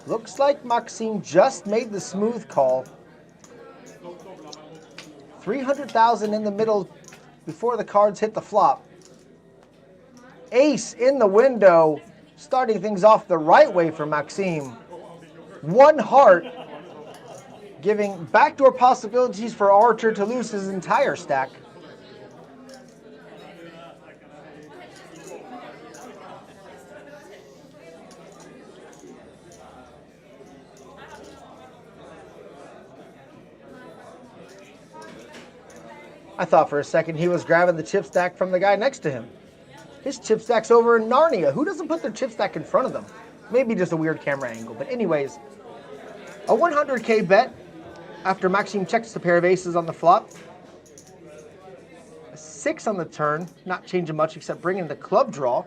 Looks like Maxim just made the smooth call. 300,000 in the middle before the cards hit the flop. Ace in the window, starting things off the right way for Maxim. 1 heart, giving backdoor possibilities for Archer to lose his entire stack. I thought for a second he was grabbing the chip stack from the guy next to him. His chip stack's over in Narnia. Who doesn't put their chip stack in front of them? Maybe just a weird camera angle. But anyways, a 100K bet after Maxim checks the pair of aces on the flop. A 6 on the turn, not changing much except bringing the club draw.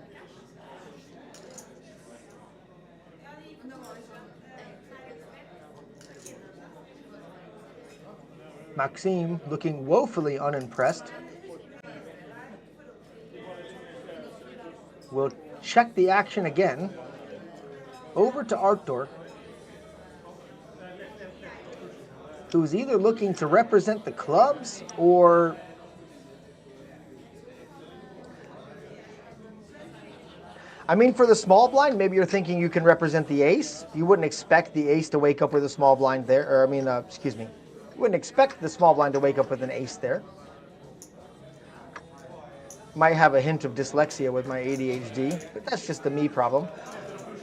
Maxim looking woefully unimpressed. We'll check the action again. Over to Artur, who's either looking to represent the clubs or for the small blind, maybe you're thinking you can represent the ace. You wouldn't expect the ace to wake up with a small blind there, or excuse me. Wouldn't expect the small blind to wake up with an ace there. Might have a hint of dyslexia with my ADHD, but that's just a me problem.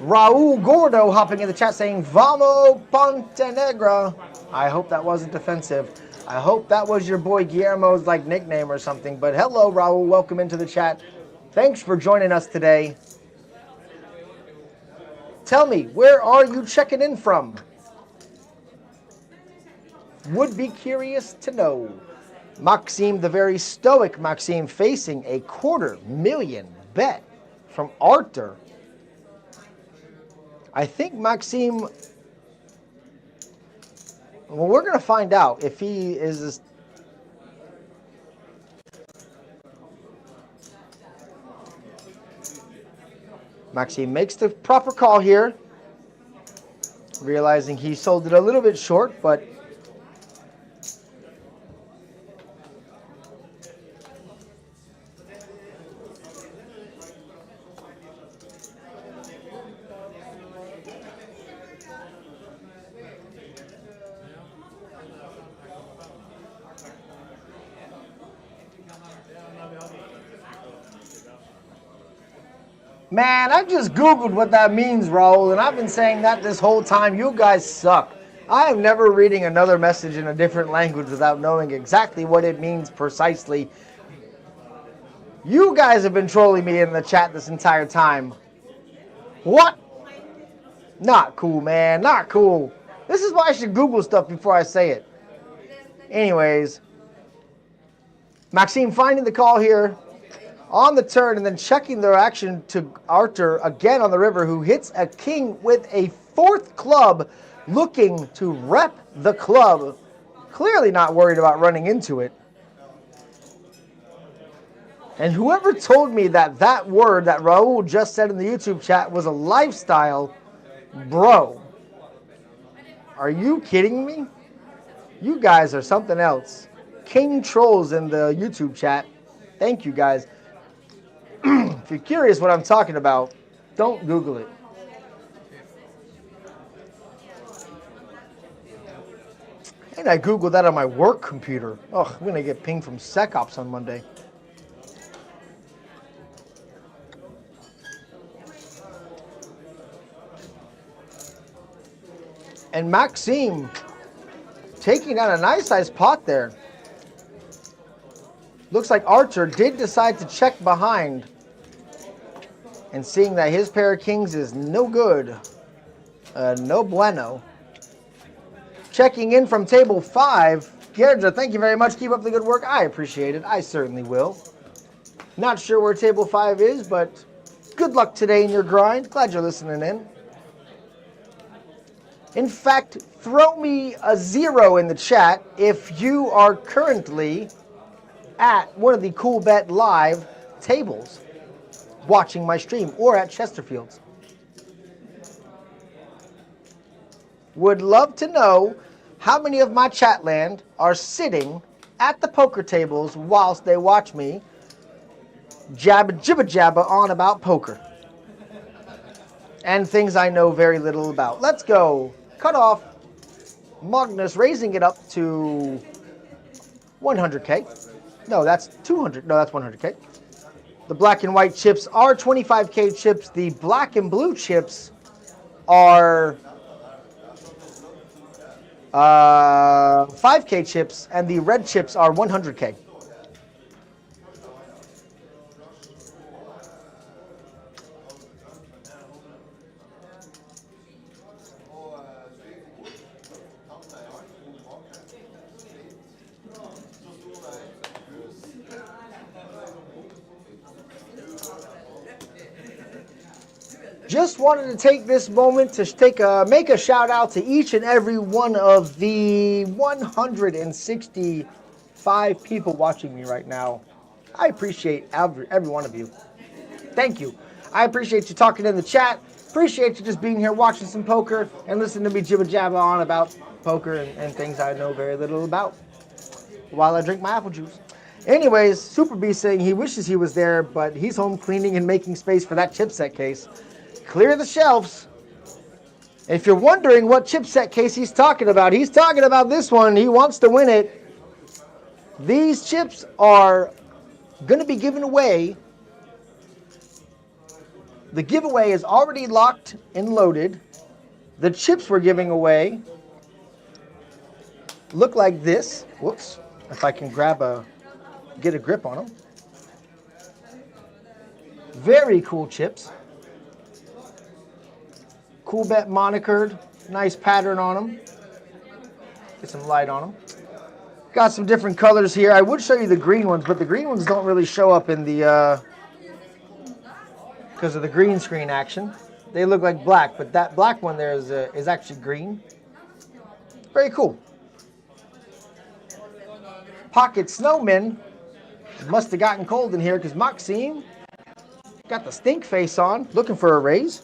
Raul Gordo hopping in the chat saying, Vamo Pontenegra. I hope that wasn't offensive. I hope that was your boy Guillermo's like nickname or something. But hello, Raul. Welcome into the chat. Thanks for joining us today. Tell me, where are you checking in from? Would be curious to know. Maxim, the very stoic Maxim, facing a $250,000 bet from Arthur. I think Maxim, well, we're going to find out if he is. Maxim makes the proper call here, realizing he sold it a little bit short, but man, I just Googled what that means, Raul, and I've been saying that this whole time. You guys suck. I am never reading another message in a different language without knowing exactly what it means precisely. You guys have been trolling me in the chat this entire time. What? Not cool, man. Not cool. This is why I should Google stuff before I say it. Anyways, Maxime finding the call here on the turn and then checking their action to Arthur again on the river, who hits a king with a fourth club, looking to rep the club. Clearly not worried about running into it. And whoever told me that that word that Raul just said in the YouTube chat was a lifestyle, bro, are you kidding me? You guys are something else. King trolls in the YouTube chat. Thank you guys. If you're curious what I'm talking about, don't Google it. And I Googled that on my work computer. Oh, I'm going to get pinged from SecOps on Monday. And Maxime taking down a nice sized pot there. Looks like Archer did decide to check behind. And seeing that his pair of kings is no good. No bueno. Checking in from table 5. Gerdra, thank you very much. Keep up the good work. I appreciate it. I certainly will. Not sure where table 5 is, but good luck today in your grind. Glad you're listening in. In fact, throw me a 0 in the chat if you are currently at one of the Coolbet live tables watching my stream or at Chesterfield's. Would love to know how many of my chatland are sitting at the poker tables whilst they watch me jabba jabba on about poker and things I know very little about. Let's go. Cut off. Magnus raising it up to 100K. No, that's 200. No, that's 100K. The black and white chips are 25K chips. The black and blue chips are 5K chips, and the red chips are 100K. Just wanted to take this moment to make a shout out to each and every one of the 165 people watching me right now. I appreciate every one of you. Thank you. I appreciate you talking in the chat. Appreciate you just being here watching some poker and listening to me jibba jabba on about poker and things I know very little about while I drink my apple juice. Anyways, Super B saying he wishes he was there, but he's home cleaning and making space for that chipset case. Clear the shelves. If you're wondering what chipset case he's talking about this one. He wants to win it. These chips are going to be given away The giveaway is already locked and loaded. The chips we're giving away look like this. Whoops. If I can get a grip on them. Very cool chips. Coolbet monikered. Nice pattern on them. Get some light on them. Got some different colors here. I would show you the green ones, but the green ones don't really show up in the because of the green screen action. They look like black, but that black one there is actually green. Very cool. Pocket Snowmen. Must have gotten cold in here because Maxim got the stink face on, looking for a raise.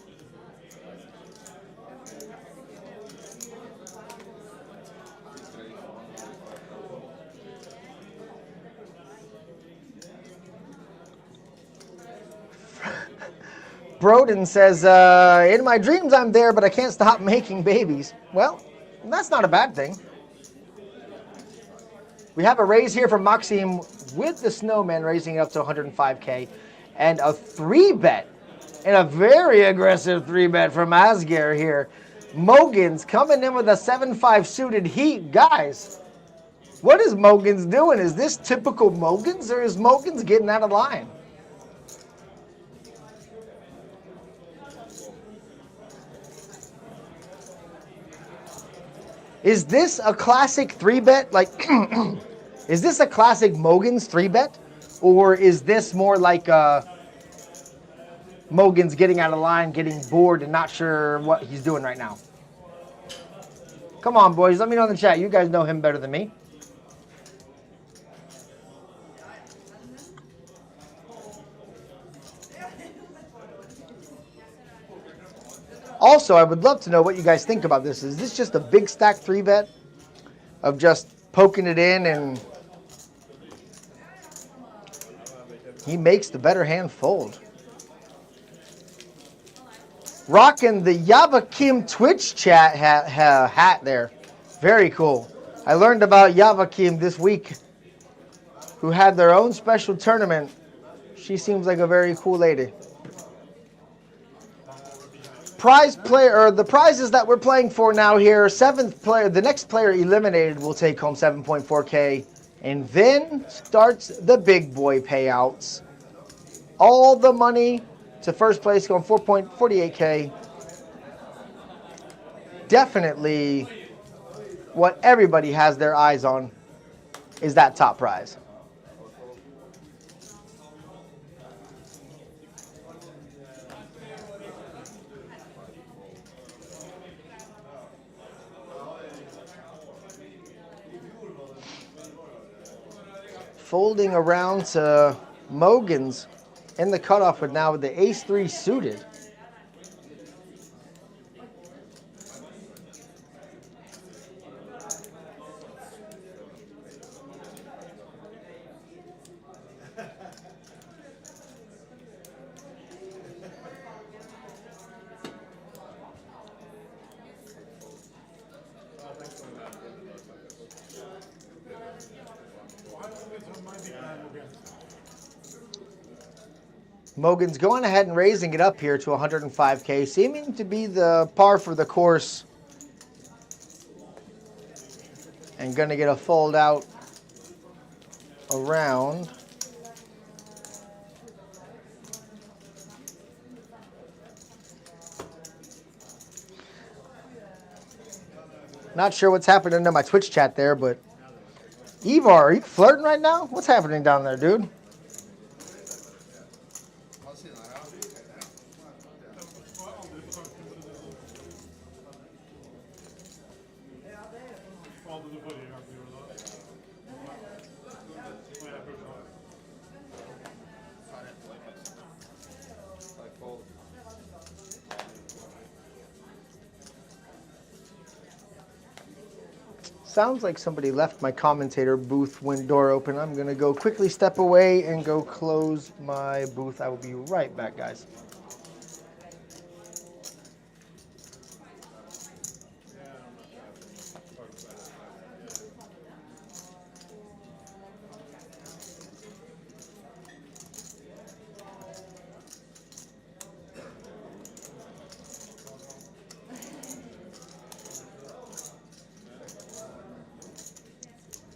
Broden says, in my dreams I'm there, but I can't stop making babies. Well, that's not a bad thing. We have a raise here from Maxim with the Snowman raising it up to 105K. And a 3-bet, and a very aggressive 3-bet from Asger here. Mogan's coming in with a 7-5 suited heat. Guys, what is Mogan's doing? Is this typical Mogan's, or is Mogan's getting out of line? Is this a classic 3-bet? Like, is this a classic Mogan's 3-bet? Or is this more like Mogan's getting out of line, getting bored, and not sure what he's doing right now? Come on, boys. Let me know in the chat. You guys know him better than me. Also, I would love to know what you guys think about this. Is this just a big stack 3-bet of just poking it in and he makes the better hand fold? Rocking the Yava Kim Twitch chat hat there. Very cool. I learned about Yava Kim this week, who had their own special tournament. She seems like a very cool lady. The prizes that we're playing for now here, 7th player, the next player eliminated will take home 7.4K, and then starts the big boy payouts. All the money to first place going 4.48K. Definitely what everybody has their eyes on is that top prize. Folding around to Mogan's in the cutoff with now with the ace-3 suited. Mogan's going ahead and raising it up here to 105K, seeming to be the par for the course. And going to get a fold out around. Not sure what's happening to my Twitch chat there, but Ivar, are you flirting right now? What's happening down there, dude? Sounds like somebody left my commentator booth when door open. I'm going to go quickly step away and go close my booth. I will be right back, guys.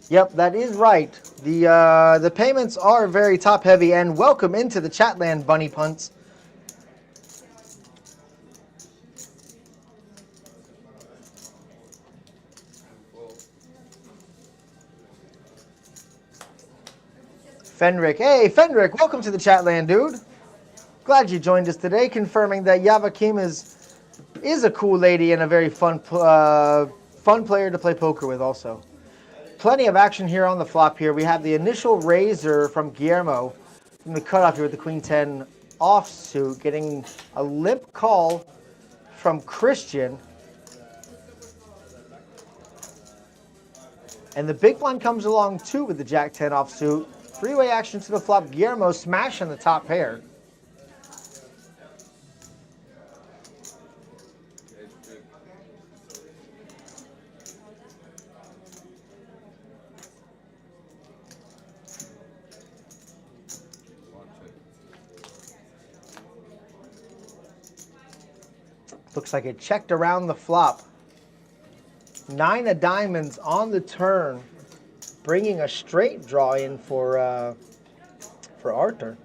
Yep, that is right. The payments are very top heavy, and welcome into the Chatland, Bunny Punts. Frederick, hey Frederick, welcome to the Chatland, dude. Glad you joined us today, confirming that Yavakim is a cool lady and a very fun player to play poker with also. Plenty of action here on the flop here. We have the initial razor from Guillermo from the cutoff here with the Queen 10 offsuit, getting a limp call from Christian. And the big blind comes along too with the Jack 10 offsuit. Three-way action to the flop. Guillermo smashing the top pair. Looks like it checked around the flop. 9 of diamonds on the turn, bringing a straight draw in for Arthur.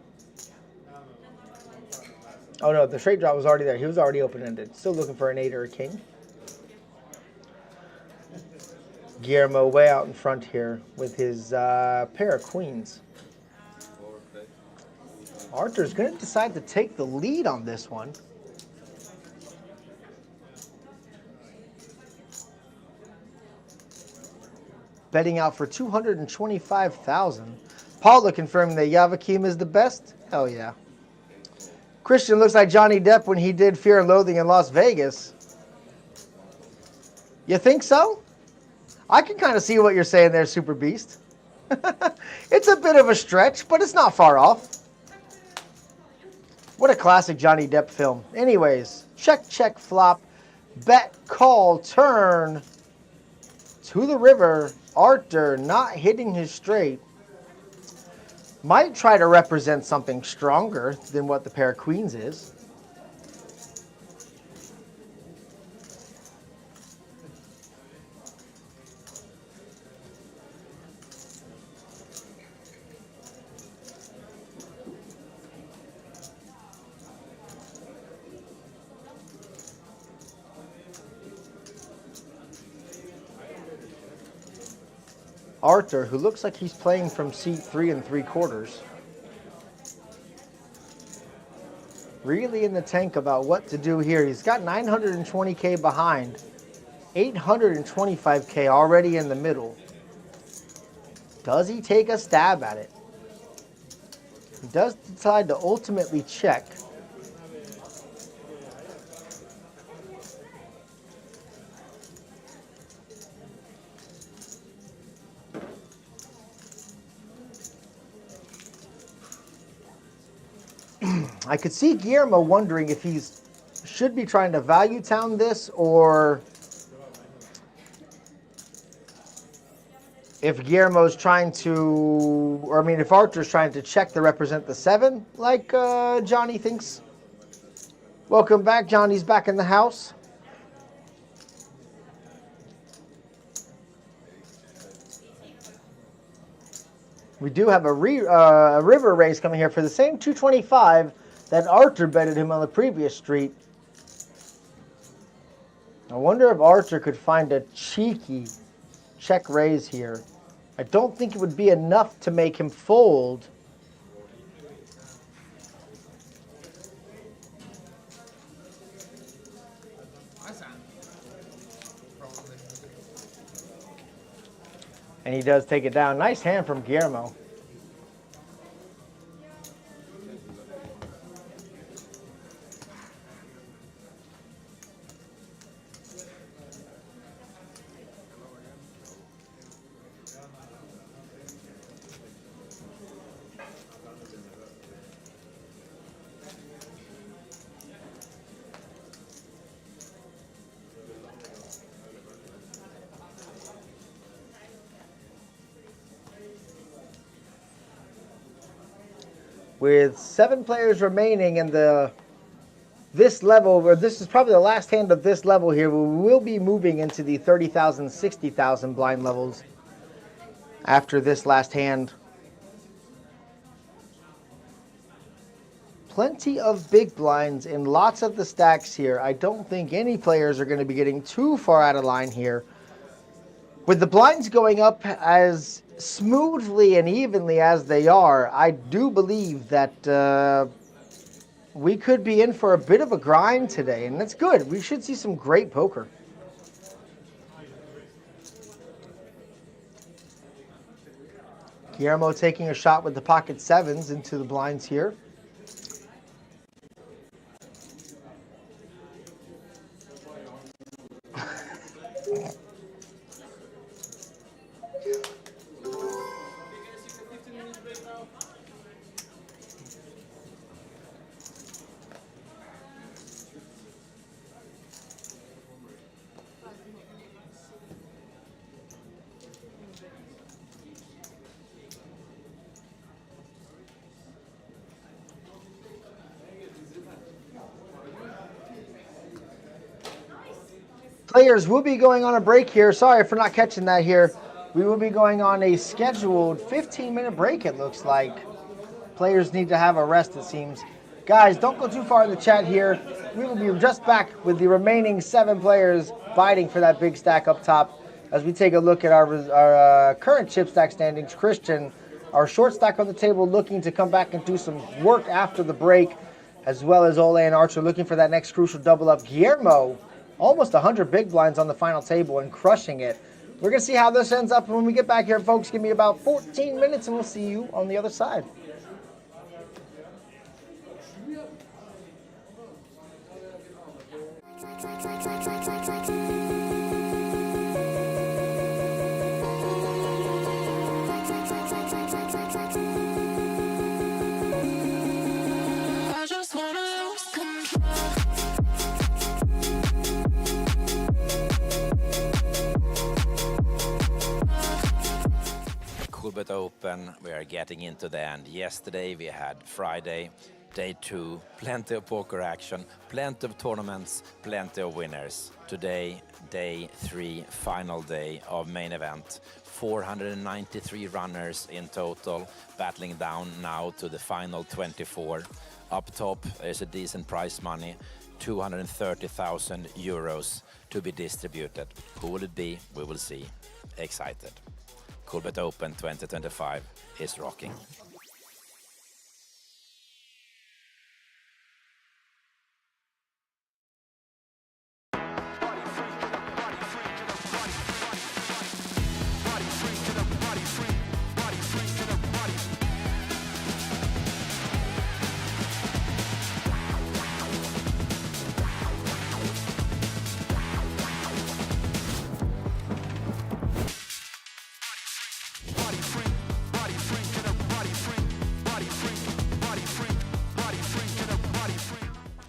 Oh no, the straight draw was already there. He was already open-ended. Still looking for an 8 or a king. Guillermo way out in front here with his pair of queens. Arthur's going to decide to take the lead on this one. Betting out for 225,000. Paula confirming that Yavakim is the best. Hell yeah. Christian looks like Johnny Depp when he did Fear and Loathing in Las Vegas. You think so? I can kind of see what you're saying there, Super Beast. It's a bit of a stretch, but it's not far off. What a classic Johnny Depp film. Anyways, check, check, flop, bet, call, turn to the river. Arthur not hitting his straight. Might try to represent something stronger than what the pair of queens is. Arthur, who looks like he's playing from seat 3 3/4. Really in the tank about what to do here. He's got 920K behind, 825K already in the middle. Does he take a stab at it? He does decide to ultimately check. I could see Guillermo wondering if he should be trying to value town this, or if Guillermo's trying to, or I mean, if Arthur's trying to check to represent the 7, like Johnny thinks. Welcome back, Johnny's back in the house. We do have a river race coming here for the same 225 that Arthur betted him on the previous street. I wonder if Arthur could find a cheeky check raise here. I don't think it would be enough to make him fold. And he does take it down. Nice hand from Guillermo. With 7 players remaining in this level, or this is probably the last hand of this level here, we will be moving into the 30,000, 60,000 blind levels. after this last hand. Plenty of big blinds in lots of the stacks here. I don't think any players are going to be getting too far out of line here. With the blinds going up as smoothly and evenly as they are, I do believe that we could be in for a bit of a grind today, and that's good. We should see some great poker. Guillermo taking a shot with the pocket sevens into the blinds here. Players will be going on a break here. Sorry for not catching that here. We will be going on a scheduled 15-minute break, it looks like. Players need to have a rest, it seems. Guys, don't go too far in the chat here. We will be just back with the remaining 7 players fighting for that big stack up top as we take a look at our current chip stack standings. Christian, our short stack on the table, looking to come back and do some work after the break, as well as Ole and Archer looking for that next crucial double up. Guillermo, almost 100 big blinds on the final table and crushing it. We're going to see how this ends up when we get back here, folks. Give me about 14 minutes and we'll see you on the other side. I just wanna lose control. Coolbet Open, we are getting into the end. Yesterday we had Friday, day 2, plenty of poker action, plenty of tournaments, plenty of winners. Today, day 3, final day of main event. 493 runners in total, battling down now to the final 24. Up top, there's a decent prize money, 230,000 euros to be distributed. Who will it be? We will see. Excited. Coolbet Open 2025 is rocking.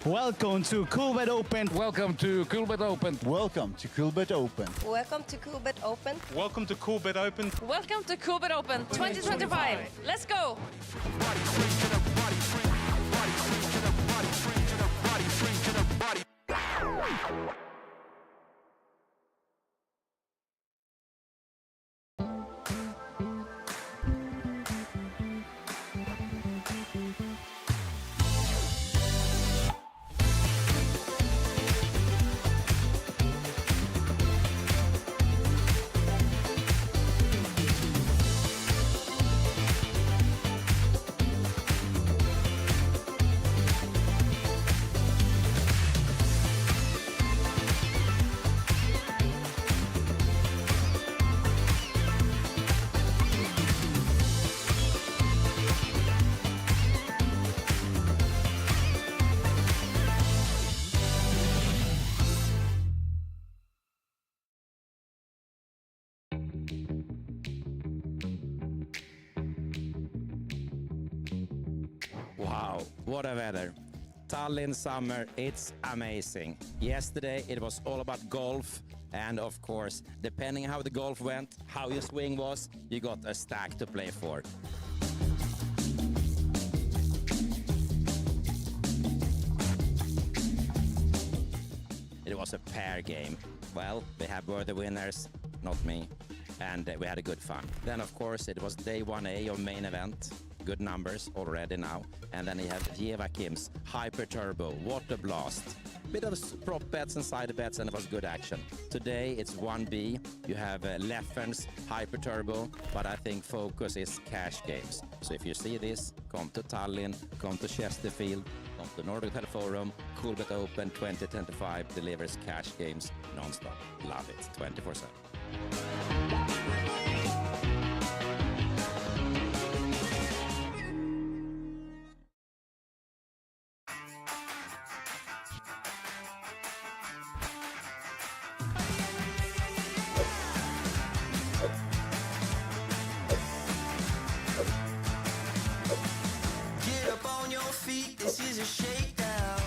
Welcome to Coolbet Open. Welcome to Coolbet Open. Welcome to Coolbet Open. Welcome to Coolbet Open. Welcome to Coolbet Open. Welcome to Coolbet Open 2025. Let's go. Wow, what a weather. Tallinn summer, it's amazing. Yesterday it was all about golf, and of course, depending how the golf went, how your swing was, you got a stack to play for. It was a pair game. Well, we have were the winners, not me. and we had a good fun. Then, of course, it was day 1A of main event. Good numbers already now. And then you have Kim's Hyper Turbo, Water Blast. Bit of prop bets and side bets, and it was good action. Today it's 1B. You have Leffen's Hyper Turbo, but I think focus is cash games. So if you see this, come to Tallinn, come to Chesterfield, come to Nordic Hotel Forum. Coolbet Open 2025 delivers cash games non-stop. Love it, 24/7. Get up on your feet, this is a shakedown.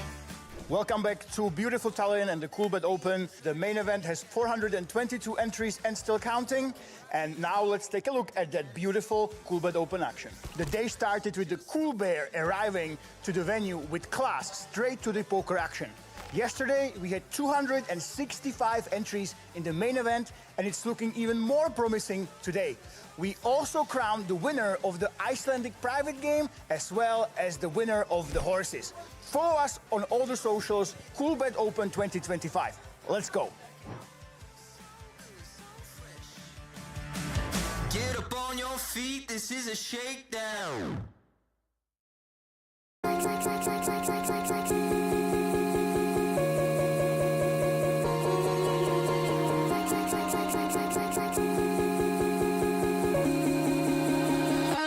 Welcome back to beautiful Tallinn and the Coolbet Open. The main event has 422 entries and still counting. And now let's take a look at that beautiful Coolbet Open action. The day started with the Cool Bear arriving to the venue with class straight to the poker action. Yesterday, we had 265 entries in the main event, and it's looking even more promising today. We also crowned the winner of the Icelandic private game, as well as the winner of the horses. Follow us on all the socials, Coolbet Open 2025. Let's go. Get up on your feet, this is a shakedown. I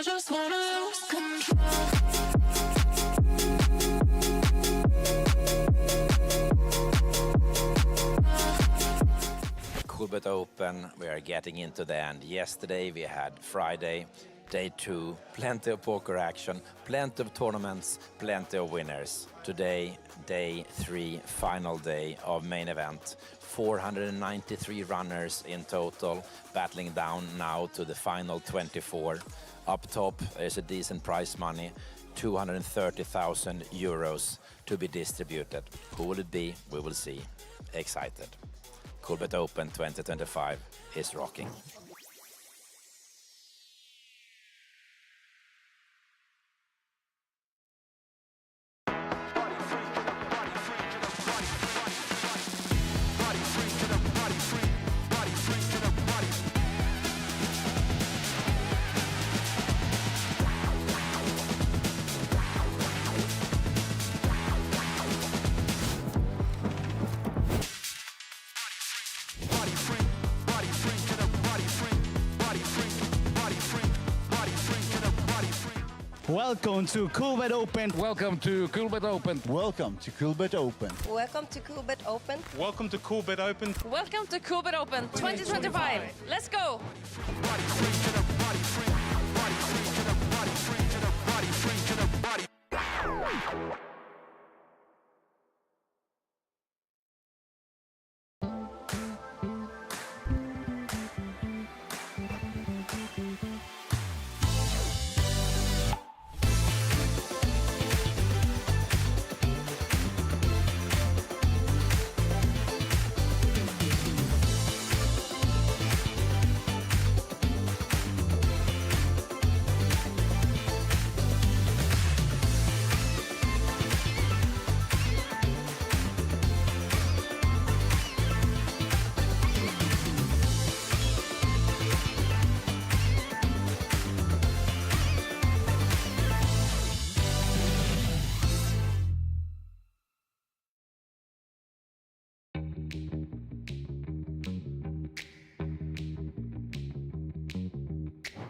just wanna lose control. Coolbet Open, we are getting into the end. Yesterday we had Friday, day 2, plenty of poker action, plenty of tournaments, plenty of winners. Today, day 3, final day of main event. 493 runners in total, battling down now to the final 24. Up top is a decent prize money, 230,000 euros to be distributed. Who will it be? We will see. Excited. Coolbet Open 2025 is rocking. Welcome to Coolbet Open. Welcome to Coolbet Open. Welcome to Coolbet Open. Welcome to Coolbet Open. Welcome to Coolbet Open. Welcome to Coolbet Open 2025. Let's go.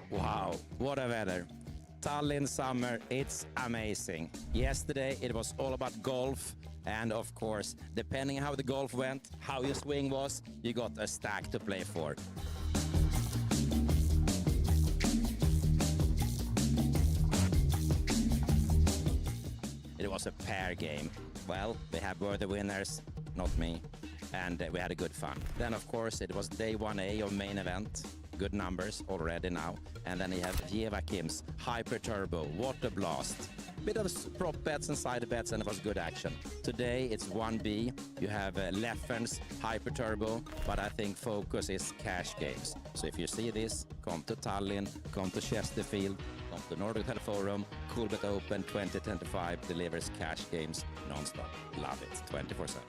Wow, what a weather. Tallinn summer, it's amazing. Yesterday it was all about golf, and of course, depending how the golf went, how your swing was, you got a stack to play for. It was a pair game. Well, they were the winners, not me, and we had a good fun. Then, of course, it was day 1A of main event. Good numbers already now. And then you have Kim's Hyper Turbo, Water Blast. Bit of prop bets and side bets, and it was good action. Today it's 1B. You have Leffens, Hyper Turbo, but I think focus is cash games. So if you see this, come to Tallinn, come to Chesterfield, come to Nordic Hotel Forum. Coolbet Open 2025 delivers cash games non-stop. Love it, 24/7.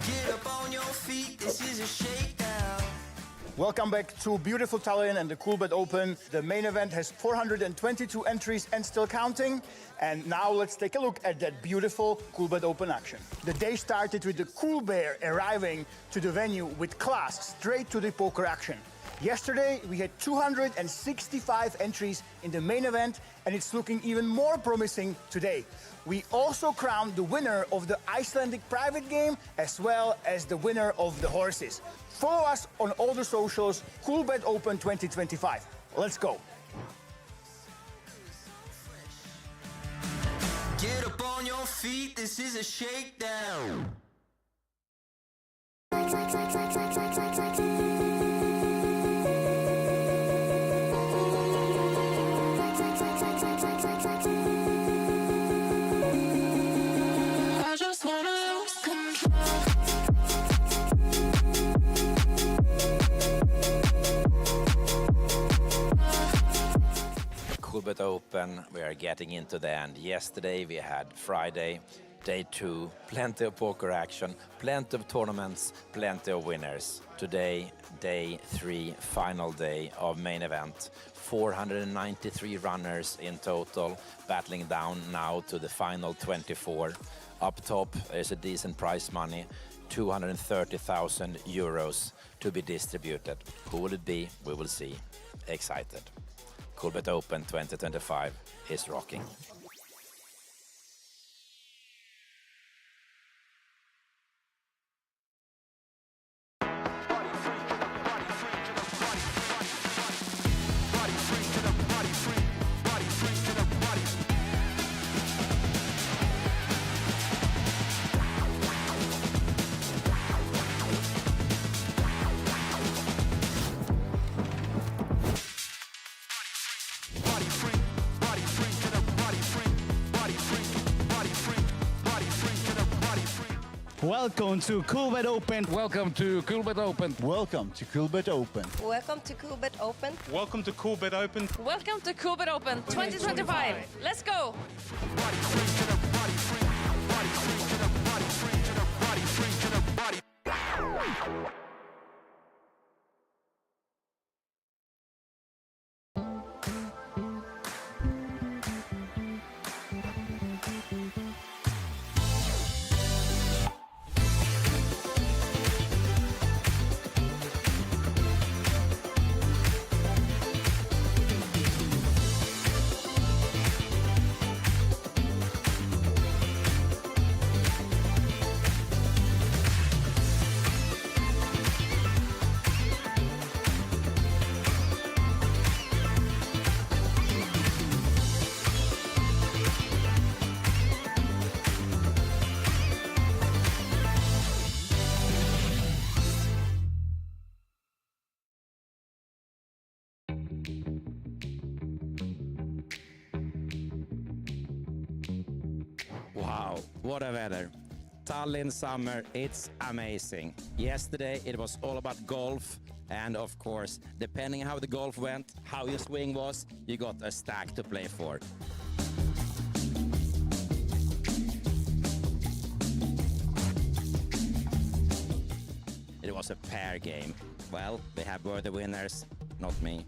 Get up on your feet, this is a shakedown. Welcome back to beautiful Tallinn and the Coolbet Open. The main event has 422 entries and still counting. And now let's take a look at that beautiful Coolbet Open action. The day started with the Cool Bear arriving to the venue with class straight to the poker action. Yesterday, we had 265 entries in the main event, and it's looking even more promising today. We also crowned the winner of the Icelandic private game, as well as the winner of the horses. Follow us on all the socials, Coolbet Open 2025. Let's go. Get up on your feet, this is a shakedown. I just wanna lose control. Coolbet Open, we are getting into the end. Yesterday we had Friday, day 2, plenty of poker action, plenty of tournaments, plenty of winners. Today, day 3, final day of main event. 493 runners in total, battling down now to the final 24. Up top is a decent prize money, 230,000 euros to be distributed. Who will it be? We will see. Excited. Coolbet Open 2025 is rocking. Welcome to Coolbet Open. Welcome to Coolbet Open. Welcome to Coolbet Open. Welcome to Coolbet Open. Welcome to Coolbet Open. Welcome to Coolbet Open 2025. Let's go. Wow, what a weather. Tallinn summer, it's amazing. Yesterday it was all about golf, and of course, depending how the golf went, how your swing was, you got a stack to play for. It was a pair game. Well, we have worthy winners, not me,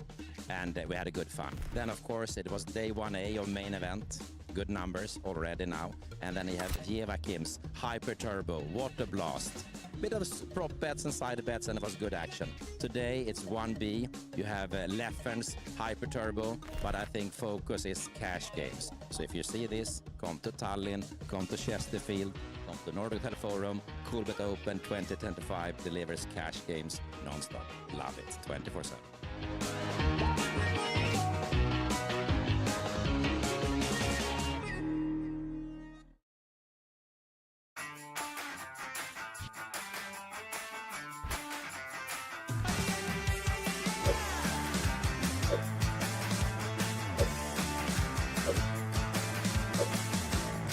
and we had a good fun. Then of course it was day 1A of main event. Good numbers already now. And then you have Jevakim's Hyper Turbo, Water Blast. Bit of prop bets and side bets, and it was good action. Today it's 1B. You have Leffens, Hyper Turbo, but I think focus is cash games. So if you see this, come to Tallinn, come to Chesterfield, Come to Nordic Forum, Coolbet Open 2025 delivers cash games non-stop. Love it, 24/7.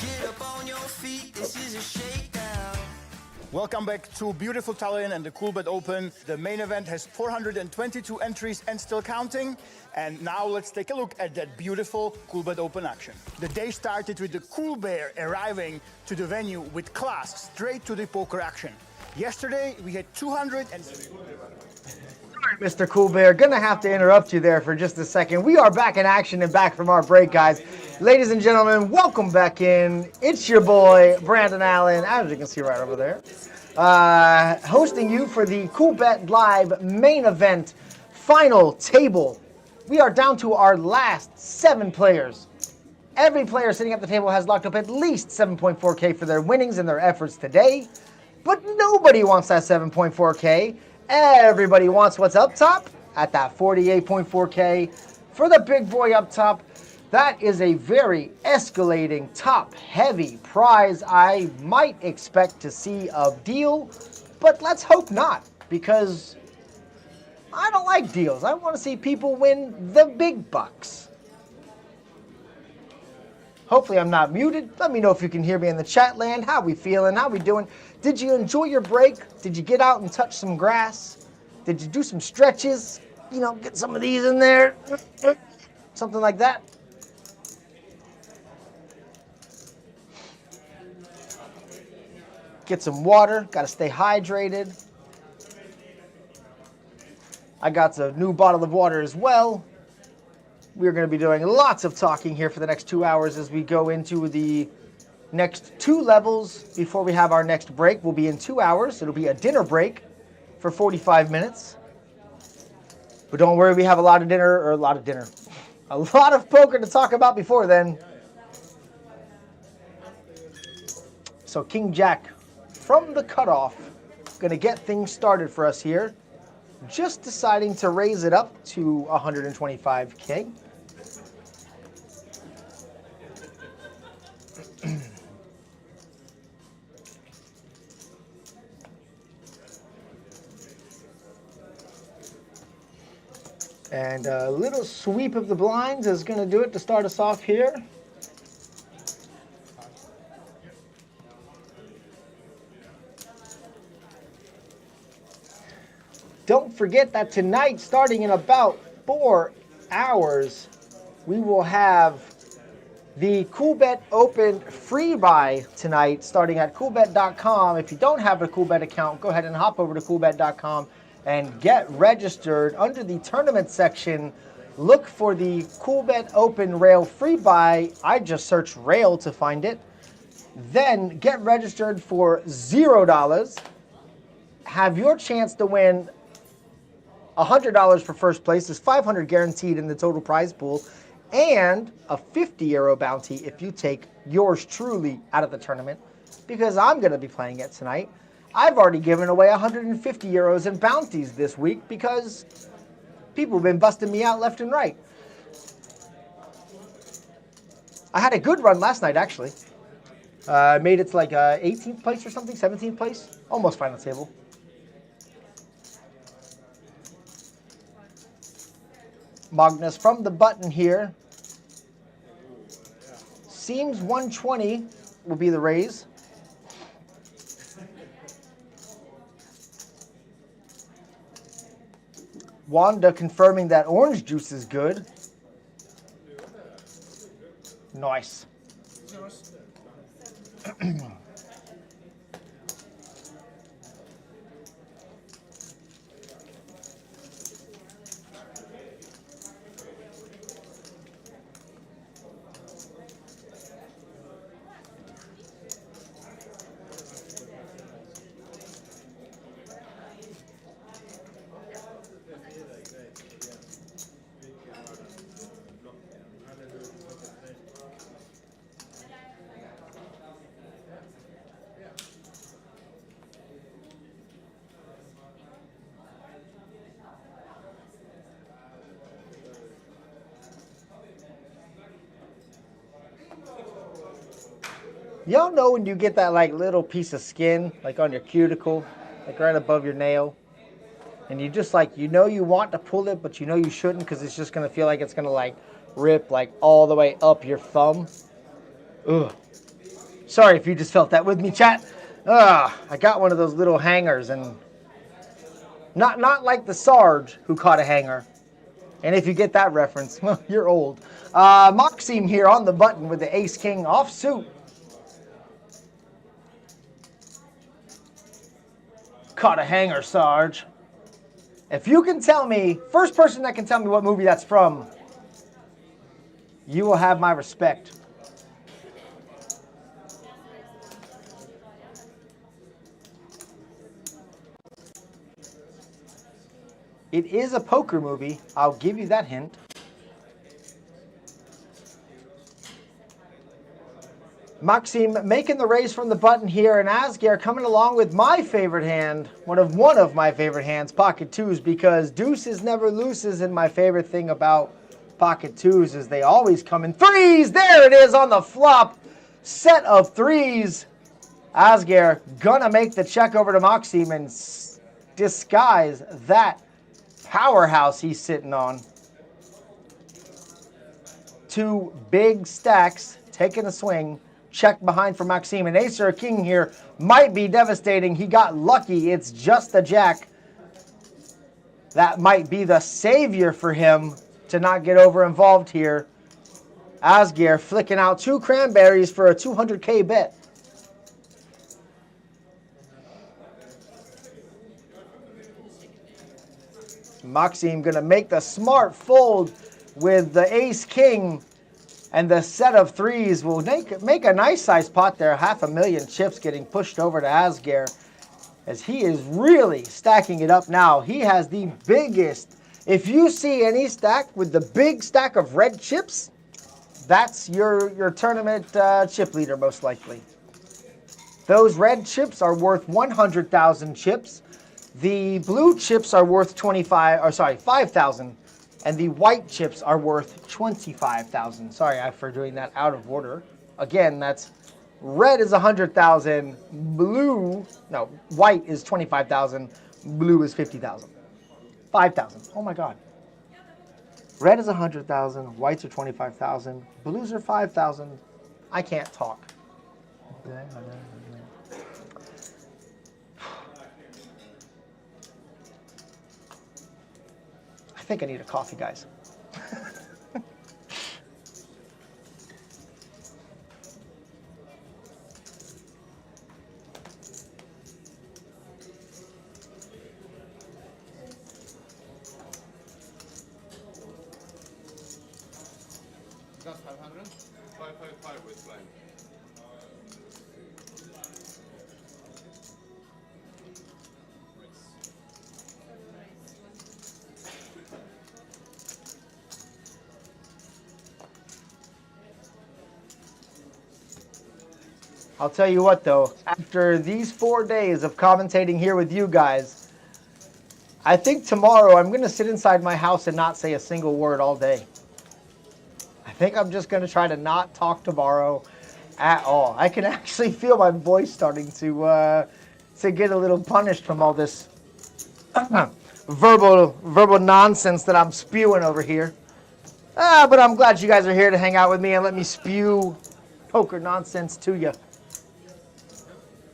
Get up on your feet, this is a shakedown. Welcome back to beautiful Tallinn and the Coolbet Open. The main event has 422 entries and still counting. And now let's take a look at that beautiful Coolbet Open action. The day started with the Cool Bear arriving to the venue with class straight to the poker action. Yesterday we had 200 and... Mr. Cool Bear, gonna have to interrupt you there for just a second. We are back in action and back from our break, guys. Ladies and gentlemen, welcome back in. It's your boy, Brandon Allen, as you can see right over there, hosting you for the Coolbet Live main event final table. We are down to our last 7 players. Every player sitting at the table has locked up at least 7.4K for their winnings and their efforts today, but nobody wants that 7.4K. Everybody wants what's up top at that 48.4K for the big boy up top. That is a very escalating, top-heavy prize I might expect to see a deal, but let's hope not, because I don't like deals. I want to see people win the big bucks. Hopefully I'm not muted. Let me know if you can hear me in the chat land. How we feeling? How we doing? Did you enjoy your break? Did you get out and touch some grass? Did you do some stretches? You know, get some of these in there. Something like that. Get some water. Got to stay hydrated. I got a new bottle of water as well. We're going to be doing lots of talking here for the next 2 hours as we go into the next 2 levels before we have our next break. We'll be in 2 hours. It'll be a dinner break for 45 minutes. But don't worry, we have a lot of poker to talk about before then. So King Jack from the cutoff, going to get things started for us here. Just deciding to raise it up to 125K. And a little sweep of the blinds is going to do it to start us off here. Don't forget that tonight, starting in about 4 hours, we will have the Coolbet Open free buy tonight, starting at Coolbet.com. If you don't have a Coolbet account, go ahead and hop over to Coolbet.com and get registered. Under the tournament section, look for the Coolbet Open Rail free buy. I just searched Rail to find it. Then get registered for $0. Have your chance to win $100 for first place. There's $500 guaranteed in the total prize pool, and a €50 bounty if you take yours truly out of the tournament, because I'm going to be playing it tonight. I've already given away €150 in bounties this week because people have been busting me out left and right. I had a good run last night, actually. I made it to like 18th place or something, 17th place, almost final table. Magnus from the button here. Seems 120 will be the raise. Wanda confirming that orange juice is good. Nice. Y'all know when you get that like little piece of skin like on your cuticle, like right above your nail, and you just like you know you want to pull it, but you know you shouldn't because it's just gonna feel like it's gonna like rip like all the way up your thumb. Ugh. Sorry if you just felt that with me, chat. I got one of those little hangers, and not like the Sarge who caught a hanger. And if you get that reference, well, you're old. Maxim here on the button with the Ace King offsuit. Caught a hanger, Sarge. If you can tell me, first person that can tell me what movie that's from, you will have my respect. It is a poker movie. I'll give you that hint. Maxim making the raise from the button here, and Asger coming along with my favorite hand, one of my favorite hands, pocket twos, because deuces never loses, and my favorite thing about pocket twos is they always come in threes. There it is on the flop. Set of threes. Asger gonna make the check over to Maxim and disguise that powerhouse he's sitting on. Two big stacks taking a swing. Check behind for Maxim. And ace or a king here might be devastating. He got lucky. It's just a jack. That might be the savior for him to not get over involved here. Asger flicking out two cranberries for a 200K bet. Maxim going to make the smart fold with the ace-king, and the set of threes will make a nice size pot there. 500,000 chips getting pushed over to Asger as he is really stacking it up now. He has the biggest. If you see any stack with the big stack of red chips, that's your tournament chip leader most likely. Those red chips are worth 100,000 chips. The blue chips are worth 5,000, and the white chips are worth 25,000. Sorry for doing that out of order. Again, that's red is 100,000, white is 25,000, blue is 50,000. 5,000. Oh my God. Red is 100,000, whites are 25,000, blues are 5,000. I can't talk. I think I need a coffee, guys. That's 500? 555 with flying. I'll tell you what, though, after these 4 days of commentating here with you guys, I think tomorrow I'm going to sit inside my house and not say a single word all day. I think I'm just going to try to not talk tomorrow at all. I can actually feel my voice starting to get a little punished from all this verbal nonsense that I'm spewing over here. But I'm glad you guys are here to hang out with me and let me spew poker nonsense to you.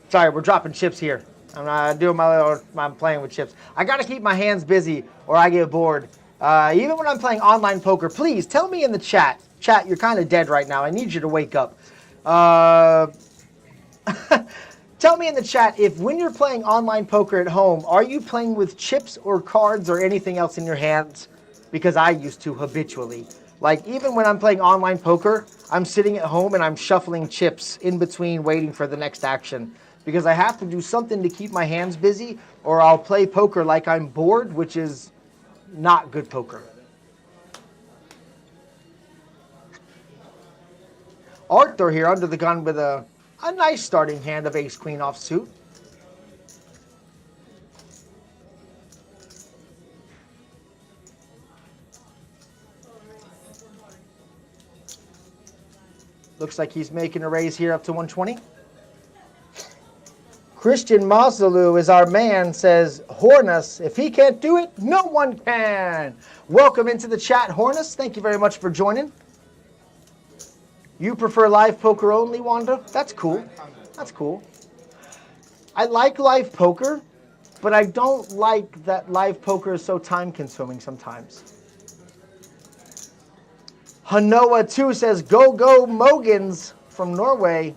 Sorry, we're dropping chips here. I'm not doing I'm playing with chips. I got to keep my hands busy or I get bored. Even when I'm playing online poker, please tell me in the chat. Chat, you're kind of dead right now. I need you to wake up. Tell me in the chat if when you're playing online poker at home, are you playing with chips or cards or anything else in your hands? Because I used to habitually. Like even when I'm playing online poker, I'm sitting at home and I'm shuffling chips in between waiting for the next action. Because I have to do something to keep my hands busy or I'll play poker like I'm bored, which is not good poker. Arthur here under the gun with a nice starting hand of ace-queen offsuit. Looks like he's making a raise here up to 120. Christian Masalu is our man, says, Hornus, if he can't do it, no one can. Welcome into the chat, Hornus. Thank you very much for joining. You prefer live poker only, Wanda? That's cool. That's cool. I like live poker, but I don't like that live poker is so time-consuming sometimes. Hanoa 2 says, go, go, Mogans from Norway.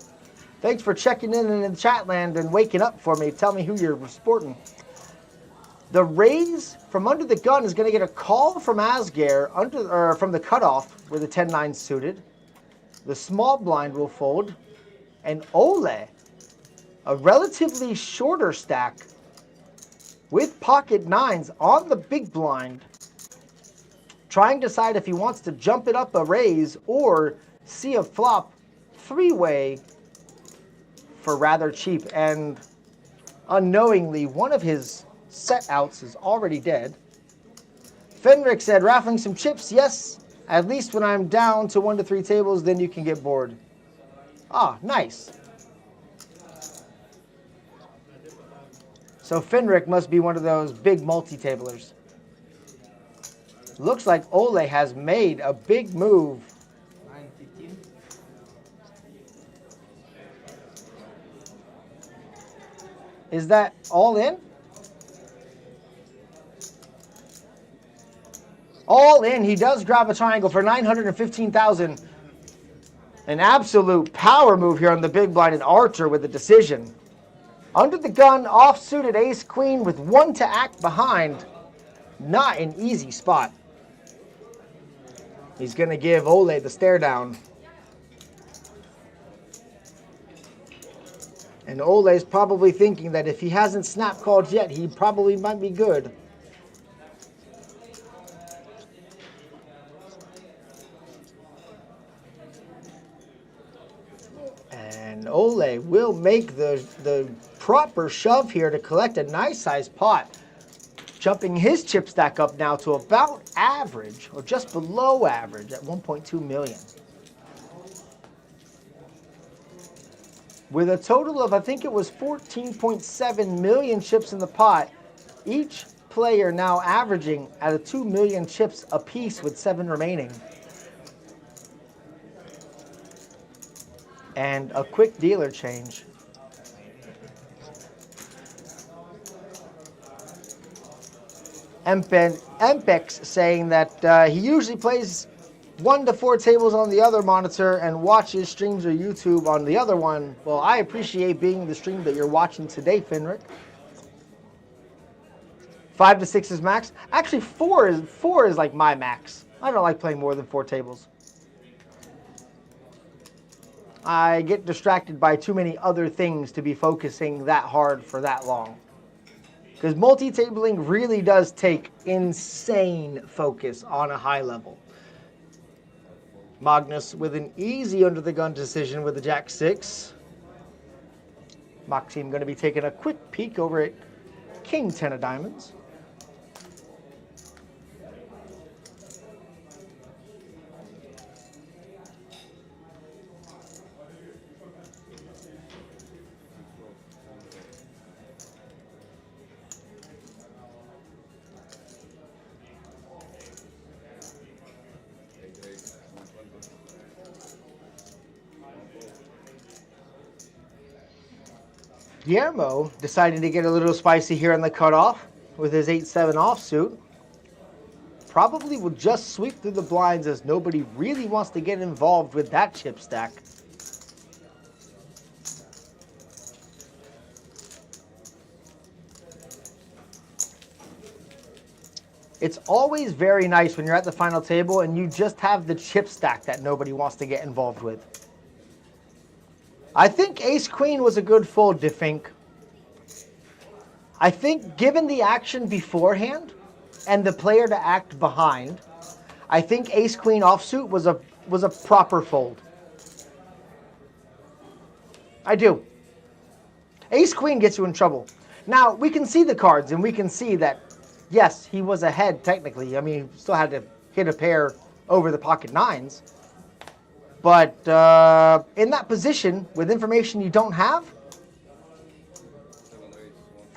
Thanks for checking in the chat land and waking up for me. Tell me who you're sporting. The raise from under the gun is going to get a call from Asger from the cutoff where the 10-9 suited. The small blind will fold. And Ole, a relatively shorter stack with pocket nines on the big blind, trying to decide if he wants to jump it up a raise or see a flop three-way for rather cheap. And unknowingly, one of his set outs is already dead. Frederick said, raffling some chips, yes. At least when I'm down to 1 to 3 tables, then you can get bored. Ah, nice. So Fenric must be one of those big multi-tablers. Looks like Ole has made a big move. 9-15. Is that all in? All in. He does grab a triangle for 915,000. An absolute power move here on the big blind, and Archer with a decision. Under the gun, off-suited ace-queen with 1 to act behind. Not an easy spot. He's going to give Ole the stare down. And Ole's probably thinking that if he hasn't snap called yet, he probably might be good. And Ole will make the proper shove here to collect a nice sized pot. Jumping his chip stack up now to about average, or just below average, at 1.2 million. With a total of, I think it was 14.7 million chips in the pot, each player now averaging at a 2 million chips apiece with 7 remaining. And a quick dealer change. Empex saying that he usually plays 1 to 4 tables on the other monitor and watches streams or YouTube on the other one. Well, I appreciate being the stream that you're watching today, Fenric. 5 to 6 is max. Actually, 4 is like my max. I don't like playing more than 4 tables. I get distracted by too many other things to be focusing that hard for that long. Because multi-tabling really does take insane focus on a high level. Magnus with an easy under-the-gun decision with the Jack-6. Maxim going to be taking a quick peek over at King 10 of diamonds. Guillermo deciding to get a little spicy here on the cutoff with his 8-7 offsuit. Probably will just sweep through the blinds as nobody really wants to get involved with that chip stack. It's always very nice when you're at the final table and you just have the chip stack that nobody wants to get involved with. I think ace-queen was a good fold, Defink. I think given the action beforehand and the player to act behind, I think ace-queen offsuit was a proper fold. I do. Ace-queen gets you in trouble. Now, we can see the cards and we can see that, yes, he was ahead technically. I mean, he still had to hit a pair over the pocket nines. But in that position, with information you don't have,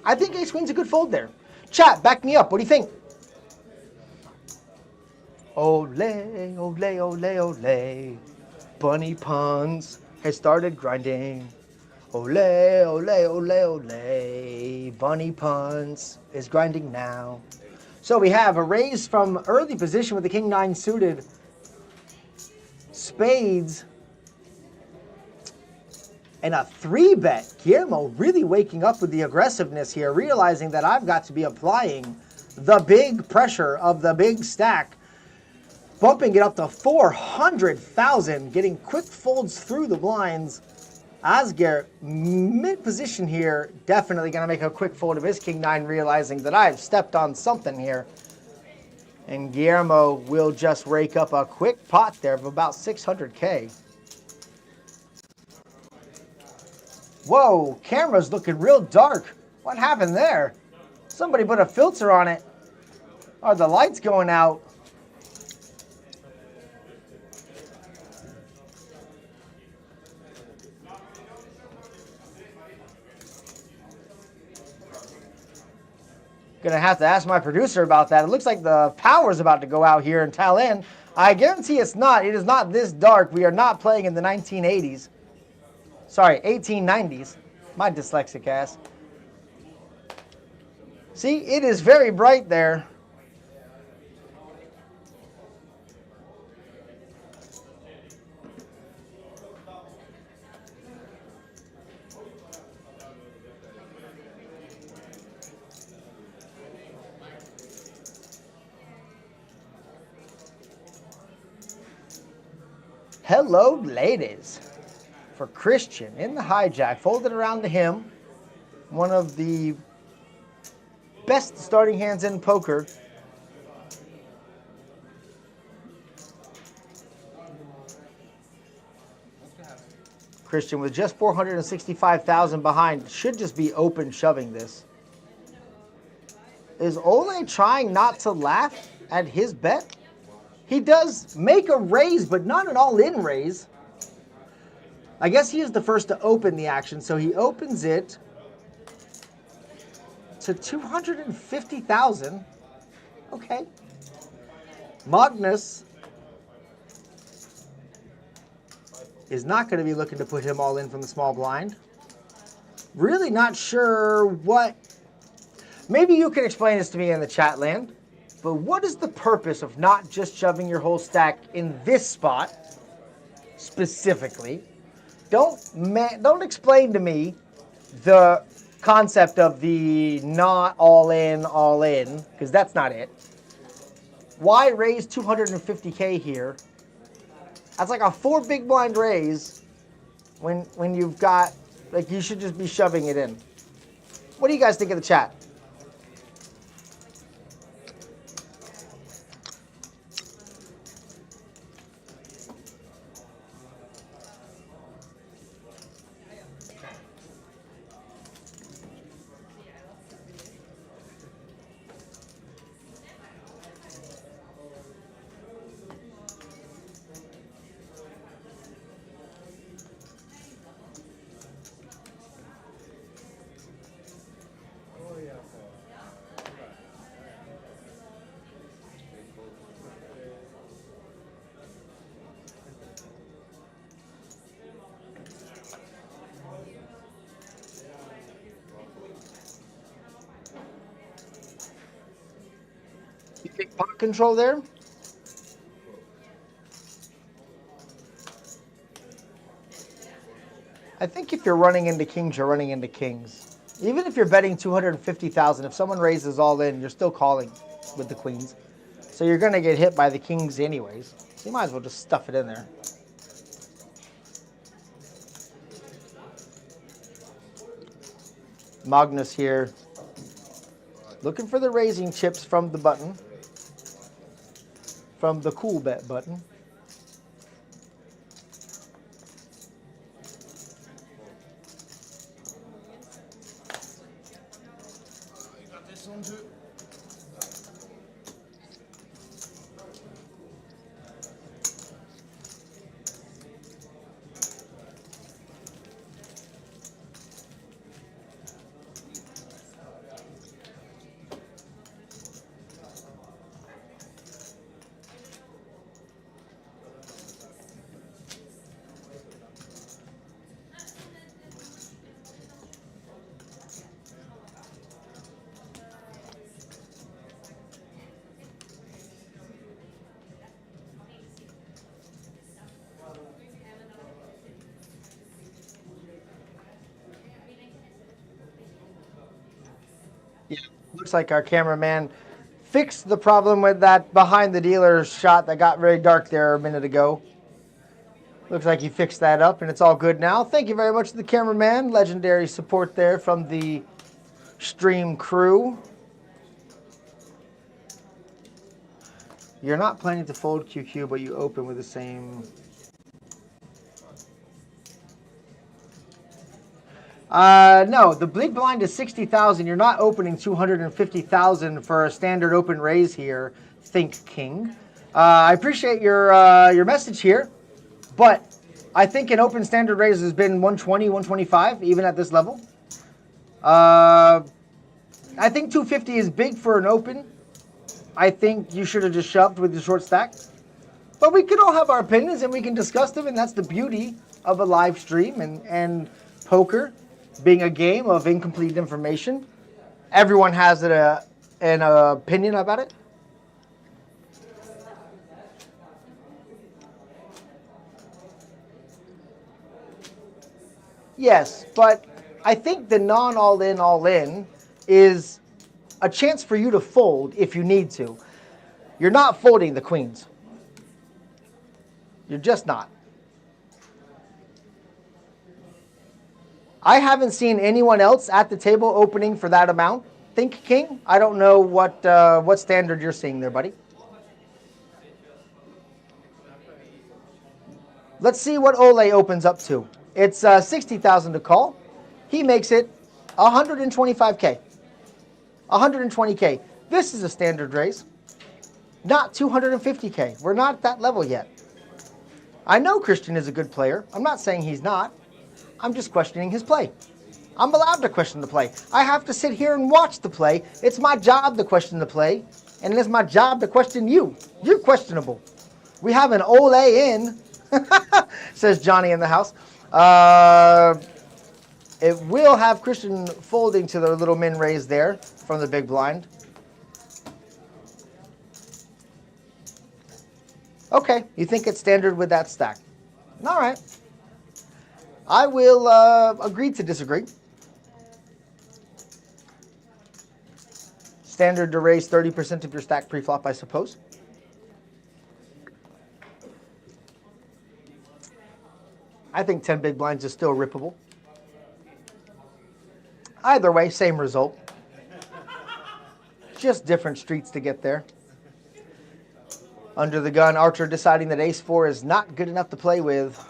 I think ace queen's a good fold there. Chat, back me up. What do you think? Ole, ole, ole, ole. Bunny Puns has started grinding. Ole, ole, ole, ole. Bunny Puns is grinding now. So we have a raise from early position with the king nine suited. Spades. And a 3-bet. Guillermo really waking up with the aggressiveness here, realizing that I've got to be applying the big pressure of the big stack. Bumping it up to 400,000, getting quick folds through the blinds. Asger, mid-position here, definitely going to make a quick fold of his king nine, realizing that I've stepped on something here. And Guillermo will just rake up a quick pot there of about 600K. Whoa, camera's looking real dark. What happened there? Somebody put a filter on it. Are the lights going out? Gonna have to ask my producer about that. It looks like the power's about to go out here in Tallinn. I guarantee it's not. It is not this dark. We are not playing in the 1980s. Sorry, 1890s. My dyslexic ass. See, it is very bright there. Hello, ladies. For Christian in the hijack, folded around to him. One of the best starting hands in poker. Christian with just 465,000 behind should just be open shoving this. Is Ole trying not to laugh at his bet? He does make a raise, but not an all-in raise. I guess he is the first to open the action, so he opens it to 250,000. Okay. Magnus is not going to be looking to put him all in from the small blind. Really not sure what... Maybe you can explain this to me in the chat land, but what is the purpose of not just shoving your whole stack in this spot specifically? Don't explain to me the concept of the not all in, because that's not it. Why raise 250K here? That's like a 4 big blind raise when you've got, like, you should just be shoving it in. What do you guys think of the chat? You think pot control there? I think if you're running into kings, you're running into kings. Even if you're betting 250,000, if someone raises all in, you're still calling with the queens. So you're going to get hit by the kings anyways. So you might as well just stuff it in there. Magnus here, looking for the raising chips from the button, from the Coolbet button. Yeah, looks like our cameraman fixed the problem with that behind the dealer shot that got very dark there a minute ago. Looks like he fixed that up and it's all good now. Thank you very much to the cameraman. Legendary support there from the stream crew. You're not planning to fold QQ, but you open with the same. No, the big blind is 60,000. You're not opening 250,000 for a standard open raise here, Think King. I appreciate your message here, but I think an open standard raise has been 120, 125, even at this level. I think 250 is big for an open. I think you should have just shoved with the short stack. But we can all have our opinions and we can discuss them, and that's the beauty of a live stream and poker being a game of incomplete information. Everyone has an opinion about it. Yes, but I think the non-all-in, all-in is a chance for you to fold if you need to. You're not folding the queens. You're just not. I haven't seen anyone else at the table opening for that amount. Think King. I don't know what standard you're seeing there, buddy. Let's see what Ole opens up to. It's 60,000 to call. He makes it 125K. 120K. This is a standard raise. Not 250K. We're not at that level yet. I know Christian is a good player. I'm not saying he's not. I'm just questioning his play. I'm allowed to question the play. I have to sit here and watch the play. It's my job to question the play, and it's my job to question you. You're questionable. We have an Ole in, says Johnny in the house. It will have Christian folding to the little min raise there from the big blind. Okay, you think it's standard with that stack. All right. I will agree to disagree. Standard to raise 30% of your stack pre-flop, I suppose. I think 10 big blinds is still rippable. Either way, same result. Just different streets to get there. Under the gun, Archer deciding that ace-4 is not good enough to play with.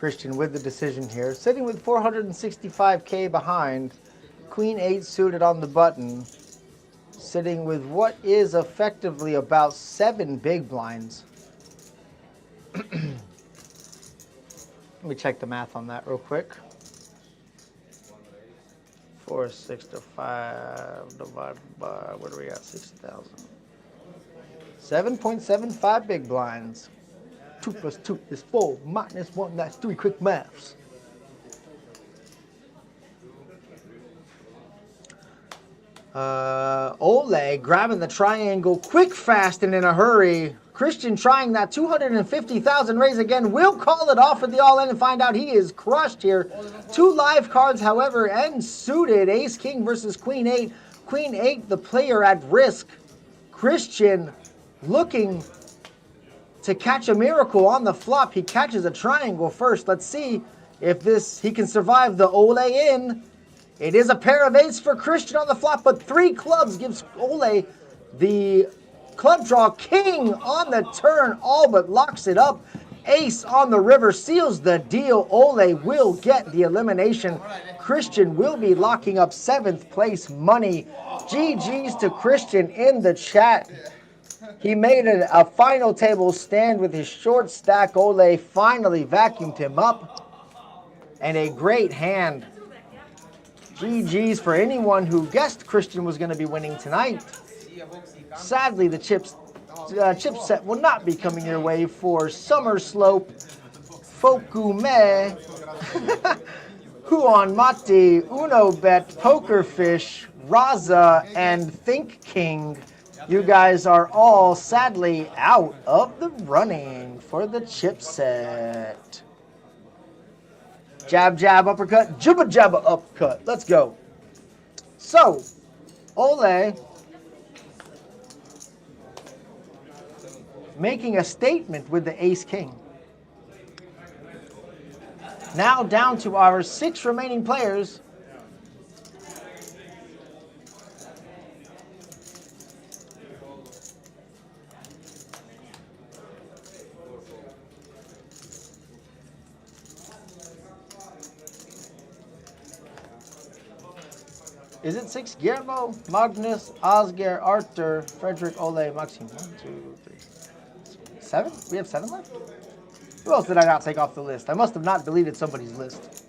Christian with the decision here. Sitting with 465K behind. Queen 8 suited on the button. Sitting with what is effectively about 7 big blinds. Let me check the math on that real quick. 4, 6 to 5 divided by, what do we got? 60,000. 7.75 big blinds. 2 plus 2 is 4, minus 1, that's 3 quick maths. Ole grabbing the triangle quick, fast, and in a hurry. Christian trying that 250,000 raise again. Will call it off at the all-in and find out he is crushed here. 2 live cards, however, and suited. Ace-King versus Queen-8. Queen-8, the player at risk. Christian looking to catch a miracle on the flop. He catches a triangle first. Let's see if he can survive the Ole in. It is a pair of ace for Christian on the flop, but 3 clubs gives Ole the club draw. King on the turn, all but locks it up. Ace on the river seals the deal. Ole will get the elimination. Christian will be locking up 7th place money. GG's to Christian in the chat. He made a final table stand with his short stack. Ole finally vacuumed him up. And a great hand. GG's for anyone who guessed Christian was going to be winning tonight. Sadly, the chip set will not be coming your way for Summer Slope, Fokume, Huon Mati, Uno Bet, Pokerfish, Raza, and Think King. You guys are all sadly out of the running for the chip set. Jab, jab, uppercut, jibba, jabba, uppercut. Let's go. So, Ole making a statement with the ace-king. Now down to our 6 remaining players. Is it 6? Guillermo, Magnus, Oscar, Arthur, Frederick, Ole, Maxim. 1, 2, 3, 7? We have 7 left? Who else did I not take off the list? I must have not deleted somebody's list.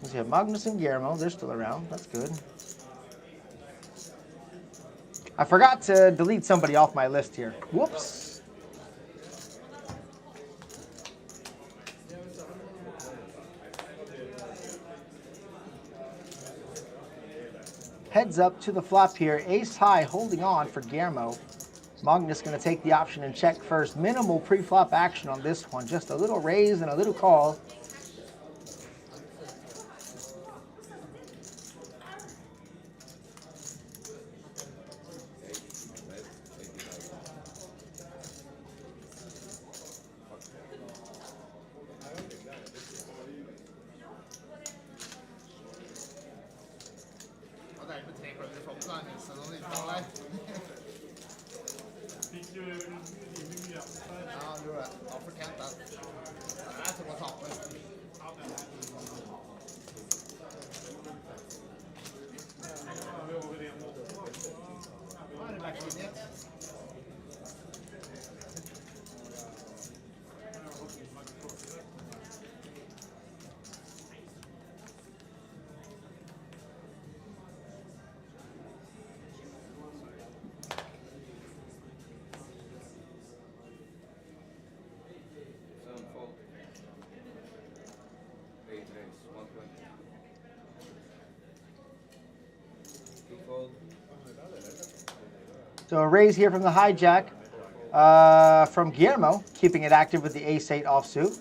Let's see, Magnus and Guillermo. They're still around. That's good. I forgot to delete somebody off my list here. Whoops. Heads up to the flop here. Ace high holding on for Guillermo. Magnus going to take the option and check first. Minimal pre-flop action on this one. Just a little raise and a little call. So a raise here from the hijack from Guillermo, keeping it active with the ace-8 offsuit.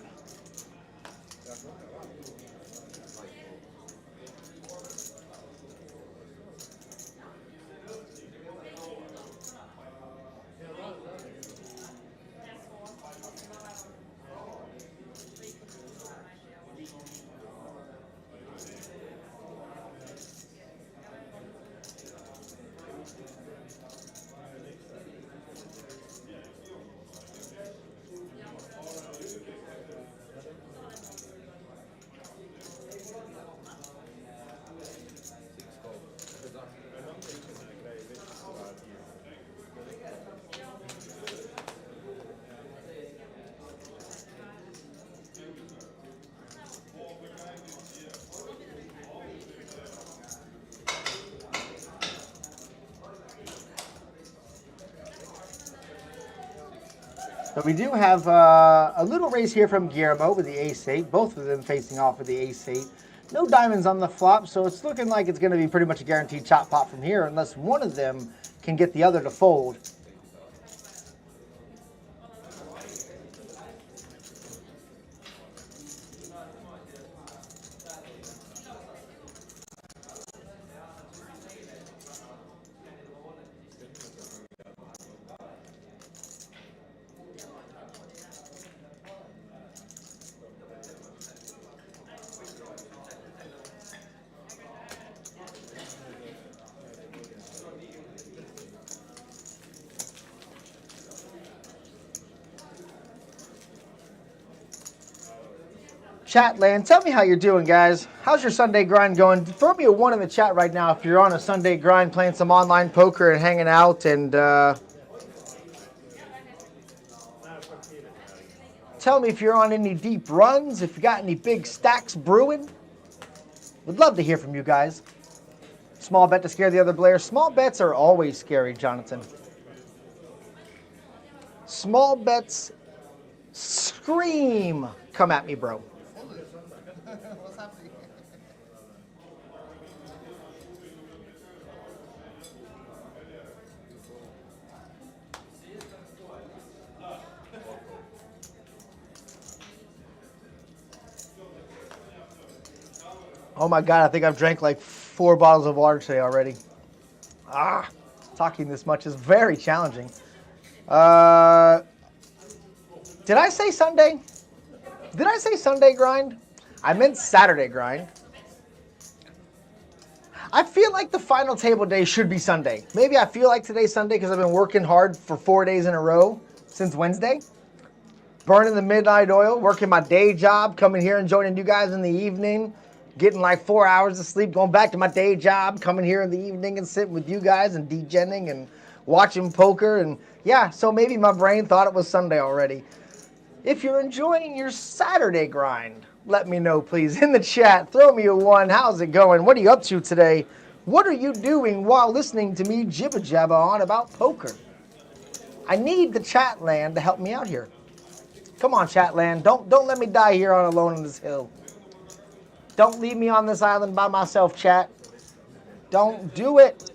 So we do have a little raise here from Guillermo with the ace-8, both of them facing off with the ace-8. No diamonds on the flop, so it's looking like it's going to be pretty much a guaranteed chop pot from here unless one of them can get the other to fold. Chatland, tell me how you're doing, guys. How's your Sunday grind going? Throw me a 1 in the chat right now if you're on a Sunday grind playing some online poker and hanging out. And tell me if you're on any deep runs, if you got any big stacks brewing. Would love to hear from you guys. Small bet to scare the other player. Small bets are always scary, Jonathan. Small bets scream. Come at me, bro. Oh my God, I think I've drank like 4 bottles of water today already. Talking this much is very challenging. Did I say Sunday? Did I say Sunday grind? I meant Saturday grind. I feel like the final table day should be Sunday. Maybe I feel like today's Sunday because I've been working hard for 4 days in a row since Wednesday. Burning the midnight oil, working my day job, coming here and joining you guys in the evening. Getting like 4 hours of sleep, going back to my day job, coming here in the evening and sitting with you guys and degenning and watching poker. And yeah, so maybe my brain thought it was Sunday already. If you're enjoying your Saturday grind, let me know, please, in the chat. Throw me a 1. How's it going? What are you up to today? What are you doing while listening to me jibba-jabba on about poker? I need the chat land to help me out here. Come on, chat land. Don't let me die here on alone on this hill. Don't leave me on this island by myself, chat. Don't do it.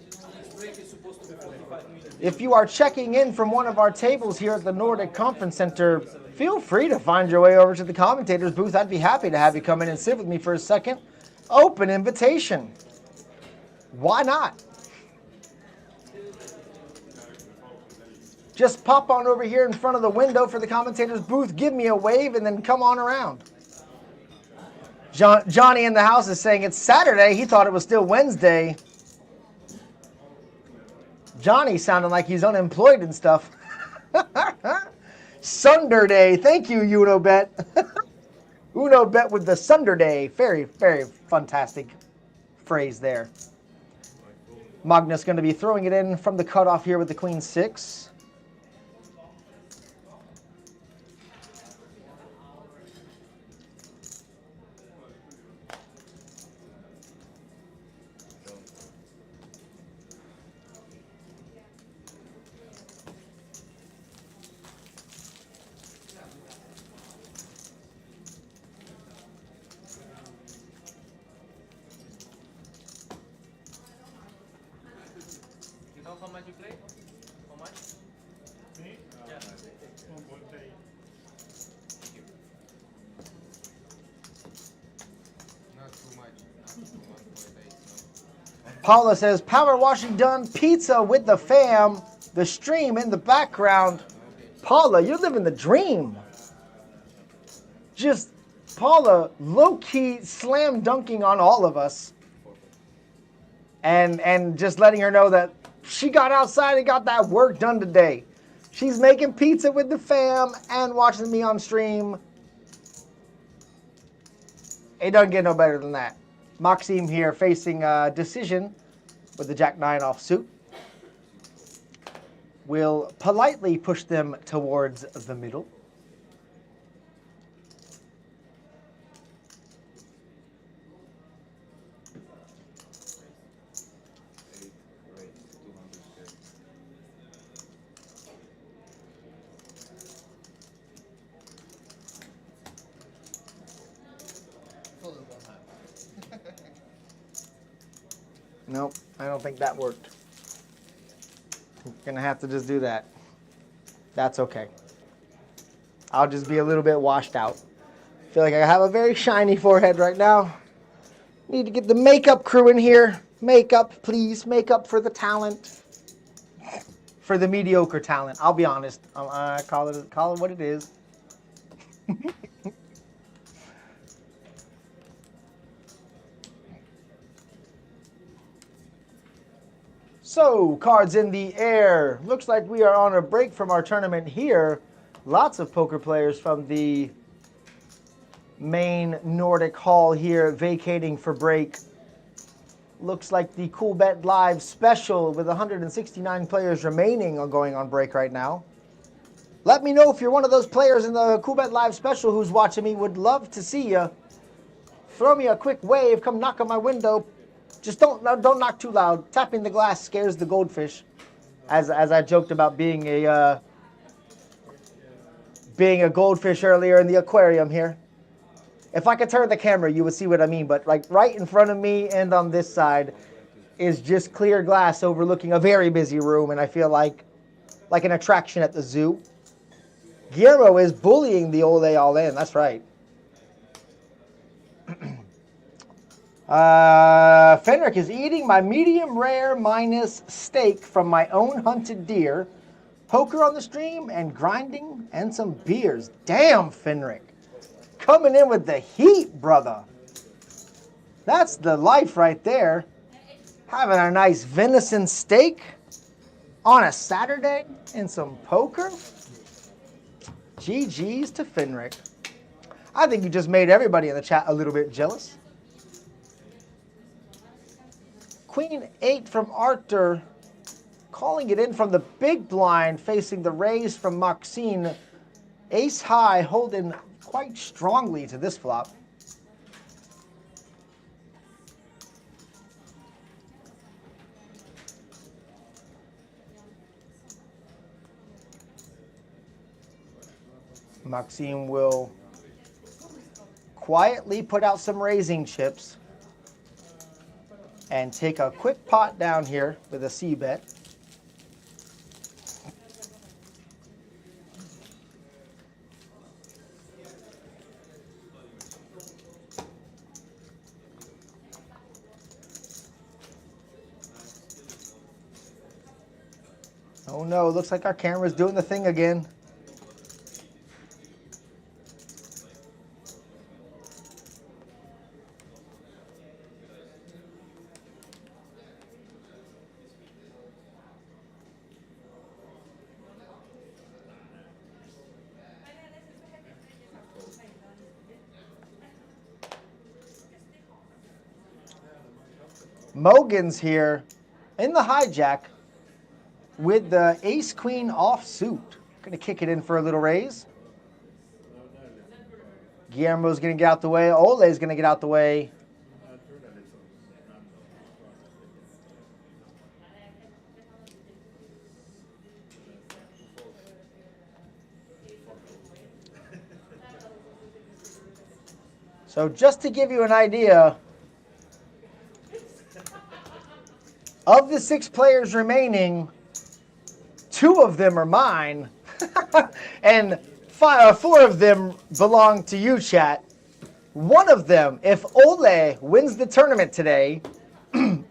If you are checking in from one of our tables here at the Nordic Conference Center, feel free to find your way over to the commentators booth. I'd be happy to have you come in and sit with me for a second. Open invitation. Why not? Just pop on over here in front of the window for the commentators booth, give me a wave, and then come on around. Johnny in the house is saying it's Saturday. He thought it was still Wednesday. Johnny sounding like he's unemployed and stuff. Sunday. Thank you, UnoBet. UnoBet with the Sunday. Very, very fantastic phrase there. Magnus going to be throwing it in from the cutoff here with the Queen 6. How much you play? How much? Me? Yeah. 1.8. Not too much. Not too 1.8. No. Paula says, power washing done, pizza with the fam, the stream in the background. Paula, you're living the dream. Just, Paula, low-key slam dunking on all of us. And just letting her know that she got outside and got that work done today. She's making pizza with the fam and watching me on stream. It doesn't get no better than that. Maxim here facing a decision with the Jack-9 offsuit. Will politely push them towards the middle. Nope, I don't think that worked. Gonna have to just do that. That's okay. I'll just be a little bit washed out. Feel like I have a very shiny forehead right now. Need to get the makeup crew in here. Makeup, please. Makeup for the talent. For the mediocre talent. I'll be honest. I call it what it is. So, cards in the air. Looks like we are on a break from our tournament here. Lots of poker players from the main Nordic hall here vacating for break. Looks like the Coolbet Live special with 169 players remaining are going on break right now. Let me know if you're one of those players in the Coolbet Live special who's watching me. Would love to see you. Throw me a quick wave. Come knock on my window. Just don't knock too loud. Tapping the glass scares the goldfish. As I joked about being a goldfish earlier in the aquarium here. If I could turn the camera, you would see what I mean. But like right in front of me and on this side is just clear glass overlooking a very busy room, and I feel like an attraction at the zoo. Guillermo is bullying the ole all in. That's right. Frederick is eating my medium rare minus steak from my own hunted deer. Poker on the stream and grinding and some beers. Damn, Fenric. Coming in with the heat, brother. That's the life right there. Having a nice venison steak on a Saturday and some poker. GG's to Fenric. I think you just made everybody in the chat a little bit jealous. Queen 8 from Arthur, calling it in from the big blind, facing the raise from Maxim. Ace high, holding quite strongly to this flop. Maxim will quietly put out some raising chips and take a quick pot down here with a C bet. Oh no, looks like our camera's doing the thing again. Mogan's here in the hijack with the ace-queen offsuit. Gonna kick it in for a little raise. Guillermo's gonna get out the way. Ole's gonna get out the way. So just to give you an idea, of the 6 players remaining, 2 of them are mine, and 4 of them belong to you, chat. One of them, if Ole wins the tournament today,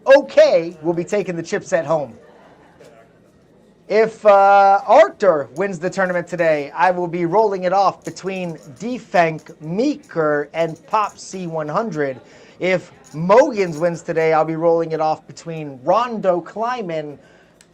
OK will be taking the chipset home. If Arthur wins the tournament today, I will be rolling it off between Defenk, Meeker, and Pop C100. If Mogans wins today, I'll be rolling it off between Rondo Kleiman,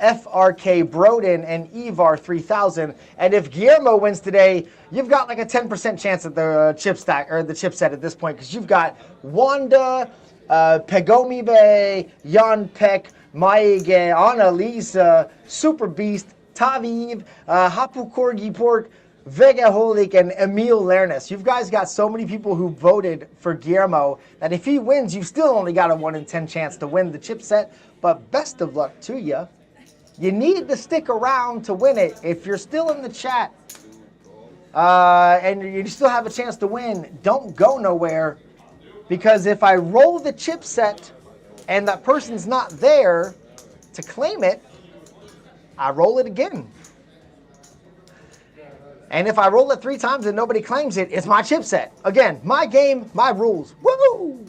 FRK Broden, and Evar 3000. And if Guillermo wins today, you've got like a 10% chance at the chip stack or the chipset at this point, because you've got Wanda, Pegomibe, Jan Peck, Maige, Annalisa, Super Beast, Taviv, Hapu Corgi Pork, Vega Holik, and Emil Lernes. You guys got so many people who voted for Guillermo that if he wins, you've still only got a 1 in 10 chance to win the chipset. But best of luck to you. You need to stick around to win it. If you're still in the chat and you still have a chance to win, don't go nowhere. Because if I roll the chipset and that person's not there to claim it, I roll it again. And if I roll it 3 times and nobody claims it, it's my chip set. Again, my game, my rules. Woo!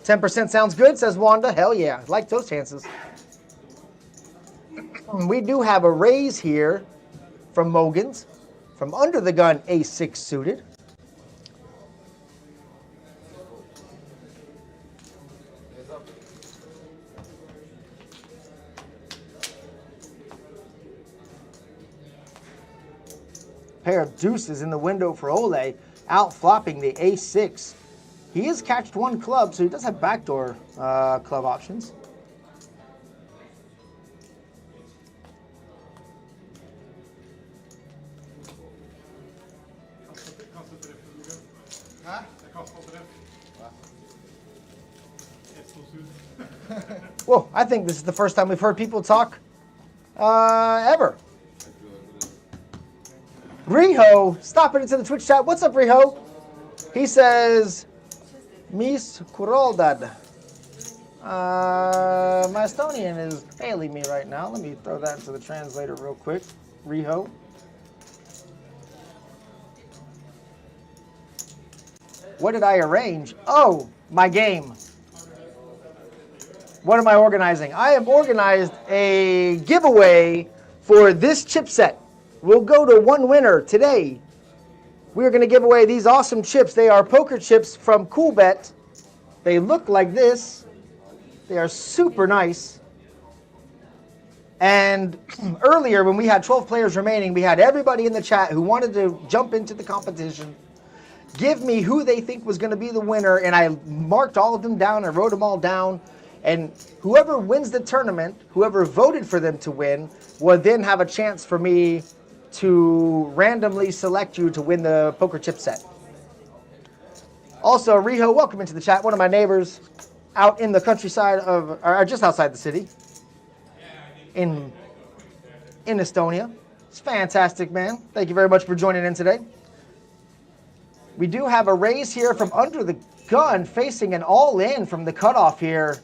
10% sounds good, says Wanda. Hell yeah, I like those chances. We do have a raise here from Mogan's, from under the gun, ace-6 suited. Pair of deuces in the window for Ole, out flopping the ace-6. He is catched 1 club, so he does have backdoor club options. Whoa, I think this is the first time we've heard people talk ever. Riho, stopping into the Twitch chat. What's up, Riho? He says, Miss Kuroldad. My Estonian is failing me right now. Let me throw that into the translator real quick. Riho. What did I arrange? Oh, my game. What am I organizing? I have organized a giveaway for this chip set. We'll go to 1 winner today. We're going to give away these awesome chips. They are poker chips from Coolbet. They look like this. They are super nice. And earlier when we had 12 players remaining, we had everybody in the chat who wanted to jump into the competition, give me who they think was going to be the winner, and I marked all of them down. I wrote them all down. And whoever wins the tournament, whoever voted for them to win, will then have a chance for me to randomly select you to win the poker chip set. Also, Riho, welcome into the chat. One of my neighbors out in the countryside of, or just outside the city, in Estonia. It's fantastic, man. Thank you very much for joining in today. We do have a raise here from under the gun, facing an all-in from the cutoff here.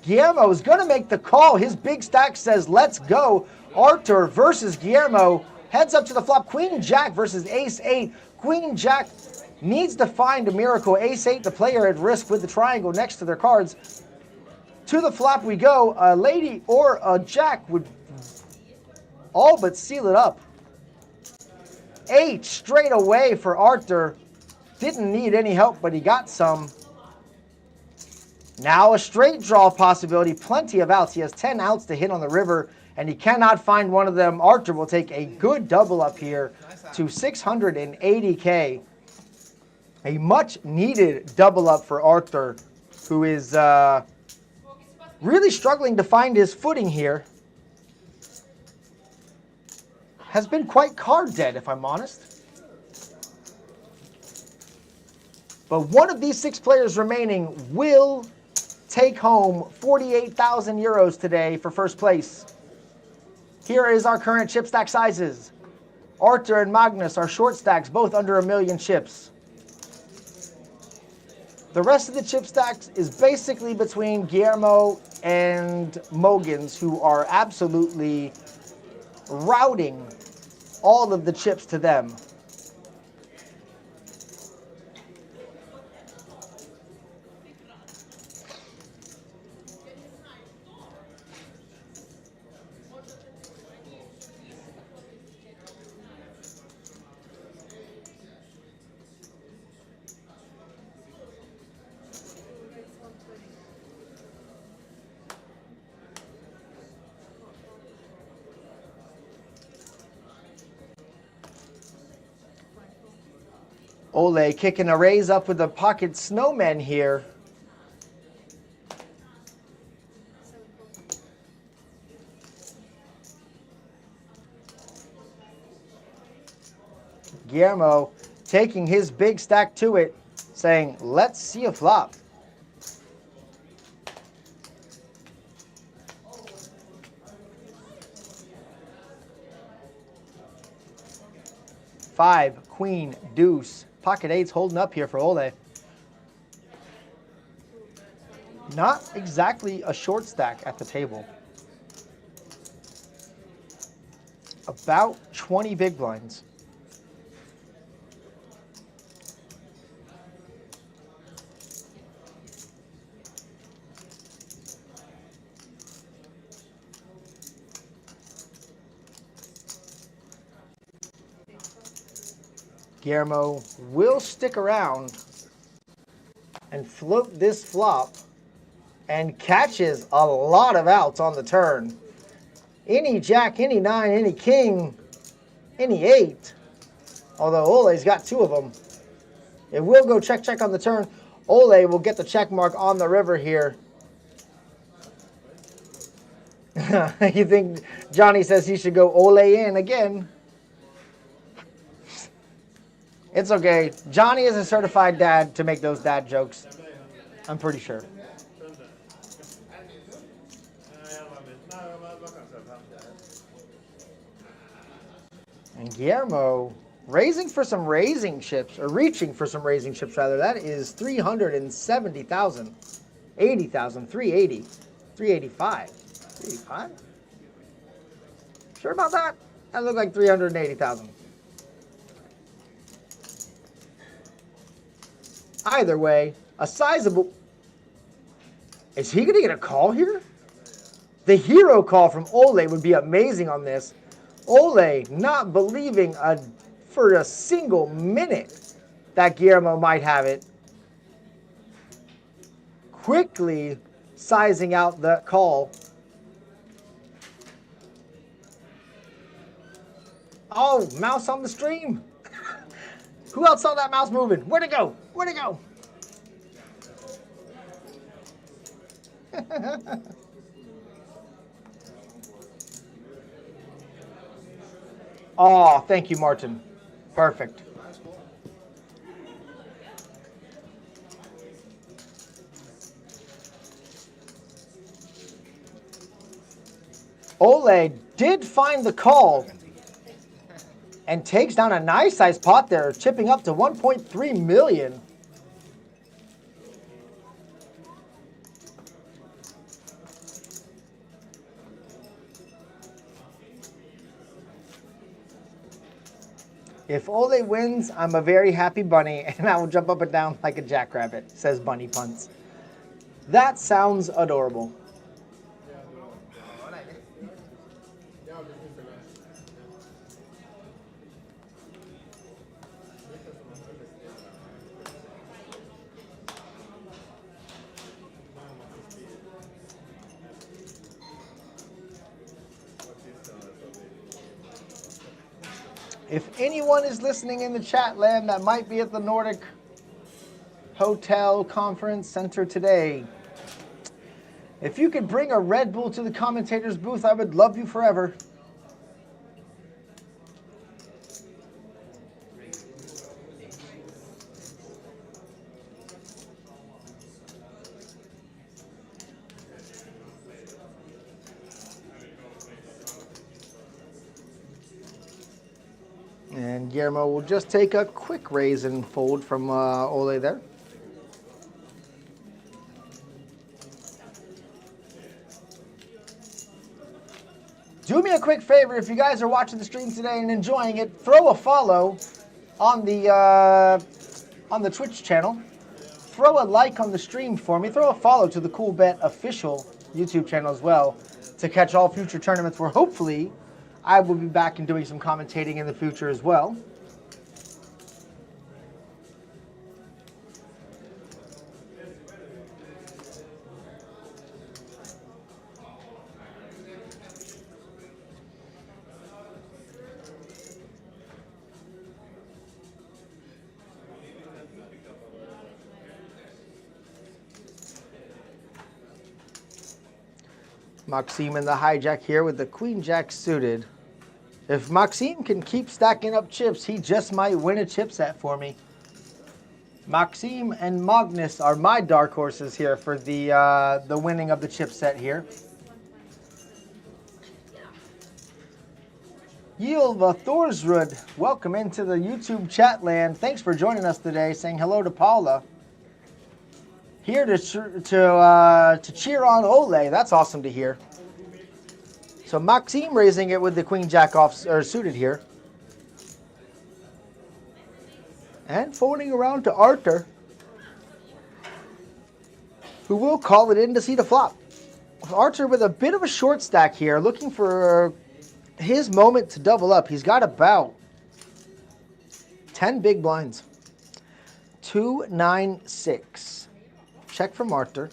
Guillermo is going to make the call. His big stack says, let's go. Arthur versus Guillermo. Heads up to the flop. Queen Jack versus Ace 8. Queen Jack needs to find a miracle. Ace 8, the player at risk with the triangle next to their cards. To the flop we go. A lady or a jack would all but seal it up. 8 straight away for Arthur. Didn't need any help, but he got some. Now a straight draw possibility. Plenty of outs. He has 10 outs to hit on the river, and he cannot find one of them. Arthur will take a good double up here to 680K. A much needed double up for Arthur, who is really struggling to find his footing here. Has been quite card dead, if I'm honest. But one of these 6 players remaining will take home 48,000 euros today for first place. Here is our current chip stack sizes. Arthur and Magnus are short stacks, both under 1 million chips. The rest of the chip stacks is basically between Guillermo and Mogans, who are absolutely routing all of the chips to them. Ole kicking a raise up with a pocket snowman here. Guillermo taking his big stack to it, saying, let's see a flop. Five, queen, deuce. Pocket 8's holding up here for Ole. Not exactly a short stack at the table. About 20 big blinds. Guillermo will stick around and float this flop and catches a lot of outs on the turn. Any jack, any nine, any king, any eight. Although Ole's got two of them. It will go check, check on the turn. Ole will get the check mark on the river here. You think Johnny says he should go Ole in again? It's okay. Johnny is a certified dad to make those dad jokes. I'm pretty sure. And Guillermo raising for some raising chips, or reaching for some raising chips rather. That is 370,000, 80,000, 380, 385, 385. Sure about that? That looked like 380,000. Either way, a sizable. Is he going to get a call here? The hero call from Ole would be amazing on this. Ole not believing for a single minute that Guillermo might have it. Quickly sizing out the call. Oh, mouse on the stream. Who else saw that mouse moving? Where'd it go? Where'd it go? Oh, thank you, Martin. Perfect. Ole did find the call and takes down a nice sized pot there, chipping up to 1.3 million. If Ole wins, I'm a very happy bunny, and I will jump up and down like a jackrabbit, says Bunny Punts. That sounds adorable. If anyone is listening in the chat land that might be at the Nordic Hotel Conference Center today, if you could bring a Red Bull to the commentator's booth, I would love you forever. And Guillermo will just take a quick raise and fold from Ole there. Do me a quick favor, if you guys are watching the stream today and enjoying it, throw a follow on the Twitch channel. Throw a like on the stream for me. Throw a follow to the Coolbet official YouTube channel as well to catch all future tournaments where hopefully I will be back and doing some commentating in the future as well. Maxim in the hijack here with the Queen Jack suited. If Maxim can keep stacking up chips, he just might win a chip set for me. Maxim and Magnus are my dark horses here for the winning of the chip set here. Yilva Thorsrud, welcome into the YouTube chat land. Thanks for joining us today, saying hello to Paula. here to cheer on Ole. That's awesome to hear. So Maxim raising it with the queen jack off or suited here. And folding around to Arthur, who will call it in to see the flop. Arthur with a bit of a short stack here, looking for his moment to double up. He's got about 10 big blinds. 2, 9, 6. Check from Arthur.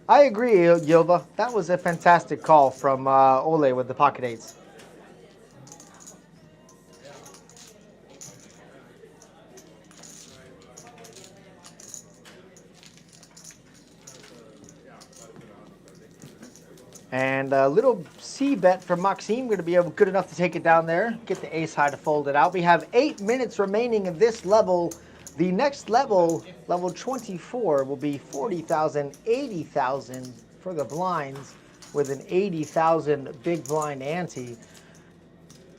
I agree, Yilva. That was a fantastic call from Ole with the pocket eights. And a little C bet from Maxim. Going to be good enough to take it down there. Get the ace high to fold it out. We have 8 minutes remaining in this level. The next level, level 24, will be 40,000, 80,000 for the blinds with an 80,000 big blind ante.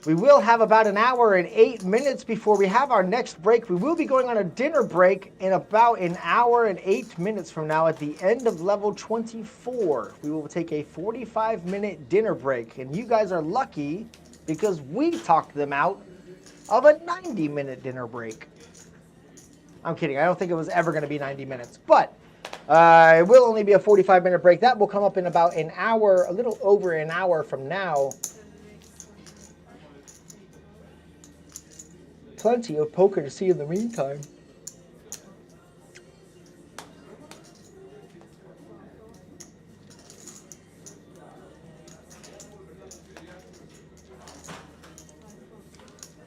We will have about an hour and 8 minutes before we have our next break. We will be going on a dinner break in about an hour and 8 minutes from now at the end of level 24. We will take a 45-minute dinner break, and you guys are lucky because we talked them out of a 90-minute dinner break. I'm kidding. I don't think it was ever going to be 90 minutes, but it will only be a 45-minute break. That will come up in about an hour, a little over an hour from now. Plenty of poker to see in the meantime.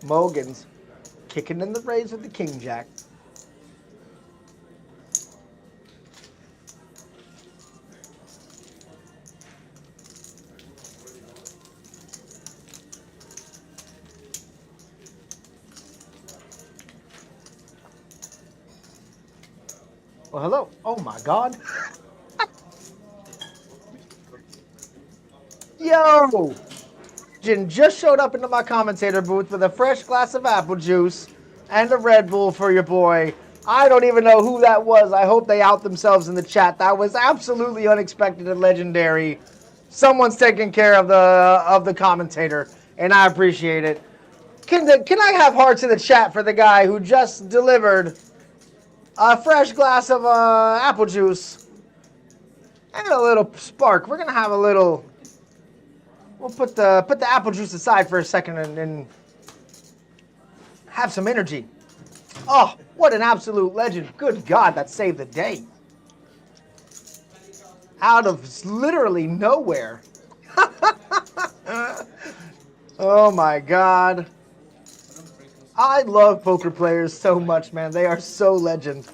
Mogan's kicking in the raise with the king jack. Well, hello. Oh my God. Yo! Jin just showed up into my commentator booth with a fresh glass of apple juice and a Red Bull for your boy. I don't even know who that was. I hope they out themselves in the chat. That was absolutely unexpected and legendary. Someone's taking care of the commentator, and I appreciate it. Can I have hearts in the chat for the guy who just delivered a fresh glass of apple juice and a little spark? We're gonna have a little. We'll put the apple juice aside for a second and have some energy. Oh, what an absolute legend! Good God, that saved the day. Out of literally nowhere. Oh my God. I love poker players so much, man. They are so legend.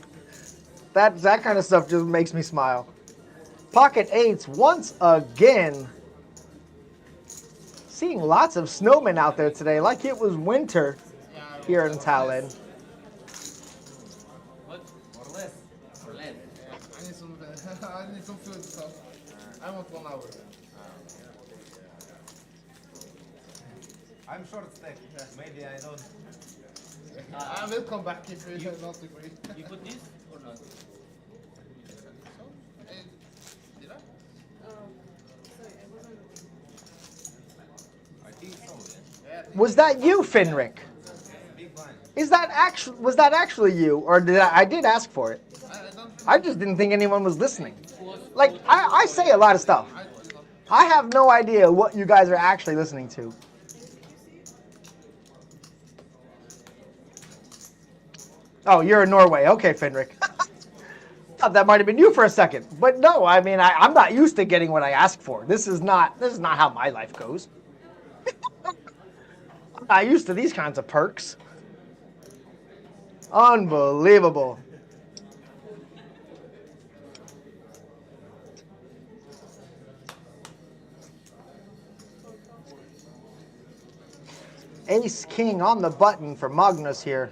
That kind of stuff just makes me smile. Pocket eights once again. Seeing lots of snowmen out there today, like it was winter here in Tallinn. What? Or less? Or less? Yeah, I need some food, so I want 1 hour. I'm short stack. Maybe I don't. I will come back if you don't agree. You put this or not? Did I? Sorry, I wasn't looking. I think so, yeah. Was that you, Frederick? Big blind. Was that actually you, or did I did ask for it? I just didn't think anyone was listening. Like I say a lot of stuff. I have no idea what you guys are actually listening to. Oh, you're in Norway. Okay, Frederick. Thought that might have been you for a second. But no, I mean, I'm not used to getting what I ask for. This is not how my life goes. I'm not used to these kinds of perks. Unbelievable. Ace King on the button for Magnus here.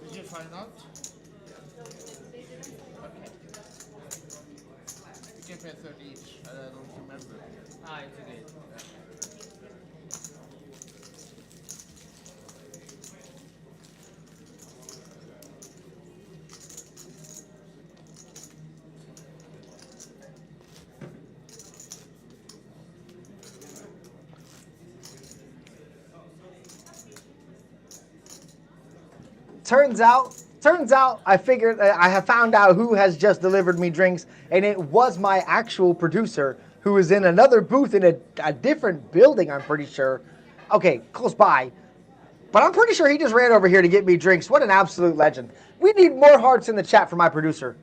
Did you find out? Okay. You can pay 30 each. I don't remember. Ah, it's okay. Turns out, I figured I have found out who has just delivered me drinks, and it was my actual producer who is in another booth in a different building, I'm pretty sure. Okay, close by. But I'm pretty sure he just ran over here to get me drinks. What an absolute legend. We need more hearts in the chat for my producer.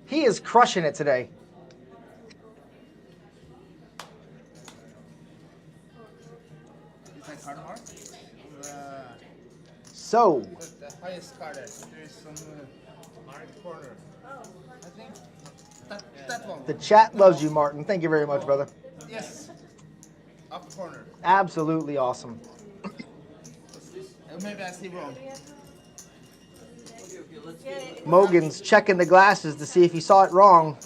He is crushing it today. Is that card mark? So, The highest card. There is some marked corner. I think that one. the chat loves you, Martin. Thank you very much, brother. Yes. Up corner. Absolutely awesome. Maybe I see wrong. Mogan's checking the glasses to see if he saw it wrong.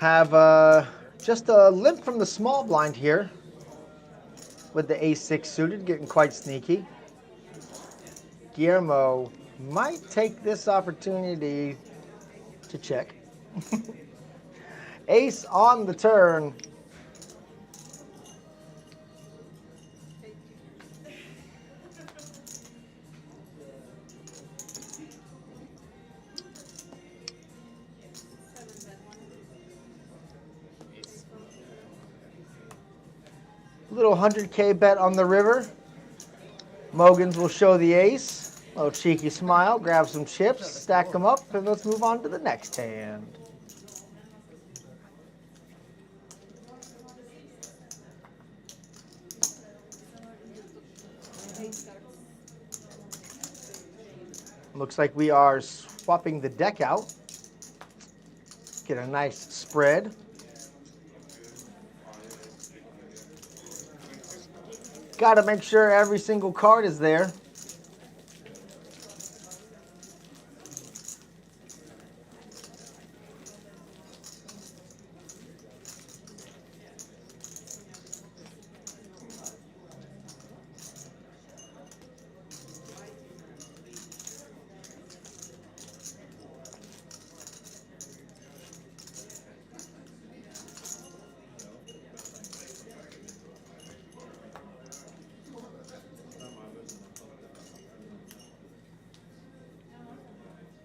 Have just a limp from the small blind here with the ace-6 suited, getting quite sneaky. Guillermo might take this opportunity to check. Ace on the turn. Little 100K bet on the river. Mogans will show the ace. Little cheeky smile, grab some chips, stack them up, and let's move on to the next hand. Looks like we are swapping the deck out. Get a nice spread. Got to make sure every single card is there.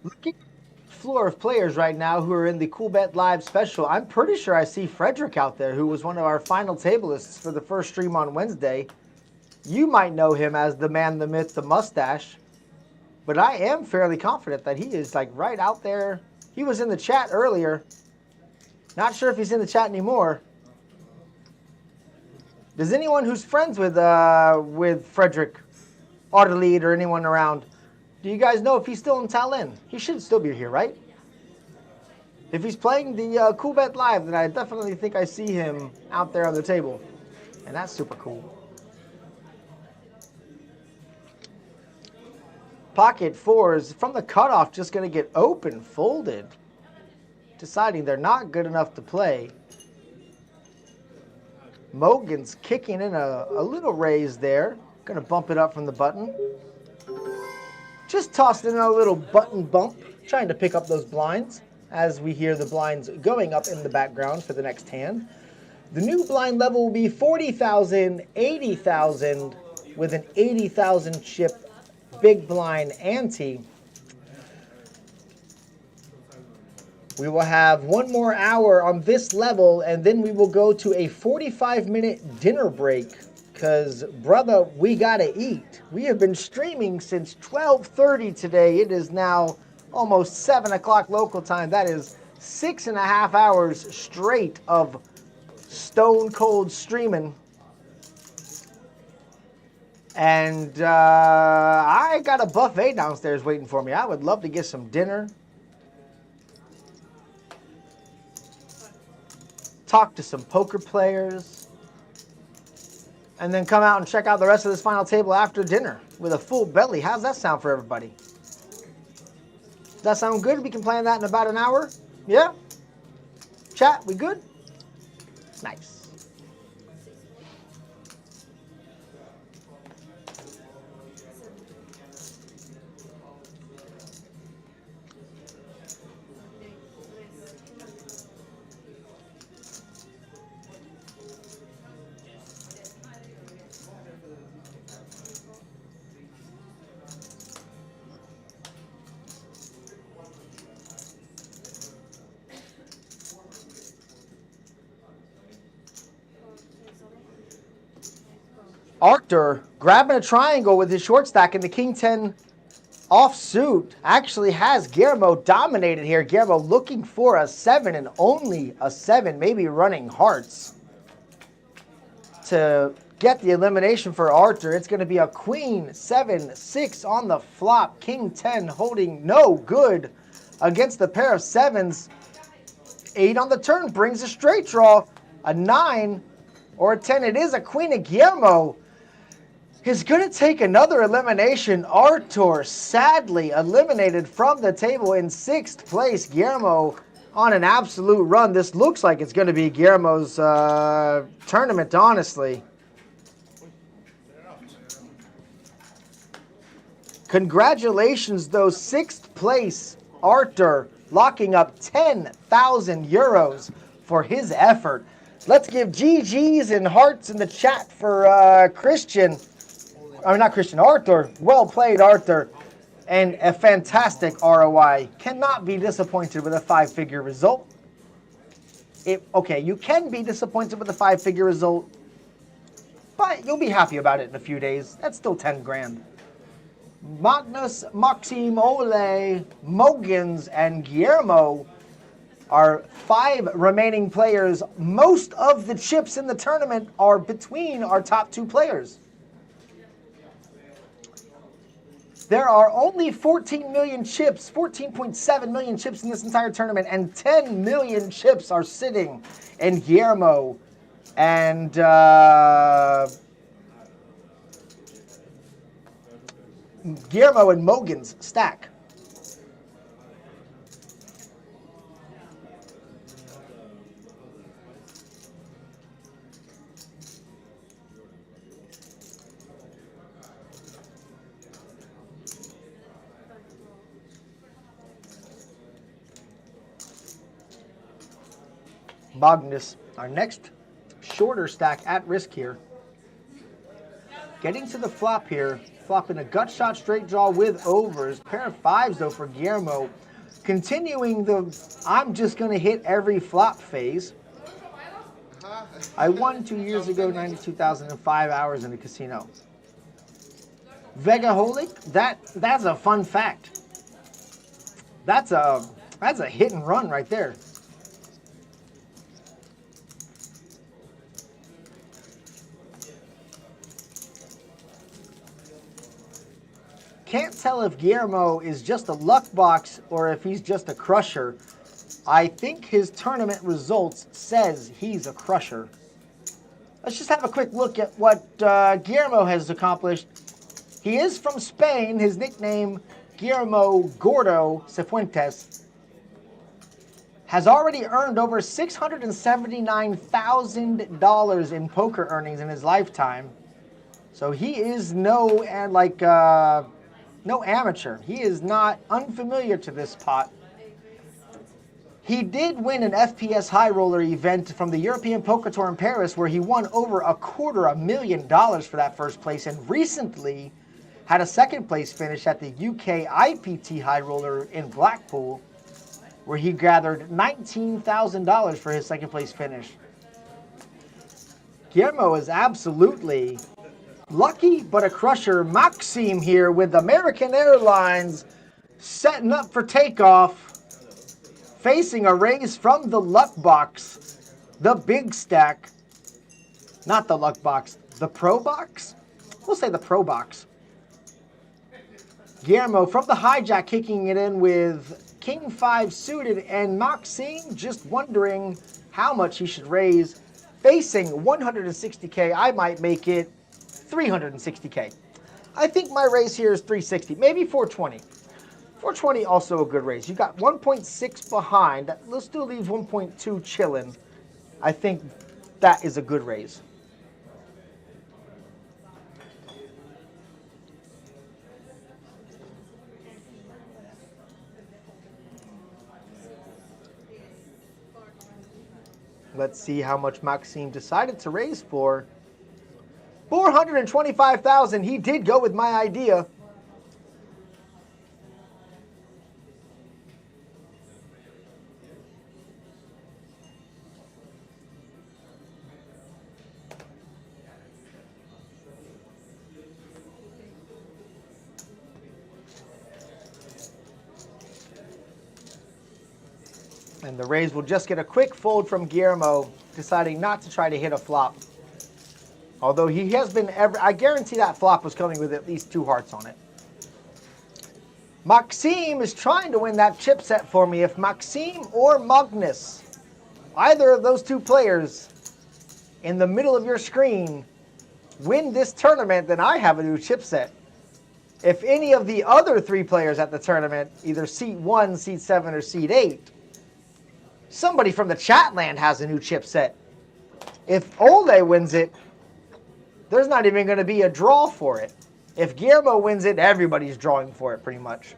Looking at the floor of players right now who are in the Coolbet Live special, I'm pretty sure I see Frederick out there, who was one of our final tablists for the first stream on Wednesday. You might know him as the man, the myth, the mustache, but I am fairly confident that he is like right out there. He was in the chat earlier. Not sure if he's in the chat anymore. Does anyone who's friends with Frederick, Autolead, or anyone around, do you guys know if he's still in Tallinn? He should still be here, right? If he's playing the Coolbet Live, then I definitely think I see him out there on the table. And that's super cool. Pocket fours from the cutoff, just going to get open folded. deciding they're not good enough to play. Mogan's kicking in a little raise there. Going to bump it up from the button. Just tossed in a little button bump, trying to pick up those blinds as we hear the blinds going up in the background for the next hand. The new blind level will be 40,000, 80,000 with an 80,000 chip big blind ante. We will have one more hour on this level, and then we will go to a 45-minute dinner break because, brother, we gotta eat. We have been streaming since 12:30 today. It is now almost 7 o'clock local time. That is 6.5 hours straight of stone cold streaming. And I got a buffet downstairs waiting for me. I would love to get some dinner. Talk to some poker players, and then come out and check out the rest of this final table after dinner with a full belly. How's that sound for everybody? Does that sound good? We can plan that in about an hour? Yeah? Chat, we good? Nice. Arctur grabbing a triangle with his short stack, and the King 10 offsuit actually has Guillermo dominated here. Guillermo looking for a 7 and only a 7, maybe running hearts to get the elimination for Arctur. It's going to be a Queen 7-6 on the flop. King 10 holding no good against the pair of 7s. 8 on the turn brings a straight draw. A 9 or a 10. It is a Queen of Guillermo. Is going to take another elimination. Arctur sadly eliminated from the table in 6th place. Guillermo on an absolute run. This looks like it's going to be Guillermo's tournament, honestly. Congratulations, though. 6th place, Arctur, locking up 10,000 euros for his effort. Let's give GGs and hearts in the chat for Christian. I mean, not Christian, Arctur. Well played, Arctur. And a fantastic ROI. Cannot be disappointed with a 5-figure result. Okay, you can be disappointed with a 5-figure result, but you'll be happy about it in a few days. That's still 10 grand. Magnus, Maxim, Ole, Mogans, and Guillermo are 5 remaining players. Most of the chips in the tournament are between our top 2 players. There are only 14 million chips, 14.7 million chips in this entire tournament, and 10 million chips are sitting in Guillermo and Mogan's stack. Magnus, our next shorter stack at risk here. Getting to the flop here, flopping a gut shot straight draw with overs. Pair of 5s though for Guillermo. Continuing the I'm just going to hit every flop phase. I won 2 years ago, 92,005 hours in a casino. Vegaholic, that's a fun fact. That's a hit and run right there. Can't tell if Guillermo is just a luck box or if he's just a crusher. I think his tournament results says he's a crusher. Let's just have a quick look at what Guillermo has accomplished. He is from Spain. His nickname, Guillermo Gordo Cifuentes. has already earned over $679,000 in poker earnings in his lifetime. So he is no amateur. He is not unfamiliar to this pot. He did win an FPS High Roller event from the European Poker Tour in Paris, where he won over $250,000 for that first place, and recently had a second place finish at the UK IPT High Roller in Blackpool, where he gathered $19,000 for his second place finish. Guillermo is absolutely lucky, but a crusher. Maxim here with American Airlines setting up for takeoff, facing a raise from the luck box, the big stack. Not the luck box, the pro box? We'll say the pro box. Guillermo from the hijack kicking it in with King 5 suited, and Maxim just wondering how much he should raise. Facing 160K, I might make it 360K. I think my raise here is 360, maybe 420. 420 also a good raise. You got 1.6 behind. That still leaves 1.2 chilling. I think that is a good raise. Let's see how much Maxim decided to raise for. 425,000. He did go with my idea. And the raise will just get a quick fold from Guillermo, deciding not to try to hit a flop. Although he has been, I guarantee that flop was coming with at least 2 hearts on it. Maxim is trying to win that chip set for me. If Maxim or Magnus, either of those 2 players in the middle of your screen, win this tournament, then I have a new chip set. If any of the other 3 players at the tournament, either seat 1, seat 7, or seat 8, somebody from the chat land has a new chip set. If Ole wins it, there's not even going to be a draw for it. If Guillermo wins it, everybody's drawing for it pretty much.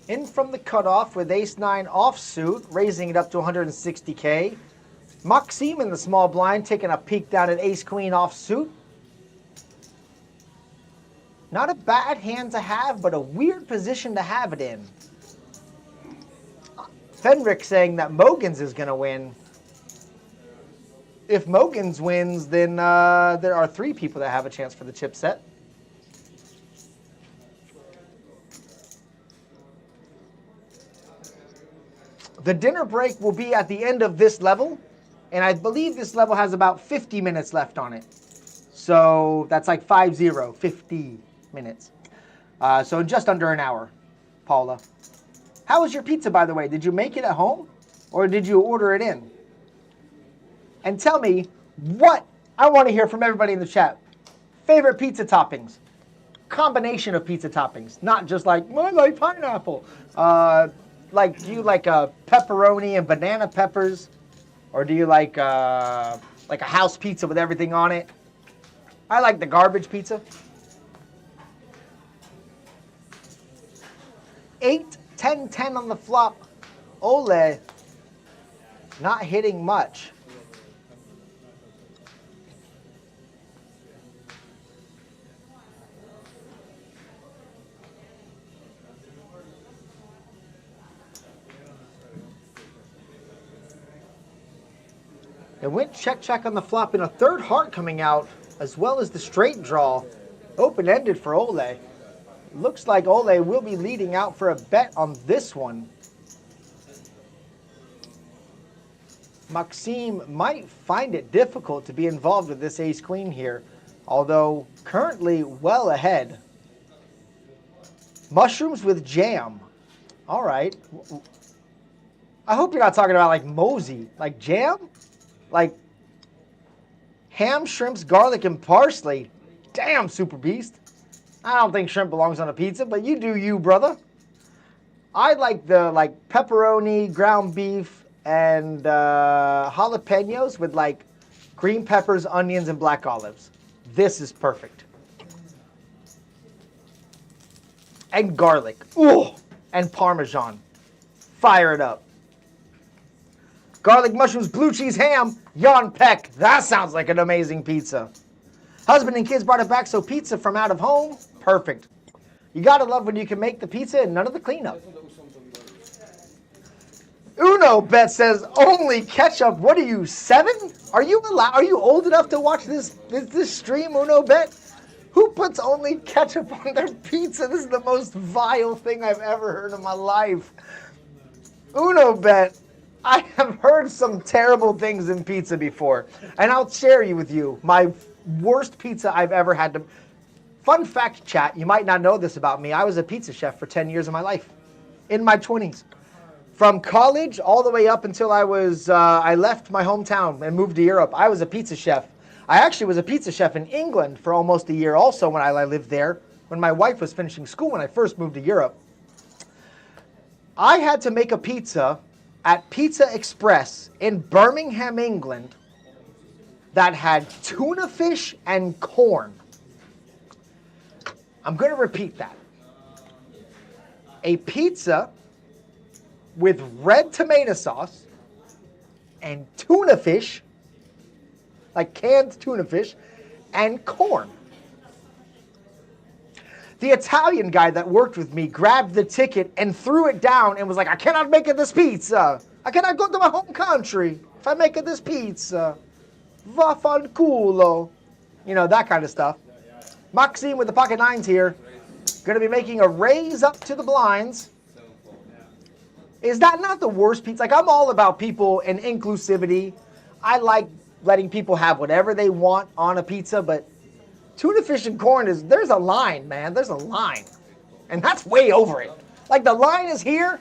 In from the cutoff with ace-9 offsuit, raising it up to 160K. Maxim in the small blind, taking a peek down at ace-queen offsuit. Not a bad hand to have, but a weird position to have it in. Frederick saying that Mogans is going to win. If Mogans wins, then there are 3 people that have a chance for the chip set. The dinner break will be at the end of this level, and I believe this level has about 50 minutes left on it. So that's like 50 minutes. So just under an hour, Paula. How was your pizza, by the way? Did you make it at home, or did you order it in? And tell me what, I want to hear from everybody in the chat. Favorite pizza toppings. Combination of pizza toppings, not just like, I like pineapple. Like, do you like a pepperoni and banana peppers, or do you like a house pizza with everything on it? I like the garbage pizza. 8, 10, 10 on the flop. Ole not hitting much. It went check on the flop, and a 3rd heart coming out, as well as the straight draw. Open-ended for Ole. Looks like Ole will be leading out for a bet on this one. Maxim might find it difficult to be involved with this ace-queen here, although currently well ahead. Mushrooms with jam. All right. I hope you're not talking about like mosey. Like jam? Like ham, shrimps, garlic, and parsley. Damn, Super Beast. I don't think shrimp belongs on a pizza, but you do you, brother. I like the pepperoni, ground beef, and jalapenos with like green peppers, onions, and black olives. This is perfect. And garlic. Ooh, and Parmesan. Fire it up. Garlic, mushrooms, blue cheese, ham, Jan Peck. That sounds like an amazing pizza. Husband and kids brought it back, so pizza from out of home. Perfect. You gotta love when you can make the pizza and none of the cleanup. Uno Bet says only ketchup. What are you, 7? Are you old enough to watch this stream, Uno Bet? Who puts only ketchup on their pizza? This is the most vile thing I've ever heard in my life. Uno Bet, I have heard some terrible things in pizza before, and I'll share with you my worst pizza I've ever had to. Fun fact, chat, you might not know this about me. I was a pizza chef for 10 years of my life, in my 20s. From college all the way up until I left my hometown and moved to Europe, I was a pizza chef. I actually was a pizza chef in England for almost a year also when I lived there, when my wife was finishing school when I first moved to Europe. I had to make a pizza at Pizza Express in Birmingham, England, that had tuna fish and corn. I'm going to repeat that. A pizza with red tomato sauce and tuna fish, like canned tuna fish, and corn. The Italian guy that worked with me grabbed the ticket and threw it down and was like, I cannot make it this pizza. I cannot go to my home country if I make it this pizza. Vaffanculo. You know, that kind of stuff. Maxim with the pocket nines here. Going to be making a raise up to the blinds. Is that not the worst pizza? Like, I'm all about people and inclusivity. I like letting people have whatever they want on a pizza, but tuna fish and corn there's a line, man. There's a line. And that's way over it. Like, the line is here,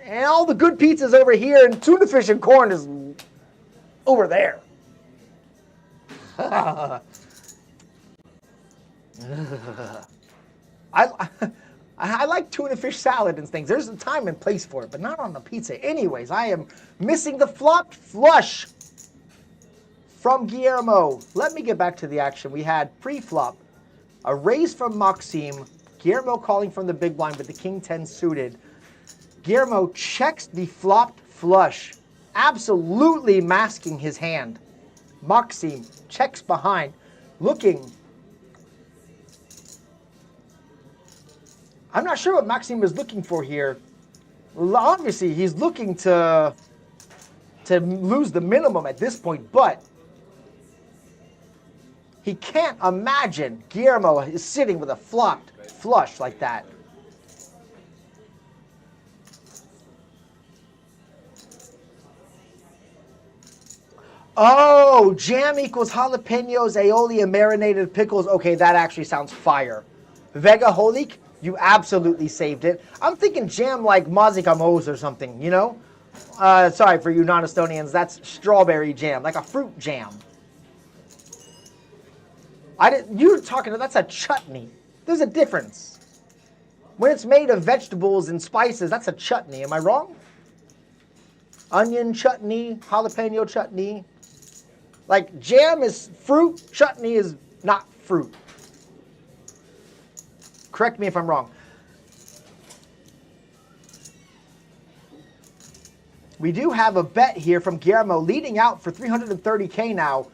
and all the good pizza's over here, and tuna fish and corn is over there. I like tuna fish salad and things. There's a time and place for it, but not on the pizza. Anyways, I am missing the flopped flush from Guillermo. Let me get back to the action. We had pre-flop, a raise from Maxim, Guillermo calling from the big blind with the king 10 suited. Guillermo checks the flopped flush, absolutely masking his hand. Maxim checks behind, looking. I'm not sure what Maxim is looking for here. Obviously, he's looking to lose the minimum at this point, but he can't imagine Guillermo is sitting with a flopped flush like that. Oh, jam equals jalapenos, aioli, and marinated pickles. Okay, that actually sounds fire. Vega Holik, you absolutely saved it. I'm thinking jam like mazicamos or something, you know? Sorry for you non-Estonians, that's strawberry jam, like a fruit jam. You're talking, that's a chutney. There's a difference. When it's made of vegetables and spices, that's a chutney. Am I wrong? Onion chutney, jalapeno chutney. Like, jam is fruit, chutney is not fruit. Correct me if I'm wrong. We do have a bet here from Guillermo leading out for 330K now.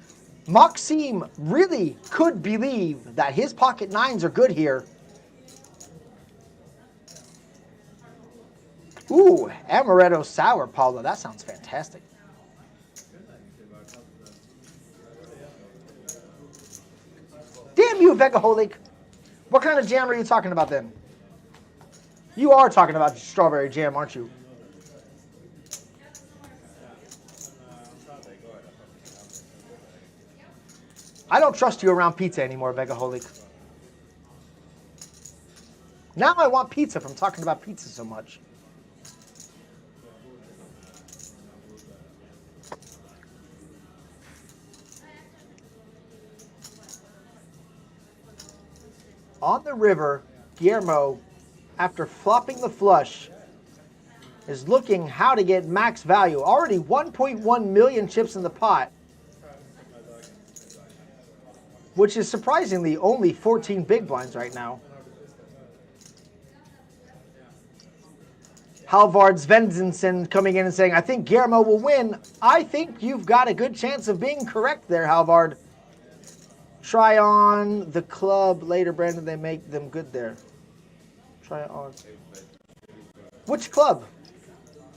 Maxim really could believe that his pocket nines are good here. Ooh, amaretto sour, Paula. That sounds fantastic. Damn you, Vegaholic. What kind of jam are you talking about then? You are talking about strawberry jam, aren't you? I don't trust you around pizza anymore, Vegaholic. Now I want pizza from talking about pizza so much. On the river, Guillermo, after flopping the flush, is looking how to get max value. Already 1.1 million chips in the pot, which is surprisingly only 14 big blinds right now. Halvard Svensson coming in and saying, I think Guillermo will win. I think you've got a good chance of being correct there, Halvard. Try on the club later, Brandon. They make them good there. Try it on. Which club?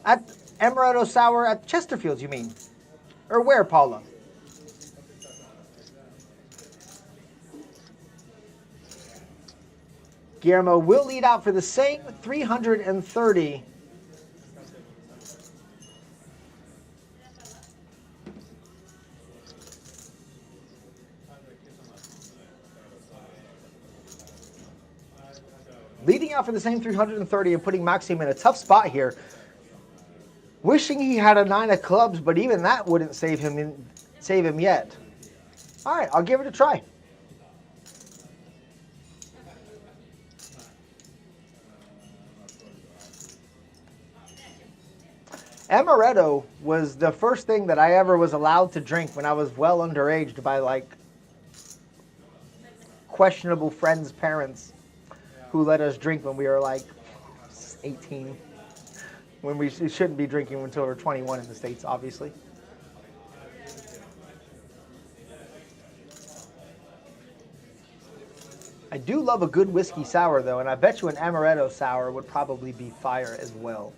At Amaretto Sour at Chesterfields, you mean? Or where, Paula? Guillermo will lead out for the same 330. Leading out for the same 330 and putting Maxim in a tough spot here. Wishing he had a 9 of clubs, but even that wouldn't save him yet. All right, I'll give it a try. Amaretto was the first thing that I ever was allowed to drink when I was well underaged by like questionable friends' parents who let us drink when we were like 18. When we shouldn't be drinking until we're 21 in the States, obviously. I do love a good whiskey sour, though, and I bet you an Amaretto sour would probably be fire as well.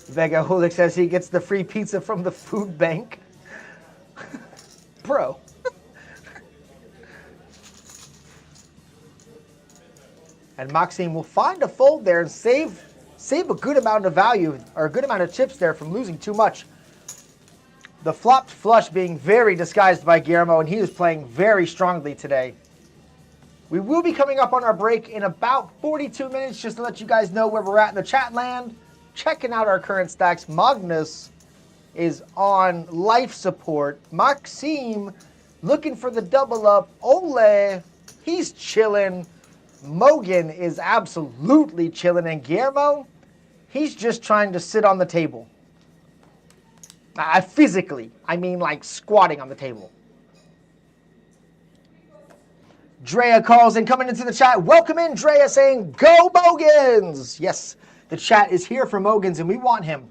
Vega Hulik says he gets the free pizza from the food bank. Bro. And Maxim will find a fold there and save a good amount of value, or a good amount of chips there from losing too much. The flopped flush being very disguised by Guillermo, and he is playing very strongly today. We will be coming up on our break in about 42 minutes, just to let you guys know where we're at in the chat land. Checking out our current stacks. Magnus is on life support. Maxim looking for the double up. Ole, he's chilling. Mogan is absolutely chilling. And Guillermo, he's just trying to sit on the table. Physically, I mean like squatting on the table. Drea calls in, coming into the chat. Welcome in, Drea, saying, go Mogans! Yes, the chat is here for Mogans, and we want him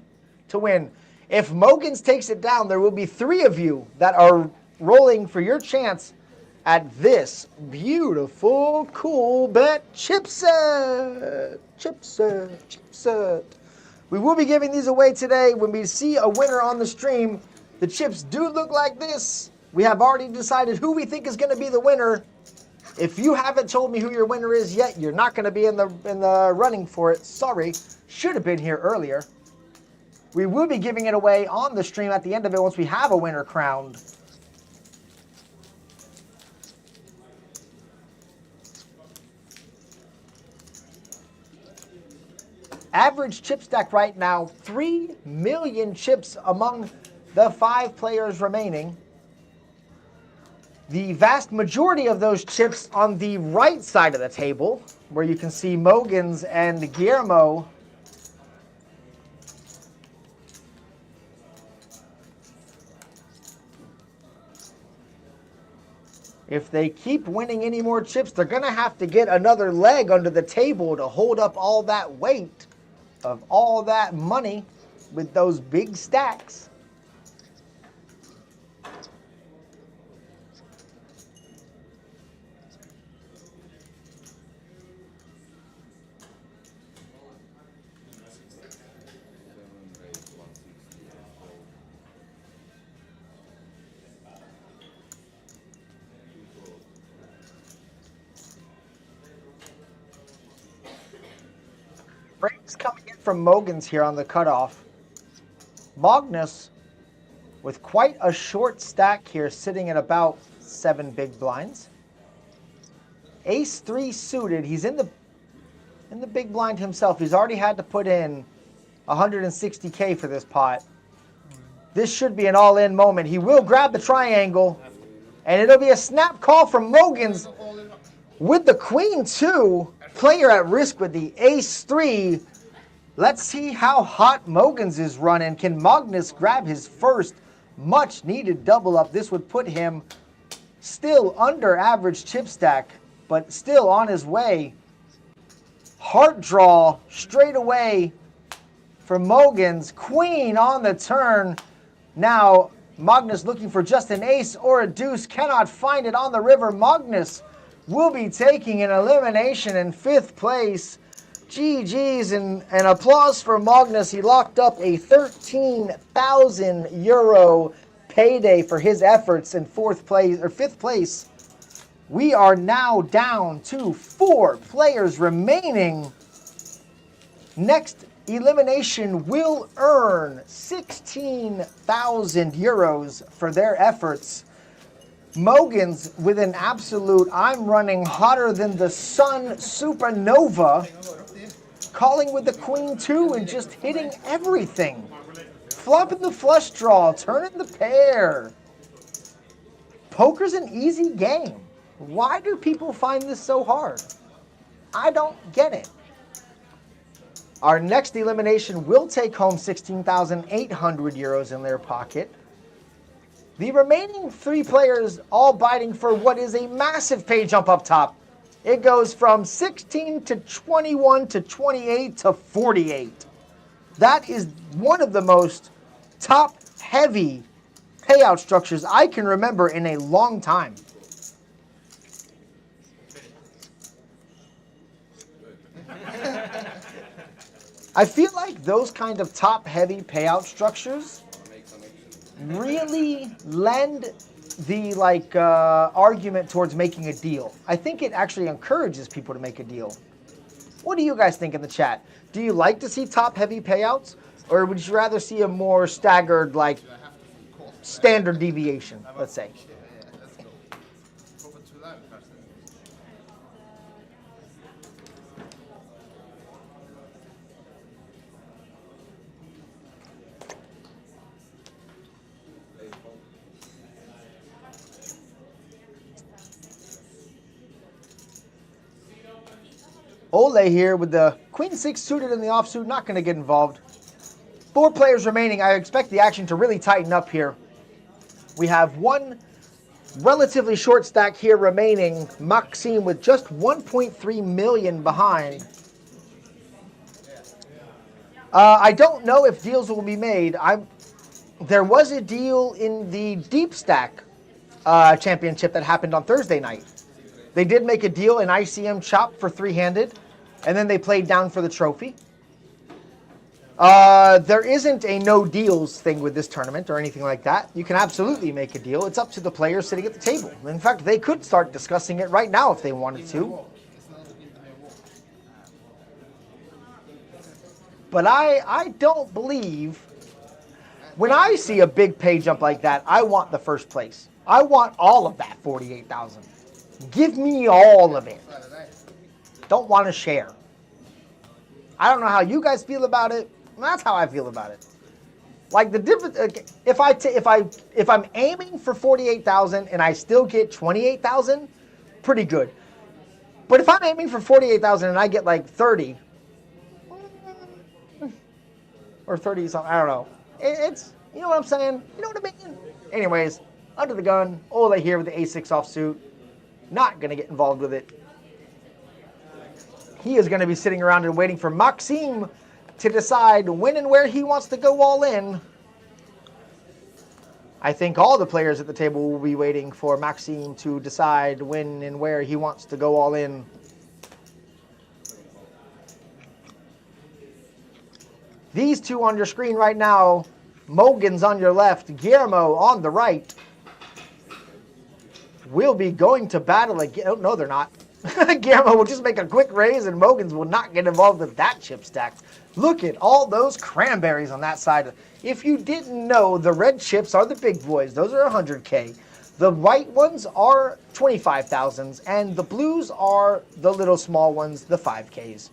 to win. If Mogans takes it down, there will be 3 of you that are rolling for your chance at this beautiful Coolbet chipset. Chipset. We will be giving these away today. When we see a winner on the stream, the chips do look like this. We have already decided who we think is going to be the winner. If you haven't told me who your winner is yet, you're not going to be in the running for it. Sorry. Should have been here earlier. We will be giving it away on the stream at the end of it once we have a winner crowned. Average chip stack right now, 3 million chips among the 5 players remaining. The vast majority of those chips on the right side of the table, where you can see Mogans and Guillermo. If they keep winning any more chips, they're going to have to get another leg under the table to hold up all that weight of all that money with those big stacks. Frames coming in from Mogans here on the cutoff. Magnus with quite a short stack here, sitting at about 7 big blinds. Ace 3 suited. He's in the big blind himself. He's already had to put in 160K for this pot. This should be an all-in moment. He will grab the triangle, and it'll be a snap call from Mogans with the queen 2. Player at risk with the ace 3. Let's see how hot Mogans is running. Can Magnus grab his first much-needed double up? This would put him still under average chip stack, but still on his way. Heart draw straight away for Mogans. Queen on the turn. Now, Magnus looking for just an ace or a deuce. Cannot find it on the river. Magnus will be taking an elimination in 5th place. GG's and applause for Magnus. He locked up a 13,000 euro payday for his efforts in 4th place or 5th place. We are now down to 4 players remaining. Next elimination will earn 16,000 euros for their efforts. Mogans with an absolute I'm running hotter than the sun supernova, calling with the queen 2 and just hitting everything. Flopping the flush draw, turning the pair. Poker's an easy game. Why do people find this so hard? I don't get it. Our next elimination will take home 16,800 euros in their pocket. The remaining 3 players all biting for what is a massive pay jump up top. It goes from 16 to 21 to 28 to 48. That is one of the most top-heavy payout structures I can remember in a long time. I feel like those kind of top-heavy payout structures really lend the argument towards making a deal. I think it actually encourages people to make a deal. What do you guys think in the chat? Do you like to see top-heavy payouts, or would you rather see a more staggered, standard deviation, let's say? Ole here with the queen 6 suited in the offsuit, not going to get involved. 4 players remaining. I expect the action to really tighten up here. We have one relatively short stack here remaining. Maxim with just 1.3 million behind. I don't know if deals will be made. There was a deal in the deep stack championship that happened on Thursday night. They did make a deal in ICM Chop for 3-handed, and then they played down for the trophy. There isn't a no deals thing with this tournament or anything like that. You can absolutely make a deal. It's up to the players sitting at the table. In fact, they could start discussing it right now if they wanted to. But I don't believe, when I see a big pay jump like that, I want the first place. I want all of that 48,000. Give me all of it. Don't want to share. I don't know how you guys feel about it. That's how I feel about it. Like the difference, if I'm aiming for 48,000 and I still get 28,000, pretty good. But if I'm aiming for 48,000 and I get like 30 or 30 something, I don't know. It's, you know what I'm saying? You know what I mean? Anyways, under the gun, Ole here with the A6 offsuit. Not going to get involved with it. He is going to be sitting around and waiting for Maxim to decide when and where he wants to go all in. I think all the players at the table will be waiting for Maxim to decide when and where he wants to go all in. These two on your screen right now, Mogan's on your left, Guillermo on the right, will be going to battle again. Oh, no, they're not. Guillermo will just make a quick raise, and Mogans will not get involved with that chip stack. Look at all those cranberries on that side. If you didn't know, the red chips are the big boys. Those are 100K. The white ones are 25,000s, and the blues are the little small ones, the 5Ks.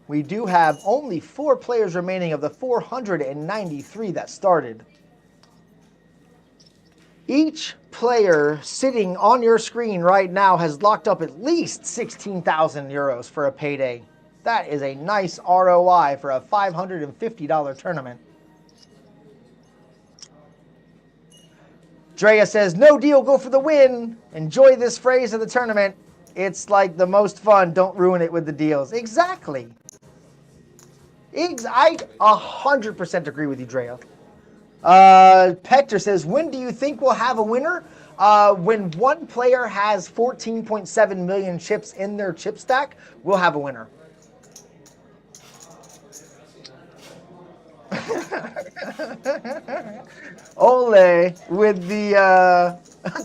We do have only 4 players remaining of the 493 that started. Each player sitting on your screen right now has locked up at least 16,000 euros for a payday. That is a nice ROI for a $550 tournament. Drea says, no deal, go for the win. Enjoy this phrase of the tournament. It's like the most fun. Don't ruin it with the deals. Exactly. I 100% agree with you, Drea. Petter says, when do you think we'll have a winner? When one player has 14.7 million chips in their chip stack, we'll have a winner. Ole with the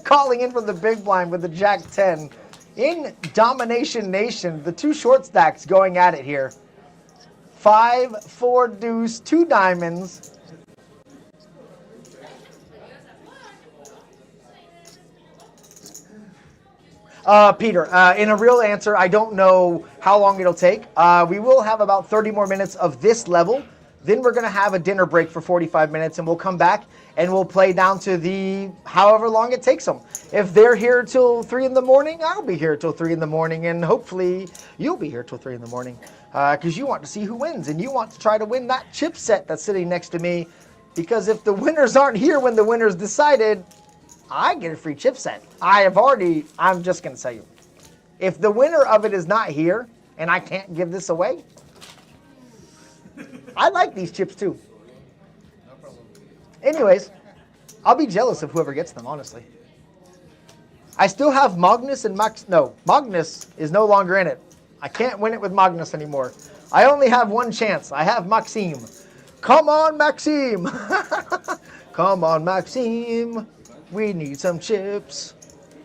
calling in from the big blind with the Jack 10. In Domination Nation, the 2 short stacks going at it here. 5, 4 deuce, 2 diamonds. Peter, in a real answer, I don't know how long it'll take. We will have about 30 more minutes of this level. Then we're going to have a dinner break for 45 minutes, and we'll come back and we'll play down to the however long it takes them. If they're here till 3 in the morning, I'll be here till 3 in the morning, and hopefully you'll be here till 3 in the morning because you want to see who wins, and you want to try to win that chip set that's sitting next to me, because if the winners aren't here when the winner's decided, I get a free chip set. I'm just going to tell you. If the winner of it is not here and I can't give this away, I like these chips too. No problem. Anyways, I'll be jealous of whoever gets them, honestly. I still have Magnus and Max. No, Magnus is no longer in it. I can't win it with Magnus anymore. I only have one chance. I have Maxim. Come on, Maxim. Come on, Maxim. We need some chips.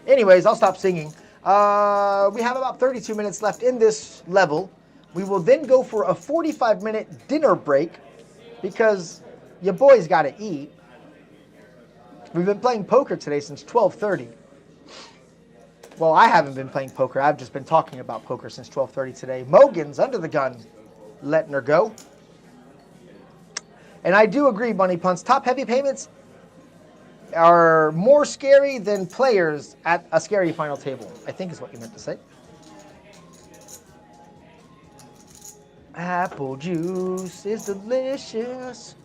Anyways, I'll stop singing. We have about 32 minutes left in this level. We will then go for a 45-minute dinner break because your boys got to eat. We've been playing poker today since 12:30. Well, I haven't been playing poker. I've just been talking about poker since 12:30 today. Mogan's under the gun, letting her go. And I do agree, Bunny Punts. Top heavy payments are more scary than players at a scary final table, I think is what you meant to say. Apple juice is delicious.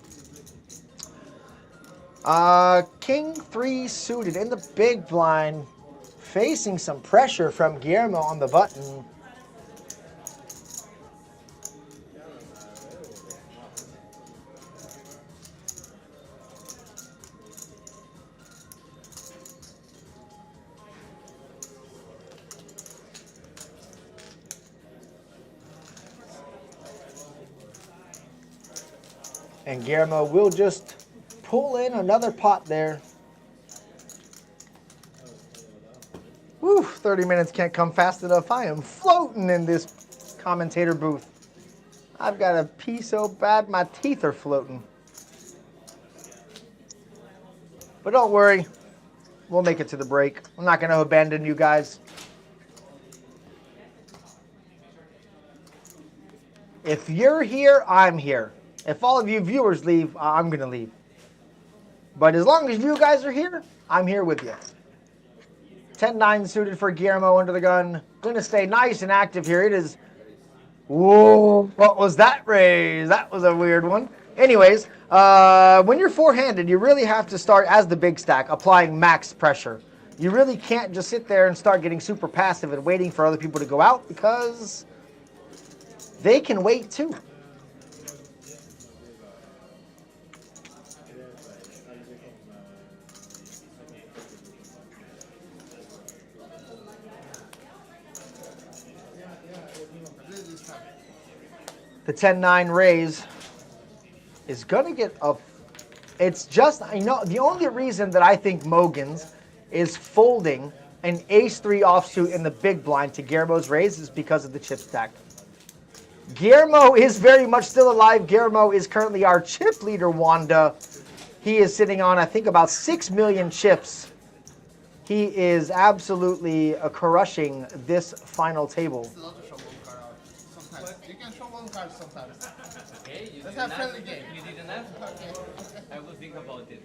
King 3 suited in the big blind, facing some pressure from Guillermo on the button. And Guillermo will just pull in another pot there. Whew, 30 minutes can't come fast enough. I am floating in this commentator booth. I've got to pee so bad my teeth are floating. But don't worry, we'll make it to the break. I'm not going to abandon you guys. If you're here, I'm here. If all of you viewers leave, I'm going to leave. But as long as you guys are here, I'm here with you. 10-9 suited for Guillermo under the gun. Going to stay nice and active here. It is... Whoa, what was that raise? That was a weird one. Anyways, when you're four-handed, you really have to start, as the big stack, applying max pressure. You really can't just sit there and start getting super passive and waiting for other people to go out, because they can wait too. The 10-9 raise is going to get a... It's just, you know, the only reason that I think Mogan's is folding an ace-3 offsuit in the big blind to Guillermo's raise is because of the chip stack. Guillermo is very much still alive. Guillermo is currently our chip leader, Wanda. He is sitting on, I think, about 6 million chips. He is absolutely crushing this final table. It's allowed to show one card out. Sometimes. You can show one card sometimes. Okay, let's have a friendly game. You didn't have? Okay. I will think about it.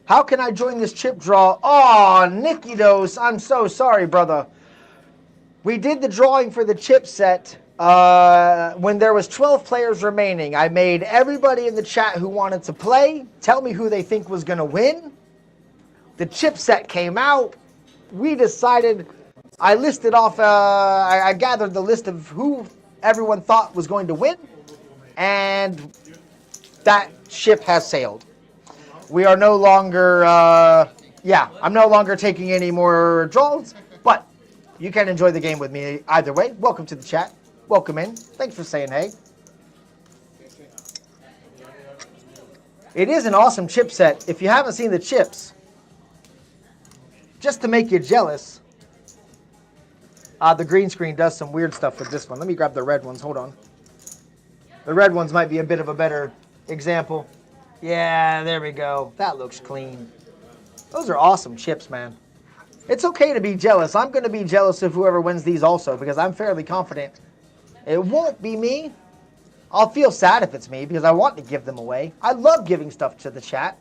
How can I join this chip draw? Oh, Nikidos, I'm so sorry, brother. We did the drawing for the chip set when there was 12 players remaining. I made everybody in the chat who wanted to play tell me who they think was going to win. The chip set came out. We decided, I listed off, I gathered the list of who everyone thought was going to win, and that ship has sailed. We are no longer, I'm no longer taking any more draws, but you can enjoy the game with me either way. Welcome to the chat. Welcome in. Thanks for saying hey. It is an awesome chip set. If you haven't seen the chips, just to make you jealous, the green screen does some weird stuff with this one. Let me grab the red ones. Hold on. The red ones might be a bit of a better example. Yeah, there we go. That looks clean. Those are awesome chips, man. It's okay to be jealous. I'm going to be jealous of whoever wins these also because I'm fairly confident it won't be me. I'll feel sad if it's me because I want to give them away. I love giving stuff to the chat.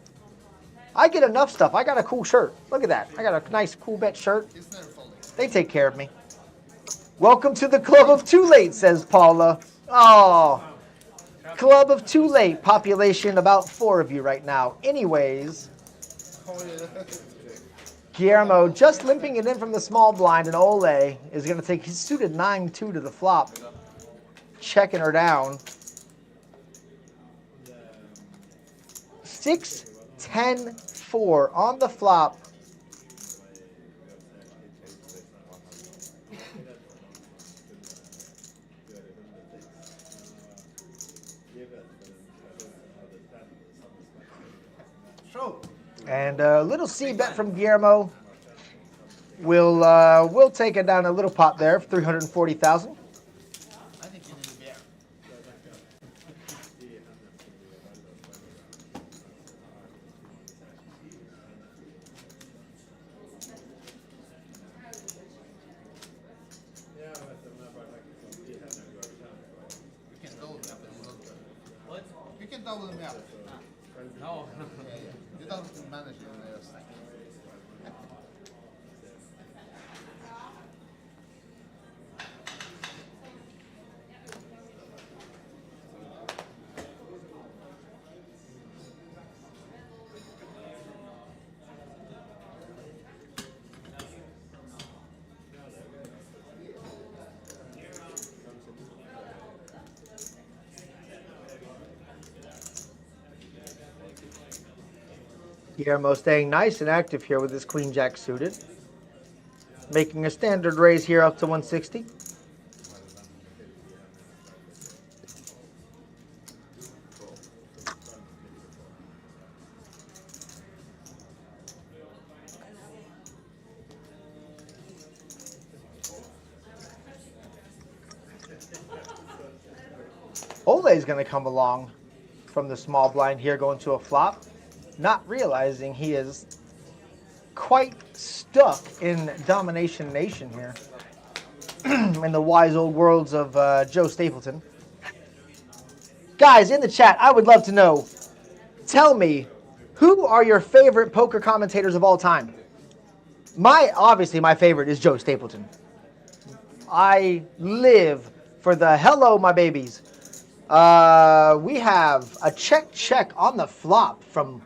I get enough stuff. I got a cool shirt. Look at that. I got a nice Coolbet shirt. They take care of me. Welcome to the Club of Too Late, says Paula. Oh, Club of Too Late. Population about 4 of you right now. Anyways, Guillermo just limping it in from the small blind, and Ole is going to take his suited 9-2 to the flop. Checking her down. 6-10-4 on the flop. And a little C bet from Guillermo. We'll take it down a little pot there, 340,000. I think you need a beer. You can double me up and you don't. What? You can double me up. No. Yeah. You don't manage it on the stack. Guillermo staying nice and active here with his queen jack suited. Making a standard raise here up to 160. Ole is going to come along from the small blind here going to a flop, not realizing he is quite stuck in Domination Nation here in the wise old worlds of Joe Stapleton. Guys, in the chat, I would love to know, tell me, who are your favorite poker commentators of all time? Obviously, my favorite is Joe Stapleton. I live for the hello, my babies. We have a check on the flop from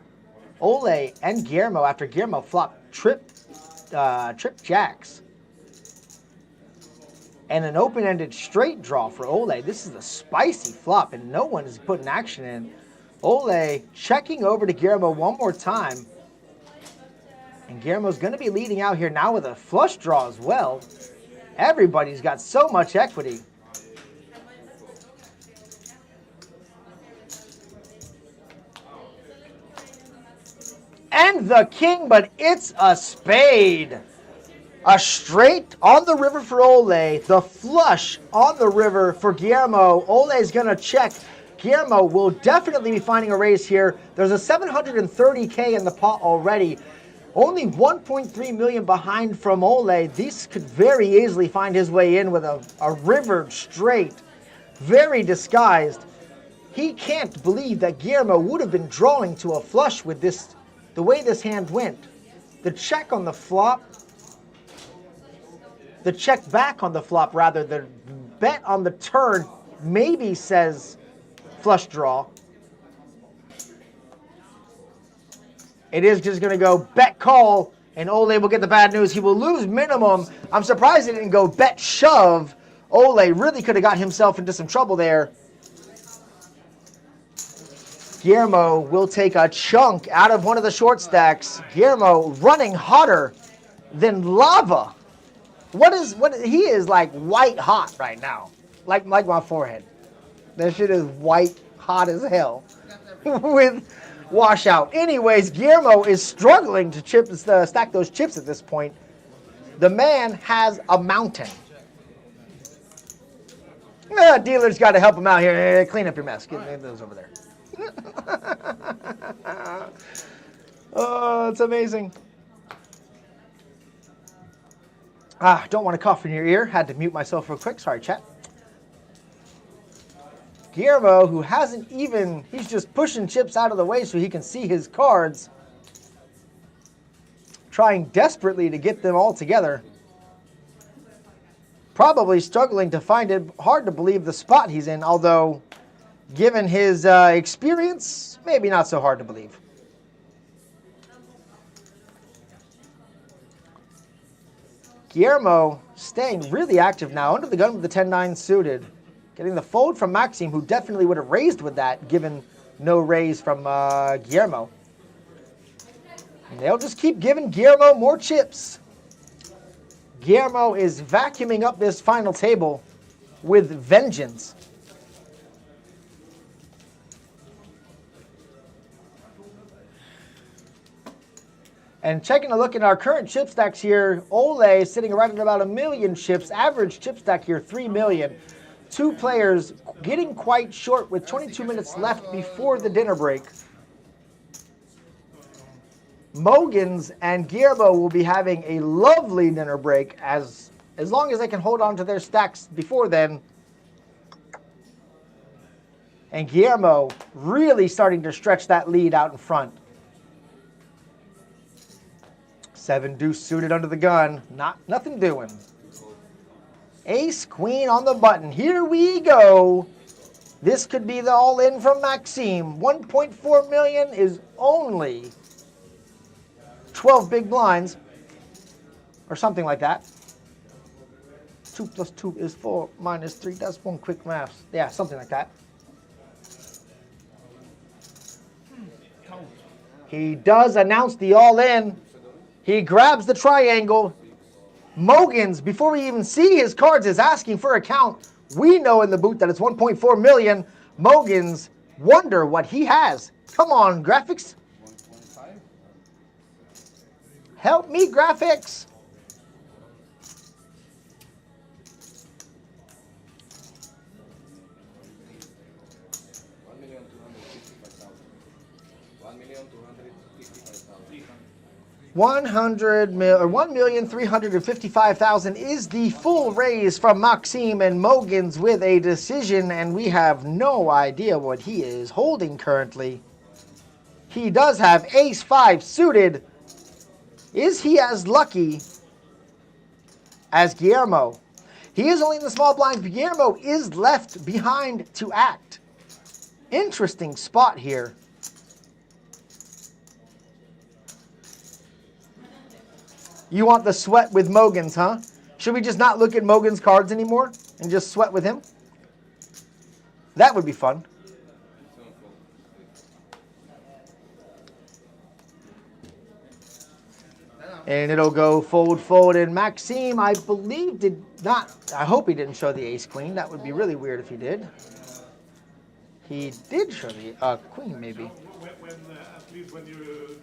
Ole and Guillermo after Guillermo flopped trip jacks. And an open-ended straight draw for Ole. This is a spicy flop, and no one is putting action in. Ole checking over to Guillermo one more time. And Guillermo's going to be leading out here now with a flush draw as well. Everybody's got so much equity. and the king, but it's a spade. A straight on the river for Ole. The flush on the river for Guillermo. Ole's going to check. Guillermo will definitely be finding a raise here. There's a 730K in the pot already. Only 1.3 million behind from Ole. This could very easily find his way in with a river straight. Very disguised. He can't believe that Guillermo would have been drawing to a flush with this, the way this hand went. The check on the flop. The check back on the flop, rather. The bet on the turn maybe says flush draw. It is just going to go bet call, and Ole will get the bad news. He will lose minimum. I'm surprised he didn't go bet shove. Ole really could have got himself into some trouble there. Guillermo will take a chunk out of one of the short stacks. Guillermo running hotter than lava. He is like white hot right now. Like my forehead. That shit is white hot as hell. With washout. Anyways, Guillermo is struggling to stack those chips at this point. The man has a mountain. Dealer's got to help him out here. Clean up your mess. Get those over there. Oh, it's amazing. Don't want to cough in your ear. Had to mute myself real quick. Sorry, chat. Guillermo, who hasn't even, he's just pushing chips out of the way so he can see his cards. Trying desperately to get them all together. Probably struggling to find it. Hard to believe the spot he's in, although given his experience, maybe not so hard to believe. Guillermo staying really active now, under the gun with the 10-9 suited. Getting the fold from Maxim, who definitely would have raised with that, given no raise from Guillermo. And they'll just keep giving Guillermo more chips. Guillermo is vacuuming up this final table with vengeance. And taking a look at our current chip stacks here, Ole is sitting right at about 1 million chips. Average chip stack here, 3 million. Two players getting quite short with 22 minutes left before the dinner break. Mogans and Guillermo will be having a lovely dinner break as long as they can hold on to their stacks before then. And Guillermo really starting to stretch that lead out in front. 7 deuce suited under the gun. Nothing doing. Ace queen on the button. Here we go. This could be the all-in from Maxim. 1.4 million is only 12 big blinds. Or something like that. 2 plus 2 is 4 minus 3. That's one quick math. Yeah, something like that. He does announce the all-in. He grabs the triangle. Mogans, before we even see his cards, is asking for a count. We know in the booth that it's 1.4 million. Mogans wonder what he has. Come on, graphics. 1.5. Help me, graphics. $1,355,000 is the full raise from Maxim, and Mogans with a decision, and we have no idea what he is holding currently. He does have ace-5 suited. Is he as lucky as Guillermo? He is only in the small blinds, but Guillermo is left behind to act. Interesting spot here. You want the sweat with Mogans, huh? Should we just not look at Mogans' cards anymore and just sweat with him? That would be fun. And it'll go fold, fold, and Maxim, I believe, did not. I hope he didn't show the ace-queen. That would be really weird if he did. He did show the queen, maybe. At least when you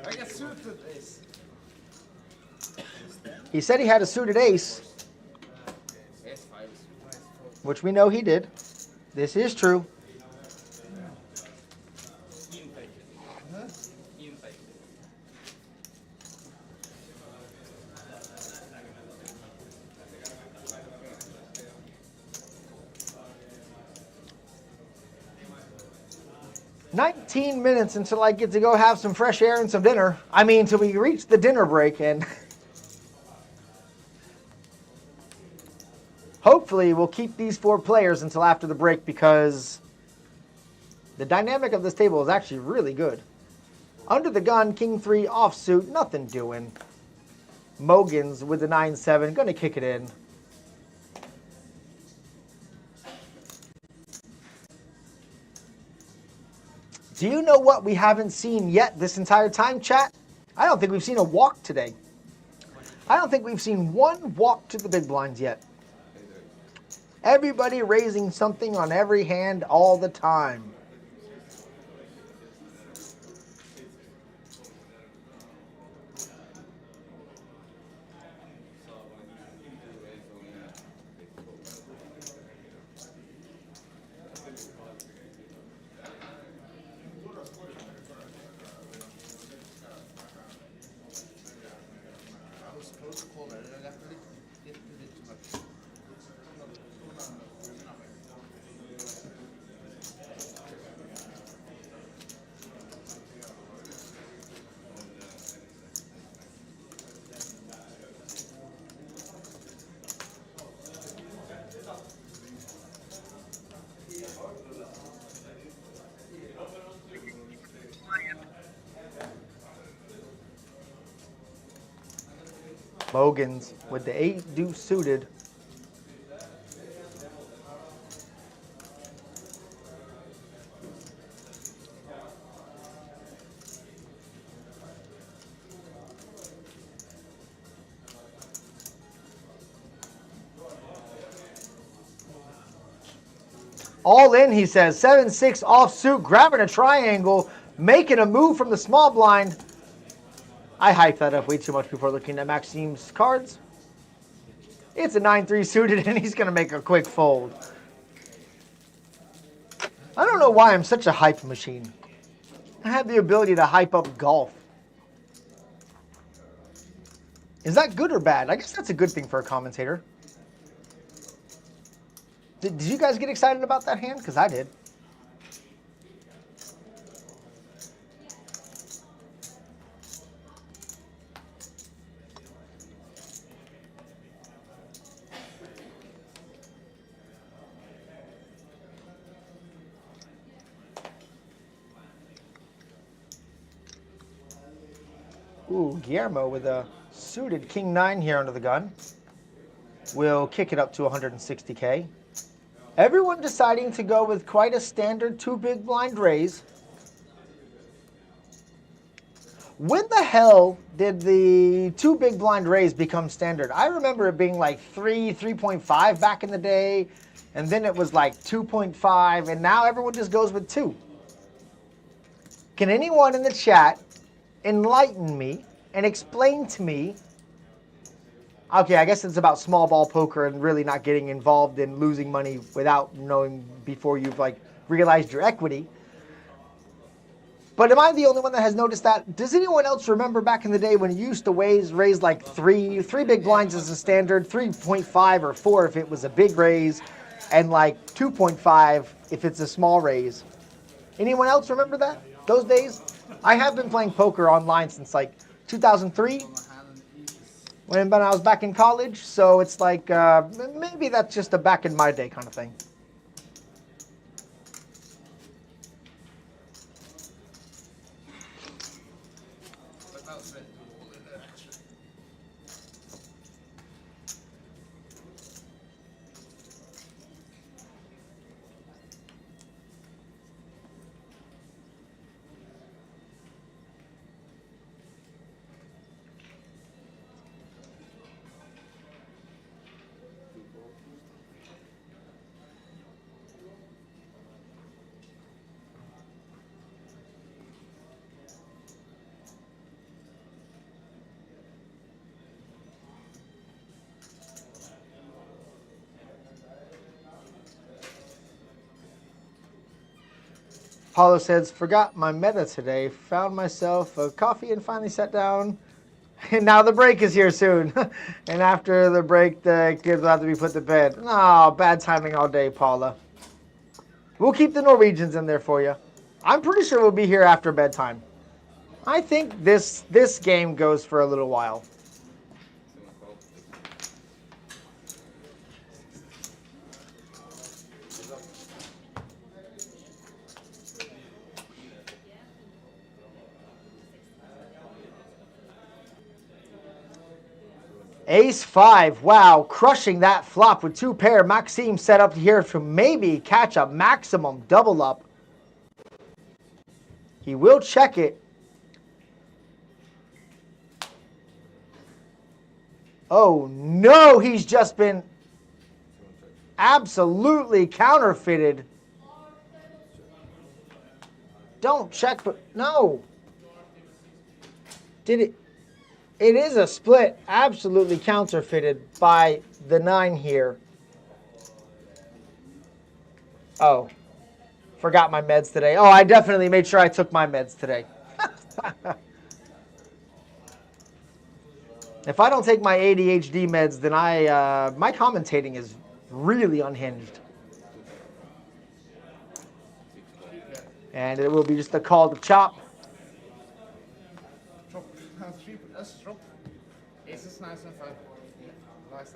I get suited ace. He said he had a suited ace, which we know he did. This is true. "19 minutes until I get to go have some fresh air and some dinner. I mean, till we reach the dinner break, and hopefully we'll keep these 4 players until after the break because the dynamic of this table is actually really good. Under the gun, king 3 offsuit, nothing doing. Mogans with the 9-7, gonna kick it in. Do you know what we haven't seen yet this entire time, chat? I don't think we've seen a walk today. I don't think we've seen one walk to the big blinds yet. Everybody raising something on every hand all the time. I was supposed to call it. I got to get too much. Mogans with the 8 deuce suited. All in, he says. 7-6 offsuit, grabbing a triangle, making a move from the small blind. I hyped that up way too much before looking at Maxim's cards. It's a 9-3 suited, and he's going to make a quick fold. I don't know why I'm such a hype machine. I have the ability to hype up golf. Is that good or bad? I guess that's a good thing for a commentator. Did you guys get excited about that hand? Because I did. Ooh, Guillermo with a suited king 9 here under the gun. We'll kick it up to 160K. Everyone deciding to go with quite a standard 2 big blind raise. When the hell did the 2 big blind raise become standard? I remember it being like 3.5 back in the day, and then it was like 2.5, and now everyone just goes with 2. Can anyone in the chat enlighten me and explain to me? Okay, I guess it's about small ball poker and really not getting involved in losing money without knowing before you've like realized your equity. But am I the only one that has noticed that? Does anyone else remember back in the day when you used to raise like three big blinds as a standard, 3.5 or 4 if it was a big raise, and like 2.5 if it's a small raise? Anyone else remember that? Those days? I have been playing poker online since like 2003. When I was back in college, so it's like maybe that's just a back in my day kind of thing. Paulo says, forgot my meta today. Found myself a coffee and finally sat down. And now the break is here soon. And after the break, the kids will have to be put to bed. Oh, bad timing all day, Paula. We'll keep the Norwegians in there for you. I'm pretty sure we'll be here after bedtime. I think this game goes for a little while. Ace 5, wow, crushing that flop with 2 pair. Maxim set up here to maybe catch a maximum double up. He will check it. Oh no, he's just been absolutely counterfeited. Don't check, but no. Did it? It is a split, absolutely counterfeited by the 9 here. Oh, forgot my meds today. Oh, I definitely made sure I took my meds today. If I don't take my ADHD meds, then my commentating is really unhinged. And it will be just a call to chop. Drop. 3 plus drop. Ace is nice and 5. Nice.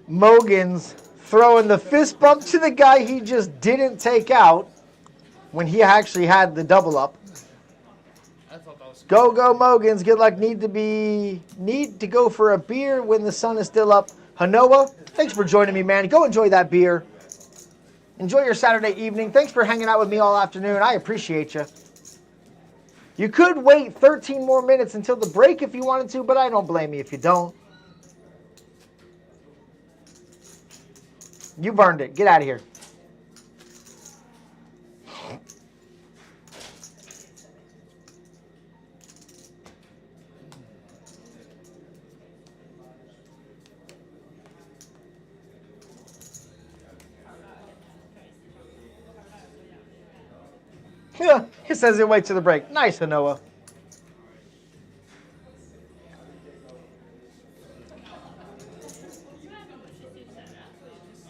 Mogan's throwing the fist bump to the guy he just didn't take out when he actually had the double up. I thought that was Go, go, Mogans. Good luck. Need to go for a beer when the sun is still up. Hanoa, thanks for joining me, man. Go enjoy that beer. Enjoy your Saturday evening. Thanks for hanging out with me all afternoon. I appreciate you. You could wait 13 more minutes until the break if you wanted to, but I don't blame you if you don't. You burned it. Get out of here. Yeah, he says he'll wait till the break. Nice, Hanoa.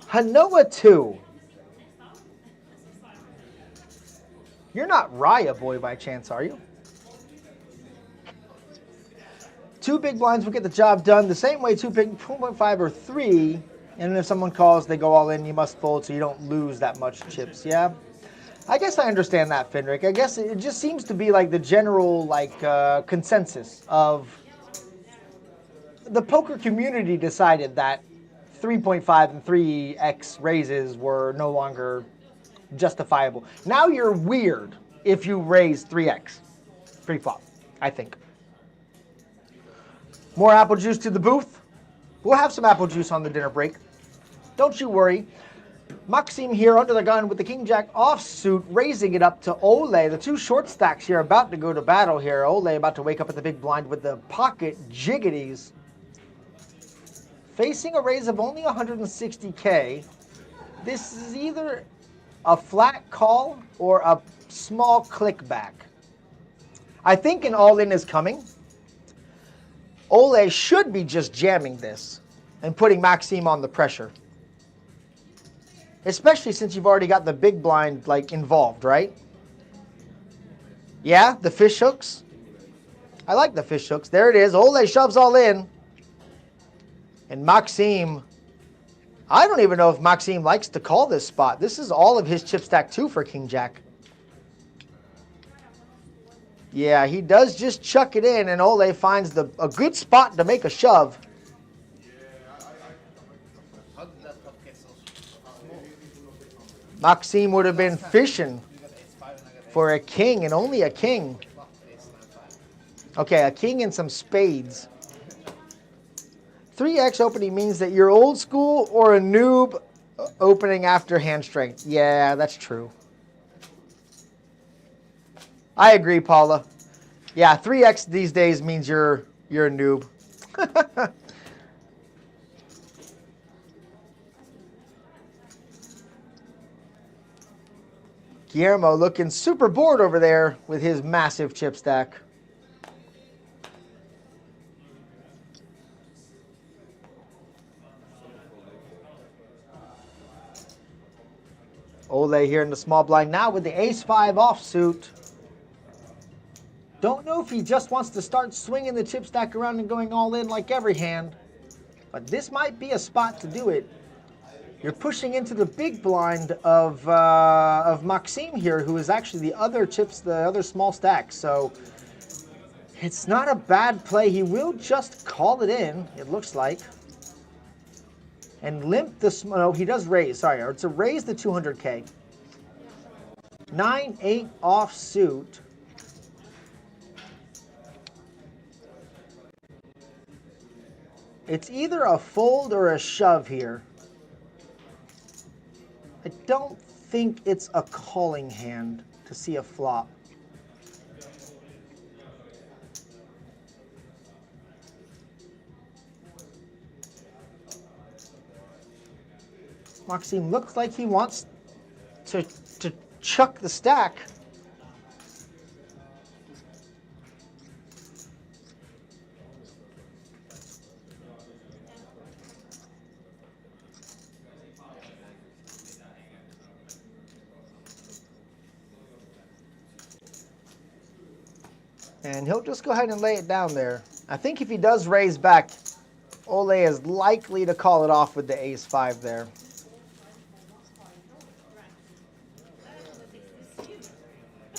Hanoa 2. You're not Raya boy by chance, are you? 2 big blinds will get the job done the same way 2.5 or 3. And if someone calls, they go all in. You must fold so you don't lose that much chips. Yeah. I guess I understand that, Frederick. I guess it just seems to be like the general consensus of the poker community decided that 3.5 and 3x raises were no longer justifiable. Now you're weird if you raise 3x pre-flop, I think. More apple juice to the booth. We'll have some apple juice on the dinner break. Don't you worry. Maxim here under the gun with the King-Jack offsuit, raising it up to Ole. The 2 short stacks here about to go to battle here. Ole about to wake up at the big blind with the pocket jiggities. Facing a raise of only 160K. This is either a flat call or a small click back. I think an all-in is coming. Ole should be just jamming this and putting Maxim on the pressure. Especially since you've already got the big blind involved, right? Yeah, the fish hooks. I like the fish hooks. There it is. Ole shoves all in. And Maxim, I don't even know if Maxim likes to call this spot. This is all of his chip stack 2 for King Jack. Yeah, he does just chuck it in, and Ole finds a good spot to make a shove. Maxim would have been fishing for a king, and only a king. Okay, a king and some spades. 3x opening means that you're old school or a noob opening after hand strength. Yeah, that's true. I agree, Paula. Yeah, 3x these days means you're a noob. Guillermo looking super bored over there with his massive chip stack. Ole here in the small blind now with the ace-5 offsuit. Don't know if he just wants to start swinging the chip stack around and going all in like every hand. But this might be a spot to do it. You're pushing into the big blind of Maxim here, who is actually the other chips, the other small stack. So it's not a bad play. He will just call it in, it looks like. And limp the, no, he does raise, sorry, or to raise the 200K. 9-8 offsuit. It's either a fold or a shove here. I don't think it's a calling hand to see a flop. Maxim looks like he wants to chuck the stack. And he'll just go ahead and lay it down there. I think if he does raise back, Ole is likely to call it off with the ace-5 there.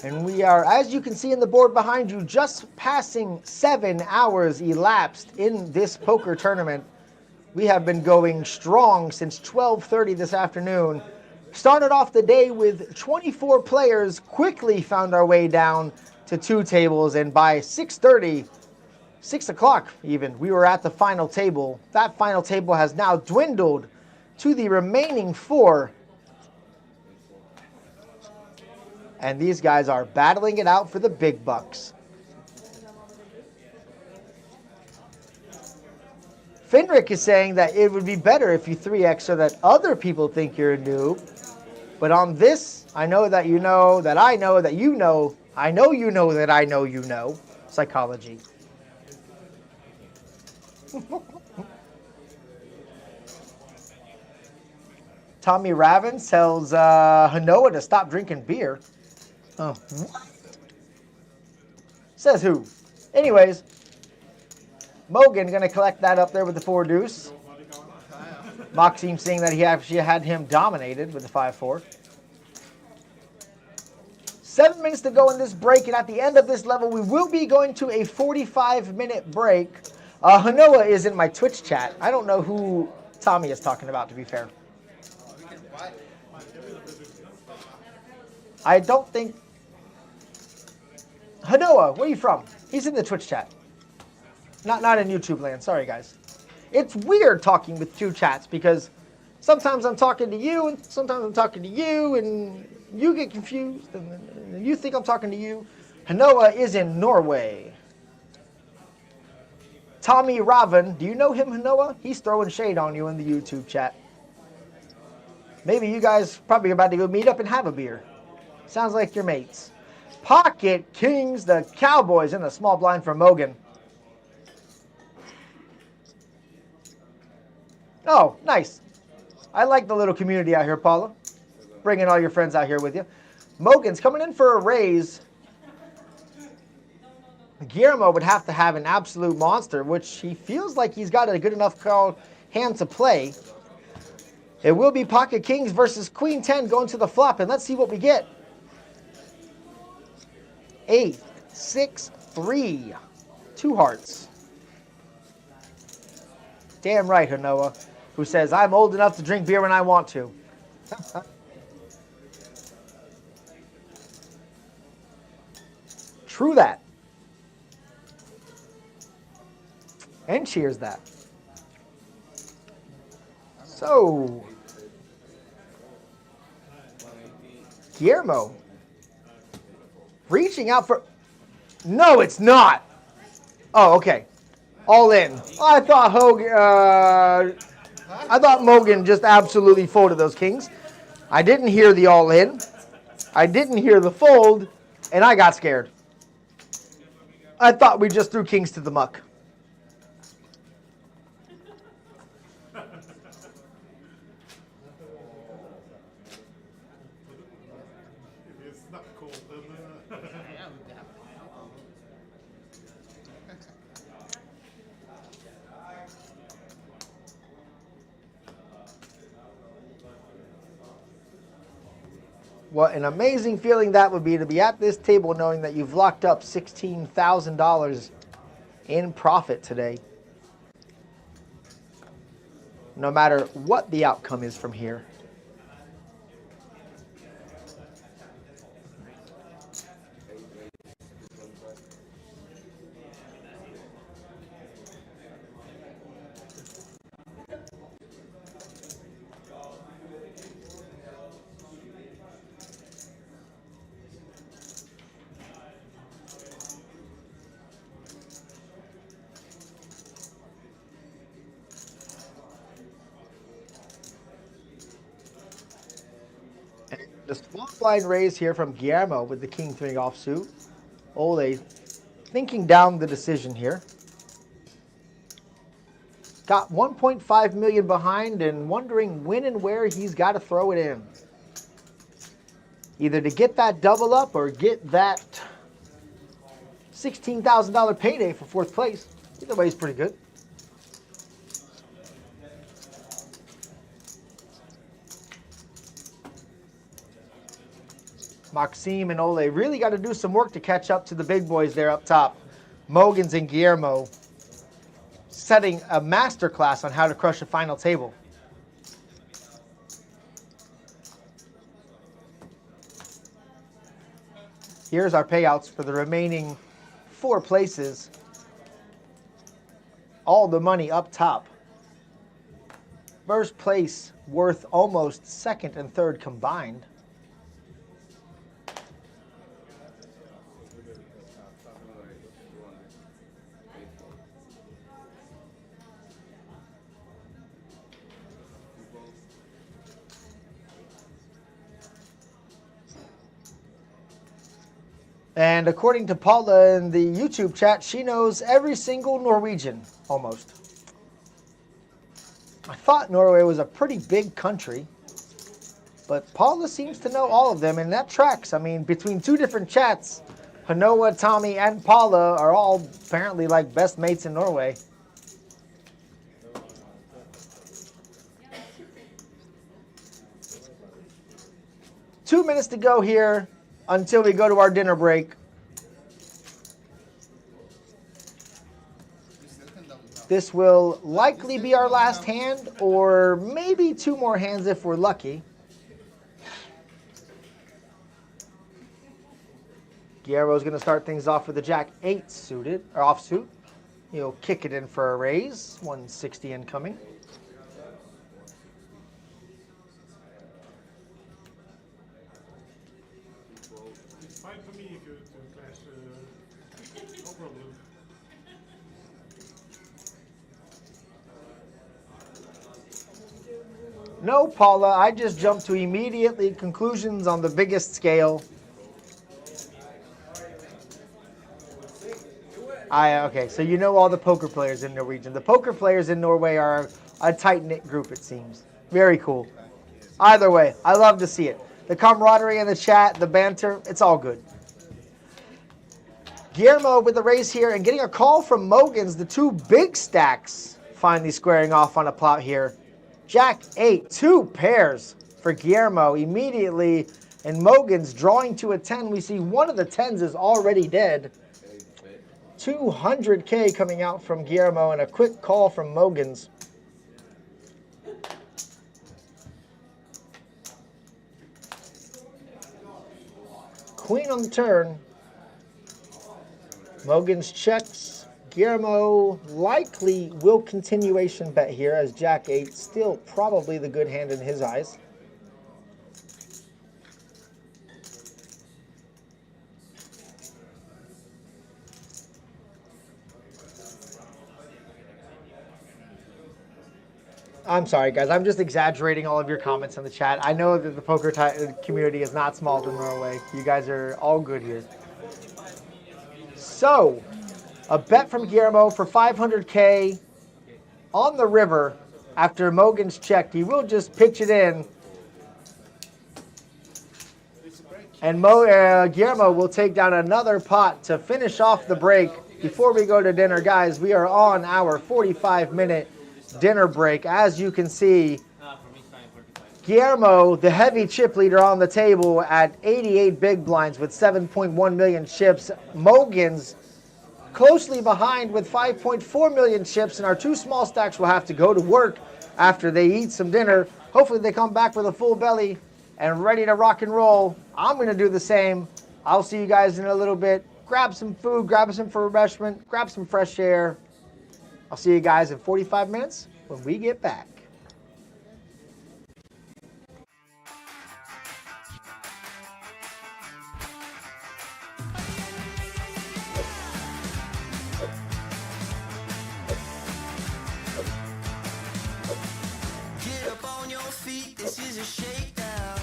And we are, as you can see in the board behind you, just passing 7 hours elapsed in this poker tournament. We have been going strong since 12:30 this afternoon. Started off the day with 24 players, quickly found our way down to 2 tables, and by 6:30, 6 o'clock even, we were at the final table. That final table has now dwindled to the remaining 4. And these guys are battling it out for the big bucks. Frederick is saying that it would be better if you 3x so that other people think you're a noob. But on this, I know that you know that I know that you know. I know you know that I know you know. Psychology. Tommy Raven tells Hanoa to stop drinking beer. Oh, what? Says who? Anyways, Mogan going to collect that up there with the 4 deuce. Maxim seeing that he actually had him dominated with the 5-4. 7 minutes to go in this break, and at the end of this level, we will be going to a 45-minute break. Hanoa is in my Twitch chat. I don't know who Tommy is talking about, to be fair. I don't think... Hanoa, where are you from? He's in the Twitch chat. Not in YouTube land. Sorry, guys. It's weird talking with 2 chats because sometimes I'm talking to you and sometimes I'm talking to you and you get confused and you think I'm talking to you. Hanoa is in Norway. Tommy Raven, do you know him, Hanoa? He's throwing shade on you in the YouTube chat. Maybe you guys probably about to go meet up and have a beer. Sounds like your mates. Pocket Kings, the Cowboys in the small blind for Mogan. Oh, nice. I like the little community out here, Paula. Bringing all your friends out here with you. Mogan's coming in for a raise. Guillermo would have to have an absolute monster, which he feels like he's got a good enough hand to play. It will be Pocket Kings versus Queen 10 going to the flop, and let's see what we get. 8, 6, 3. 2 hearts. Damn right, Hanoa, who says, I'm old enough to drink beer when I want to. True that. And cheers that. So, Guillermo reaching out for... No, it's not. Oh, okay. All in. I thought Mogan just absolutely folded those kings. I didn't hear the all in. I didn't hear the fold, and I got scared. I thought we just threw kings to the muck. What an amazing feeling that would be to be at this table knowing that you've locked up $16,000 in profit today. No matter what the outcome is from here. The small blind raise here from Guillermo with the king 3 offsuit. Ole thinking down the decision here. Got 1.5 million behind and wondering when and where he's got to throw it in. Either to get that double up or get that $16,000 payday for 4th place. Either way is pretty good. Maxim and Ole really got to do some work to catch up to the big boys there up top. Mogans and Guillermo setting a masterclass on how to crush a final table. Here's our payouts for the remaining 4 places. All the money up top. First place worth almost 2nd and 3rd combined. And according to Paula in the YouTube chat, she knows every single Norwegian, almost. I thought Norway was a pretty big country, but Paula seems to know all of them, and that tracks. I mean, between 2 different chats, Hanoa, Tommy, and Paula are all apparently like best mates in Norway. Two minutes to go here until we go to our dinner break. This will likely be our last hand, or maybe 2 more hands if we're lucky. Guillermo's going to start things off with the Jack 8 suited, or offsuit. He'll kick it in for a raise. 160 incoming. It's fine for me if you clash, no problem. No, Paula, I just jumped to immediately conclusions on the biggest scale. Okay, so you know all the poker players in Norwegian. The poker players in Norway are a tight-knit group, it seems. Very cool. Either way, I love to see it. The camaraderie in the chat, the banter, it's all good. Guillermo with the raise here and getting a call from Mogans. The 2 big stacks finally squaring off on a plot here. Jack 8, 2 pairs for Guillermo immediately. And Mogans drawing to a 10. We see one of the 10s is already dead. 200K coming out from Guillermo and a quick call from Mogans. Queen on the turn. Mogans checks. Guillermo likely will continuation bet here as Jack 8 still probably the good hand in his eyes. I'm sorry, guys. I'm just exaggerating all of your comments in the chat. I know that the poker community is not small to Norway. You guys are all good here. So, a bet from Guillermo for 500K on the river after Mogan's checked. He will just pitch it in. And Guillermo will take down another pot to finish off the break before we go to dinner. Guys, we are on our 45-minute dinner break. As you can see, Guillermo, the heavy chip leader on the table at 88 big blinds with 7.1 million chips. Mogan's closely behind with 5.4 million chips, and our two small stacks will have to go to work after they eat some dinner. Hopefully they come back with a full belly and ready to rock and roll. I'm going to do the same. I'll see you guys in a little bit. Grab some food, grab some refreshment, grab some fresh air. I'll see you guys in 45 minutes when we get back. Get up on your feet, this is a shakedown.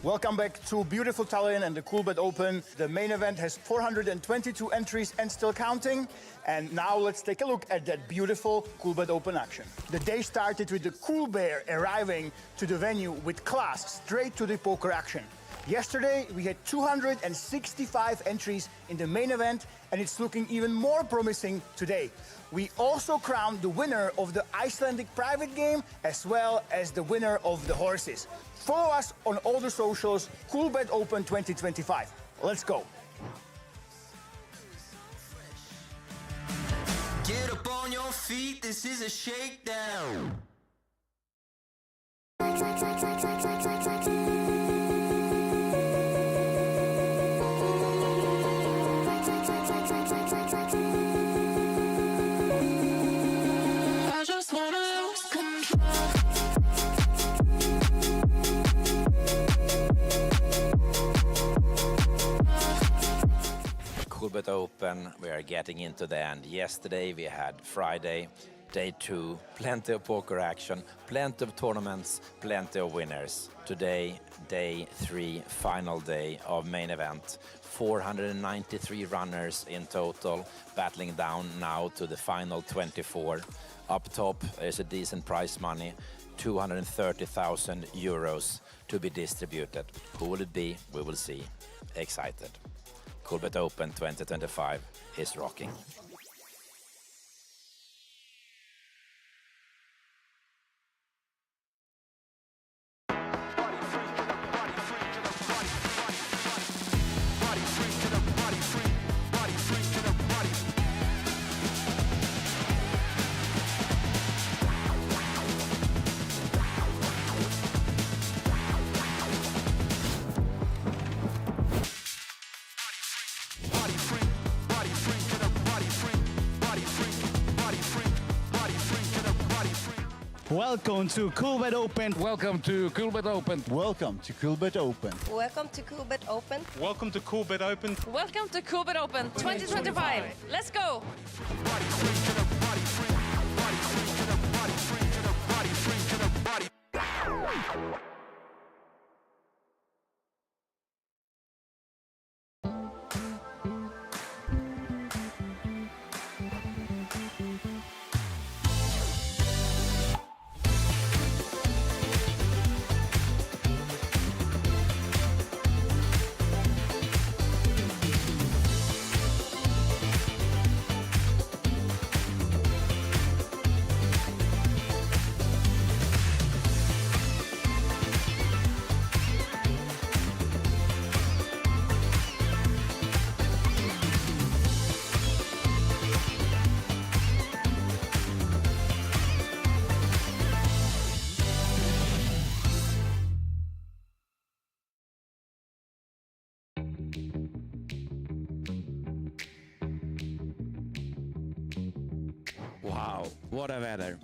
Welcome back to beautiful Tallinn and the Coolbet Open. The main event has 422 entries and still counting. And now let's take a look at that beautiful Coolbet Open action. The day started with the Cool Bear arriving to the venue with class straight to the poker action. Yesterday, we had 265 entries in the main event, and it's looking even more promising today. We also crowned the winner of the Icelandic private game, as well as the winner of the horses. Follow us on all the socials, Coolbet Open 2025. Let's go. Get up on your feet, this is a shakedown. I just wanna lose control. Coolbet Open, we are getting into the end. Yesterday we had Friday, day 2, plenty of poker action, plenty of tournaments, plenty of winners. Today, day 3, final day of main event. 493 runners in total, battling down now to the final 24. Up top is a decent prize money, 230,000 euros to be distributed. Who will it be? We will see. Excited. Coolbet Open 2025 is rocking. Welcome to Coolbet Open. Welcome to Coolbet Open. Welcome to Coolbet Open. Welcome to Coolbet Open. Welcome to Coolbet Open. Welcome to Coolbet Open 2025. Let's go. Wow, what a weather.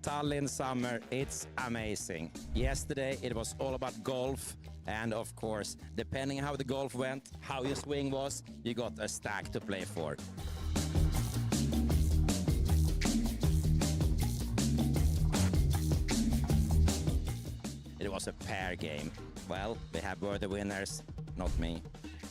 Tallinn summer, it's amazing. Yesterday it was all about golf, and of course, depending how the golf went, how your swing was, you got a stack to play for. was a pair game. Well, we were the winners, not me,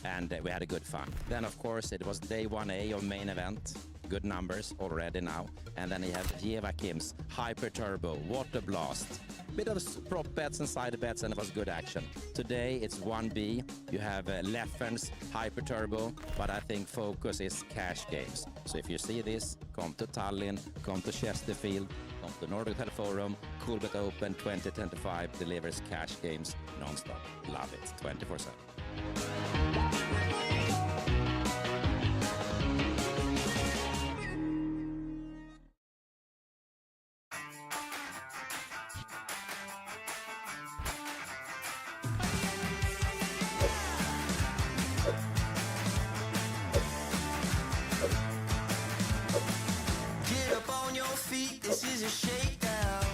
and we had a good fun. Then, of course, it was day 1A of main event. Good numbers already now. And then you have Jeva Kim's Hyper Turbo, Water Blast. Bit of prop bets and side bets, and it was good action. Today it's 1B. You have Leffen's Hyper Turbo, but I think focus is cash games. So if you see this, come to Tallinn, come to Chesterfield, come to Nordic Hotel Forum. Coolbet Open 2025 delivers cash games non-stop. Love it, 24/7. Get up on your feet, this is a shakedown.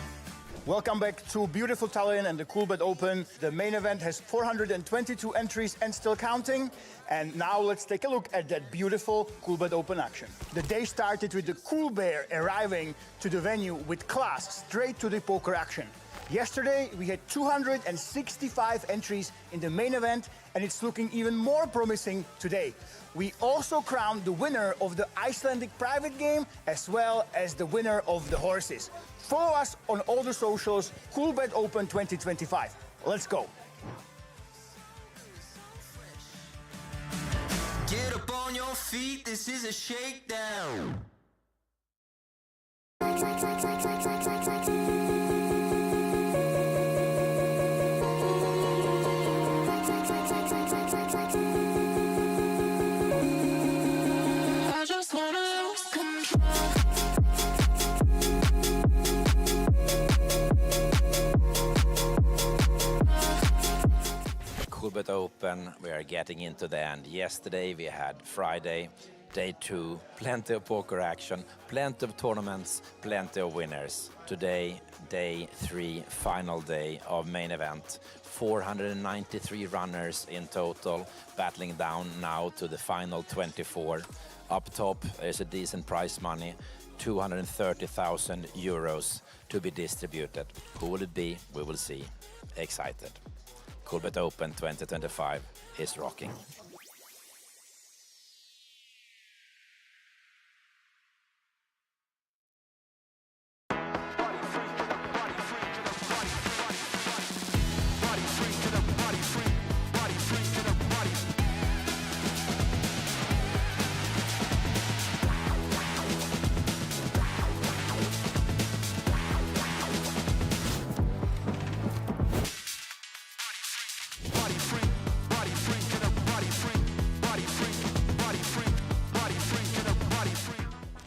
Welcome back to beautiful Tallinn and the Coolbet Open. The main event has 422 entries and still counting. And now let's take a look at that beautiful Coolbet Open action. The day started with the Cool Bear arriving to the venue with class straight to the poker action. Yesterday, we had 265 entries in the main event, and it's looking even more promising today. We also crowned the winner of the Icelandic private game, as well as the winner of the horses. Follow us on all the socials, Coolbet Open 2025. Let's go. Get up on your feet, this is a shakedown. I just wanna lose control. Coolbet Open, we are getting into the end. Yesterday we had Friday, day 2, plenty of poker action, plenty of tournaments, plenty of winners. Today, day 3, final day of main event. 493 runners in total, battling down now to the final 24. Up top is a decent prize money, 230,000 euros to be distributed. Who will it be? We will see. Excited. Coolbet Open 2025 is rocking.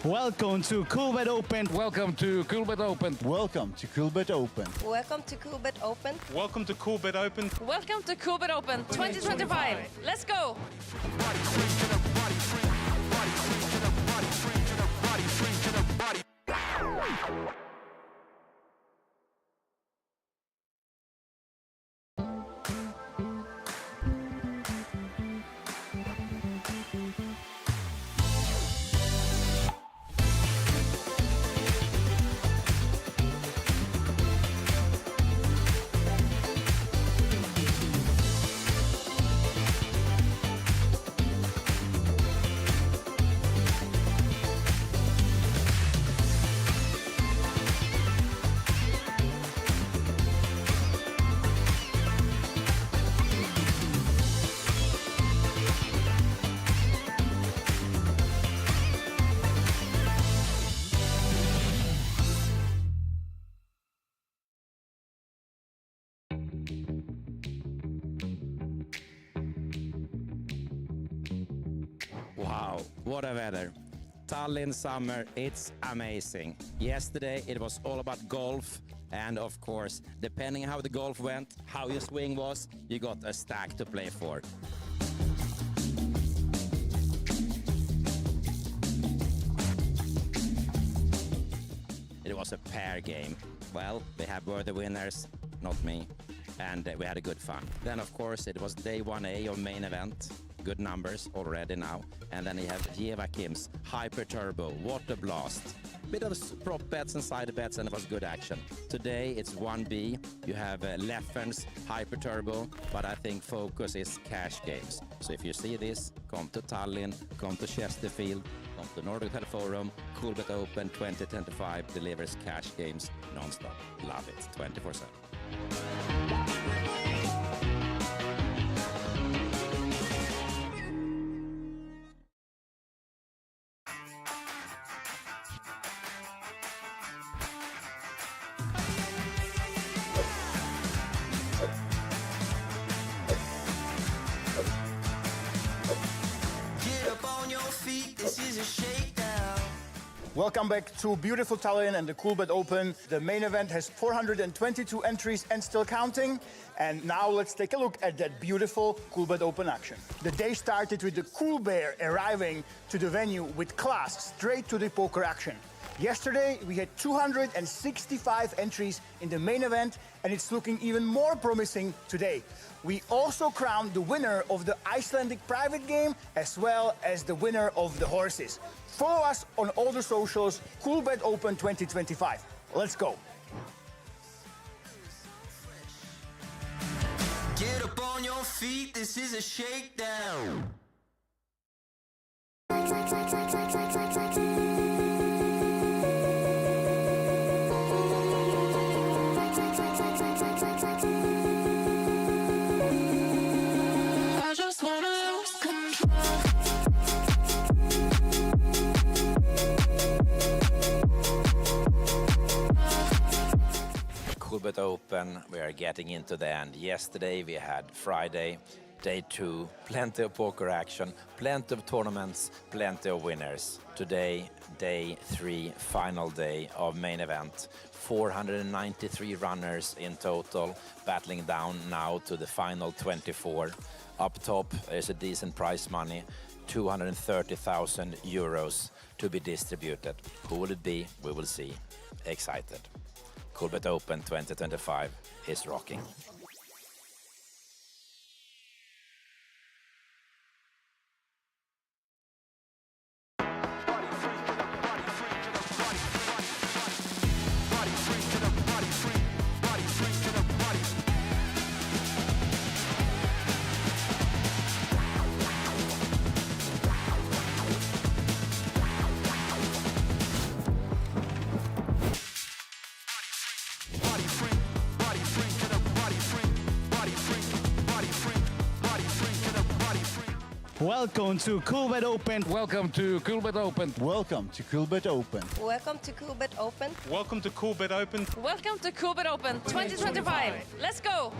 Welcome to Coolbet Open. Welcome to Coolbet Open. Welcome to Coolbet Open. Welcome to Coolbet Open. Welcome to Coolbet Open. Welcome to Coolbet Open 2025. Let's go. Wow, what a weather. Tallinn summer, it's amazing. Yesterday it was all about golf, and of course, depending how the golf went, how your swing was, you got a stack to play for. It was a pair game. Well, were the winners, not me, and we had a good fun. Then, of course, it was day 1A of main event. good numbers already now. And then you have Jevakim's Hyper Turbo, Water Blast. Bit of prop bets and side bets, and it was good action. Today it's 1B. You have Leffen's Hyper Turbo, but I think focus is cash games. So if you see this, come to Tallinn, come to Chesterfield, come to Nordic Hotel Forum. Coolbet Open 2025 delivers cash games non-stop. Love it, 24/7. Welcome back to beautiful Tallinn and the Coolbet Open. The main event has 422 entries and still counting. And now let's take a look at that beautiful Coolbet Open action. The day started with the Cool Bear arriving to the venue with class straight to the poker action. Yesterday, we had 265 entries in the main event, and it's looking even more promising today. We also crowned the winner of the Icelandic private game, as well as the winner of the horses. Follow us on all the socials, Coolbet Open 2025. Let's go. Get up on your feet, this is a shakedown. I just wanna lose control. Coolbet Open, we are getting into the end. Yesterday we had Friday, day 2, plenty of poker action, plenty of tournaments, plenty of winners. Today, day 3, final day of main event. 493 runners in total, battling down now to the final 24. Up top is a decent prize money, 230,000 euros to be distributed. Who will it be? We will see. Excited. Coolbet Open 2025 is rocking. Welcome to Coolbet Open. Welcome to Coolbet Open. Welcome to Coolbet Open. Welcome to Coolbet Open. Welcome to Coolbet Open. Welcome to Coolbet Open 2025. Let's go.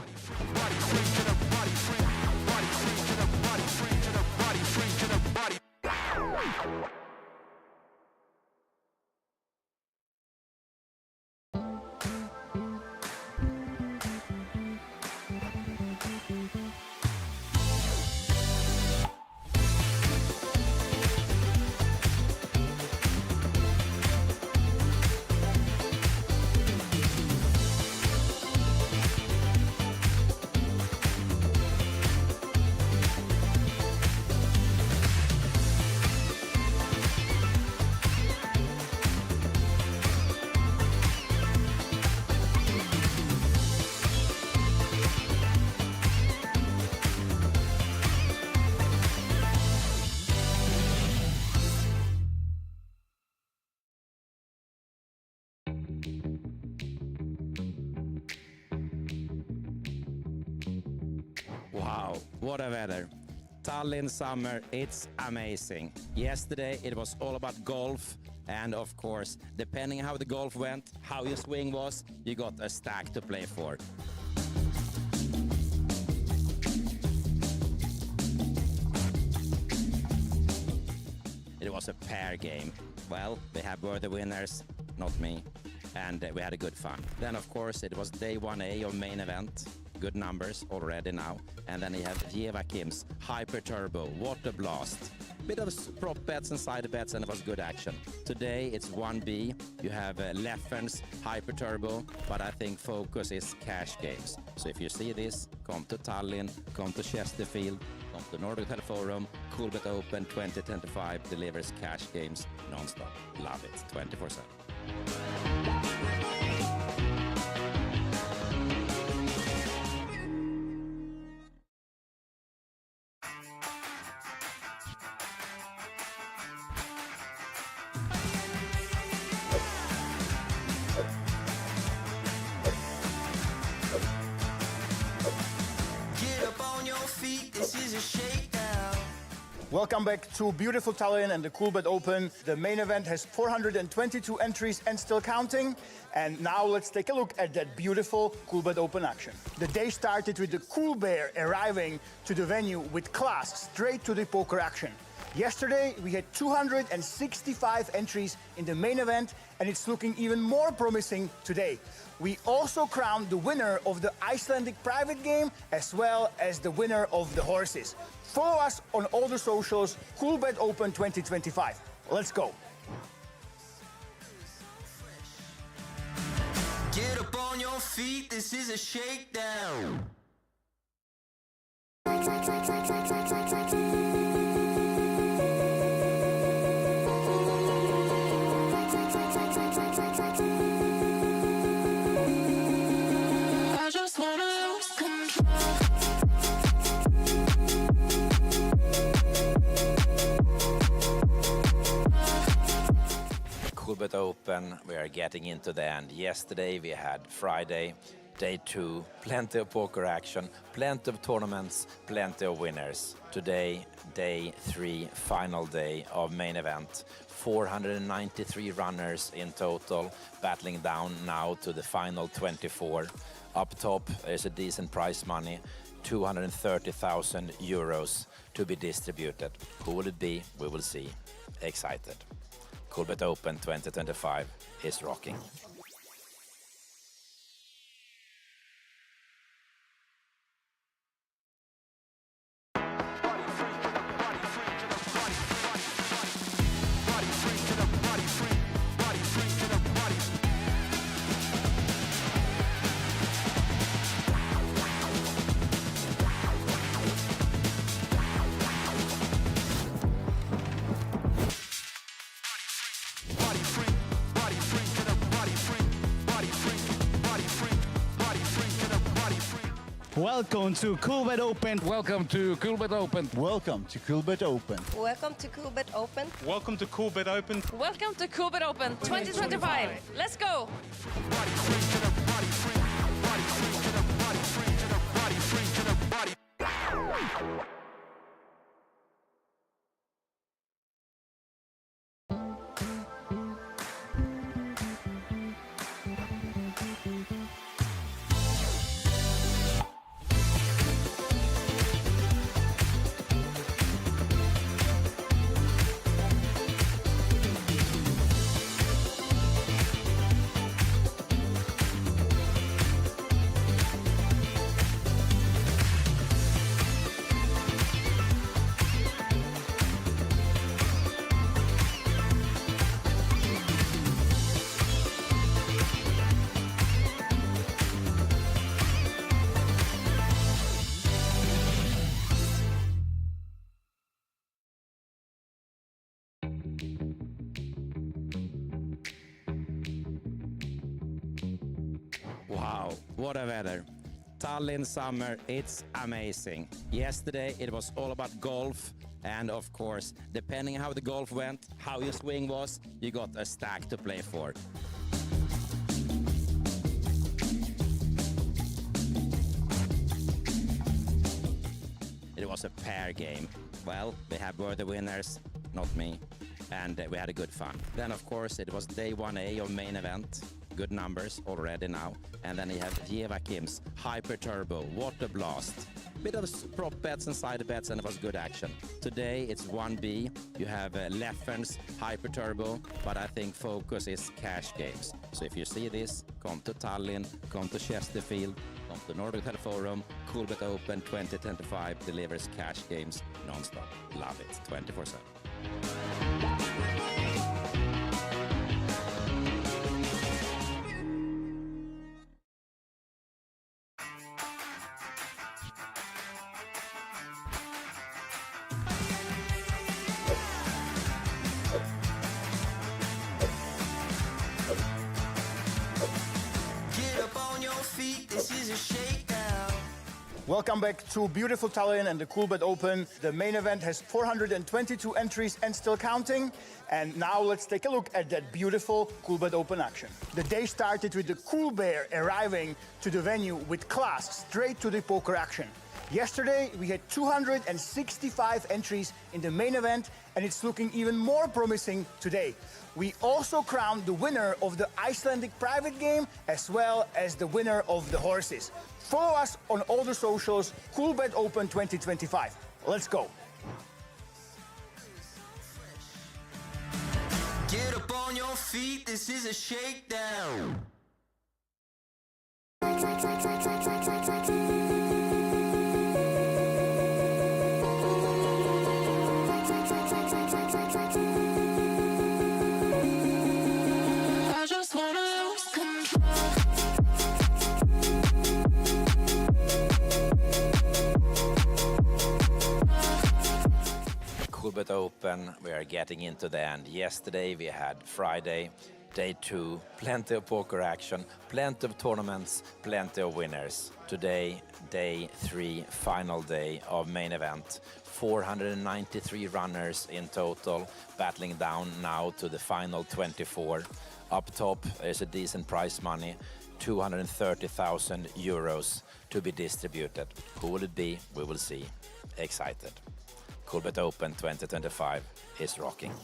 Wow, what a weather. Tallinn summer, it's amazing. Yesterday it was all about golf, and of course, depending how the golf went, how your swing was, you got a stack to play for. It was a pair game. Well, we have were the winners, not me, and we had a good fun. Then of course it was day 1A of main event. Good numbers already now. And then you have Jevakim's Hyper Turbo, Water Blast. bit of prop bets and side bets, and it was good action. Today it's 1B. You have Leffens, Hyper Turbo, but I think focus is cash games. So if you see this, come to Tallinn, come to Chesterfield, come to Nordic Hotel Forum. Coolbet Open 2025 delivers cash games non-stop. Love it, 24/7. Get up on your feet, this is a shakedown. Welcome back to beautiful Tallinn and the Coolbet Open. The main event has 422 entries and still counting. And now let's take a look at that beautiful Coolbet Open action. The day started with the Cool Bear arriving to the venue with class straight to the poker action. Yesterday, we had 265 entries in the main event, and it's looking even more promising today. We also crowned the winner of the Icelandic private game, as well as the winner of the horses. Follow us on all the socials, Coolbet Open 2025. Let's go. Get up on your feet, this is a shakedown. I just wanna lose control. Coolbet Open, we are getting into the end. Yesterday we had Friday, day 2, plenty of poker action, plenty of tournaments, plenty of winners. Today, day 3, final day of main event. 493 runners in total, battling down now to the final 24. Up top, there's a decent prize money, 230,000 euros to be distributed. Who will it be? We will see. Excited. Coolbet Open 2025 is rocking. Welcome to Coolbet Open. Welcome to Coolbet Open. Welcome to Coolbet Open. Welcome to Coolbet Open. Welcome to Coolbet Open. Welcome to Coolbet Open 2025. Let's go. Wow, what a weather. Tallinn summer, it's amazing. Yesterday it was all about golf, and of course, depending how the golf went, how your swing was, you got a stack to play for. It was a pair game. Well, we were the winners, not me, and we had a good fun. Then of course it was day 1A of main event. Good numbers already now. And then you have Maxim's Hyper Turbo, Water Blast. Bit of prop bets and side bets, and it was good action. Today it's 1B. You have Leffens, Hyper Turbo, but I think focus is cash games. So if you see this, come to Tallinn, come to Chesterfield, Come to Nordic Hotel Forum. Coolbet Open 2025 delivers cash games non-stop. Love it. 24/7. Get up on your feet, this is a shakedown. Welcome back to beautiful Tallinn and the Coolbet Open. The main event has 422 entries and still counting. And now let's take a look at that beautiful Coolbet Open action. The day started with the Cool Bear arriving to the venue with class straight to the poker action. Yesterday, we had 265 entries in the main event, and it's looking even more promising today. We also crowned the winner of the Icelandic private game, as well as the winner of the horses. Follow us on all the socials, Coolbet Open 2025. Let's go. Get up on your feet, this is a shakedown. I just wanna lose control. Coolbet Open, we are getting into the end. Yesterday we had Friday, day 2, plenty of poker action, plenty of tournaments, plenty of winners. Today, day 3, final day of main event. 493 runners in total, battling down now to the final 24. Up top is a decent prize money, 230,000 euros to be distributed. Who will it be? We will see. Excited. Coolbet Open 2025 is rocking.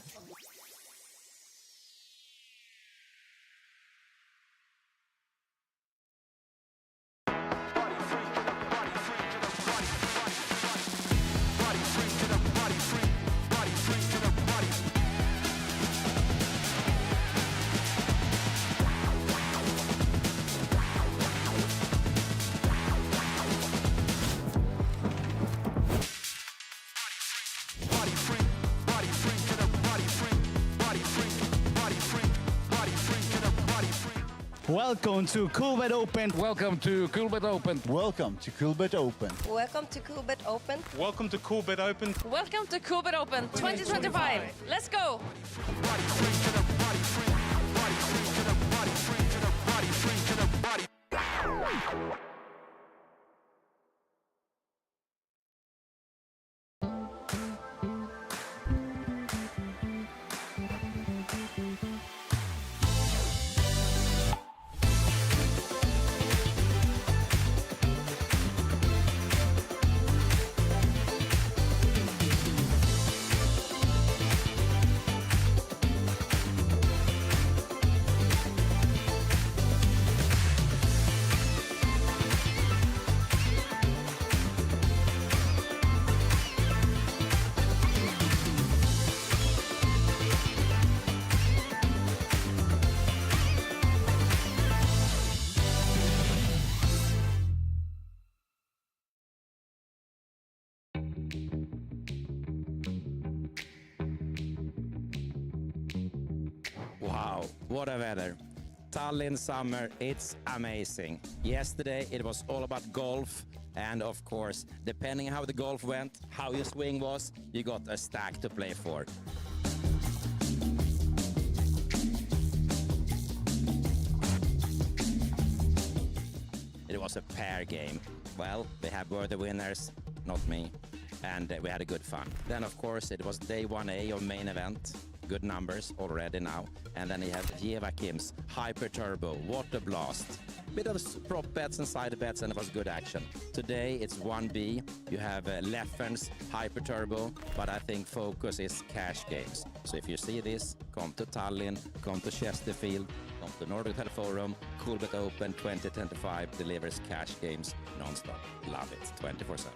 Welcome to Coolbet Open. Welcome to Coolbet Open. Welcome to Coolbet Open. Welcome to Coolbet Open. Welcome to Coolbet Open. Welcome to Coolbet Open 2025. Let's go. Wow, what a weather. Tallinn summer, it's amazing. Yesterday it was all about golf, and of course, depending how the golf went, how your swing was, you got a stack to play for. It was a pair game. Well, they were the winners, not me, and we had a good fun. Then of course it was day 1A of main event. Good numbers already now. And then you have Joachim's Hyper Turbo, what a blast. Bit of prop bets and side bets, and it was good action. Today it's 1B. You have Leffen's Hyper Turbo, but I think focus is cash games. So if you see this, come to Tallinn, come to Chesterfield, come to Nordic Hotel Forum. Coolbet Open 2025 delivers cash games non-stop. Love it, 24/7.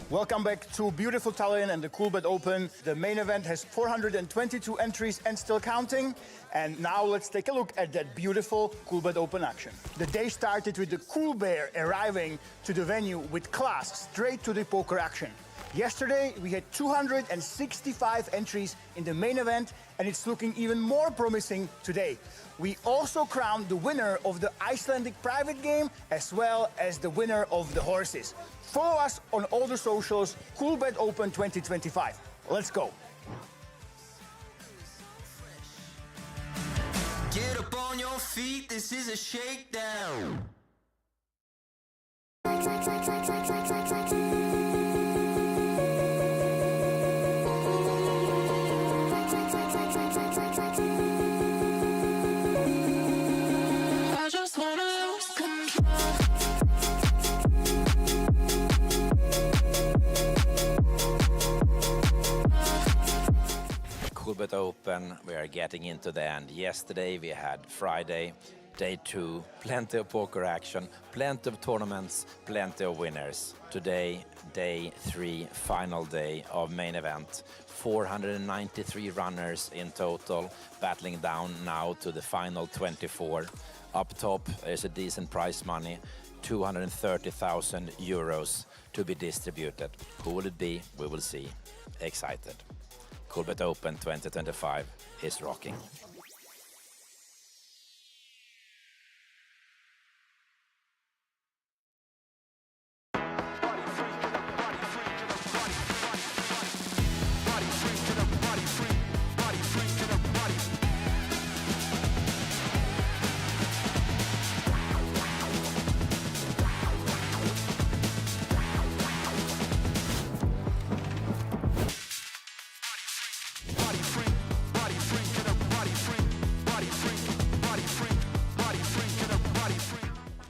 Welcome back to beautiful Tallinn and the Coolbet Open. The main event has 422 entries and still counting. And now let's take a look at that beautiful Coolbet Open action. The day started with the Cool Bear arriving to the venue with class, straight to the poker action. Yesterday, we had 265 entries in the main event, and it's looking even more promising today. We also crowned the winner of the Icelandic private game, as well as the winner of the horses. Follow us on all the socials, Coolbet Open 2025. Let's go. Get up on your feet, this is a shakedown. I just wanna lose control. Coolbet Open, we are getting into the end. Yesterday we had Friday, day 2, plenty of poker action, plenty of tournaments, plenty of winners. Today, day 3, final day of main event. 493 runners in total, battling down now to the final 24. Up top is a decent prize money, 230,000 euros to be distributed. Who will it be? We will see. Excited. Coolbet Open 2025 is rocking.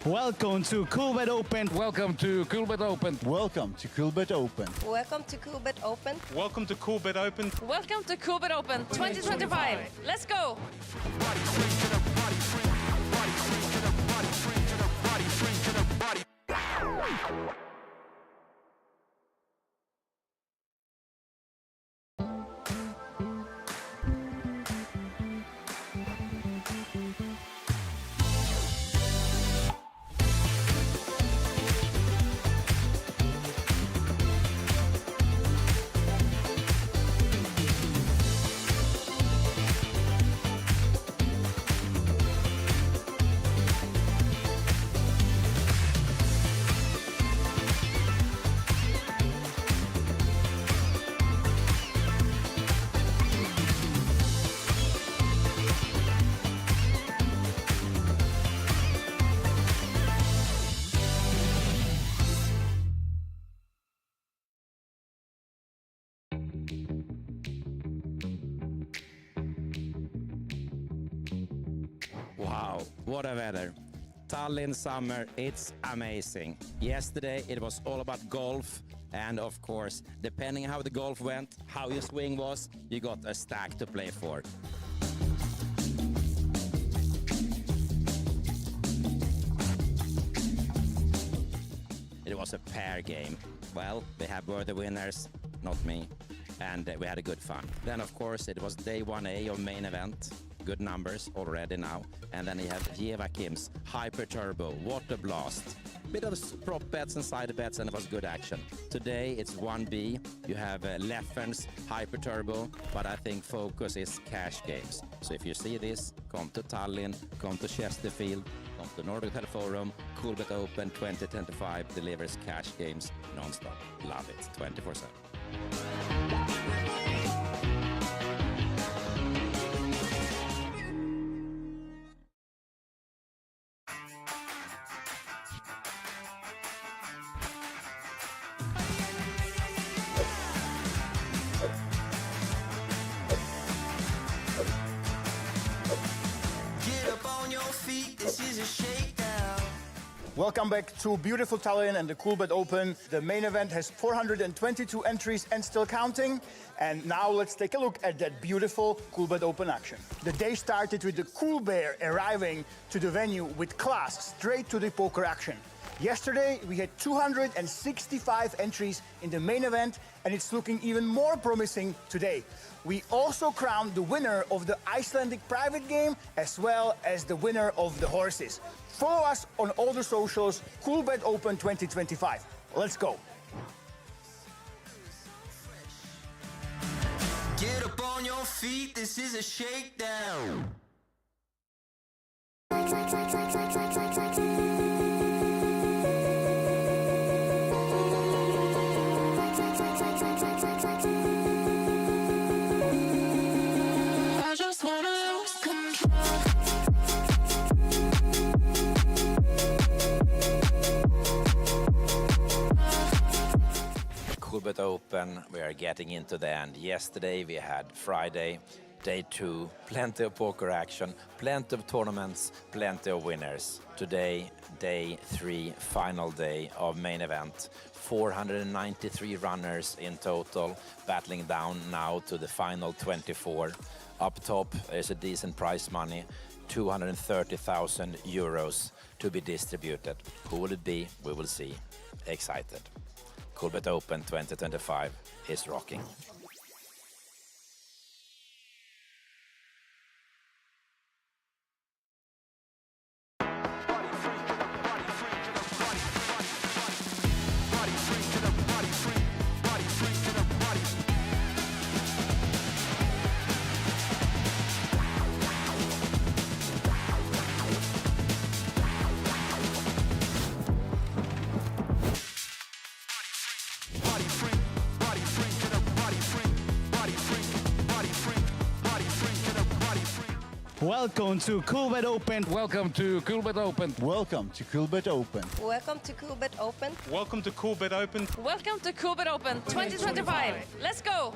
Welcome to Coolbet Open. Welcome to Coolbet Open. Welcome to Coolbet Open. Welcome to Coolbet Open. Welcome to Coolbet Open. Welcome to Coolbet Open 2025. Let's go. Wow, what a weather. Tallinn summer, it's amazing. Yesterday it was all about golf, and of course, depending how the golf went, how your swing was, you got a stack to play for. It was a pair game. Well, they were the winners, not me, and we had a good fun. Then of course it was day 1A of main event. Good numbers already now. And then you have Jeva Kim's Hyper Turbo, Water Blast. Bit of prop bets and side bets, and it was good action. Today it's 1B. You have Leffen's Hyper Turbo, but I think focus is cash games. So if you see this, come to Tallinn, come to Chesterfield, come to Nordic Hotel Forum. Coolbet Open 2025 delivers cash games non-stop. Love it, 24/7. Get up on your feet, this is a shakedown. Welcome back to beautiful Tallinn and the Coolbet Open. The main event has 422 entries and still counting. And now let's take a look at that beautiful Coolbet Open action. The day started with the Cool Bear arriving to the venue with class, straight to the poker action. Yesterday, we had 265 entries in the main event, and it's looking even more promising today. We also crowned the winner of the Icelandic private game, as well as the winner of the horses. Follow us on all the socials, Coolbet Open 2025. Let's go. Get up on your feet, this is a shakedown. I just wanna lose control. Coolbet Open, we are getting into the end. Yesterday we had Friday, day 2, plenty of poker action, plenty of tournaments, plenty of winners. Today, day 3, final day of main event. 493 runners in total, battling down now to the final 24. Up top is a decent prize money, 230,000 euros to be distributed. Who will it be? We will see. Excited. Coolbet Open 2025 is rocking. Welcome to Coolbet Open. Welcome to Coolbet Open. Welcome to Coolbet Open. Welcome to Coolbet Open. Welcome to Coolbet Open. Welcome to Coolbet Open 2025. Let's go.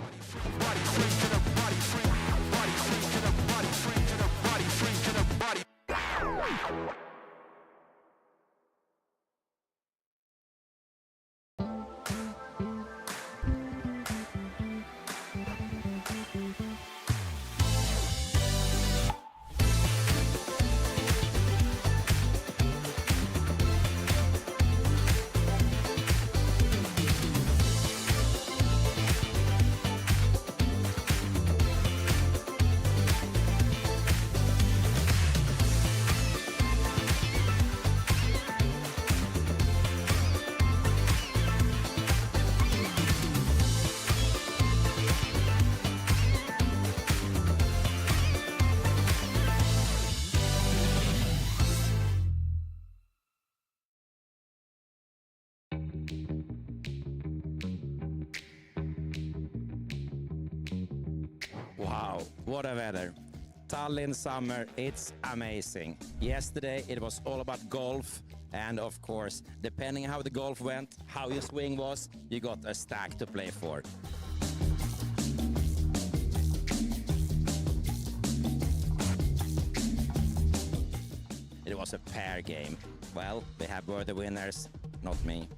Wow, what a weather. Tallinn summer, it's amazing. Yesterday it was all about golf, and of course, depending how the golf went, how your swing was, you got a stack to play for. It was a pair game. Well, they were the winners, not me,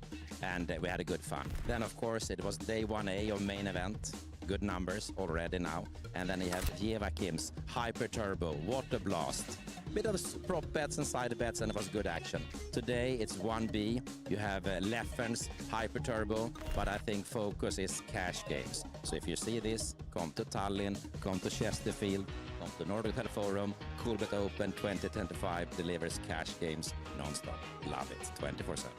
and we had a good fun. Then, of course, it was day 1A of main event. Good numbers already now. And then you have Joachim's Hyper Turbo. What a blast. Bit of prop bets and side bets, and it was good action. Today it's 1B. You have Leffen's Hyper Turbo, but I think focus is cash games. So if you see this, come to Tallinn, come to Chesterfield, come to Nordic Hotel Forum. Coolbet Open 2025 delivers cash games non-stop. Love it, 24/7.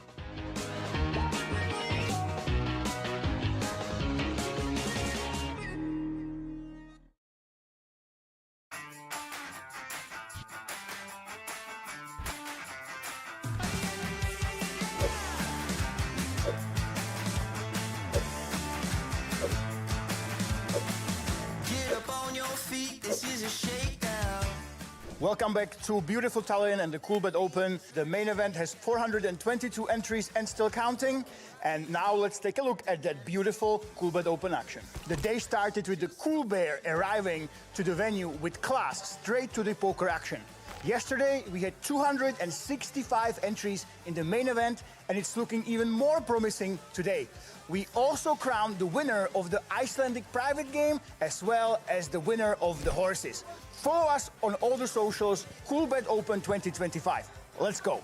Welcome back to beautiful Tallinn and the Coolbet Open. The main event has 422 entries and still counting. And now let's take a look at that beautiful Coolbet Open action. The day started with the Cool Bear arriving to the venue with class straight to the poker action. Yesterday, we had 265 entries in the main event, and it's looking even more promising today. We also crowned the winner of the Icelandic private game, as well as the winner of the horses. Follow us on all the socials, Coolbet Open 2025. Let's go.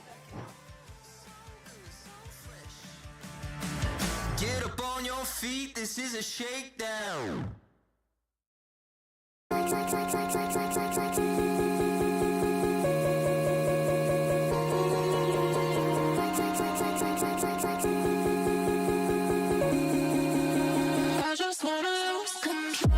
feet, this is a shakedown. I just wanna lose control.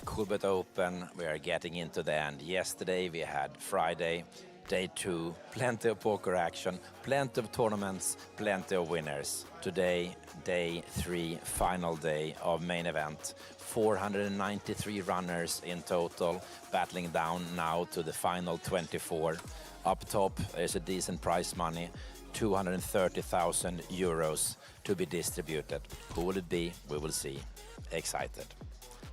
Coolbet Open, we are getting into the end. Yesterday we had Friday, day 2, plenty of poker action, plenty of tournaments, plenty of winners. Today, day 3, final day of main event. 493 runners in total, battling down now to the final 24. Up top is a decent prize money, 230,000 euros to be distributed. Who will it be? We will see. Excited.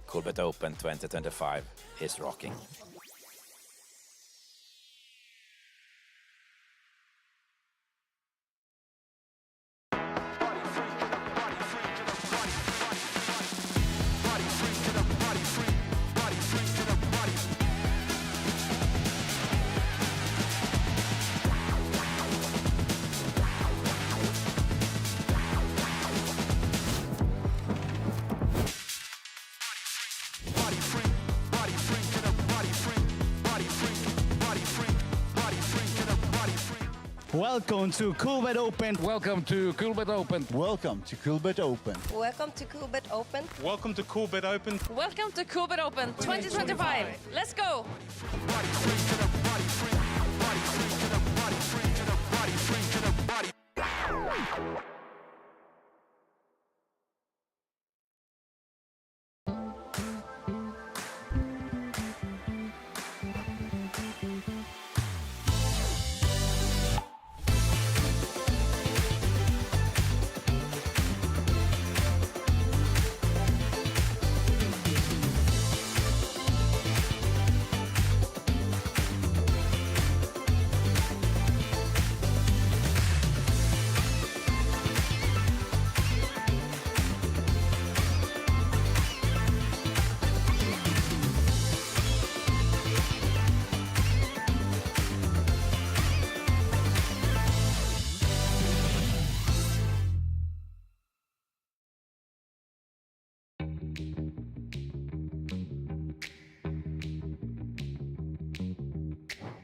Coolbet Open 2025 is rocking. Welcome to Coolbet Open. Welcome to Coolbet Open. Welcome to Coolbet Open. Welcome to Coolbet Open. Welcome to Coolbet Open. Welcome to Coolbet Open 2025. Let's go.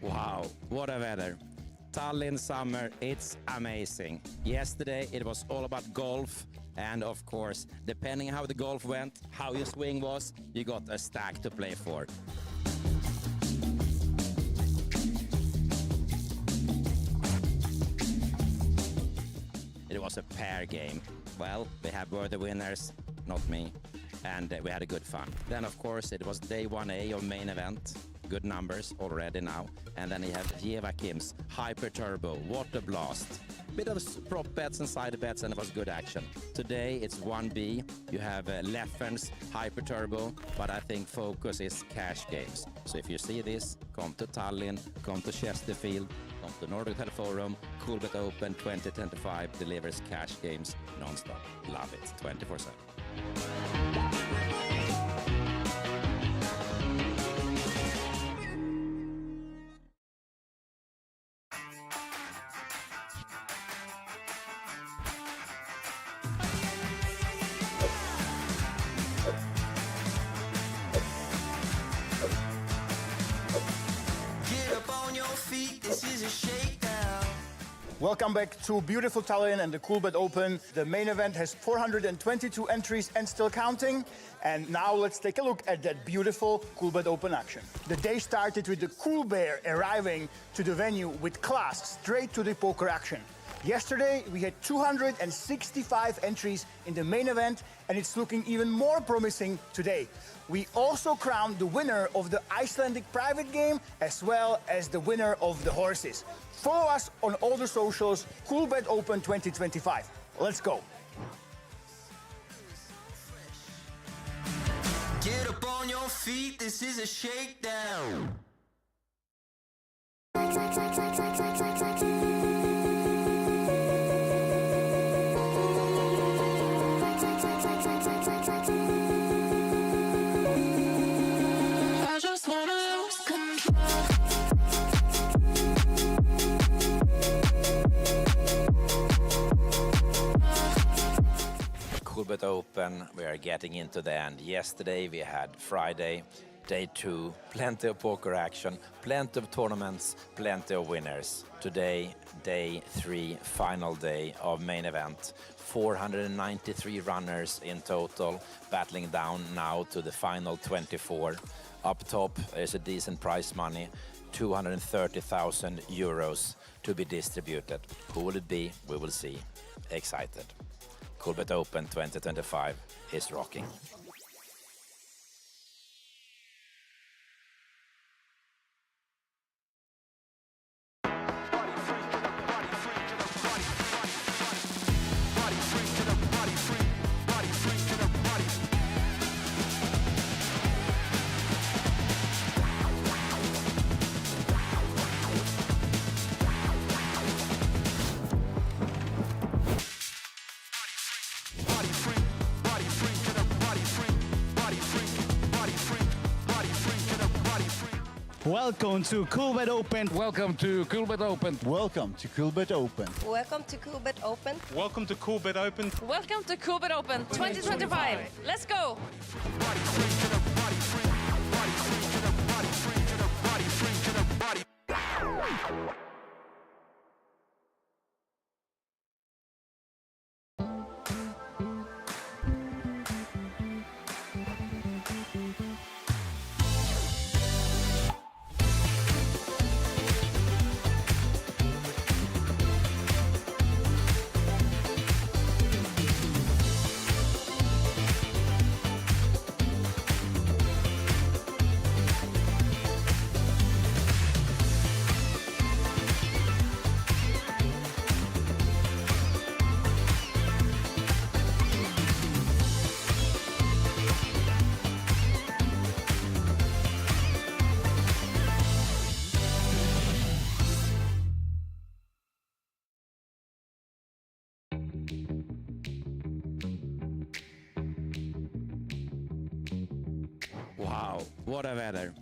Wow, what a weather. Tallinn summer, it's amazing. Yesterday it was all about golf, and of course, depending how the golf went, how your swing was, you got a stack to play for. It was a pair game. Well, we have worthy winners, not me, and we had a good fun. Then of course it was day 1A of main event. Good numbers already now. And then you have Jevakim's Hyper Turbo, what a blast. Bit of prop bets and side bets, and it was good action. Today it's 1B. You have Leffen's Hyper Turbo, but I think focus is cash games. So if you see this, come to Tallinn, come to Chesterfield, come to Nordic Hotel Forum. Coolbet Open 2025 delivers cash games non-stop. Love it, 24/7. Get up on your feet, this is a shakedown. Welcome back to beautiful Tallinn and the Coolbet Open. The main event has 422 entries and still counting. And now let's take a look at that beautiful Coolbet Open action. The day started with the Cool Bear arriving to the venue with class, straight to the poker action. Yesterday, we had 265 entries in the main event, and it's looking even more promising today. We also crowned the winner of the Icelandic private game, as well as the winner of the horses. Follow us on all the socials, Coolbet Open 2025. Let's go. Get up on your feet, this is a shakedown. I just wanna lose control. Coolbet Open, we are getting into the end. Yesterday we had Friday, day 2, plenty of poker action, plenty of tournaments, plenty of winners. Today, day 3, final day of main event. 493 runners in total, battling down now to the final 24. Up top is a decent prize money, 230,000 euros to be distributed. Who will it be? We will see. Excited. Coolbet Open 2025 is rocking. Welcome to Coolbet Open. Welcome to Coolbet Open. Welcome to Coolbet Open. Welcome to Coolbet Open. Welcome to Coolbet Open. Welcome to Coolbet Open 2025. Let's go. Wow, what a weather.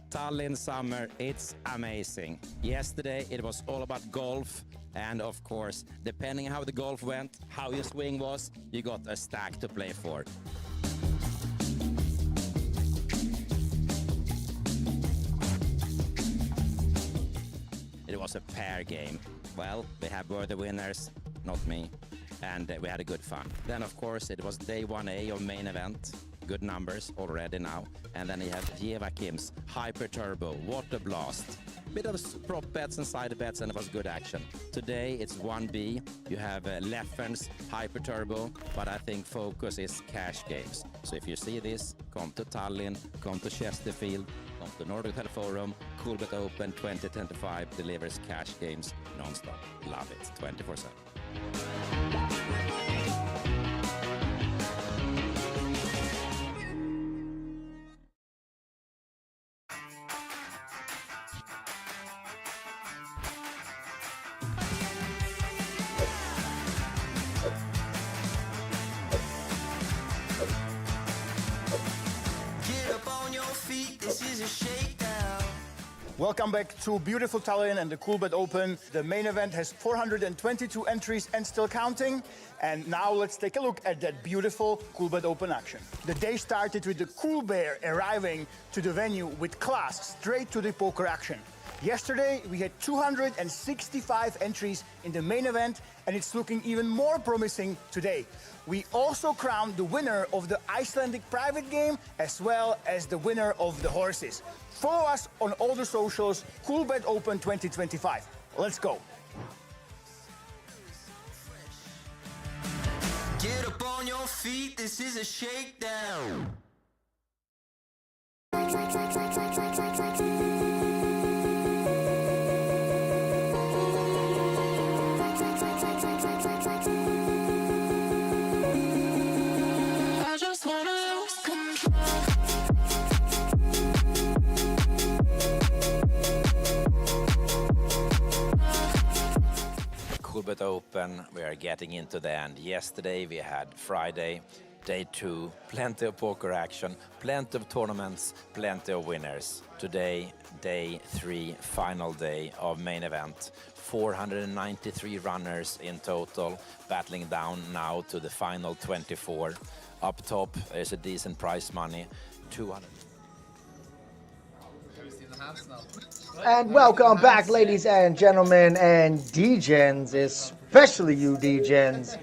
Tallinn summer, it's amazing. Yesterday it was all about golf, and of course, depending how the golf went, how your swing was, you got a stack to play for. It was a pair game. Well, we were the winners, not me, and we had a good fun. Then, of course, it was day 1A of main event. Good numbers already now. And then you have Maxim's Hyper Turbo, Water Blast. Bit of prop bets and side bets, and it was good action. Today it's 1B. You have Leffen's Hyper Turbo, but I think focus is cash games. So if you see this, come to Tallinn, come to Chesterfield, come to Nordic Hotel Forum. Coolbet Open 2025 delivers cash games non-stop. Love it, 24/7. Welcome back to beautiful Tallinn and the Coolbet Open. The main event has 422 entries and still counting. And now let's take a look at that beautiful Coolbet Open action. The day started with the Cool Bear arriving to the venue with class, straight to the poker action. Yesterday, we had 265 entries in the main event, and it's looking even more promising today. We also crowned the winner of the Icelandic private game, as well as the winner of the horses. Follow us on all the socials, Coolbet Open 2025. Let's go. Get up on your feet, this is a shakedown. I just wanna lose control. Coolbet Open, we are getting into the end. Yesterday we had Friday, Day 2, plenty of poker action, plenty of tournaments, plenty of winners. Today, day 3, final day of main event. 493 runners in total, battling down now to the final 24. Up top is a decent prize money, 200. And welcome back, ladies and gentlemen, and D-Gens, especially you D-Gens.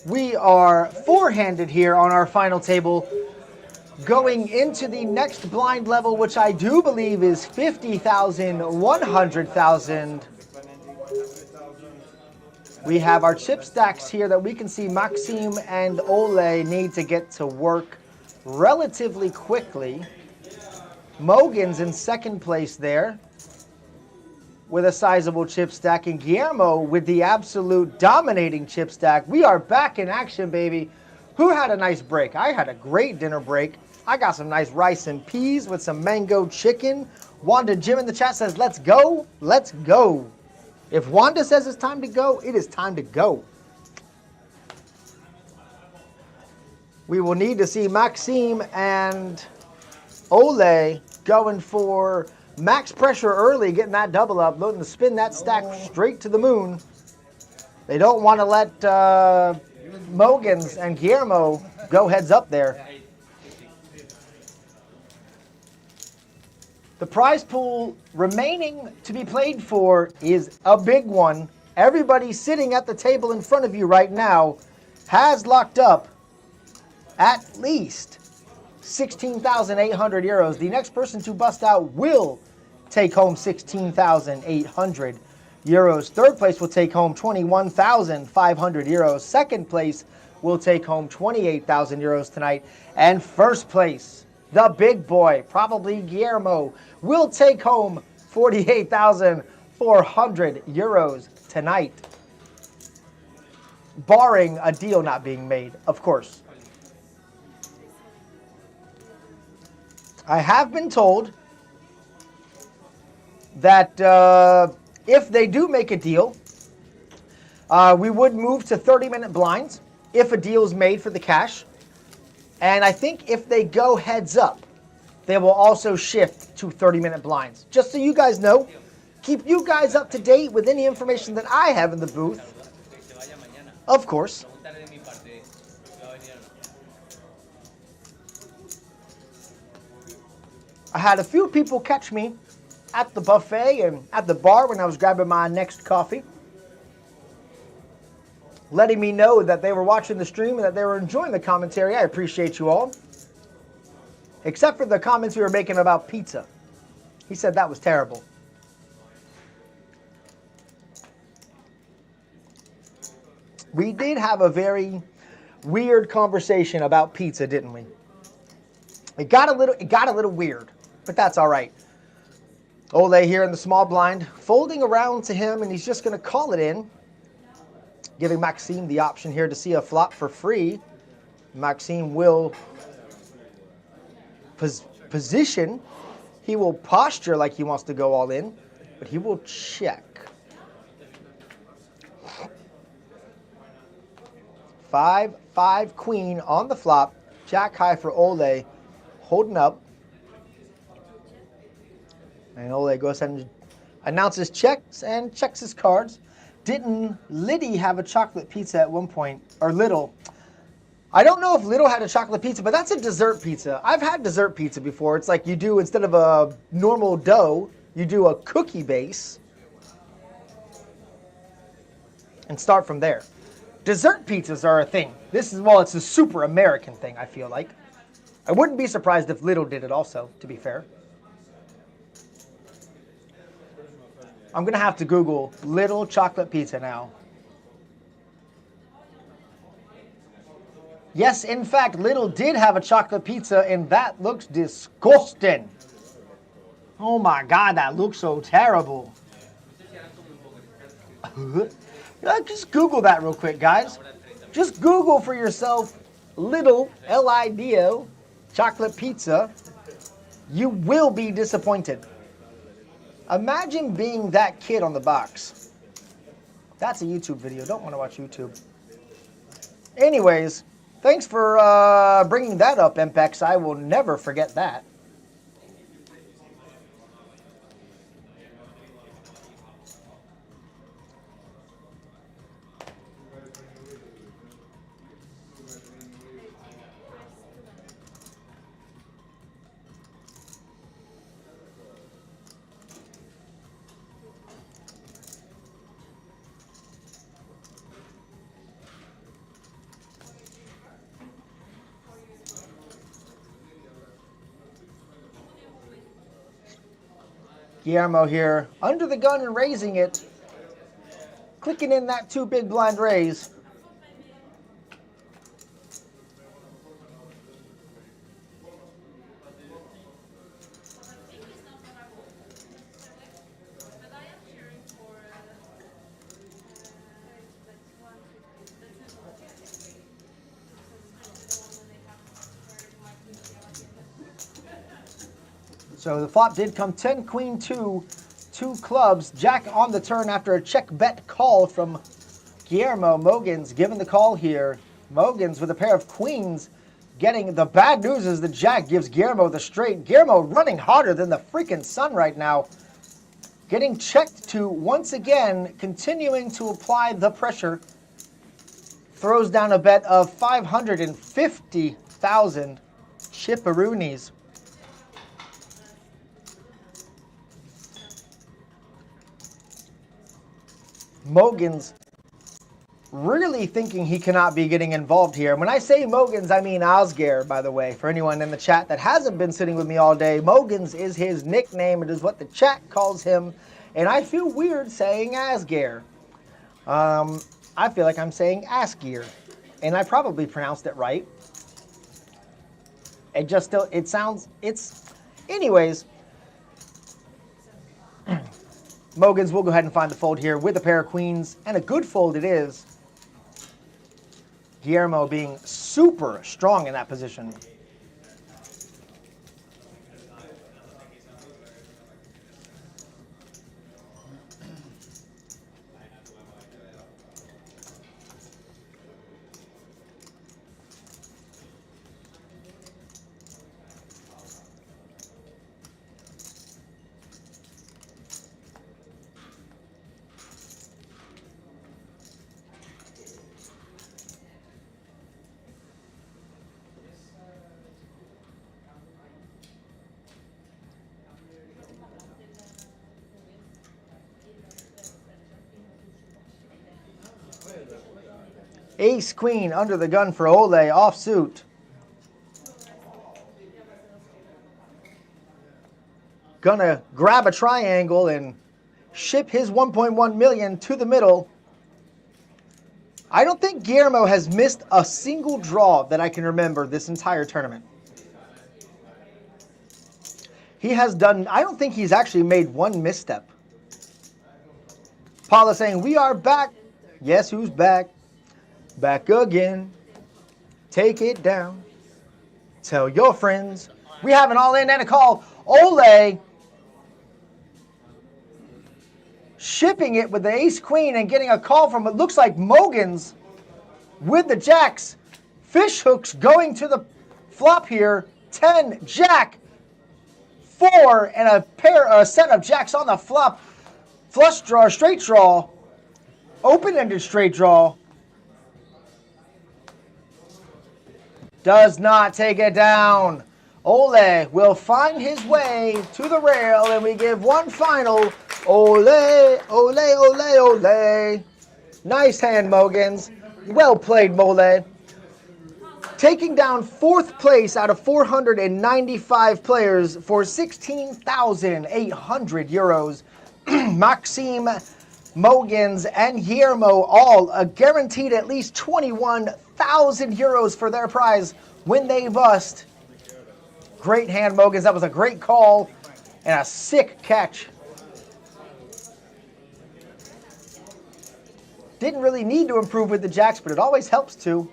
We are four-handed here on our final table, going into the next blind level, which I do believe is 50,000, 100,000. We have our chip stacks here that we can see Maxim and Ole need to get to work relatively quickly. Mogan's in second place there with a sizable chip stack, and Guillermo with the absolute dominating chip stack. We are back in action, baby. Who had a nice break? I had a great dinner break. I got some nice rice and peas with some mango chicken. Wanda Jim in the chat says, let's go, let's go. If Wanda says it's time to go, it is time to go. We will need to see Maxim and Ole going for max pressure early, getting that double up, looking to spin that stack straight to the moon. They don't want to let Mogans and Guillermo go heads up there. The prize pool remaining to be played for is a big one. Everybody sitting at the table in front of you right now has locked up at least 16,800 euros. The next person to bust out will take home 16,800 euros. Third place will take home 21,500 euros. Second place will take home 28,000 euros tonight. And first place, the big boy, probably Guillermo, will take home 48,400 euros tonight. Barring a deal not being made, of course. I have been told that if they do make a deal, we would move to 30-minute blinds if a deal is made for the cash. And I think if they go heads up, they will also shift to 30-minute blinds. Just so you guys know, keep you guys up to date with any information that I have in the booth. Of course. I had a few people catch me at the buffet and at the bar when I was grabbing my next coffee, letting me know that they were watching the stream and that they were enjoying the commentary. I appreciate you all. Except for the comments we were making about pizza. He said that was terrible. We did have a very weird conversation about pizza, didn't we? It got a little weird, but that's all right. Ole here in the small blind, folding around to him, and he's just going to call it in, giving Maxim the option here to see a flop for free. Maxim will position. He will posture like he wants to go all in, but he will check. 5-5 queen on the flop. Jack high for Ole, holding up. And Ole goes ahead and announces checks and checks his cards. Didn't Liddy have a chocolate pizza at one point? Or Little? I don't know if Little had a chocolate pizza, but that's a dessert pizza. I've had dessert pizza before. It's like you do, instead of a normal dough, you do a cookie base and start from there. Dessert pizzas are a thing. This is, well, it's a super American thing, I feel like. I wouldn't be surprised if Little did it also, to be fair. I'm going to have to Google Little chocolate pizza now. Yes, in fact, Little did have a chocolate pizza, and that looks disgusting. Oh my God, that looks so terrible. Just Google that real quick, guys. Just Google for yourself Little, L-I-D-O, chocolate pizza. You will be disappointed. Imagine being that kid on the box. That's a YouTube video. Don't want to watch YouTube. Anyways, Thanks for bringing that up, MPEX. I will never forget that. Guillermo here, under the gun and raising it. Clicking in that 2 big blind raise. So the flop did come 10, queen, 2, 2 clubs. Jack on the turn after a check bet call from Guillermo. Mogans given the call here. Mogans with a pair of queens getting the bad news is the Jack gives Guillermo the straight. Guillermo running harder than the freaking sun right now. Getting checked to once again, continuing to apply the pressure. Throws down a bet of 550,000 chipperoonies. Mogans really thinking he cannot be getting involved here. When I say Mogans, I mean Osgar, by the way. For anyone in the chat that hasn't been sitting with me all day, Mogans is his nickname. It is what the chat calls him. And I feel weird saying Asgar. I feel like I'm saying Asgear. And I probably pronounced it right. It just still, it sounds, anyways. Mogans will go ahead and find the fold here with a pair of queens, and a good fold it is. Guillermo being super strong in that position. Ace queen under the gun for Ole, offsuit. Gonna grab a triangle and ship his 1.1 million to the middle. I don't think Guillermo has missed a single draw that I can remember this entire tournament. He has done, I don't think he's actually made one misstep. Paula saying, we are back. Yes, who's back? Back again. Take it down. Tell your friends. We have an all-in and a call. Ole shipping it with the ace-queen and getting a call from it looks like Mogans with the jacks. Fish hooks going to the flop here. 10, jack, 4, and a set of jacks on the flop. Flush draw, straight draw, open-ended straight draw. Does not take it down. Ole will find his way to the rail, and we give one final. Ole, ole, ole, ole. Nice hand, Mogans. Well played, Mole. Taking down 4th place out of 495 players for 16,800 euros. Maxim, Mogans, and Guillermo all guaranteed at least 21,000 euros for their prize when they bust. Great hand, Mogans. That was a great call and a sick catch. Didn't really need to improve with the jacks, but it always helps to.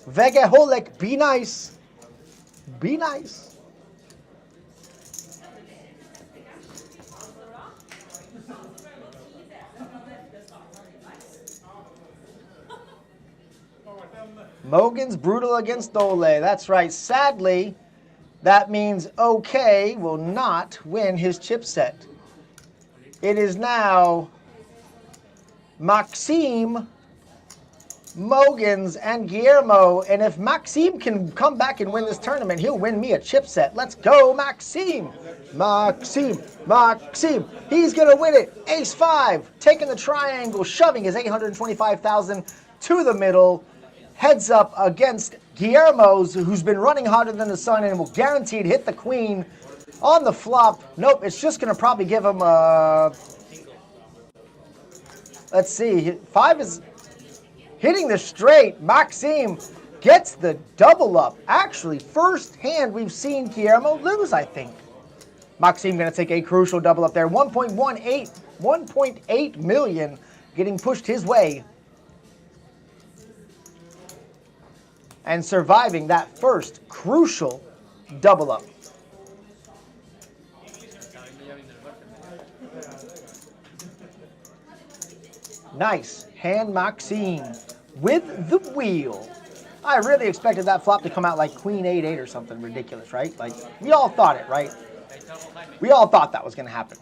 Vegeholek, be nice. Be nice. Mogan's brutal against Dole. That's right. Sadly, that means OK will not win his chip set. It is now Maxim, Mogens, and Guillermo. And if Maxim can come back and win this tournament, he'll win me a chip set. Let's go, Maxim. Maxim. Maxim. He's going to win it. Ace-5, taking the triangle, shoving his 825,000 to the middle. Heads up against Guillermo's, who's been running hotter than the sun and will guaranteed hit the queen on the flop. Nope, it's just going to probably give him a... Let's see. 5 is hitting the straight. Maxim gets the double up. Actually, first hand we've seen Guillermo lose, I think. Maxim going to take a crucial double up there. 1.8 million getting pushed his way. And surviving that first crucial double up. Nice hand, Maxime, with the wheel. I really expected that flop to come out like Queen 8-8 or something ridiculous, right? Like, we all thought it, right? We all thought that was going to happen.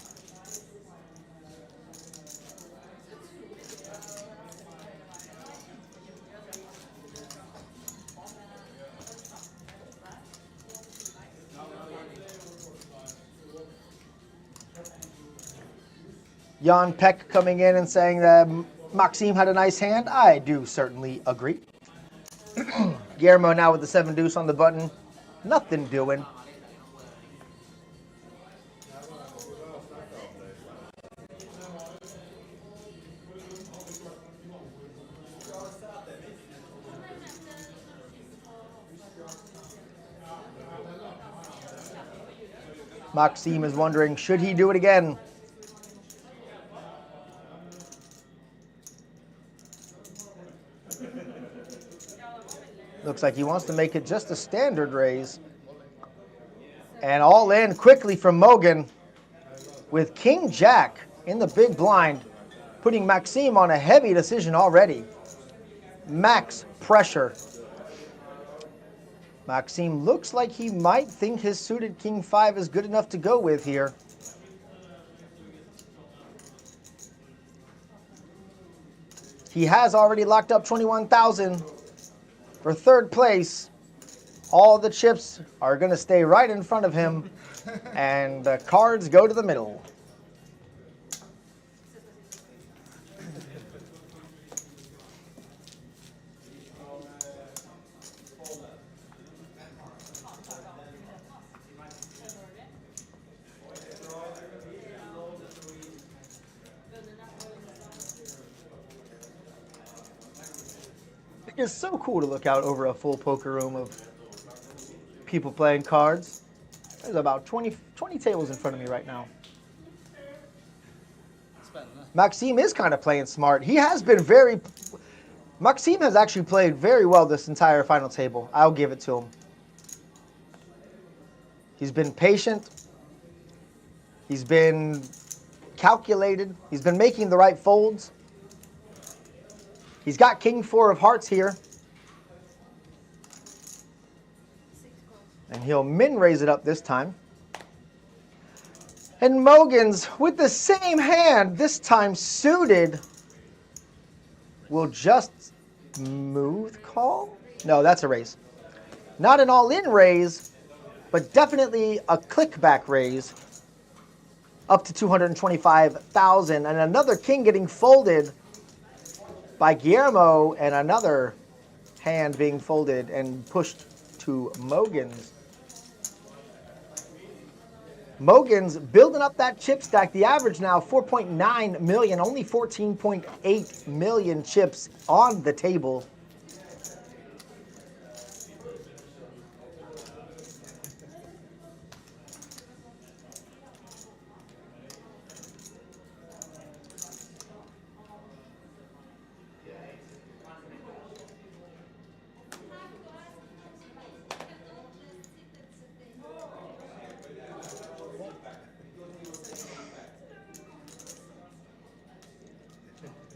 Jan Peck coming in and saying that Maxime had a nice hand. I do certainly agree. Guillermo now with the 7 deuce on the button. Nothing doing. Maxime is wondering, should he do it again? Looks like he wants to make it just a standard raise. And all in quickly from Mogan with King Jack in the big blind, putting Maxime on a heavy decision already. Max pressure. Maxime looks like he might think his suited King 5 is good enough to go with here. He has already locked up 21,000 for third place. All the chips are going to stay right in front of him, and the cards go to the middle. It's so cool to look out over a full poker room of people playing cards. There's about 20 tables in front of me right now. Maxime is kind of playing smart. He has been Maxime has actually played very well this entire final table. I'll give it to him. He's been patient. He's been calculated. He's been making the right folds. He's got King 4 of hearts here. And he'll min raise it up this time. And Mogens with the same hand, this time suited, will just smooth call? No, that's a raise. Not an all-in raise, but definitely a click-back raise. Up to 225,000. And another king getting folded by Guillermo, and another hand being folded and pushed to Mogens. Mogens building up that chip stack. The average now 4.9 million, only 14.8 million chips on the table.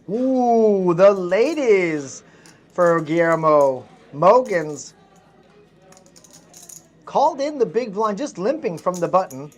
Ooh, the ladies for Guillermo. Mogen's called in the big blind, just limping from the button.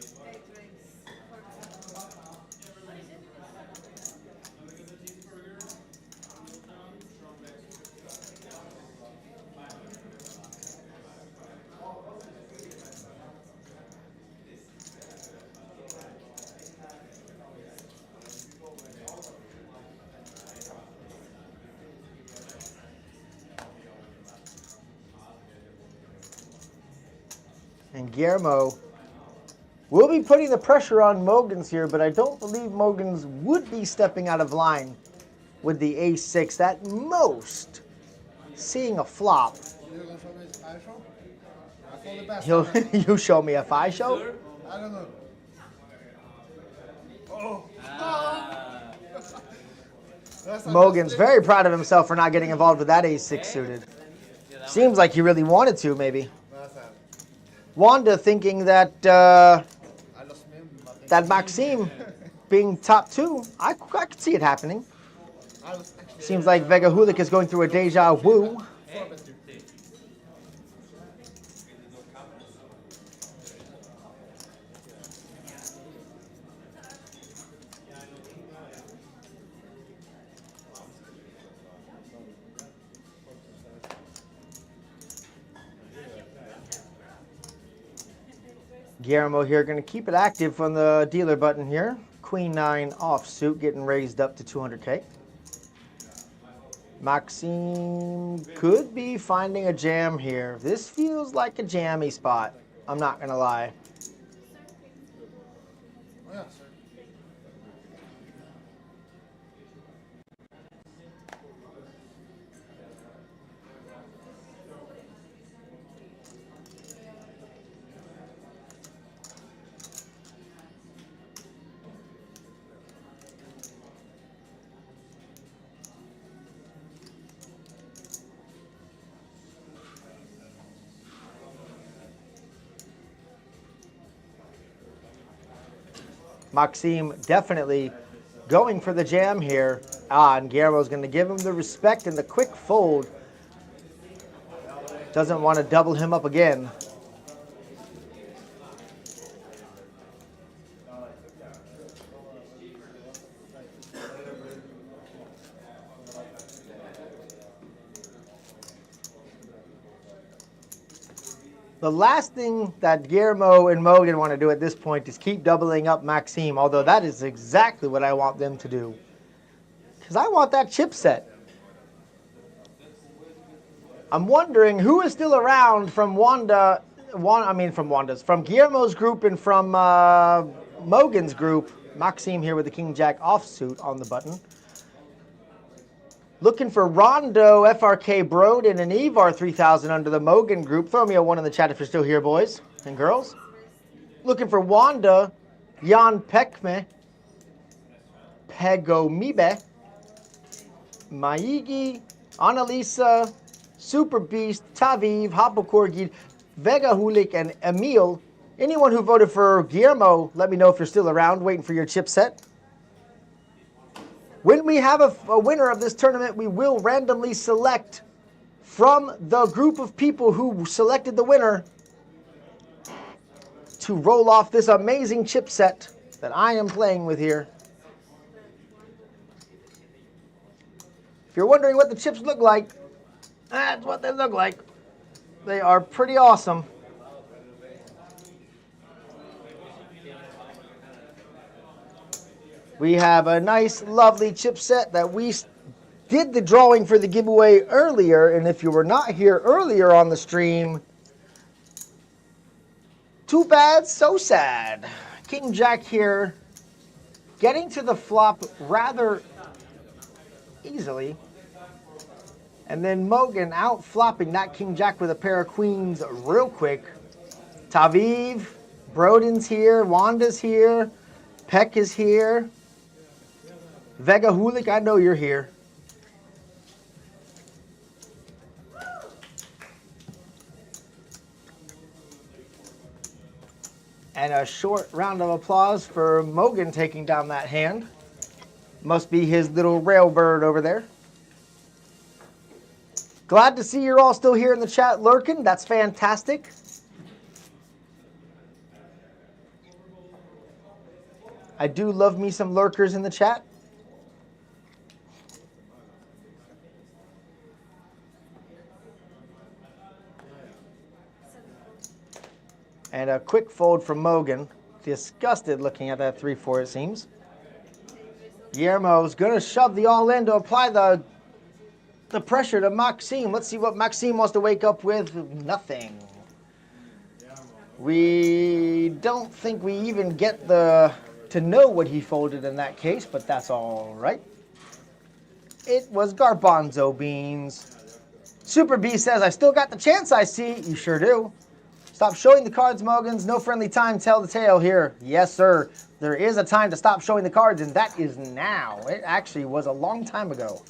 And Guillermo will be putting the pressure on Mogens here, but I don't believe Mogens would be stepping out of line with the ace-6. At most, seeing a flop. You're going to show me his eye show? I call the best. You show me a 5 show? I don't know. Oh. Mogen's very proud of himself for not getting involved with that ace-6 suited. Seems like he really wanted to, maybe. Wanda thinking that that Maxim being top 2, I could see it happening. Seems like Vega Hulik is going through a deja vu. Guillermo here going to keep it active on the dealer button here. Queen 9 offsuit getting raised up to 200K. Maxim could be finding a jam here. This feels like a jammy spot. I'm not going to lie. Oh, yeah, sir. Maxim definitely going for the jam here. And Guillermo's going to give him the respect and the quick fold. Doesn't want to double him up again. The last thing that Guillermo and Mogen want to do at this point is keep doubling up Maxim, although that is exactly what I want them to do. Because I want that chip set. I'm wondering who is still around from from Guillermo's group and from Mogen's group. Maxim here with the King Jack offsuit on the button. Looking for Rondo, FRK Broden, and Ivar 3000 under the Mogen group. Throw me a 1 in the chat if you're still here, boys and girls. Looking for Wanda, Jan Pekme, Pegomibe, Maigi, Annalisa, Super Beast, Taviv, Hapokorgid, Vega Hulik, and Emil. Anyone who voted for Guillermo, let me know if you're still around waiting for your chip set. When we have a winner of this tournament, we will randomly select from the group of people who selected the winner to roll off this amazing chip set that I am playing with here. If you're wondering what the chips look like, that's what they look like. They are pretty awesome. We have a nice, lovely chip set that we did the drawing for the giveaway earlier. And if you were not here earlier on the stream, too bad, so sad. King Jack here, getting to the flop rather easily. And then Mogen out flopping that King Jack with a pair of queens real quick. Taviv, Broden's here, Wanda's here, Peck is here. Vega Hulik, I know you're here. And a short round of applause for Mogen taking down that hand. Must be his little railbird over there. Glad to see you're all still here in the chat lurking. That's fantastic. I do love me some lurkers in the chat. And a quick fold from Mogan. Disgusted looking at that 3-4, it seems. Guillermo's going to shove the all-in to apply the pressure to Maxim. Let's see what Maxim wants to wake up with. Nothing. We don't think we even get to know what he folded in that case, but that's all right. It was garbanzo beans. Super B says, I still got the chance, I see. You sure do. Stop showing the cards, Mogans. No friendly time, tell the tale here. Yes, sir. There is a time to stop showing the cards, and that is now. It actually was a long time ago.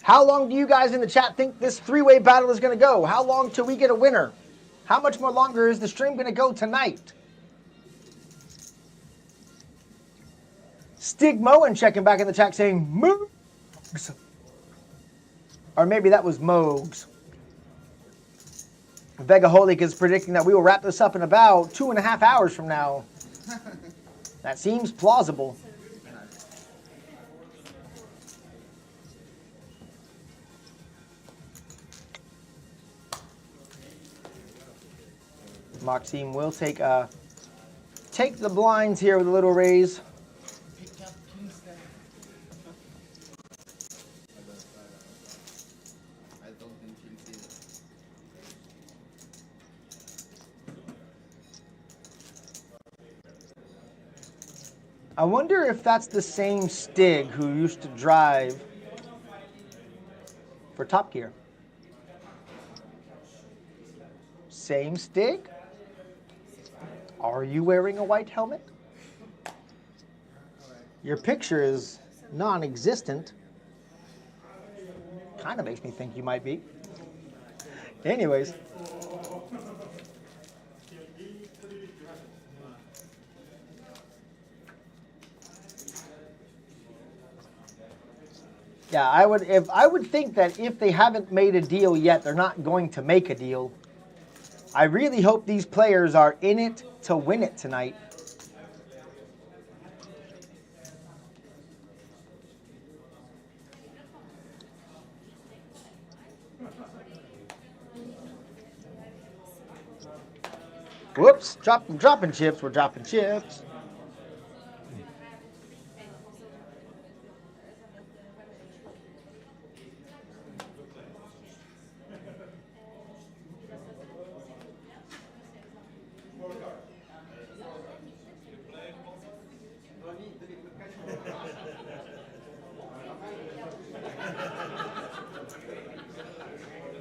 How long do you guys in the chat think this three-way battle is going to go? How long till we get a winner? How much more longer is the stream going to go tonight? Stig Moen checking back in the chat saying, Moogs. Or maybe that was Mogs. Vegaholic is predicting that we will wrap this up in about 2.5 hours from now. That seems plausible. Maxim will take the blinds here with a little raise. I wonder if that's the same Stig who used to drive for Top Gear. Same Stig? Are you wearing a white helmet? Your picture is non-existent. Kind of makes me think you might be. Anyways. Yeah, I would think that if they haven't made a deal yet, they're not going to make a deal. I really hope these players are in it to win it tonight. Whoops, dropping chips, we're dropping chips.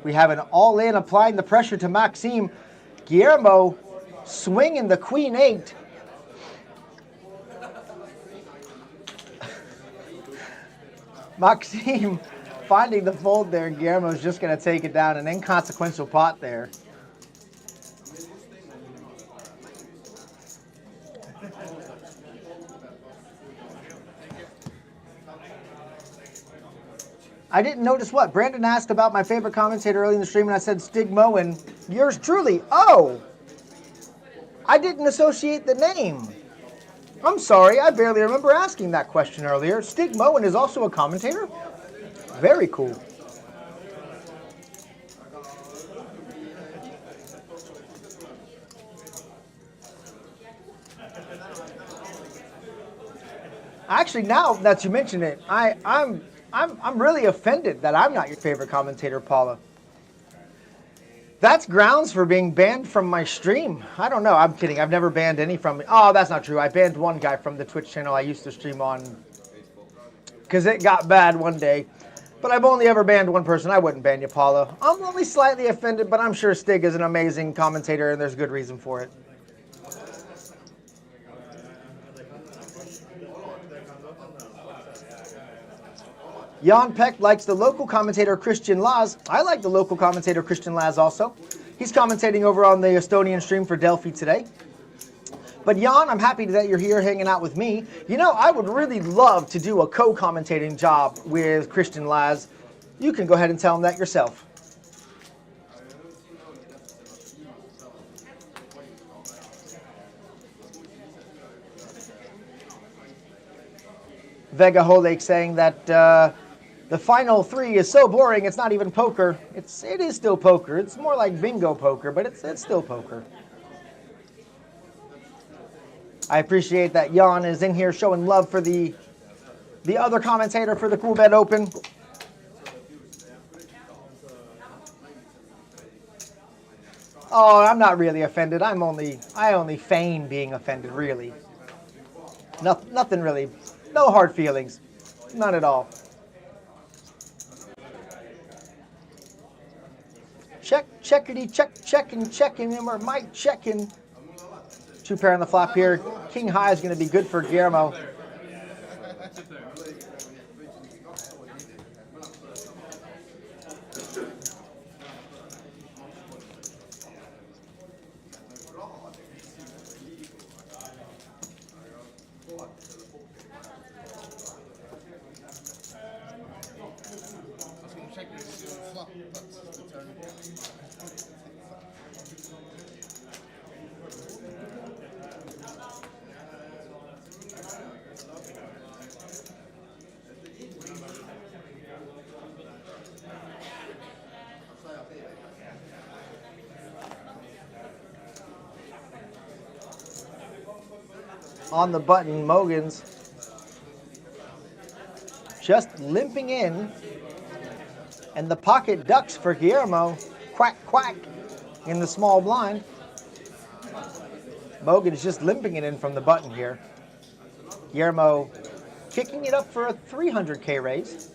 We have an all-in applying the pressure to Maxim. Guillermo swinging the queen 8. Maxim finding the fold there. Guillermo's just going to take it down. An inconsequential pot there. I didn't notice what? Brandon asked about my favorite commentator early in the stream, and I said Stig Moen. Yours truly. Oh! I didn't associate the name. I'm sorry, I barely remember asking that question earlier. Stig Moen is also a commentator? Very cool. Actually, now that you mention it, I'm really offended that I'm not your favorite commentator, Paula. That's grounds for being banned from my stream. I don't know. I'm kidding. I've never banned any from... Oh, that's not true. I banned one guy from the Twitch channel I used to stream on because it got bad one day. But I've only ever banned one person. I wouldn't ban you, Paula. I'm only slightly offended, but I'm sure Stig is an amazing commentator, and there's good reason for it. Jan Peck likes the local commentator Christian Laz. I like the local commentator Christian Laz also. He's commentating over on the Estonian stream for Delphi today. But Jan, I'm happy that you're here hanging out with me. You know, I would really love to do a co-commentating job with Christian Laz. You can go ahead and tell him that yourself. Vega Holake saying that the final three is so boring, it's not even poker. It is still poker. It's more like bingo poker, but it's still poker. I appreciate that Jan is in here showing love for the other commentator for the Coolbet Open. Oh, I'm not really offended. I only feign being offended, really. Nothing really. No hard feelings. None at all. Checkity, checking, and we're Mike checking. Two pair on the flop here. King high is going to be good for Guillermo. On the button, Mogan's just limping in, and the pocket ducks for Guillermo. Quack, quack in the small blind. Mogan is just limping it in from the button here. Guillermo kicking it up for a 300K raise.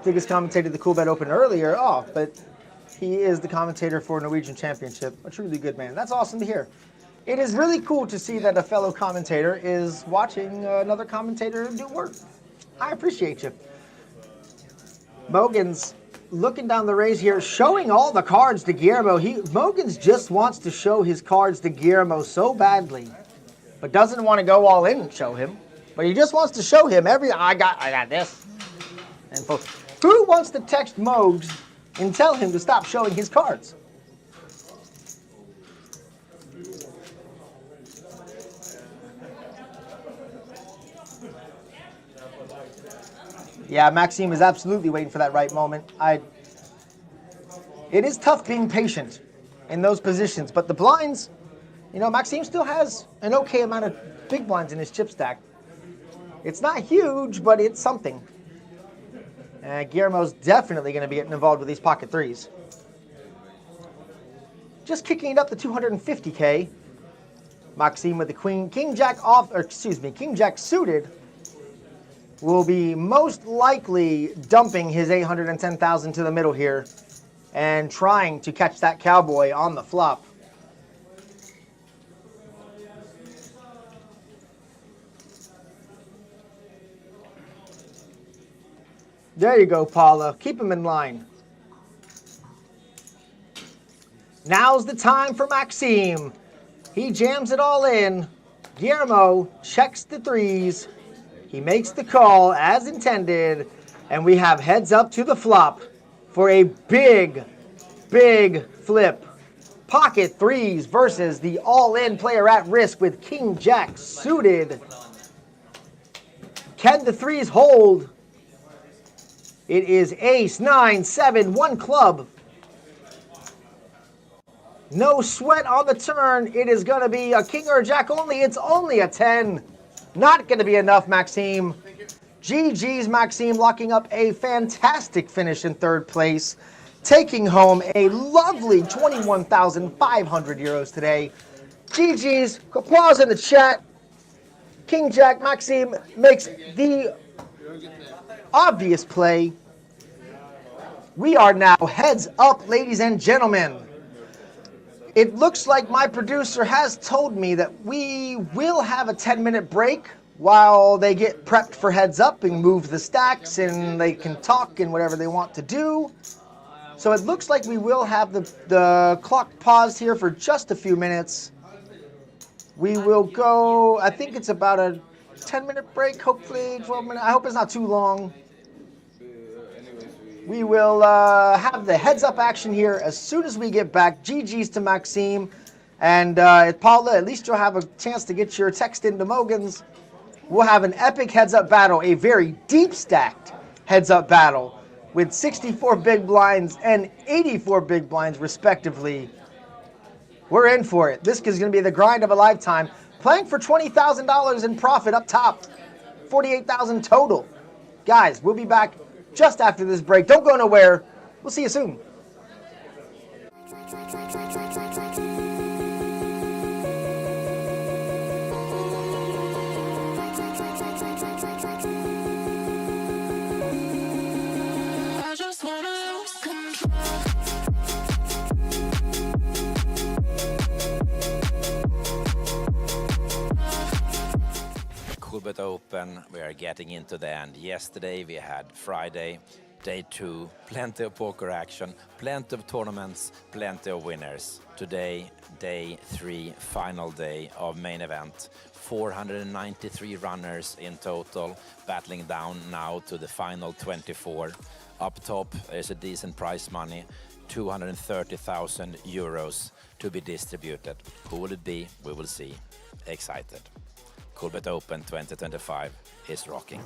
Biggest commentated the Coolbet Open earlier. Oh, but he is the commentator for Norwegian Championship. A truly good man. That's awesome to hear. It is really cool to see that a fellow commentator is watching another commentator do work. I appreciate you. Mogan's looking down the raise here, showing all the cards to Guillermo. Mogan's just wants to show his cards to Guillermo so badly, but doesn't want to go all in and show him. But he just wants to show him I got this. And folks, who wants to text Mogs and tell him to stop showing his cards? Yeah, Maxim is absolutely waiting for that right moment. It is tough being patient in those positions, but the blinds, you know, Maxim still has an okay amount of big blinds in his chip stack. It's not huge, but it's something. Guillermo's definitely going to be getting involved with these pocket threes. Just kicking it up to 250K. Maxim with the queen. King Jack suited will be most likely dumping his 810,000 to the middle here and trying to catch that cowboy on the flop. There you go, Paula. Keep him in line. Now's the time for Maxim. He jams it all in. Guillermo checks the threes. He makes the call as intended. And we have heads up to the flop for a big, big flip. Pocket threes versus the all-in player at risk with King Jack suited. Can the threes hold? It is ace, 9, 7, 1 club. No sweat on the turn. It is going to be a king or a jack only. It's only a 10. Not going to be enough, Maxim. GG's, Maxim, locking up a fantastic finish in third place. Taking home a lovely 21,500 euros today. GG's. Applause in the chat. King Jack, Maxim makes the obvious play. We are now heads up, ladies and gentlemen. It looks like my producer has told me that we will have a 10-minute break while they get prepped for heads up and move the stacks and they can talk and whatever they want to do. So it looks like we will have the clock paused here for just a few minutes. We will go, I think it's about a 10-minute break, hopefully 12 minutes. I hope it's not too long. We will have the heads-up action here as soon as we get back. GG's to Maxim. And Paula, at least you'll have a chance to get your text into Mogan's. We'll have an epic heads-up battle, a very deep-stacked heads-up battle with 64 big blinds and 84 big blinds, respectively. We're in for it. This is going to be the grind of a lifetime. Playing for $20,000 in profit up top. $48,000 total. Guys, we'll be back just after this break. Don't go nowhere. We'll see you soon. I just wanna lose control. Coolbet Open, we are getting into the end. Yesterday we had Friday, day 2, plenty of poker action, plenty of tournaments, plenty of winners. Today, day 3, final day of main event. 493 runners in total, battling down now to the final 24. Up top is a decent prize money, 230,000 euros to be distributed. Who will it be? We will see. Excited. Coolbet Open 2025 is rocking.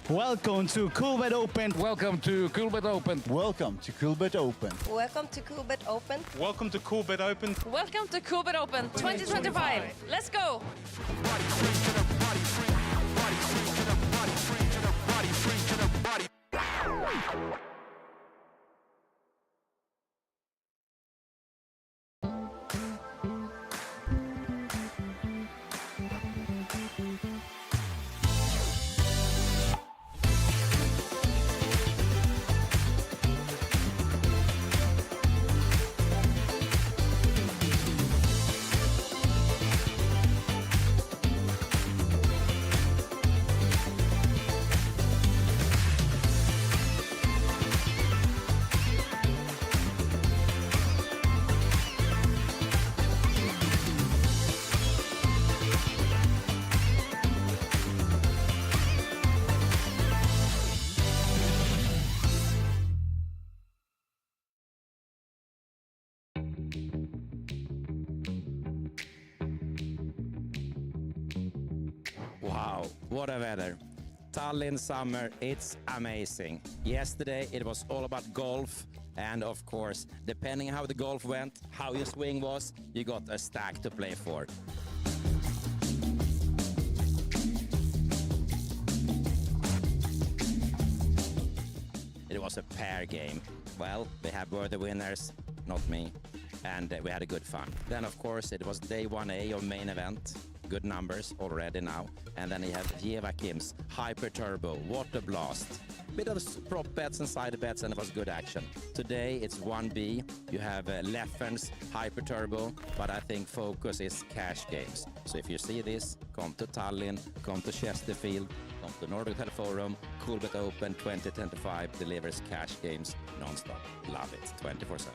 Welcome to Coolbet Open. Welcome to Coolbet Open. Welcome to Coolbet Open. Welcome to Coolbet Open. Welcome to Coolbet Open. Welcome to Coolbet Open 2025. Let's go. Wow, what a weather. Tallinn summer, it's amazing. Yesterday it was all about golf, and of course, depending how the golf went, how your swing was, you got a stack to play for. It was a pair game. Well, were the winners, not me, and we had a good fun. Then of course it was day 1A of main event. Good numbers already now. And then you have Kim's Hyper Turbo, Water Blast. Bit of prop bets and side bets, and it was good action. Today it's 1B. You have Leffen's Hyper Turbo, but I think focus is cash games. So if you see this, come to Tallinn, come to Chesterfield, come to Nordic Hotel Forum. Coolbet Open 2025 delivers cash games non-stop. Love it, 24/7.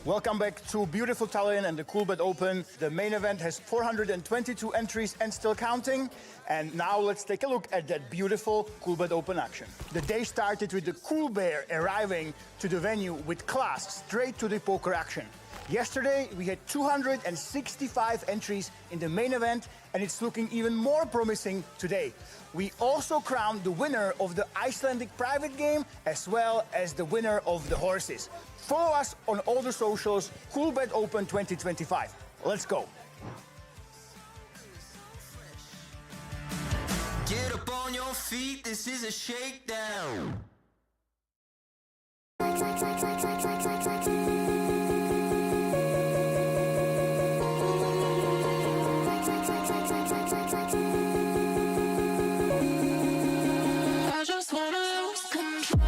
Welcome back to beautiful Tallinn and the Coolbet Open. The main event has 422 entries and still counting. And now let's take a look at that beautiful Coolbet Open action. The day started with the Cool Bear arriving to the venue with class straight to the poker action. Yesterday, we had 265 entries in the main event, and it's looking even more promising today. We also crowned the winner of the Icelandic private game, as well as the winner of the horses. Follow us on all the socials, Coolbet Open 2025. Let's go. Get up on your feet, this is a shakedown. I just wanna lose control.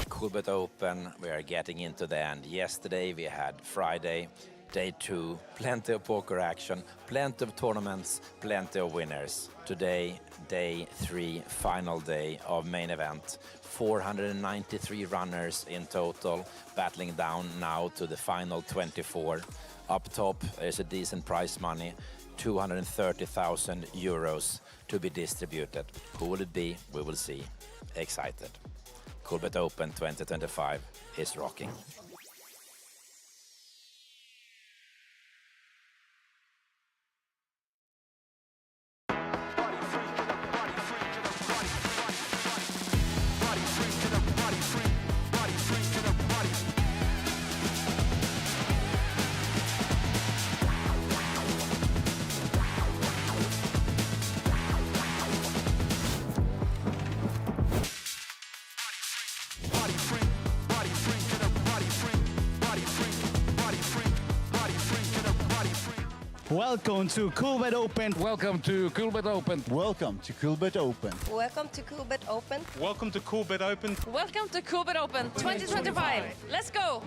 Coolbet Open, we are getting into the end. Yesterday we had Friday, day 2, plenty of poker action, plenty of tournaments, plenty of winners. Today, day 3, final day of main event. 493 runners in total, battling down now to the final 24. Up top is a decent prize money, 230,000 euros to be distributed. Who will it be? We will see. Excited. Coolbet Open 2025 is rocking. Welcome to Coolbet Open. Welcome to Coolbet Open. Welcome to Coolbet Open. Welcome to Coolbet Open. Welcome to Coolbet Open. Welcome to Coolbet Open 2025. Let's go.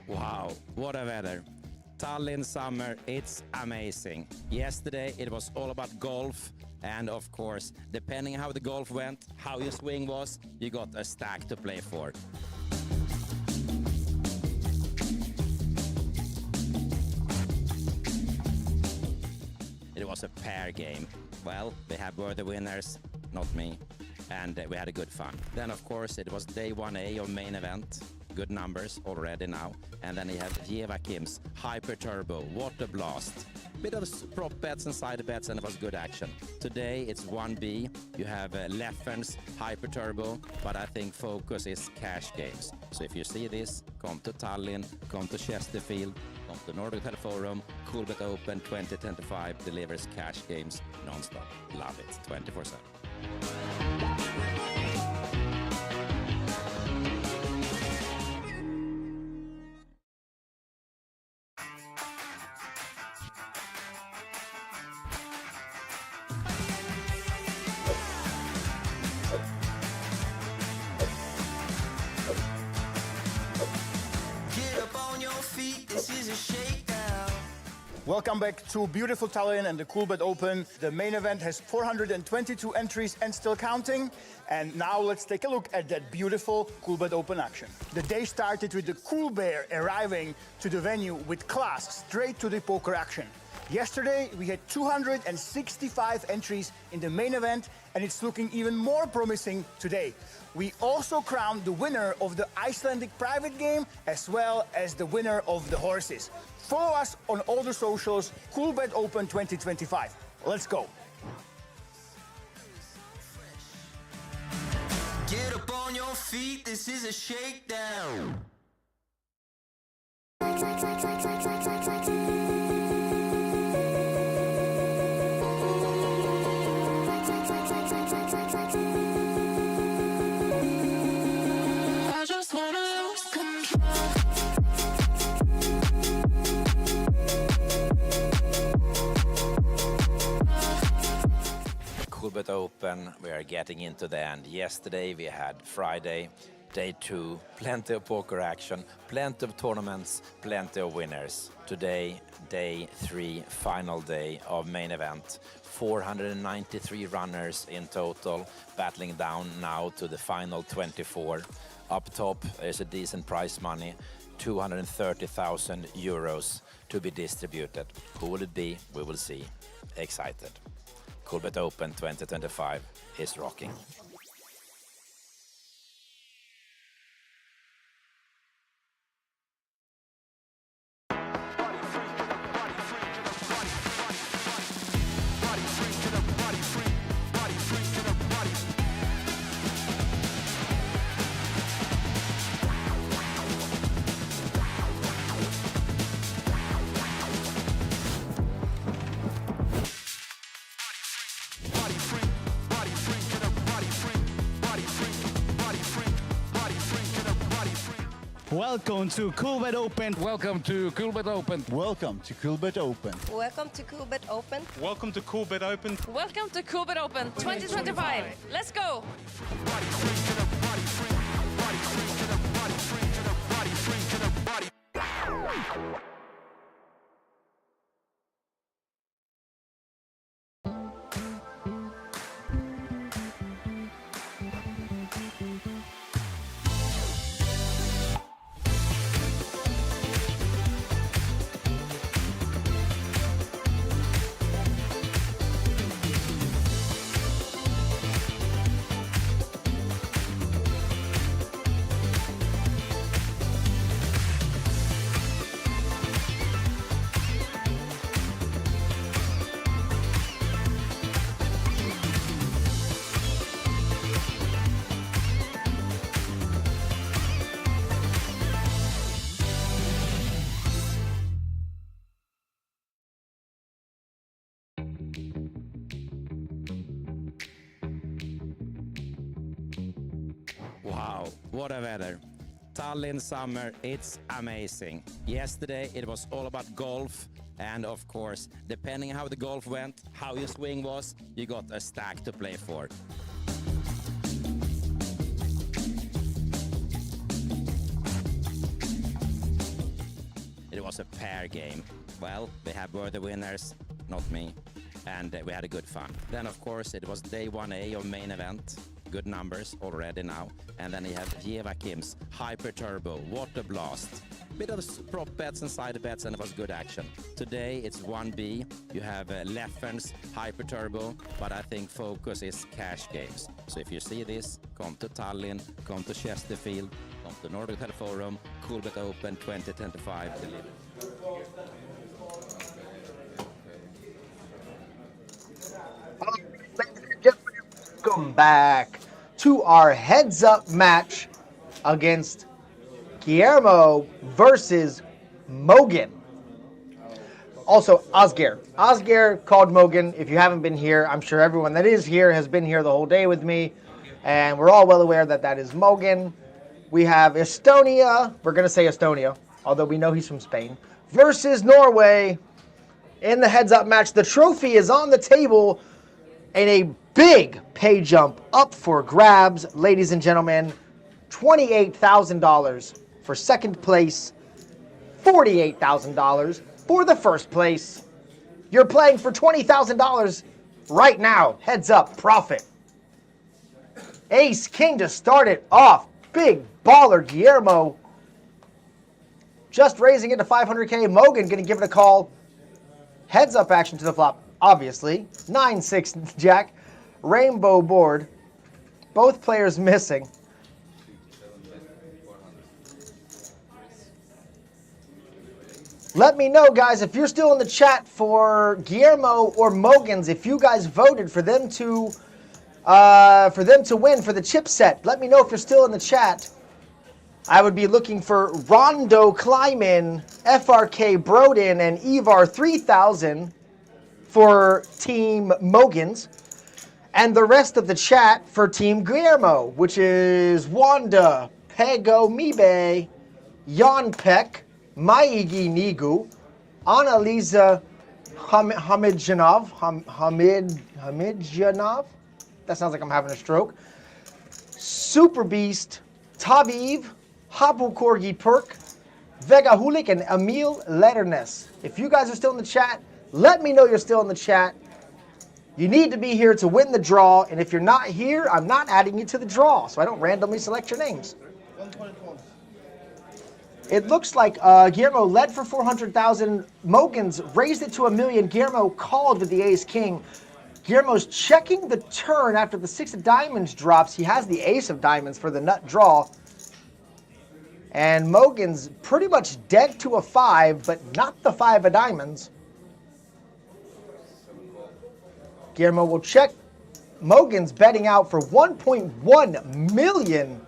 Wow, what a weather. Tallinn summer, it's amazing. Yesterday it was all about golf, and of course, depending how the golf went, how your swing was, you got a stack to play for. It was a pair game. Well, they were the winners, not me, and we had a good fun. Then, of course, it was day 1A of main event. Good numbers already now. And then you have Joachim's Hyper Turbo. What a blast. Bit of prop bets and side bets, and it was good action. Today it's 1B. You have Leffen's Hyper Turbo, but I think focus is cash games. So if you see this, come to Tallinn, come to Chesterfield, come to Nordic Hotel Forum. Coolbet Open 2025 delivers cash games non-stop. Love it, 24/7. Welcome back to beautiful Tallinn and the Coolbet Open. The main event has 422 entries and still counting. And now let's take a look at that beautiful Coolbet Open action. The day started with the Cool Bear arriving to the venue with class straight to the poker action. Yesterday, we had 265 entries in the main event, and it's looking even more promising today. We also crowned the winner of the Icelandic private game, as well as the winner of the horses. Follow us on all the socials, Coolbet Open 2025. Let's go. Get up on your feet, this is a shakedown. I just wanna lose control. Coolbet Open, we are getting into the end. Yesterday we had Friday, day 2, plenty of poker action, plenty of tournaments, plenty of winners. Today, day 3, final day of main event. 493 runners in total, battling down now to the final 24. Up top is a decent prize money, 230,000 euros to be distributed. Who will it be? We will see. Excited. Coolbet Open 2025 is rocking. Welcome to Coolbet Open. Welcome to Coolbet Open. Welcome to Coolbet Open. Welcome to Coolbet Open. Welcome to Coolbet Open. Welcome to Coolbet Open 2025. Let's go. Wow, what a weather. Tallinn summer, it's amazing. Yesterday it was all about golf, and of course, depending how the golf went, how your swing was, you got a stack to play for. It was a pair game. Well, we have worthy winners, not me, and we had a good fun. Then of course it was day 1A of main event. Good numbers already now. And then you have Jevakim's Hyper Turbo, Water Blast. Bit of prop bets and side bets, and it was good action. Today it's 1B. You have Leffen's Hyper Turbo, but I think focus is cash games. So if you see this, come to Tallinn, come to Chesterfield, come to Nordic Hotel Forum, Coolbet Open 2025 delivered. Welcome back to our heads-up match against Guillermo versus Mogan. Also, Osgeir. Osgeir called Mogan. If you haven't been here, I'm sure everyone that is here has been here the whole day with me, and we're all well aware that that is Mogan. We have Estonia. We're going to say Estonia, although we know he's from Spain, versus Norway in the heads-up match. The trophy is on the table and a big pay jump up for grabs, ladies and gentlemen. $28,000 for second place, $48,000 for the first place. You're playing for $20,000 right now. Heads up, profit. Ace King to start it off. Big baller Guillermo. Just raising it to 500K. Mogan going to give it a call. Heads up action to the flop, obviously. 9-6 jack. Rainbow board. Both players missing. Let me know, guys, if you're still in the chat for Guillermo or Mogans, if you guys voted for them to win for the chip set. Let me know if you're still in the chat. I would be looking for Rondo Kleiman, FRK Brodin, and Ivar 3000 for Team Mogans. And the rest of the chat for Team Guillermo, which is Wanda, Pego Mibe, Jan Peck, Maigi Nigu, Annalisa Hamidjanov. That sounds like I'm having a stroke. Super Beast, Taviv, Habu Korgi Perk, Vega Hulik, and Emil Letternes. If you guys are still in the chat, let me know you're still in the chat. You need to be here to win the draw, and if you're not here, I'm not adding you to the draw, so I don't randomly select your names. It looks like Guillermo led for 400,000. Mogans raised it to $1 million. Guillermo called with the ace-king. Guillermo's checking the turn after the 6 of diamonds drops. He has the ace of diamonds for the nut draw. And Mogans pretty much dead to a 5, but not the 5 of diamonds. Guillermo will check. Mogans betting out for 1.1 million.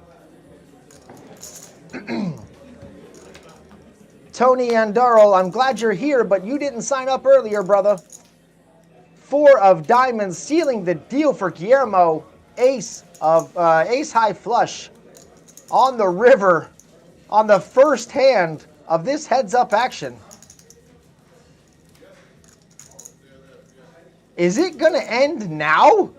Tony Andarl, I'm glad you're here, but you didn't sign up earlier, brother. 4 of diamonds sealing the deal for Guillermo. Ace high flush on the river on the first hand of this heads-up action. Is it going to end now?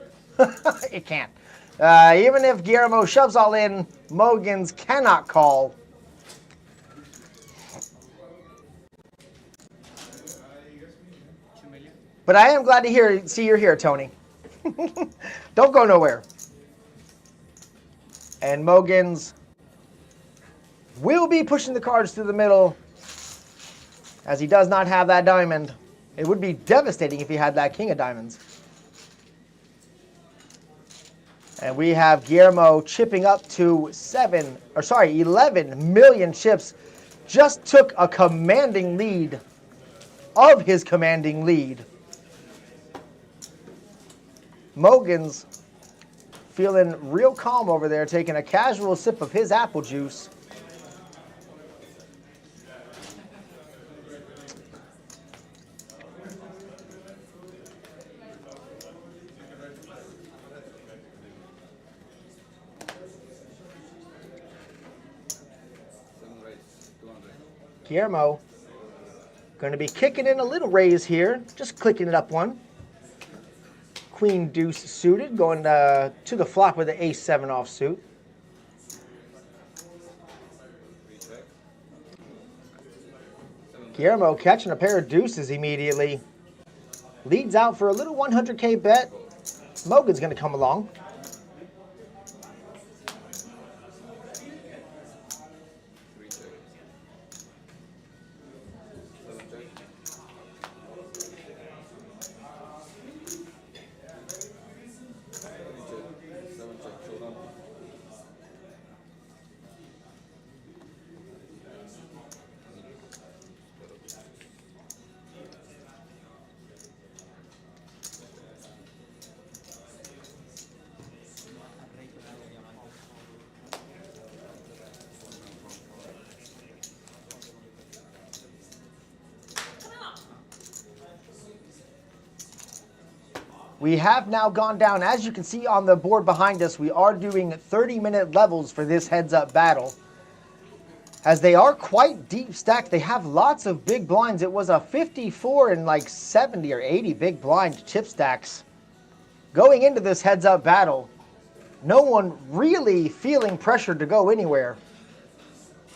It can't. Even if Guillermo shoves all in, Mogans cannot call. But I am glad to see you're here, Tony. Don't go nowhere. And Mogans will be pushing the cards through the middle as he does not have that diamond. It would be devastating if he had that king of diamonds. And we have Guillermo chipping up to 11 million chips. Just took a commanding lead of his commanding lead. Mogans feeling real calm over there, taking a casual sip of his apple juice. Guillermo going to be kicking in a little raise here, just clicking it up one. Queen deuce suited, going to the flop with the ace-7 offsuit. Guillermo catching a pair of deuces immediately. Leads out for a little 100K bet. Mogan's going to come along. We have now gone down. As you can see on the board behind us, we are doing 30-minute levels for this heads-up battle. As they are quite deep stacked, they have lots of big blinds. It was a 54 and like 70 or 80 big blind chip stacks. Going into this heads-up battle, no one really feeling pressured to go anywhere.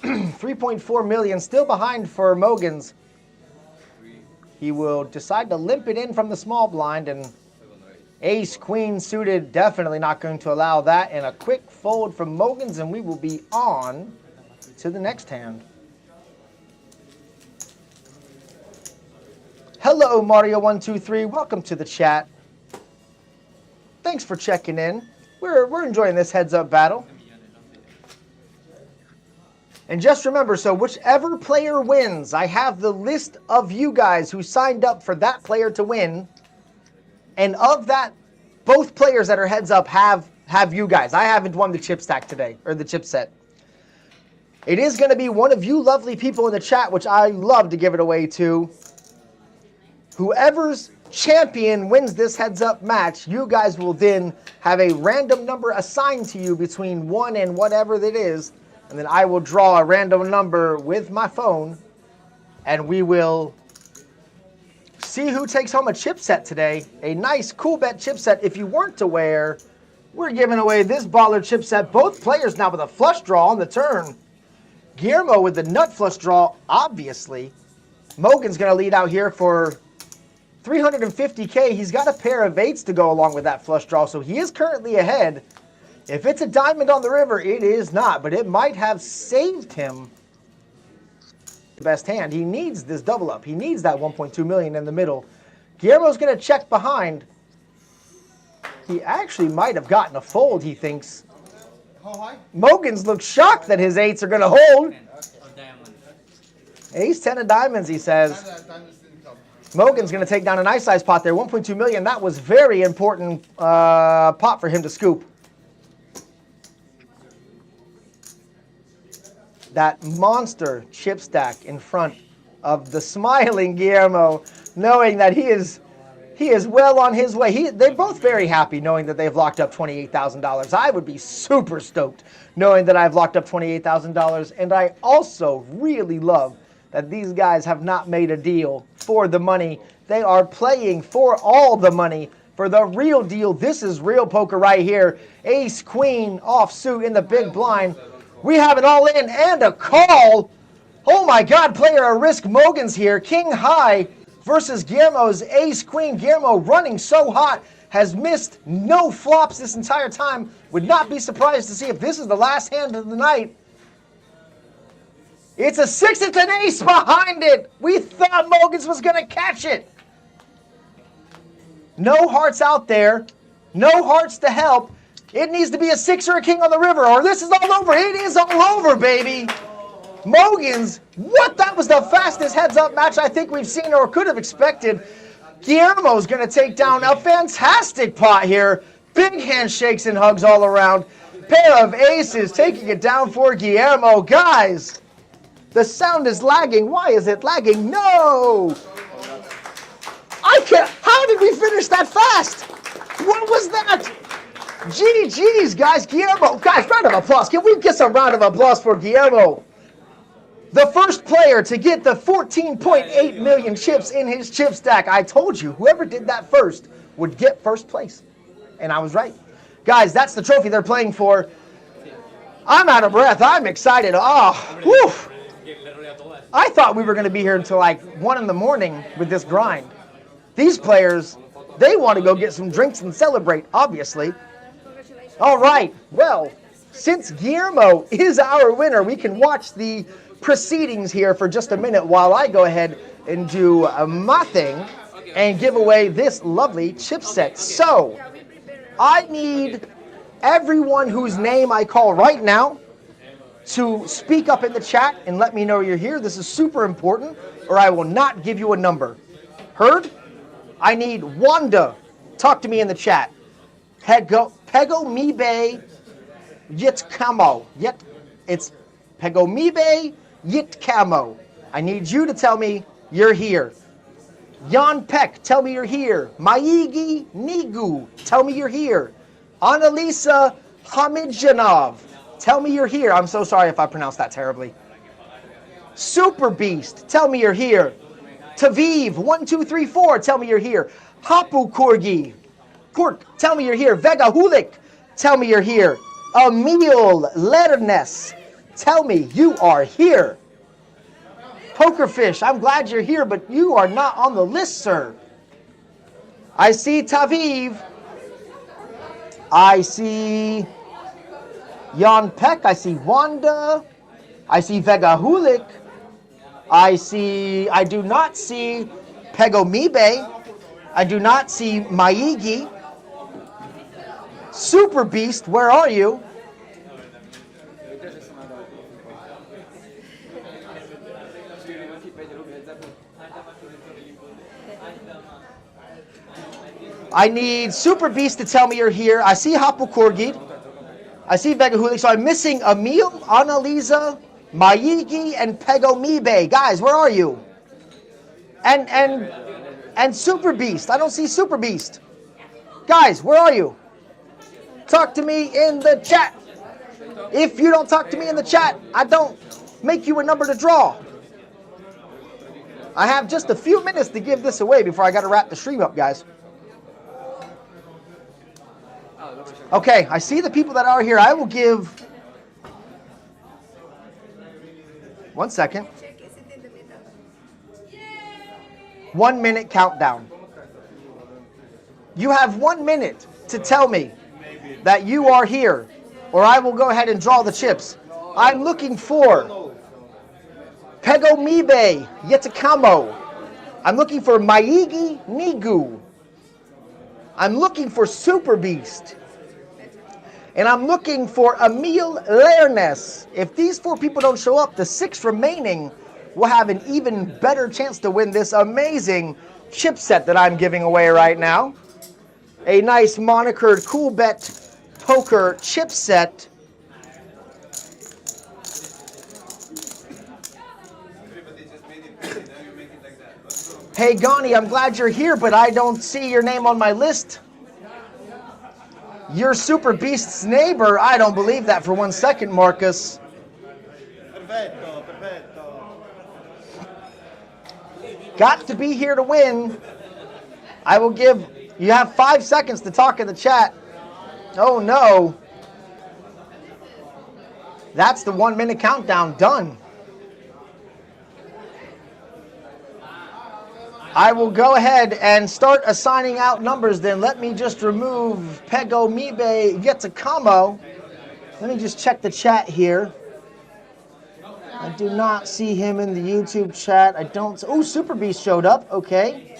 3.4 million still behind for Mogans. He will decide to limp it in from the small blind, and ace, queen suited, definitely not going to allow that. And a quick fold from Mogans, and we will be on to the next hand. Hello, Mario123. Welcome to the chat. Thanks for checking in. We're enjoying this heads-up battle. And just remember, so whichever player wins, I have the list of you guys who signed up for that player to win. And of that, both players that are heads up have you guys. I haven't won the chip stack today, or the chip set. It is going to be one of you lovely people in the chat, which I love to give it away to. Whoever's champion wins this heads-up match, you guys will then have a random number assigned to you between 1 and whatever that is. And then I will draw a random number with my phone, and we will see who takes home a chipset today. A nice Coolbet chipset. If you weren't aware, we're giving away this baller chipset. Both players now with a flush draw on the turn. Guillermo with the nut flush draw, obviously. Mogan's going to lead out here for 350K. He's got a pair of 8s to go along with that flush draw, so he is currently ahead. If it's a diamond on the river, it is not, but it might have saved him the best hand. He needs this double up. He needs that 1.2 million in the middle. Guillermo's going to check behind. He actually might have gotten a fold, he thinks. Mogan's looks shocked that his 8s are going to hold. Ace 10 of diamonds, he says. Mogan's going to take down a nice size pot there. 1.2 million. That was very important pot for him to scoop. That monster chip stack in front of the smiling Guillermo, knowing that he is well on his way. They're both very happy knowing that they've locked up $28,000. I would be super stoked knowing that I've locked up $28,000. And I also really love that these guys have not made a deal for the money. They are playing for all the money, for the real deal. This is real poker right here. Ace, queen, offsuit in the big blind. We have an all-in and a call. Oh my God, player a risk. Mogan's here. King high versus Guillermo's ace queen. Guillermo running so hot, has missed no flops this entire time. Would not be surprised to see if this is the last hand of the night. It's a 6, it's an ace behind it. We thought Mogan's was going to catch it. No hearts out there. No hearts to help. It needs to be a 6 or a king on the river, or this is all over. It is all over, baby. Mogan's, what? That was the fastest heads-up match I think we've seen or could have expected. Guillermo's going to take down a fantastic pot here. Big handshakes and hugs all around. Pair of aces taking it down for Guillermo. Guys, the sound is lagging. Why is it lagging? No! I can't. How did we finish that fast? What was that? GG's, guys. Guillermo. Guys, round of applause. Can we get some round of applause for Guillermo? The first player to get the 14.8 million chips in his chip stack. I told you, whoever did that first would get first place. And I was right. Guys, that's the trophy they're playing for. I'm out of breath. I'm excited. Oh, whew. I thought we were going to be here until like 1 in the morning with this grind. These players, they want to go get some drinks and celebrate, obviously. All right. Well, since Guillermo is our winner, we can watch the proceedings here for just a minute while I go ahead and do my thing and give away this lovely chip set. So, I need everyone whose name I call right now to speak up in the chat and let me know you're here. This is super important, or I will not give you a number. Heard? I need Wanda. Talk to me in the chat. Pego mibe yit camo. Yet it's Pego mibe yit camo. I need you to tell me you're here. Jan Peck, tell me you're here. Maigi Nigu, tell me you're here. Annalisa Hamidjanov, tell me you're here. I'm so sorry if I pronounced that terribly. Super Beast, tell me you're here. Taviv, 1234, tell me you're here. Hapu Korgi, Kurk, tell me you're here. Vega Hulik, tell me you're here. Emil Lernes, tell me you are here. Pokerfish, I'm glad you're here, but you are not on the list, sir. I see Taviv. I see Jan Peck. I see Wanda. I see Vega Hulik. I do not see Pegomibe. I do not see Maigi. Super Beast, where are you? I need Super Beast to tell me you're here. I see Hapukorgid. I see Vegahulik. So I'm missing Emil, Annalisa, Maigi, and Pegomibe. Guys, where are you? And Super Beast. I don't see Super Beast. Guys, where are you? Talk to me in the chat. If you don't talk to me in the chat, I don't make you a number to draw. I have just a few minutes to give this away before I got to wrap the stream up, guys. Okay, I see the people that are here. I will give 1 second. 1 minute countdown. You have 1 minute to tell me that you are here, or I will go ahead and draw the chips. I'm looking for Pegomibe Yetakamo. I'm looking for Maigi Nigu. I'm looking for Super Beast. And I'm looking for Emil Lernes. If these 4 people don't show up, the 6 remaining will have an even better chance to win this amazing chip set that I'm giving away right now. A nice monikered Coolbet poker chip set. Hey Gani, I'm glad you're here, but I don't see your name on my list. You're Super Beast's neighbor? I don't believe that for 1 second, Marcus. Got to be here to win. I will give, you have 5 seconds to talk in the chat. Oh no. That's the 1 minute countdown done. I will go ahead and start assigning out numbers then. Let me just remove Pegomibe Yetakamo. Let me just check the chat here. I do not see him in the YouTube chat. I don't. Oh, Super Beast showed up. Okay.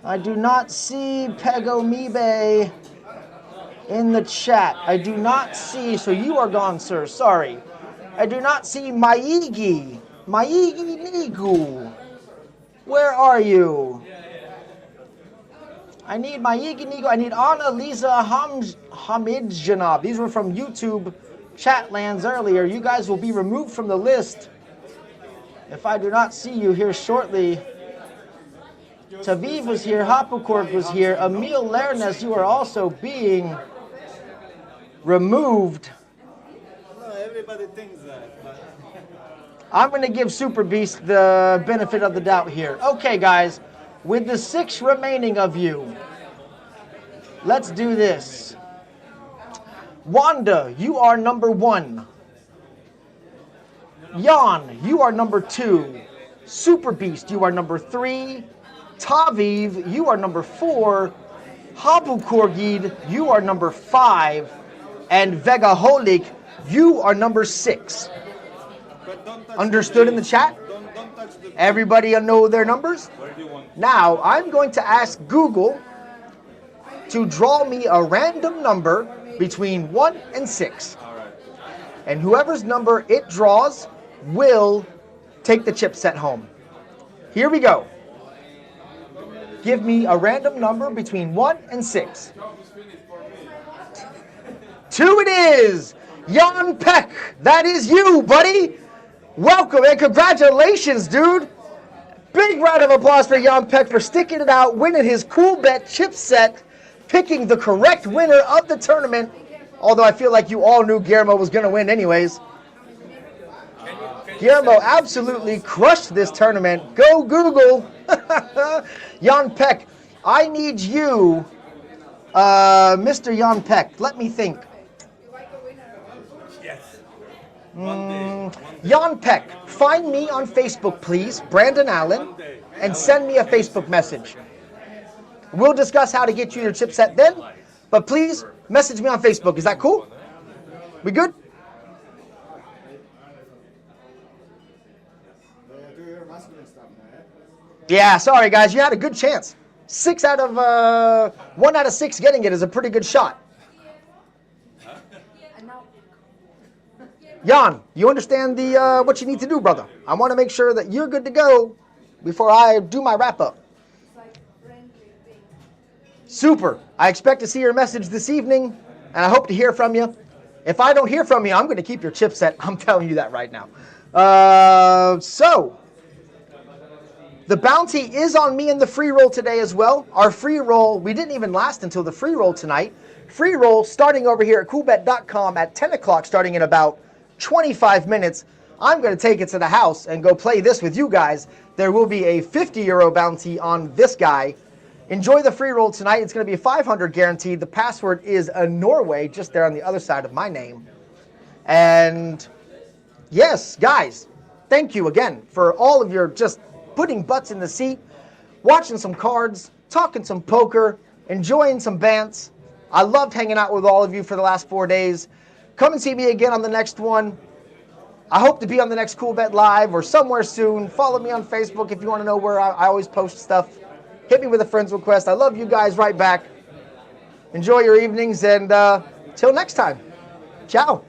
I do not see Pegomibe in the chat. I do not see. So you are gone, sir. Sorry. I do not see Maigi. Maigi Nigu. Where are you? I need Maigi Nigu. I need Anna Lisa Hamidjanab. These were from YouTube chat lands earlier. You guys will be removed from the list if I do not see you here shortly. Taviv was here. Hapukorg was here. Emil Lernes, you are also being removed. Everybody thinks that. I'm going to give Super Beast the benefit of the doubt here. Okay, guys, with the 6 remaining of you, let's do this. Wanda, you are number 1. Jan, you are number 2. Super Beast, you are number 3. Taviv, you are number 4. Hapukorgid, you are number 5. And Vegaholik, you are number 6. Understood in the chat? Everybody know their numbers? Now, I'm going to ask Google to draw me a random number between 1 and 6. And whoever's number it draws will take the chip set home. Here we go. Give me a random number between 1 and 6. 2 it is! Jan Peck, that is you, buddy! Welcome and congratulations, dude! Big round of applause for Jan Peck for sticking it out, winning his Coolbet chip set, picking the correct winner of the tournament. Although I feel like you all knew Guillermo was going to win anyways. Guillermo absolutely crushed this tournament. Go Google! Jan Peck, I need you, Mr. Jan Peck. Let me think. Jan Peck, find me on Facebook, please, Brandon Allen, and send me a Facebook message. We'll discuss how to get you your chip set then, but please message me on Facebook. Is that cool? We good? Do your masculine stuff now, Yeah, sorry guys, you had a good chance. 1 out of 6 getting it is a pretty good shot. Jan, you understand the what you need to do, brother. I want to make sure that you're good to go before I do my wrap up. Super. I expect to see your message this evening, and I hope to hear from you. If I don't hear from you, I'm going to keep your chipset. I'm telling you that right now. So, the bounty is on me in the free roll today as well. Our free roll, we didn't even last until the free roll tonight. Free roll starting over here at coolbet.com at 10 o'clock, starting in about 25 minutes. I'm going to take it to the house and go play this with you guys. There will be a €50 bounty on this guy. Enjoy the free roll tonight. It's going to be 500 guaranteed. The password is a Norway, just there on the other side of my name. And yes, guys, thank you again for all of your just putting butts in the seat, watching some cards, talking some poker, enjoying some bants. I loved hanging out with all of you for the last 4 days. Come and see me again on the next one. I hope to be on the next Coolbet Live or somewhere soon. Follow me on Facebook if you want to know where I always post stuff. Hit me with a friend's request. I love you guys right back. Enjoy your evenings, and till next time. Ciao.